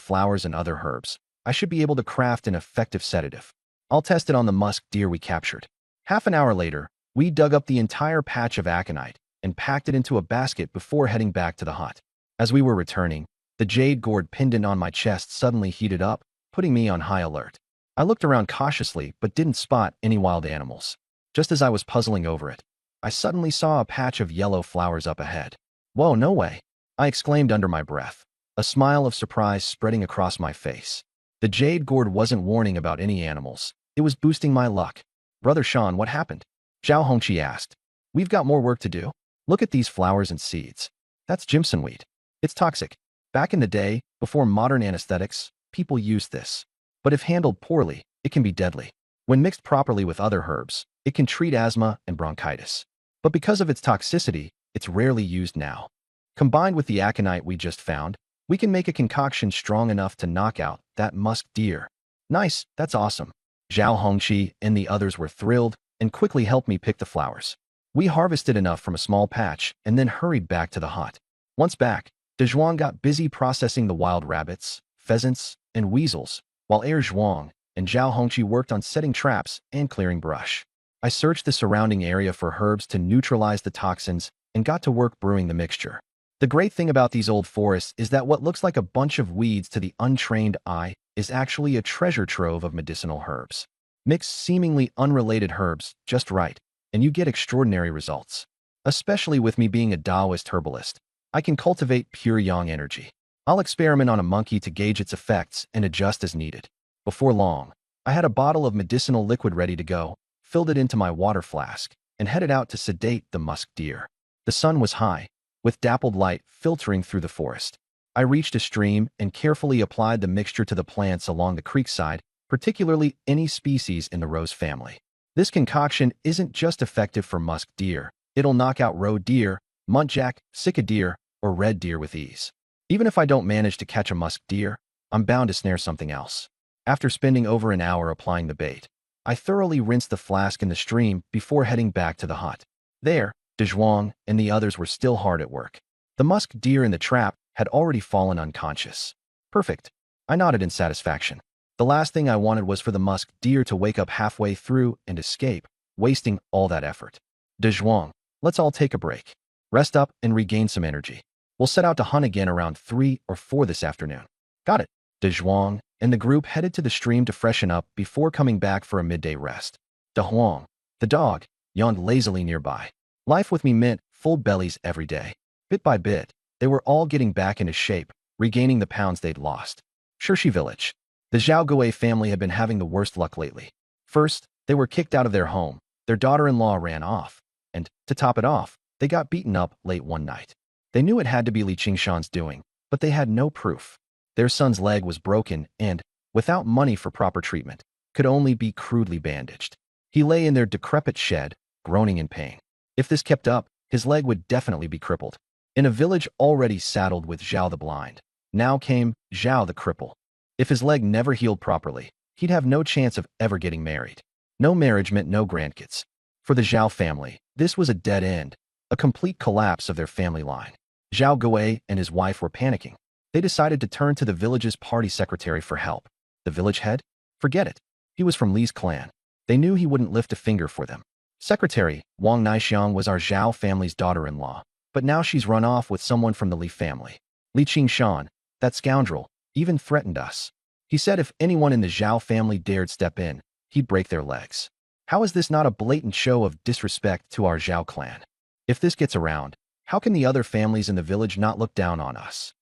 flowers and other herbs, I should be able to craft an effective sedative. I'll test it on the musk deer we captured. Half an hour later, we dug up the entire patch of aconite and packed it into a basket before heading back to the hut. As we were returning, the jade gourd pendant on my chest suddenly heated up, putting me on high alert. I looked around cautiously but didn't spot any wild animals. Just as I was puzzling over it, I suddenly saw a patch of yellow flowers up ahead. Whoa, no way! I exclaimed under my breath, a smile of surprise spreading across my face. The jade gourd wasn't warning about any animals. It was boosting my luck. Brother Sean, what happened? Zhao Hongqi asked. We've got more work to do. Look at these flowers and seeds. That's jimsonweed. It's toxic. Back in the day, before modern anesthetics, people used this. But if handled poorly, it can be deadly. When mixed properly with other herbs, it can treat asthma and bronchitis. But because of its toxicity, it's rarely used now. Combined with the aconite we just found, we can make a concoction strong enough to knock out that musk deer. Nice, that's awesome. Zhao Hongqi and the others were thrilled and quickly helped me pick the flowers. We harvested enough from a small patch and then hurried back to the hut. Once back, De Zhuang got busy processing the wild rabbits, pheasants, and weasels, while Zhuang and Zhao Hongqi worked on setting traps and clearing brush. I searched the surrounding area for herbs to neutralize the toxins and got to work brewing the mixture. The great thing about these old forests is that what looks like a bunch of weeds to the untrained eye is actually a treasure trove of medicinal herbs. Mix seemingly unrelated herbs just right, and you get extraordinary results. Especially with me being a Taoist herbalist, I can cultivate pure yang energy. I'll experiment on a monkey to gauge its effects and adjust as needed. Before long, I had a bottle of medicinal liquid ready to go, filled it into my water flask, and headed out to sedate the musk deer. The sun was high, with dappled light filtering through the forest. I reached a stream and carefully applied the mixture to the plants along the creekside, particularly any species in the rose family. This concoction isn't just effective for musk deer. It'll knock out roe deer, muntjac, sika deer, or red deer with ease. Even if I don't manage to catch a musk deer, I'm bound to snare something else. After spending over an hour applying the bait, I thoroughly rinsed the flask in the stream before heading back to the hut. There, De Zhuang and the others were still hard at work. The musk deer in the trap had already fallen unconscious. Perfect. I nodded in satisfaction. The last thing I wanted was for the musk deer to wake up halfway through and escape, wasting all that effort. De Zhuang, let's all take a break. Rest up and regain some energy. We'll set out to hunt again around 3 or 4 this afternoon. Got it. De Zhuang and the group headed to the stream to freshen up before coming back for a midday rest. De Huang, the dog, yawned lazily nearby. Life with me meant full bellies every day. Bit by bit, they were all getting back into shape, regaining the pounds they'd lost. Shirshi village. The Zhao Gui family had been having the worst luck lately. First, they were kicked out of their home, Their daughter-in-law ran off, and, to top it off, they got beaten up late one night. They knew it had to be Li Qingshan's doing, but they had no proof. Their son's leg was broken and, without money for proper treatment, could only be crudely bandaged. He lay in their decrepit shed, groaning in pain. If this kept up, his leg would definitely be crippled. In a village already saddled with Zhao the blind, now came Zhao the cripple. If his leg never healed properly, he'd have no chance of ever getting married. No marriage meant no grandkids. For the Zhao family, this was a dead end, a complete collapse of their family line. Zhao Gui and his wife were panicking. They decided to turn to the village's party secretary for help. The village head? Forget it. He was from Li's clan. They knew he wouldn't lift a finger for them. Secretary Wang Naixiang was our Zhao family's daughter-in-law, but now she's run off with someone from the Li family. Li Qingshan, that scoundrel, even threatened us. He said if anyone in the Zhao family dared step in, he'd break their legs. How is this not a blatant show of disrespect to our Zhao clan? If this gets around, how can the other families in the village not look down on us?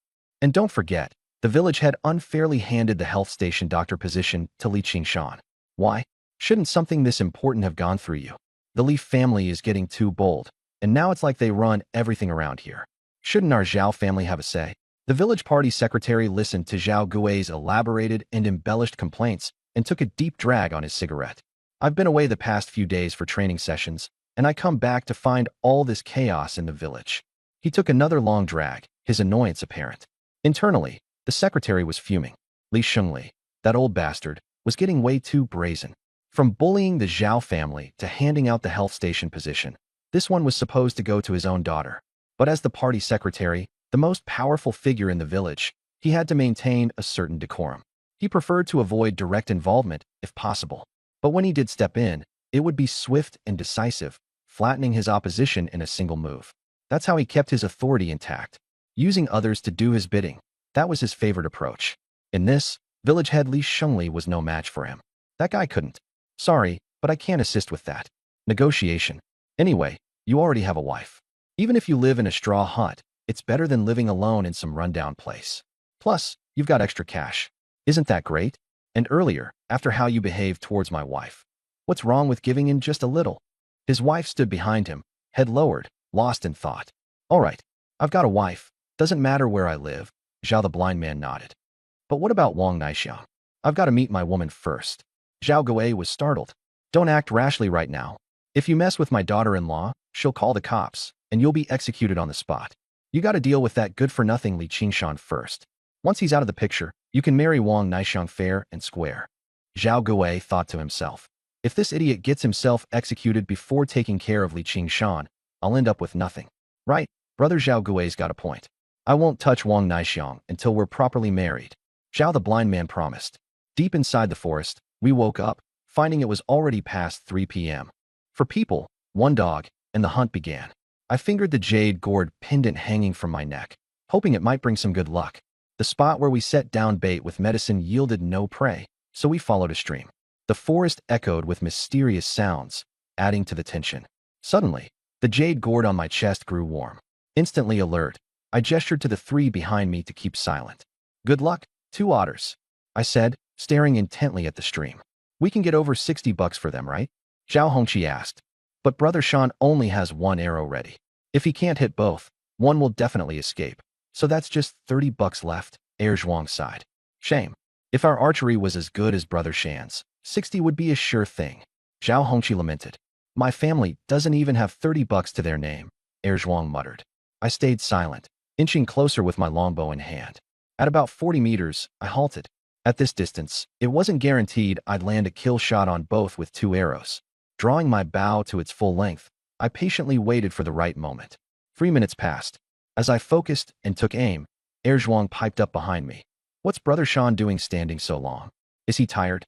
And don't forget, the village head unfairly handed the health station doctor position to Li Qingshan. Why? Shouldn't something this important have gone through you? The Li family is getting too bold, and now it's like they run everything around here. Shouldn't our Zhao family have a say? The village party secretary listened to Zhao Gui's elaborated and embellished complaints and took a deep drag on his cigarette. I've been away the past few days for training sessions, and I come back to find all this chaos in the village. He took another long drag, his annoyance apparent. Internally, the secretary was fuming. Li Shengli, that old bastard, was getting way too brazen. From bullying the Zhao family to handing out the health station position, this one was supposed to go to his own daughter. But as the party secretary, the most powerful figure in the village, he had to maintain a certain decorum. He preferred to avoid direct involvement, if possible. But when he did step in, it would be swift and decisive, flattening his opposition in a single move. That's how he kept his authority intact. Using others to do his bidding, that was his favorite approach. In this, village head Li Shengli was no match for him. That guy couldn't. Sorry, but I can't assist with that. Negotiation. Anyway, you already have a wife. Even if you live in a straw hut, it's better than living alone in some rundown place. Plus, you've got extra cash. Isn't that great? And earlier, after how you behaved towards my wife. What's wrong with giving in just a little? His wife stood behind him, head lowered, lost in thought. All right, I've got a wife. Doesn't matter where I live. Zhao the blind man nodded. But what about Wang Naixiang? I've got to meet my woman first. Zhao Gui was startled. Don't act rashly right now. If you mess with my daughter-in-law, she'll call the cops, and you'll be executed on the spot. You got to deal with that good-for-nothing Li Qingshan first. Once he's out of the picture, you can marry Wang Naixiang fair and square. Zhao Gui thought to himself. If this idiot gets himself executed before taking care of Li Qingshan, I'll end up with nothing. Right, brother Zhao Gui's got a point. I won't touch Wang Naixiang until we're properly married. Zhao the blind man promised. Deep inside the forest, we woke up, finding it was already past 3 p.m. For people, one dog, and the hunt began. I fingered the jade gourd pendant hanging from my neck, hoping it might bring some good luck. The spot where we set down bait with medicine yielded no prey, so we followed a stream. The forest echoed with mysterious sounds, adding to the tension. Suddenly, the jade gourd on my chest grew warm. Instantly alert, I gestured to the three behind me to keep silent. Good luck, 2 otters, I said, staring intently at the stream. We can get over $60 for them, right? Zhao Hongqi asked. But Brother Shan only has 1 arrow ready. If he can't hit both, one will definitely escape. So that's just $30 left, Zhuang sighed. Shame. If our archery was as good as Brother Shan's, 60 would be a sure thing. Zhao Hongqi lamented. My family doesn't even have $30 to their name, Zhuang muttered. I stayed silent, inching closer with my longbow in hand. At about 40 meters, I halted. At this distance, it wasn't guaranteed I'd land a kill shot on both with 2 arrows. Drawing my bow to its full length, I patiently waited for the right moment. 3 minutes passed. As I focused and took aim, Zhuang piped up behind me. What's Brother Shan doing standing so long? Is he tired?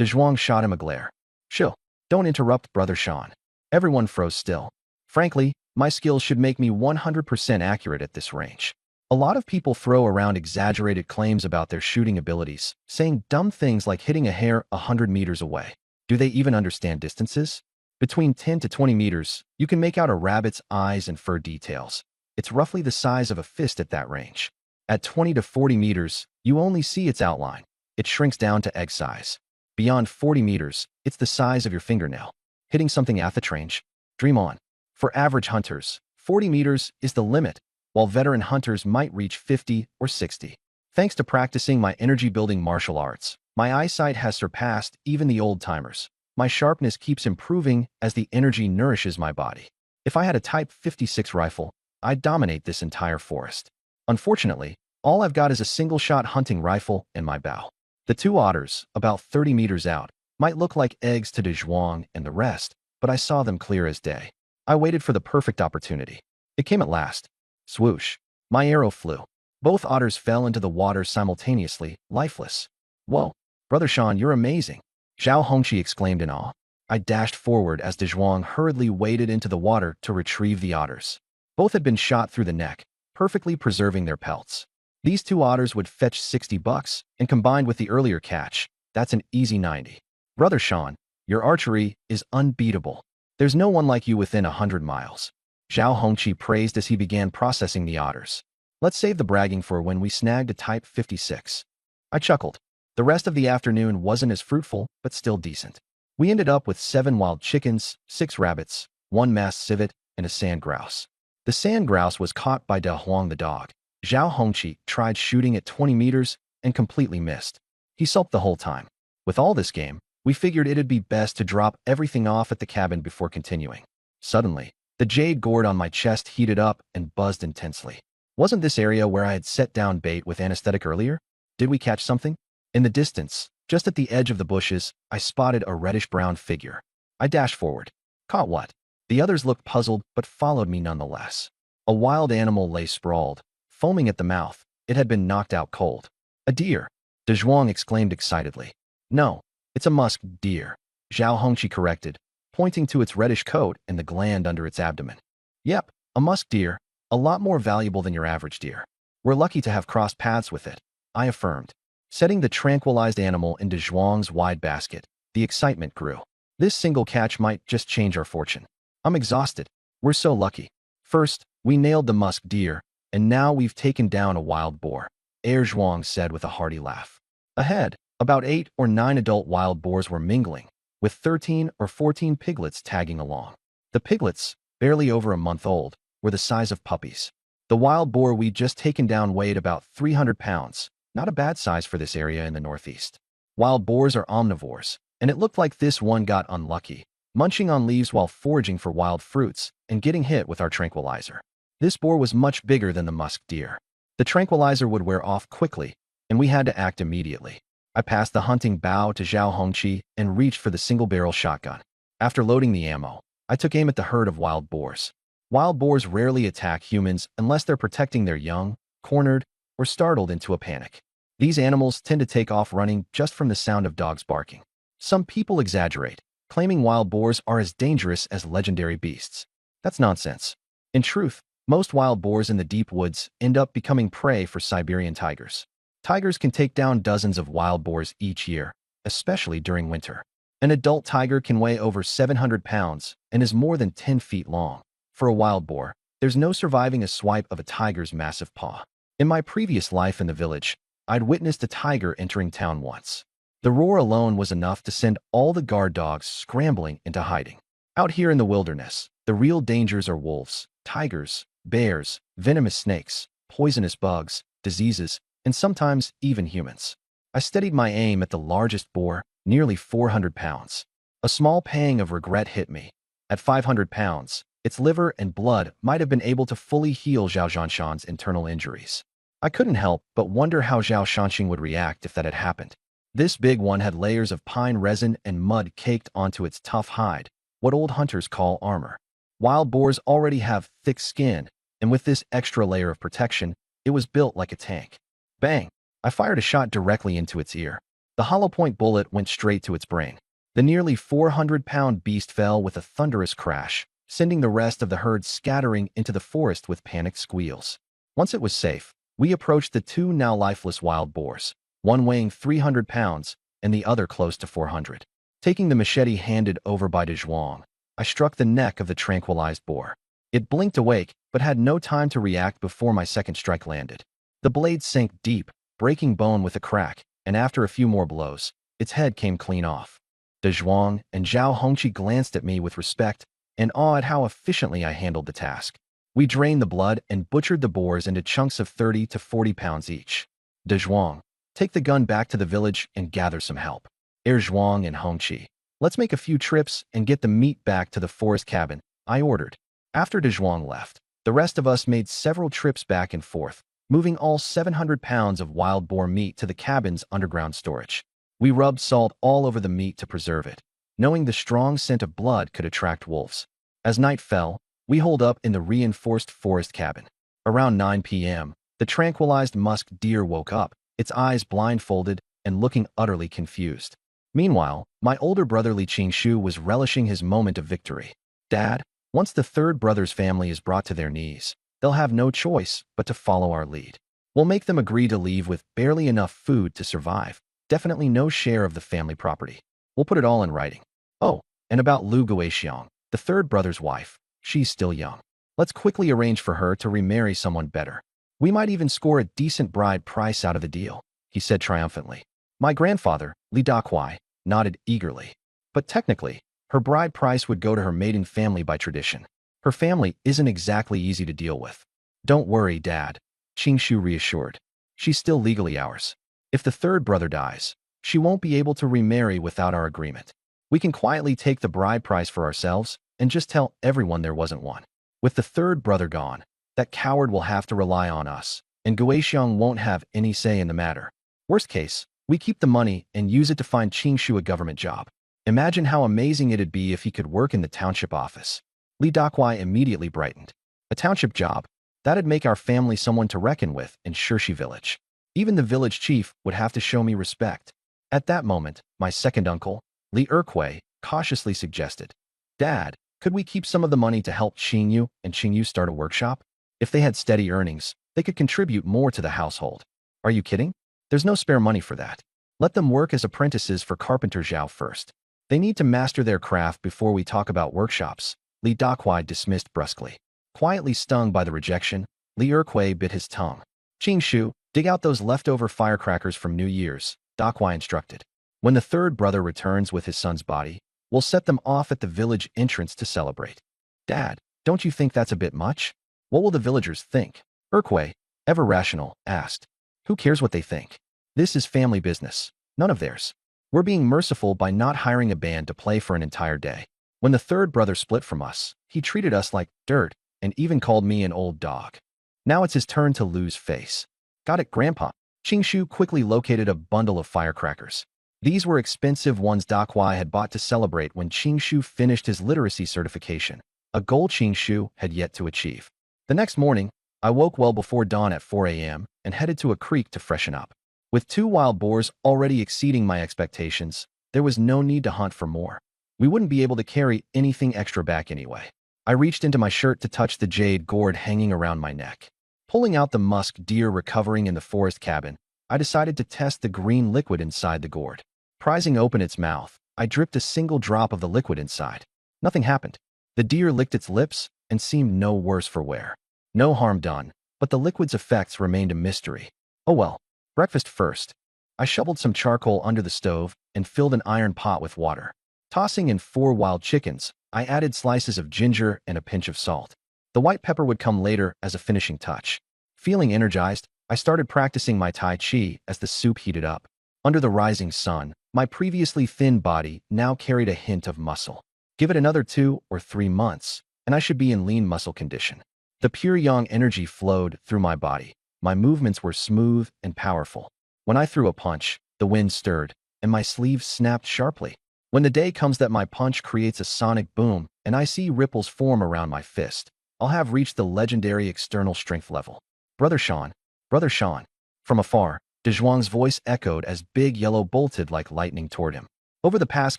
Zhuang shot him a glare. Chill. Don't interrupt Brother Shan. Everyone froze still. Frankly, my skills should make me 100% accurate at this range. A lot of people throw around exaggerated claims about their shooting abilities, saying dumb things like hitting a hare 100 meters away. Do they even understand distances? Between 10 to 20 meters, you can make out a rabbit's eyes and fur details. It's roughly the size of a fist at that range. At 20 to 40 meters, you only see its outline. It shrinks down to egg size. Beyond 40 meters, it's the size of your fingernail. hitting something at the range. Dream on. For average hunters, 40 meters is the limit, while veteran hunters might reach 50 or 60. Thanks to practicing my energy-building martial arts, my eyesight has surpassed even the old-timers. My sharpness keeps improving as the energy nourishes my body. If I had a Type 56 rifle, I'd dominate this entire forest. Unfortunately, all I've got is a single-shot hunting rifle in my bow. The two otters, about 30 meters out, might look like eggs to De Zhuang and the rest, but I saw them clear as day. I waited for the perfect opportunity. It came at last. Swoosh. My arrow flew. Both otters fell into the water simultaneously, lifeless. Whoa, Brother Sean, you're amazing, Zhao Hongqi exclaimed in awe. I dashed forward as De Zhuang hurriedly waded into the water to retrieve the otters. Both had been shot through the neck, perfectly preserving their pelts. These two otters would fetch $60, and combined with the earlier catch, that's an easy 90. Brother Sean, your archery is unbeatable. There's no one like you within 100 miles. Zhao Hongqi praised as he began processing the otters. Let's save the bragging for when we snagged a Type 56. I chuckled. The rest of the afternoon wasn't as fruitful, but still decent. We ended up with 7 wild chickens, 6 rabbits, 1 masked civet, and a sand grouse. The sand grouse was caught by De Huang the dog. Zhao Hongqi tried shooting at 20 meters and completely missed. He sulked the whole time. With all this game, we figured it'd be best to drop everything off at the cabin before continuing. Suddenly, the jade gourd on my chest heated up and buzzed intensely. Wasn't this area where I had set down bait with anesthetic earlier? Did we catch something? In the distance, just at the edge of the bushes, I spotted a reddish-brown figure. I dashed forward. Caught what? The others looked puzzled but followed me nonetheless. A wild animal lay sprawled, foaming at the mouth. It had been knocked out cold. A deer, De Zhuang exclaimed excitedly. No, it's a musk deer, Zhao Hongqi corrected, pointing to its reddish coat and the gland under its abdomen. Yep, a musk deer, a lot more valuable than your average deer. We're lucky to have crossed paths with it, I affirmed. Setting the tranquilized animal in De Zhuang's wide basket, the excitement grew. This single catch might just change our fortune. I'm exhausted. We're so lucky. First, we nailed the musk deer, and now we've taken down a wild boar, Zhuang said with a hearty laugh. Ahead, about 8 or 9 adult wild boars were mingling, with 13 or 14 piglets tagging along. The piglets, barely over a month old, were the size of puppies. The wild boar we'd just taken down weighed about 300 pounds, not a bad size for this area in the northeast. Wild boars are omnivores, and it looked like this one got unlucky, munching on leaves while foraging for wild fruits and getting hit with our tranquilizer. This boar was much bigger than the musk deer. The tranquilizer would wear off quickly, and we had to act immediately. I passed the hunting bow to Zhao Hongqi and reached for the single-barrel shotgun. After loading the ammo, I took aim at the herd of wild boars. Wild boars rarely attack humans unless they're protecting their young, cornered, or startled into a panic. These animals tend to take off running just from the sound of dogs barking. Some people exaggerate, claiming wild boars are as dangerous as legendary beasts. That's nonsense. In truth, most wild boars in the deep woods end up becoming prey for Siberian tigers. Tigers can take down dozens of wild boars each year, especially during winter. An adult tiger can weigh over 700 pounds and is more than 10 feet long. For a wild boar, there's no surviving a swipe of a tiger's massive paw. In my previous life in the village, I'd witnessed a tiger entering town once. The roar alone was enough to send all the guard dogs scrambling into hiding. Out here in the wilderness, the real dangers are wolves, tigers, bears, venomous snakes, poisonous bugs, diseases, and sometimes even humans. I steadied my aim at the largest boar, nearly 400 pounds. A small pang of regret hit me. At 500 pounds, its liver and blood might have been able to fully heal Zhao Zhanshan's internal injuries. I couldn't help but wonder how Zhao Shanxing would react if that had happened. This big one had layers of pine resin and mud caked onto its tough hide, what old hunters call armor. Wild boars already have thick skin, and with this extra layer of protection, it was built like a tank. Bang! I fired a shot directly into its ear. The hollow point bullet went straight to its brain. The nearly 400-pound beast fell with a thunderous crash, sending the rest of the herd scattering into the forest with panicked squeals. Once it was safe, we approached the two now lifeless wild boars, one weighing 300 pounds and the other close to 400. Taking the machete handed over by De Zhuang, I struck the neck of the tranquilized boar. It blinked awake, but had no time to react before my second strike landed. The blade sank deep, breaking bone with a crack, and after a few more blows, its head came clean off. De De Zhuang and Zhao Hongqi glanced at me with respect and awe at how efficiently I handled the task. We drained the blood and butchered the boars into chunks of 30 to 40 pounds each. De Zhuang, take the gun back to the village and gather some help. Zhuang and Hongqi, let's make a few trips and get the meat back to the forest cabin, I ordered. After De Zhuang left, the rest of us made several trips back and forth, moving all 700 pounds of wild boar meat to the cabin's underground storage. We rubbed salt all over the meat to preserve it, knowing the strong scent of blood could attract wolves. As night fell, we holed up in the reinforced forest cabin. Around 9 p.m., the tranquilized musk deer woke up, its eyes blindfolded and looking utterly confused. Meanwhile, my older brother Li Qingshu was relishing his moment of victory. Dad, once the third brother's family is brought to their knees, they'll have no choice but to follow our lead. We'll make them agree to leave with barely enough food to survive. Definitely no share of the family property. We'll put it all in writing. Oh, and about Lu Guixiang, the third brother's wife. She's still young. Let's quickly arrange for her to remarry someone better. We might even score a decent bride price out of the deal, he said triumphantly. My grandfather, Li Dakuai, nodded eagerly. But technically, her bride price would go to her maiden family by tradition. Her family isn't exactly easy to deal with. Don't worry, Dad, Qingshu reassured. She's still legally ours. If the third brother dies, she won't be able to remarry without our agreement. We can quietly take the bride price for ourselves and just tell everyone there wasn't one. With the third brother gone, that coward will have to rely on us, and Guixiang won't have any say in the matter. Worst case, we keep the money and use it to find Qingshu a government job. Imagine how amazing it'd be if he could work in the township office. Li Dakuai immediately brightened. A township job? That'd make our family someone to reckon with in Shirshi village. Even the village chief would have to show me respect. At that moment, my second uncle, Li Erkui, cautiously suggested, Dad, could we keep some of the money to help Qingyu and Qingyu start a workshop? If they had steady earnings, they could contribute more to the household. Are you kidding? There's no spare money for that. Let them work as apprentices for Carpenter Zhao first. They need to master their craft before we talk about workshops, Li Dakuai dismissed brusquely. Quietly stung by the rejection, Li Erkui bit his tongue. Qingshu, dig out those leftover firecrackers from New Year's, Dakuai instructed. When the third brother returns with his son's body, we'll set them off at the village entrance to celebrate. Dad, don't you think that's a bit much? What will the villagers think? Erkui, ever rational, asked. Who cares what they think? This is family business, none of theirs. We're being merciful by not hiring a band to play for an entire day. When the third brother split from us, he treated us like dirt and even called me an old dog. Now it's his turn to lose face. Got it, Grandpa. Qingshu quickly located a bundle of firecrackers. These were expensive ones Dakuai had bought to celebrate when Qingshu finished his literacy certification, a goal Qingshu had yet to achieve. The next morning, I woke well before dawn at 4 a.m. and headed to a creek to freshen up. With 2 wild boars already exceeding my expectations, there was no need to hunt for more. We wouldn't be able to carry anything extra back anyway. I reached into my shirt to touch the jade gourd hanging around my neck. Pulling out the musk deer recovering in the forest cabin, I decided to test the green liquid inside the gourd. Prizing open its mouth, I dripped a single drop of the liquid inside. Nothing happened. The deer licked its lips and seemed no worse for wear. No harm done, but the liquid's effects remained a mystery. Oh well, breakfast first. I shoveled some charcoal under the stove and filled an iron pot with water. Tossing in 4 wild chickens, I added slices of ginger and a pinch of salt. The white pepper would come later as a finishing touch. Feeling energized, I started practicing my Tai Chi as the soup heated up. Under the rising sun, my previously thin body now carried a hint of muscle. Give it another 2 or 3 months, and I should be in lean muscle condition. The pure yang energy flowed through my body. My movements were smooth and powerful. When I threw a punch, the wind stirred, and my sleeves snapped sharply. When the day comes that my punch creates a sonic boom and I see ripples form around my fist, I'll have reached the legendary external strength level. Brother Sean. From afar, De Zhuang's voice echoed as Big Yellow bolted like lightning toward him. Over the past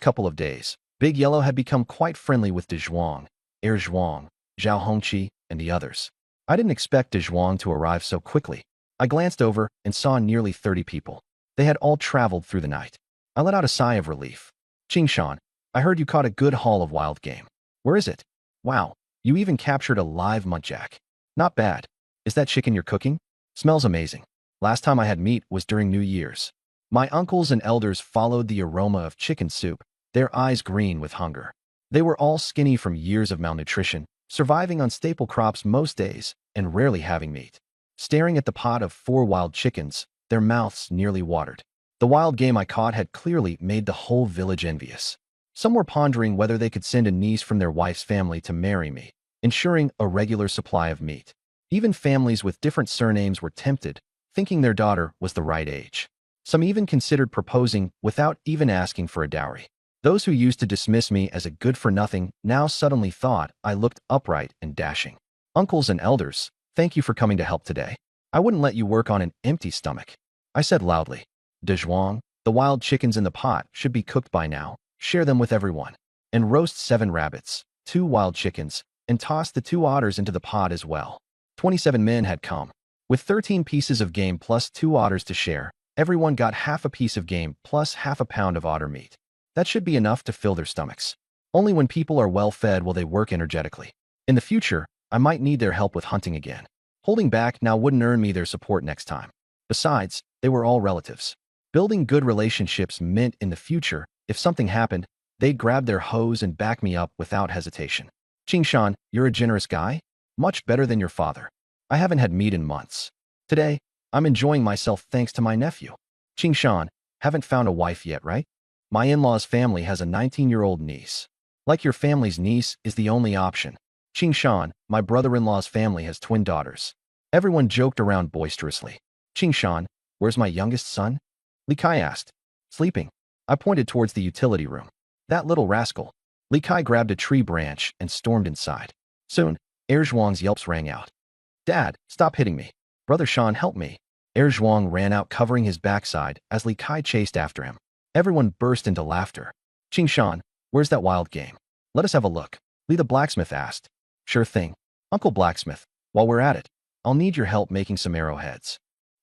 couple of days, Big Yellow had become quite friendly with De Zhuang, Zhuang, Zhao Hongqi, and the others. I didn't expect De Zhuang to arrive so quickly. I glanced over and saw nearly 30 people. They had all traveled through the night. I let out a sigh of relief. Qingshan, I heard you caught a good haul of wild game. Where is it? Wow, you even captured a live muntjac. Not bad. Is that chicken you're cooking? Smells amazing. Last time I had meat was during New Year's. My uncles and elders followed the aroma of chicken soup, their eyes green with hunger. They were all skinny from years of malnutrition, surviving on staple crops most days, and rarely having meat. Staring at the pot of 4 wild chickens, their mouths nearly watered. The wild game I caught had clearly made the whole village envious. Some were pondering whether they could send a niece from their wife's family to marry me, ensuring a regular supply of meat. Even families with different surnames were tempted, thinking their daughter was the right age. Some even considered proposing without even asking for a dowry. Those who used to dismiss me as a good-for-nothing now suddenly thought I looked upright and dashing. Uncles and elders, thank you for coming to help today. I wouldn't let you work on an empty stomach, I said loudly. De Zhuang, the wild chickens in the pot should be cooked by now. Share them with everyone. And roast 7 rabbits, 2 wild chickens, and toss the 2 otters into the pot as well. 27 men had come. With 13 pieces of game plus 2 otters to share, everyone got half a piece of game plus half a pound of otter meat. That should be enough to fill their stomachs. Only when people are well fed will they work energetically. In the future, I might need their help with hunting again. Holding back now wouldn't earn me their support next time. Besides, they were all relatives. Building good relationships meant in the future, if something happened, they'd grab their hose and back me up without hesitation. Qingshan, you're a generous guy? Much better than your father. I haven't had meat in months. Today, I'm enjoying myself thanks to my nephew. Qingshan, haven't found a wife yet, right? My in-law's family has a 19-year-old niece. Like your family's niece is the only option. Qingshan, my brother-in-law's family has twin daughters. Everyone joked around boisterously. Qingshan, where's my youngest son? Li Kai asked. Sleeping. I pointed towards the utility room. That little rascal. Li Kai grabbed a tree branch and stormed inside. Soon, Zhuang's yelps rang out. Dad, stop hitting me. Brother Shan, help me. Zhuang ran out covering his backside as Li Kai chased after him. Everyone burst into laughter. Qingshan, where's that wild game? Let us have a look. Li the blacksmith asked. Sure thing. Uncle Blacksmith, while we're at it, I'll need your help making some arrowheads.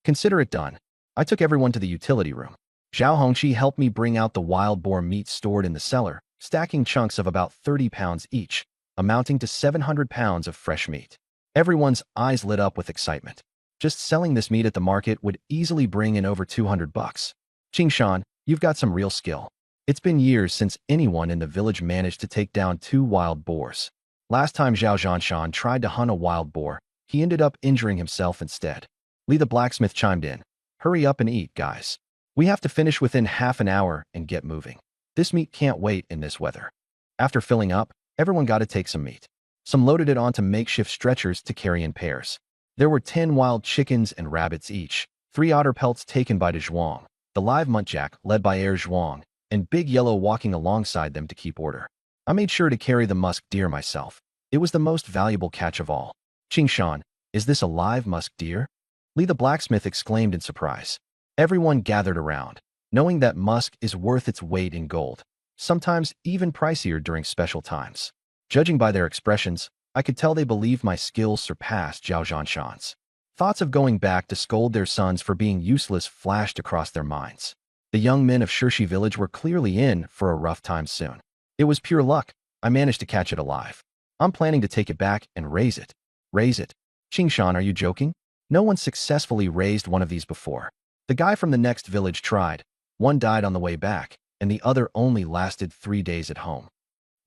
Consider it done. I took everyone to the utility room. Zhao Hongqi helped me bring out the wild boar meat stored in the cellar, stacking chunks of about 30 pounds each, amounting to 700 pounds of fresh meat. Everyone's eyes lit up with excitement. Just selling this meat at the market would easily bring in over 200 bucks. Qingshan, you've got some real skill. It's been years since anyone in the village managed to take down 2 wild boars. Last time Zhao Zhanshan tried to hunt a wild boar, he ended up injuring himself instead. Li the blacksmith chimed in. Hurry up and eat, guys. We have to finish within half an hour and get moving. This meat can't wait in this weather. After filling up, everyone got to take some meat. Some loaded it onto makeshift stretchers to carry in pairs. There were 10 wild chickens and rabbits each, 3 otter pelts taken by De Zhuang, the live muntjac led by Zhuang, and Big Yellow walking alongside them to keep order. I made sure to carry the musk deer myself. It was the most valuable catch of all. Qingshan, is this a live musk deer? Li the blacksmith exclaimed in surprise. Everyone gathered around, knowing that musk is worth its weight in gold, sometimes even pricier during special times. Judging by their expressions, I could tell they believed my skills surpassed Zhao Zhanshan's. Thoughts of going back to scold their sons for being useless flashed across their minds. The young men of Shirshi village were clearly in for a rough time soon. It was pure luck. I managed to catch it alive. I'm planning to take it back and raise it. Raise it? Qingshan, are you joking? No one successfully raised one of these before. The guy from the next village tried. One died on the way back, and the other only lasted 3 days at home.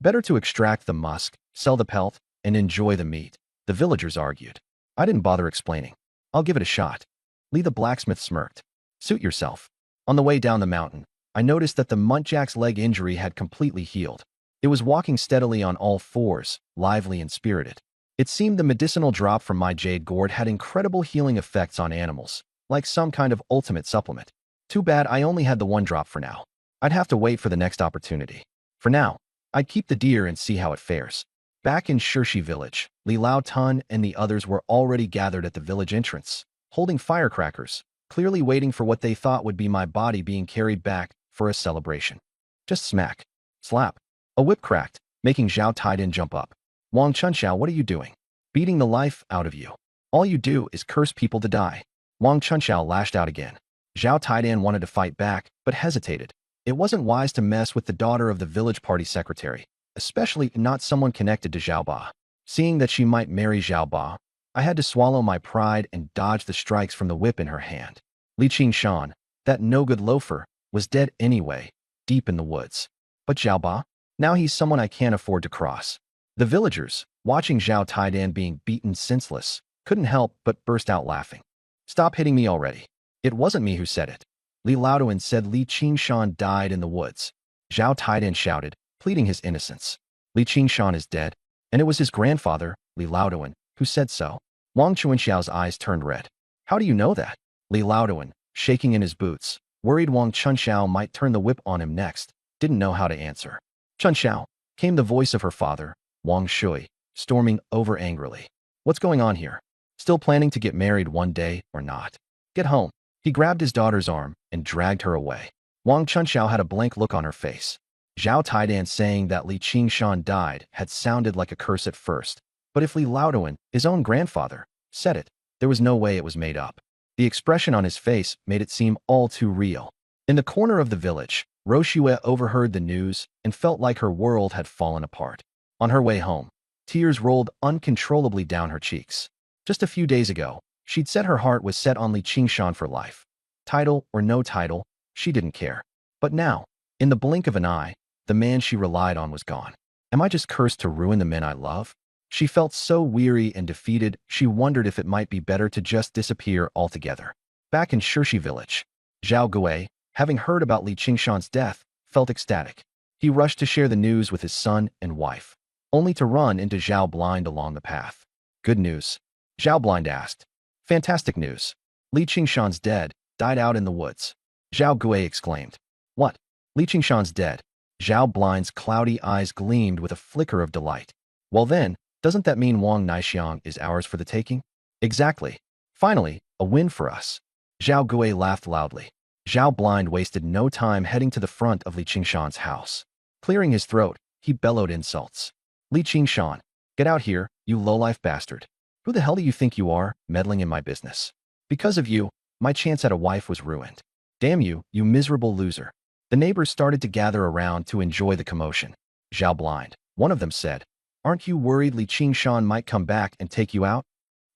Better to extract the musk, sell the pelt, and enjoy the meat, the villagers argued. I didn't bother explaining. I'll give it a shot. Li the blacksmith smirked. Suit yourself. On the way down the mountain, I noticed that the muntjac's leg injury had completely healed. It was walking steadily on all fours, lively and spirited. It seemed the medicinal drop from my jade gourd had incredible healing effects on animals, like some kind of ultimate supplement. Too bad I only had the 1 drop for now. I'd have to wait for the next opportunity. For now, I'd keep the deer and see how it fares. Back in Shirshi village, Li Lao Tun and the others were already gathered at the village entrance, holding firecrackers, clearly waiting for what they thought would be my body being carried back for a celebration. Just smack. Slap. A whip cracked, making Zhao Taidan jump up. Wang Chunxiao, what are you doing? Beating the life out of you. All you do is curse people to die. Wang Chunxiao lashed out again. Zhao Taidan wanted to fight back, but hesitated. It wasn't wise to mess with the daughter of the village party secretary, especially not someone connected to Zhao Ba. Seeing that she might marry Zhao Ba, I had to swallow my pride and dodge the strikes from the whip in her hand. Li Qingshan, that no-good loafer, was dead anyway, deep in the woods. But Zhao Ba? Now he's someone I can't afford to cross. The villagers, watching Zhao Taidan being beaten senseless, couldn't help but burst out laughing. Stop hitting me already. It wasn't me who said it. Li Laoduan said Li Qingshan died in the woods. Zhao Taidan shouted, pleading his innocence. Li Qingshan is dead, and it was his grandfather, Li Laoduan, who said so. Wang Chuanxiao's eyes turned red. How do you know that? Li Laoduan, shaking in his boots, worried Wang Chunxiao might turn the whip on him next, didn't know how to answer. Chunxiao, came the voice of her father, Wang Shui, storming over angrily. What's going on here? Still planning to get married one day or not? Get home. He grabbed his daughter's arm and dragged her away. Wang Chunxiao had a blank look on her face. Zhao Taidan saying that Li Qingshan died had sounded like a curse at first, but if Li Laoduan, his own grandfather, said it, there was no way it was made up. The expression on his face made it seem all too real. In the corner of the village, Roshue overheard the news and felt like her world had fallen apart. On her way home, tears rolled uncontrollably down her cheeks. Just a few days ago, she'd said her heart was set on Li Qingshan for life. Title or no title, she didn't care. But now, in the blink of an eye, the man she relied on was gone. Am I just cursed to ruin the men I love? She felt so weary and defeated, she wondered if it might be better to just disappear altogether. Back in Shirshi village, Zhao Gui, having heard about Li Qingshan's death, felt ecstatic. He rushed to share the news with his son and wife, only to run into Zhao Blind along the path. Good news? Zhao Blind asked. Fantastic news. Li Qingshan's dead, died out in the woods. Zhao Gui exclaimed. What? Li Qingshan's dead. Zhao Blind's cloudy eyes gleamed with a flicker of delight. Well then, doesn't that mean Wang Naixiang is ours for the taking? Exactly. Finally, a win for us. Zhao Gui laughed loudly. Zhao Blind wasted no time heading to the front of Li Qingshan's house. Clearing his throat, he bellowed insults. Li Qingshan, get out here, you lowlife bastard. Who the hell do you think you are, meddling in my business? Because of you, my chance at a wife was ruined. Damn you, you miserable loser. The neighbors started to gather around to enjoy the commotion. Zhao Blind, one of them said, aren't you worried Li Qingshan might come back and take you out?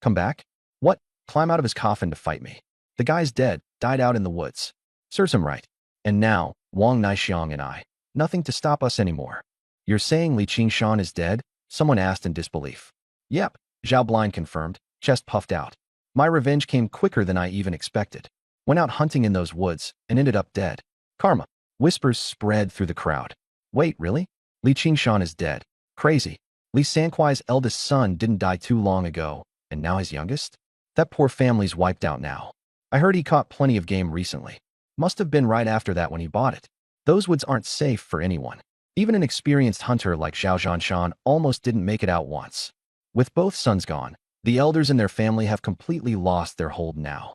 Come back? What? Climb out of his coffin to fight me. The guy's dead, died out in the woods. Serves him right. And now, Wang Naixiang and I, nothing to stop us anymore. You're saying Li Qingshan is dead? Someone asked in disbelief. Yep, Zhao Blind confirmed, chest puffed out. My revenge came quicker than I even expected. Went out hunting in those woods and ended up dead. Karma. Whispers spread through the crowd. Wait, really? Li Qingshan is dead. Crazy. Li Sankuai's eldest son didn't die too long ago, and now his youngest? That poor family's wiped out now. I heard he caught plenty of game recently. Must have been right after that when he bought it. Those woods aren't safe for anyone. Even an experienced hunter like Zhao Zhanshan almost didn't make it out once. With both sons gone, the elders in their family have completely lost their hold now.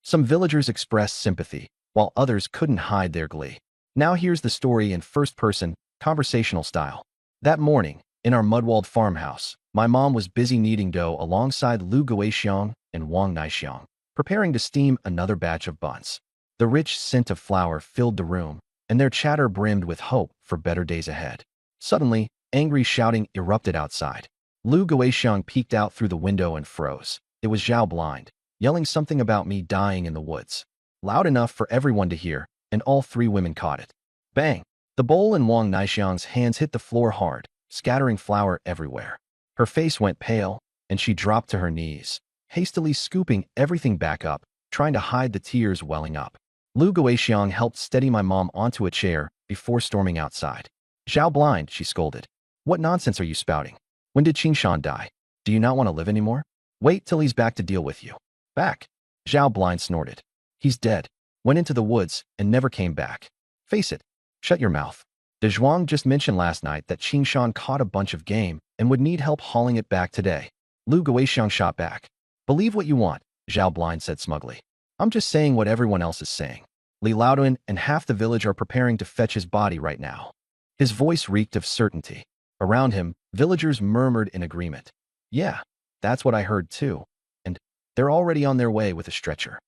Some villagers expressed sympathy, while others couldn't hide their glee. Now here's the story in first-person, conversational style. That morning, in our mud-walled farmhouse, my mom was busy kneading dough alongside Lu Guixiang and Wang Naixiang, preparing to steam another batch of buns. The rich scent of flour filled the room, and their chatter brimmed with hope for better days ahead. Suddenly, angry shouting erupted outside. Lu Guixiang peeked out through the window and froze. It was Zhao Blind, yelling something about me dying in the woods. Loud enough for everyone to hear, and all three women caught it. Bang! The bowl in Wang Naixiang's hands hit the floor hard, scattering flour everywhere. Her face went pale, and she dropped to her knees, hastily scooping everything back up, trying to hide the tears welling up. Lu Guixiang helped steady my mom onto a chair before storming outside. Zhao Blind, she scolded. What nonsense are you spouting? When did Qingshan die? Do you not want to live anymore? Wait till he's back to deal with you. Back? Zhao Blind snorted. He's dead. Went into the woods and never came back. Face it. Shut your mouth. De Zhuang just mentioned last night that Qingshan caught a bunch of game and would need help hauling it back today. Lu Guixiang shot back. Believe what you want, Zhao Blind said smugly. I'm just saying what everyone else is saying. Li Laoduan and half the village are preparing to fetch his body right now. His voice reeked of certainty. Around him, villagers murmured in agreement. Yeah, that's what I heard too. And they're already on their way with a stretcher.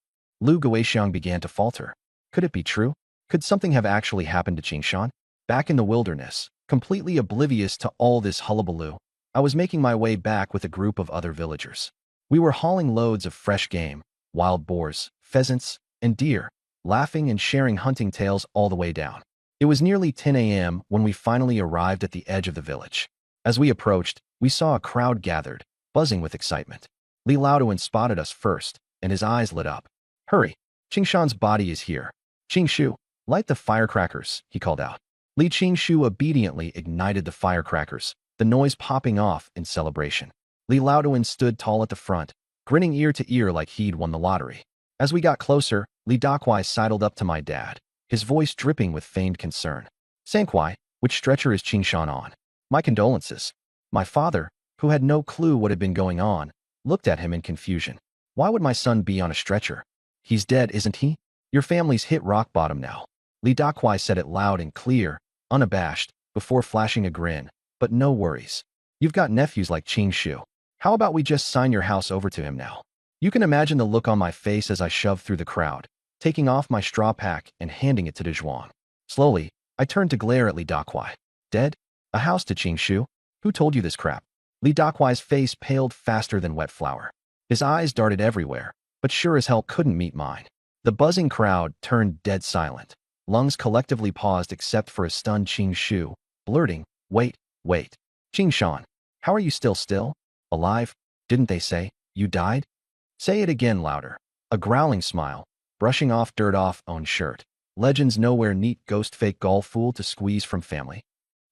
Lu Guixiang began to falter. Could it be true? Could something have actually happened to Qingshan? Back in the wilderness, completely oblivious to all this hullabaloo, I was making my way back with a group of other villagers. We were hauling loads of fresh game, wild boars, pheasants, and deer, laughing and sharing hunting tales all the way down. It was nearly 10 a.m. when we finally arrived at the edge of the village. As we approached, we saw a crowd gathered, buzzing with excitement. Li Laoduan spotted us first, and his eyes lit up. Hurry! Qingshan's body is here. Qingshu, light the firecrackers, he called out. Li Qingshu obediently ignited the firecrackers, the noise popping off in celebration. Li Laoduan stood tall at the front, grinning ear to ear like he'd won the lottery. As we got closer, Li Dakwai sidled up to my dad, his voice dripping with feigned concern. Sankwai, which stretcher is Qingshan on? My condolences. My father, who had no clue what had been going on, looked at him in confusion. Why would my son be on a stretcher? He's dead, isn't he? Your family's hit rock bottom now. Li Dakwai said it loud and clear, unabashed, before flashing a grin. But no worries. You've got nephews like Qingshu. How about we just sign your house over to him now? You can imagine the look on my face as I shoved through the crowd, taking off my straw pack and handing it to Dezhuang. Slowly, I turned to glare at Li Dakwai. Dead? A house to Qingshu? Who told you this crap? Li Dakwai's face paled faster than wet flour. His eyes darted everywhere, but sure as hell couldn't meet mine. The buzzing crowd turned dead silent. Lungs collectively paused except for a stunned Qingshu, blurting, Wait. Qingshan, how are you still? Alive? Didn't they say you died? Say it again louder. A growling smile, brushing off dirt off own shirt. Legends nowhere neat ghost fake gall fool to squeeze from family.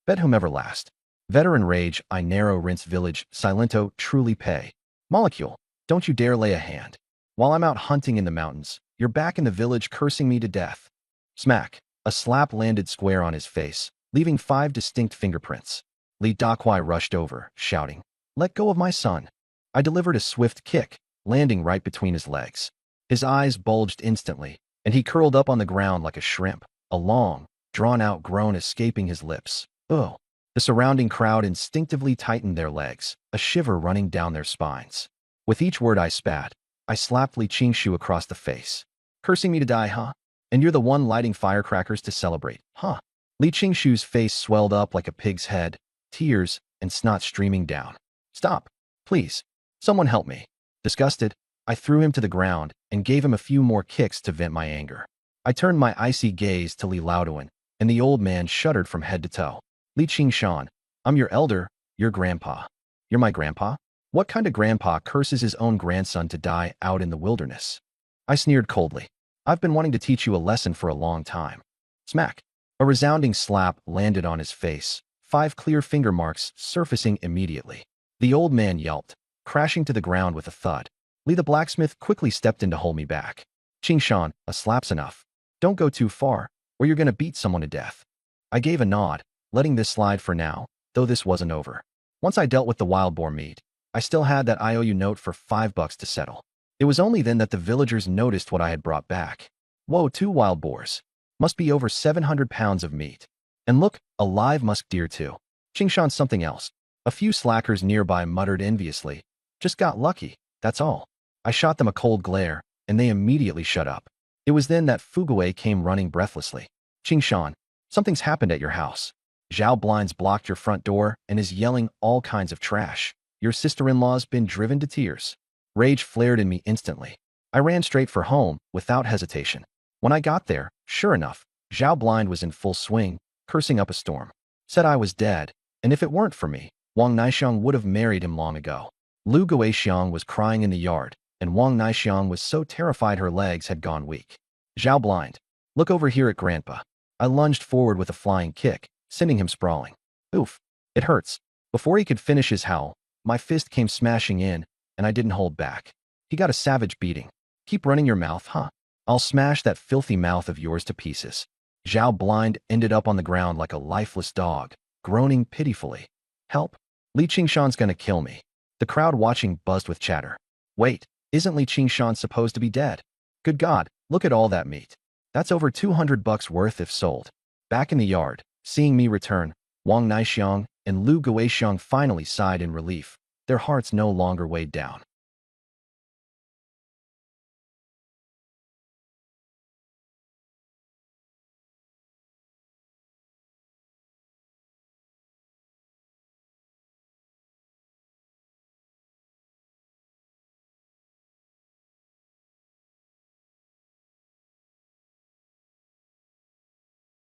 Bet whomever last. Veteran rage, I narrow rinse village, silento, truly pay. Molecule, don't you dare lay a hand. While I'm out hunting in the mountains, you're back in the village cursing me to death. Smack. A slap landed square on his face, leaving 5 distinct fingerprints. Li Dakwai rushed over, shouting, Let go of my son. I delivered a swift kick, landing right between his legs. His eyes bulged instantly, and he curled up on the ground like a shrimp, a long, drawn-out groan escaping his lips. Ugh. The surrounding crowd instinctively tightened their legs, a shiver running down their spines. With each word I spat, I slapped Li Qingshu across the face. Cursing me to die, huh? And you're the one lighting firecrackers to celebrate, huh? Li Qingshu's face swelled up like a pig's head, tears and snot streaming down. Stop, please. Someone help me. Disgusted, I threw him to the ground and gave him a few more kicks to vent my anger. I turned my icy gaze to Li Laoduan, and the old man shuddered from head to toe. Li Qingshan, I'm your elder, your grandpa. You're my grandpa? What kind of grandpa curses his own grandson to die out in the wilderness? I sneered coldly. I've been wanting to teach you a lesson for a long time. Smack. A resounding slap landed on his face, 5 clear finger marks surfacing immediately. The old man yelped, crashing to the ground with a thud. Li the blacksmith quickly stepped in to hold me back. Qingshan, a slap's enough. Don't go too far, or you're gonna beat someone to death. I gave a nod, letting this slide for now, though this wasn't over. Once I dealt with the wild boar meat, I still had that IOU note for $5 to settle. It was only then that the villagers noticed what I had brought back. Whoa, 2 wild boars. Must be over 700 pounds of meat. And look, a live musk deer too. Qingshan's something else. A few slackers nearby muttered enviously. Just got lucky, that's all. I shot them a cold glare, and they immediately shut up. It was then that Fugaway came running breathlessly. Qingshan, something's happened at your house. Zhao Blinds blocked your front door and is yelling all kinds of trash. Your sister-in-law's been driven to tears. Rage flared in me instantly. I ran straight for home, without hesitation. When I got there, sure enough, Zhao Blind was in full swing, cursing up a storm. Said I was dead, and if it weren't for me, Wang Naixiang would have married him long ago. Lu Guixiang was crying in the yard, and Wang Naixiang was so terrified her legs had gone weak. Zhao Blind, look over here at Grandpa. I lunged forward with a flying kick, sending him sprawling. Oof, it hurts. Before he could finish his howl, my fist came smashing in, and I didn't hold back. He got a savage beating. Keep running your mouth, huh? I'll smash that filthy mouth of yours to pieces. Zhao Blind ended up on the ground like a lifeless dog, groaning pitifully. Help! Li Qingshan's gonna kill me. The crowd watching buzzed with chatter. Wait, isn't Li Qingshan supposed to be dead? Good God, look at all that meat. That's over $200 worth if sold. Back in the yard, seeing me return, Wang Naixiang and Lu Guixiang finally sighed in relief. Their hearts no longer weighed down.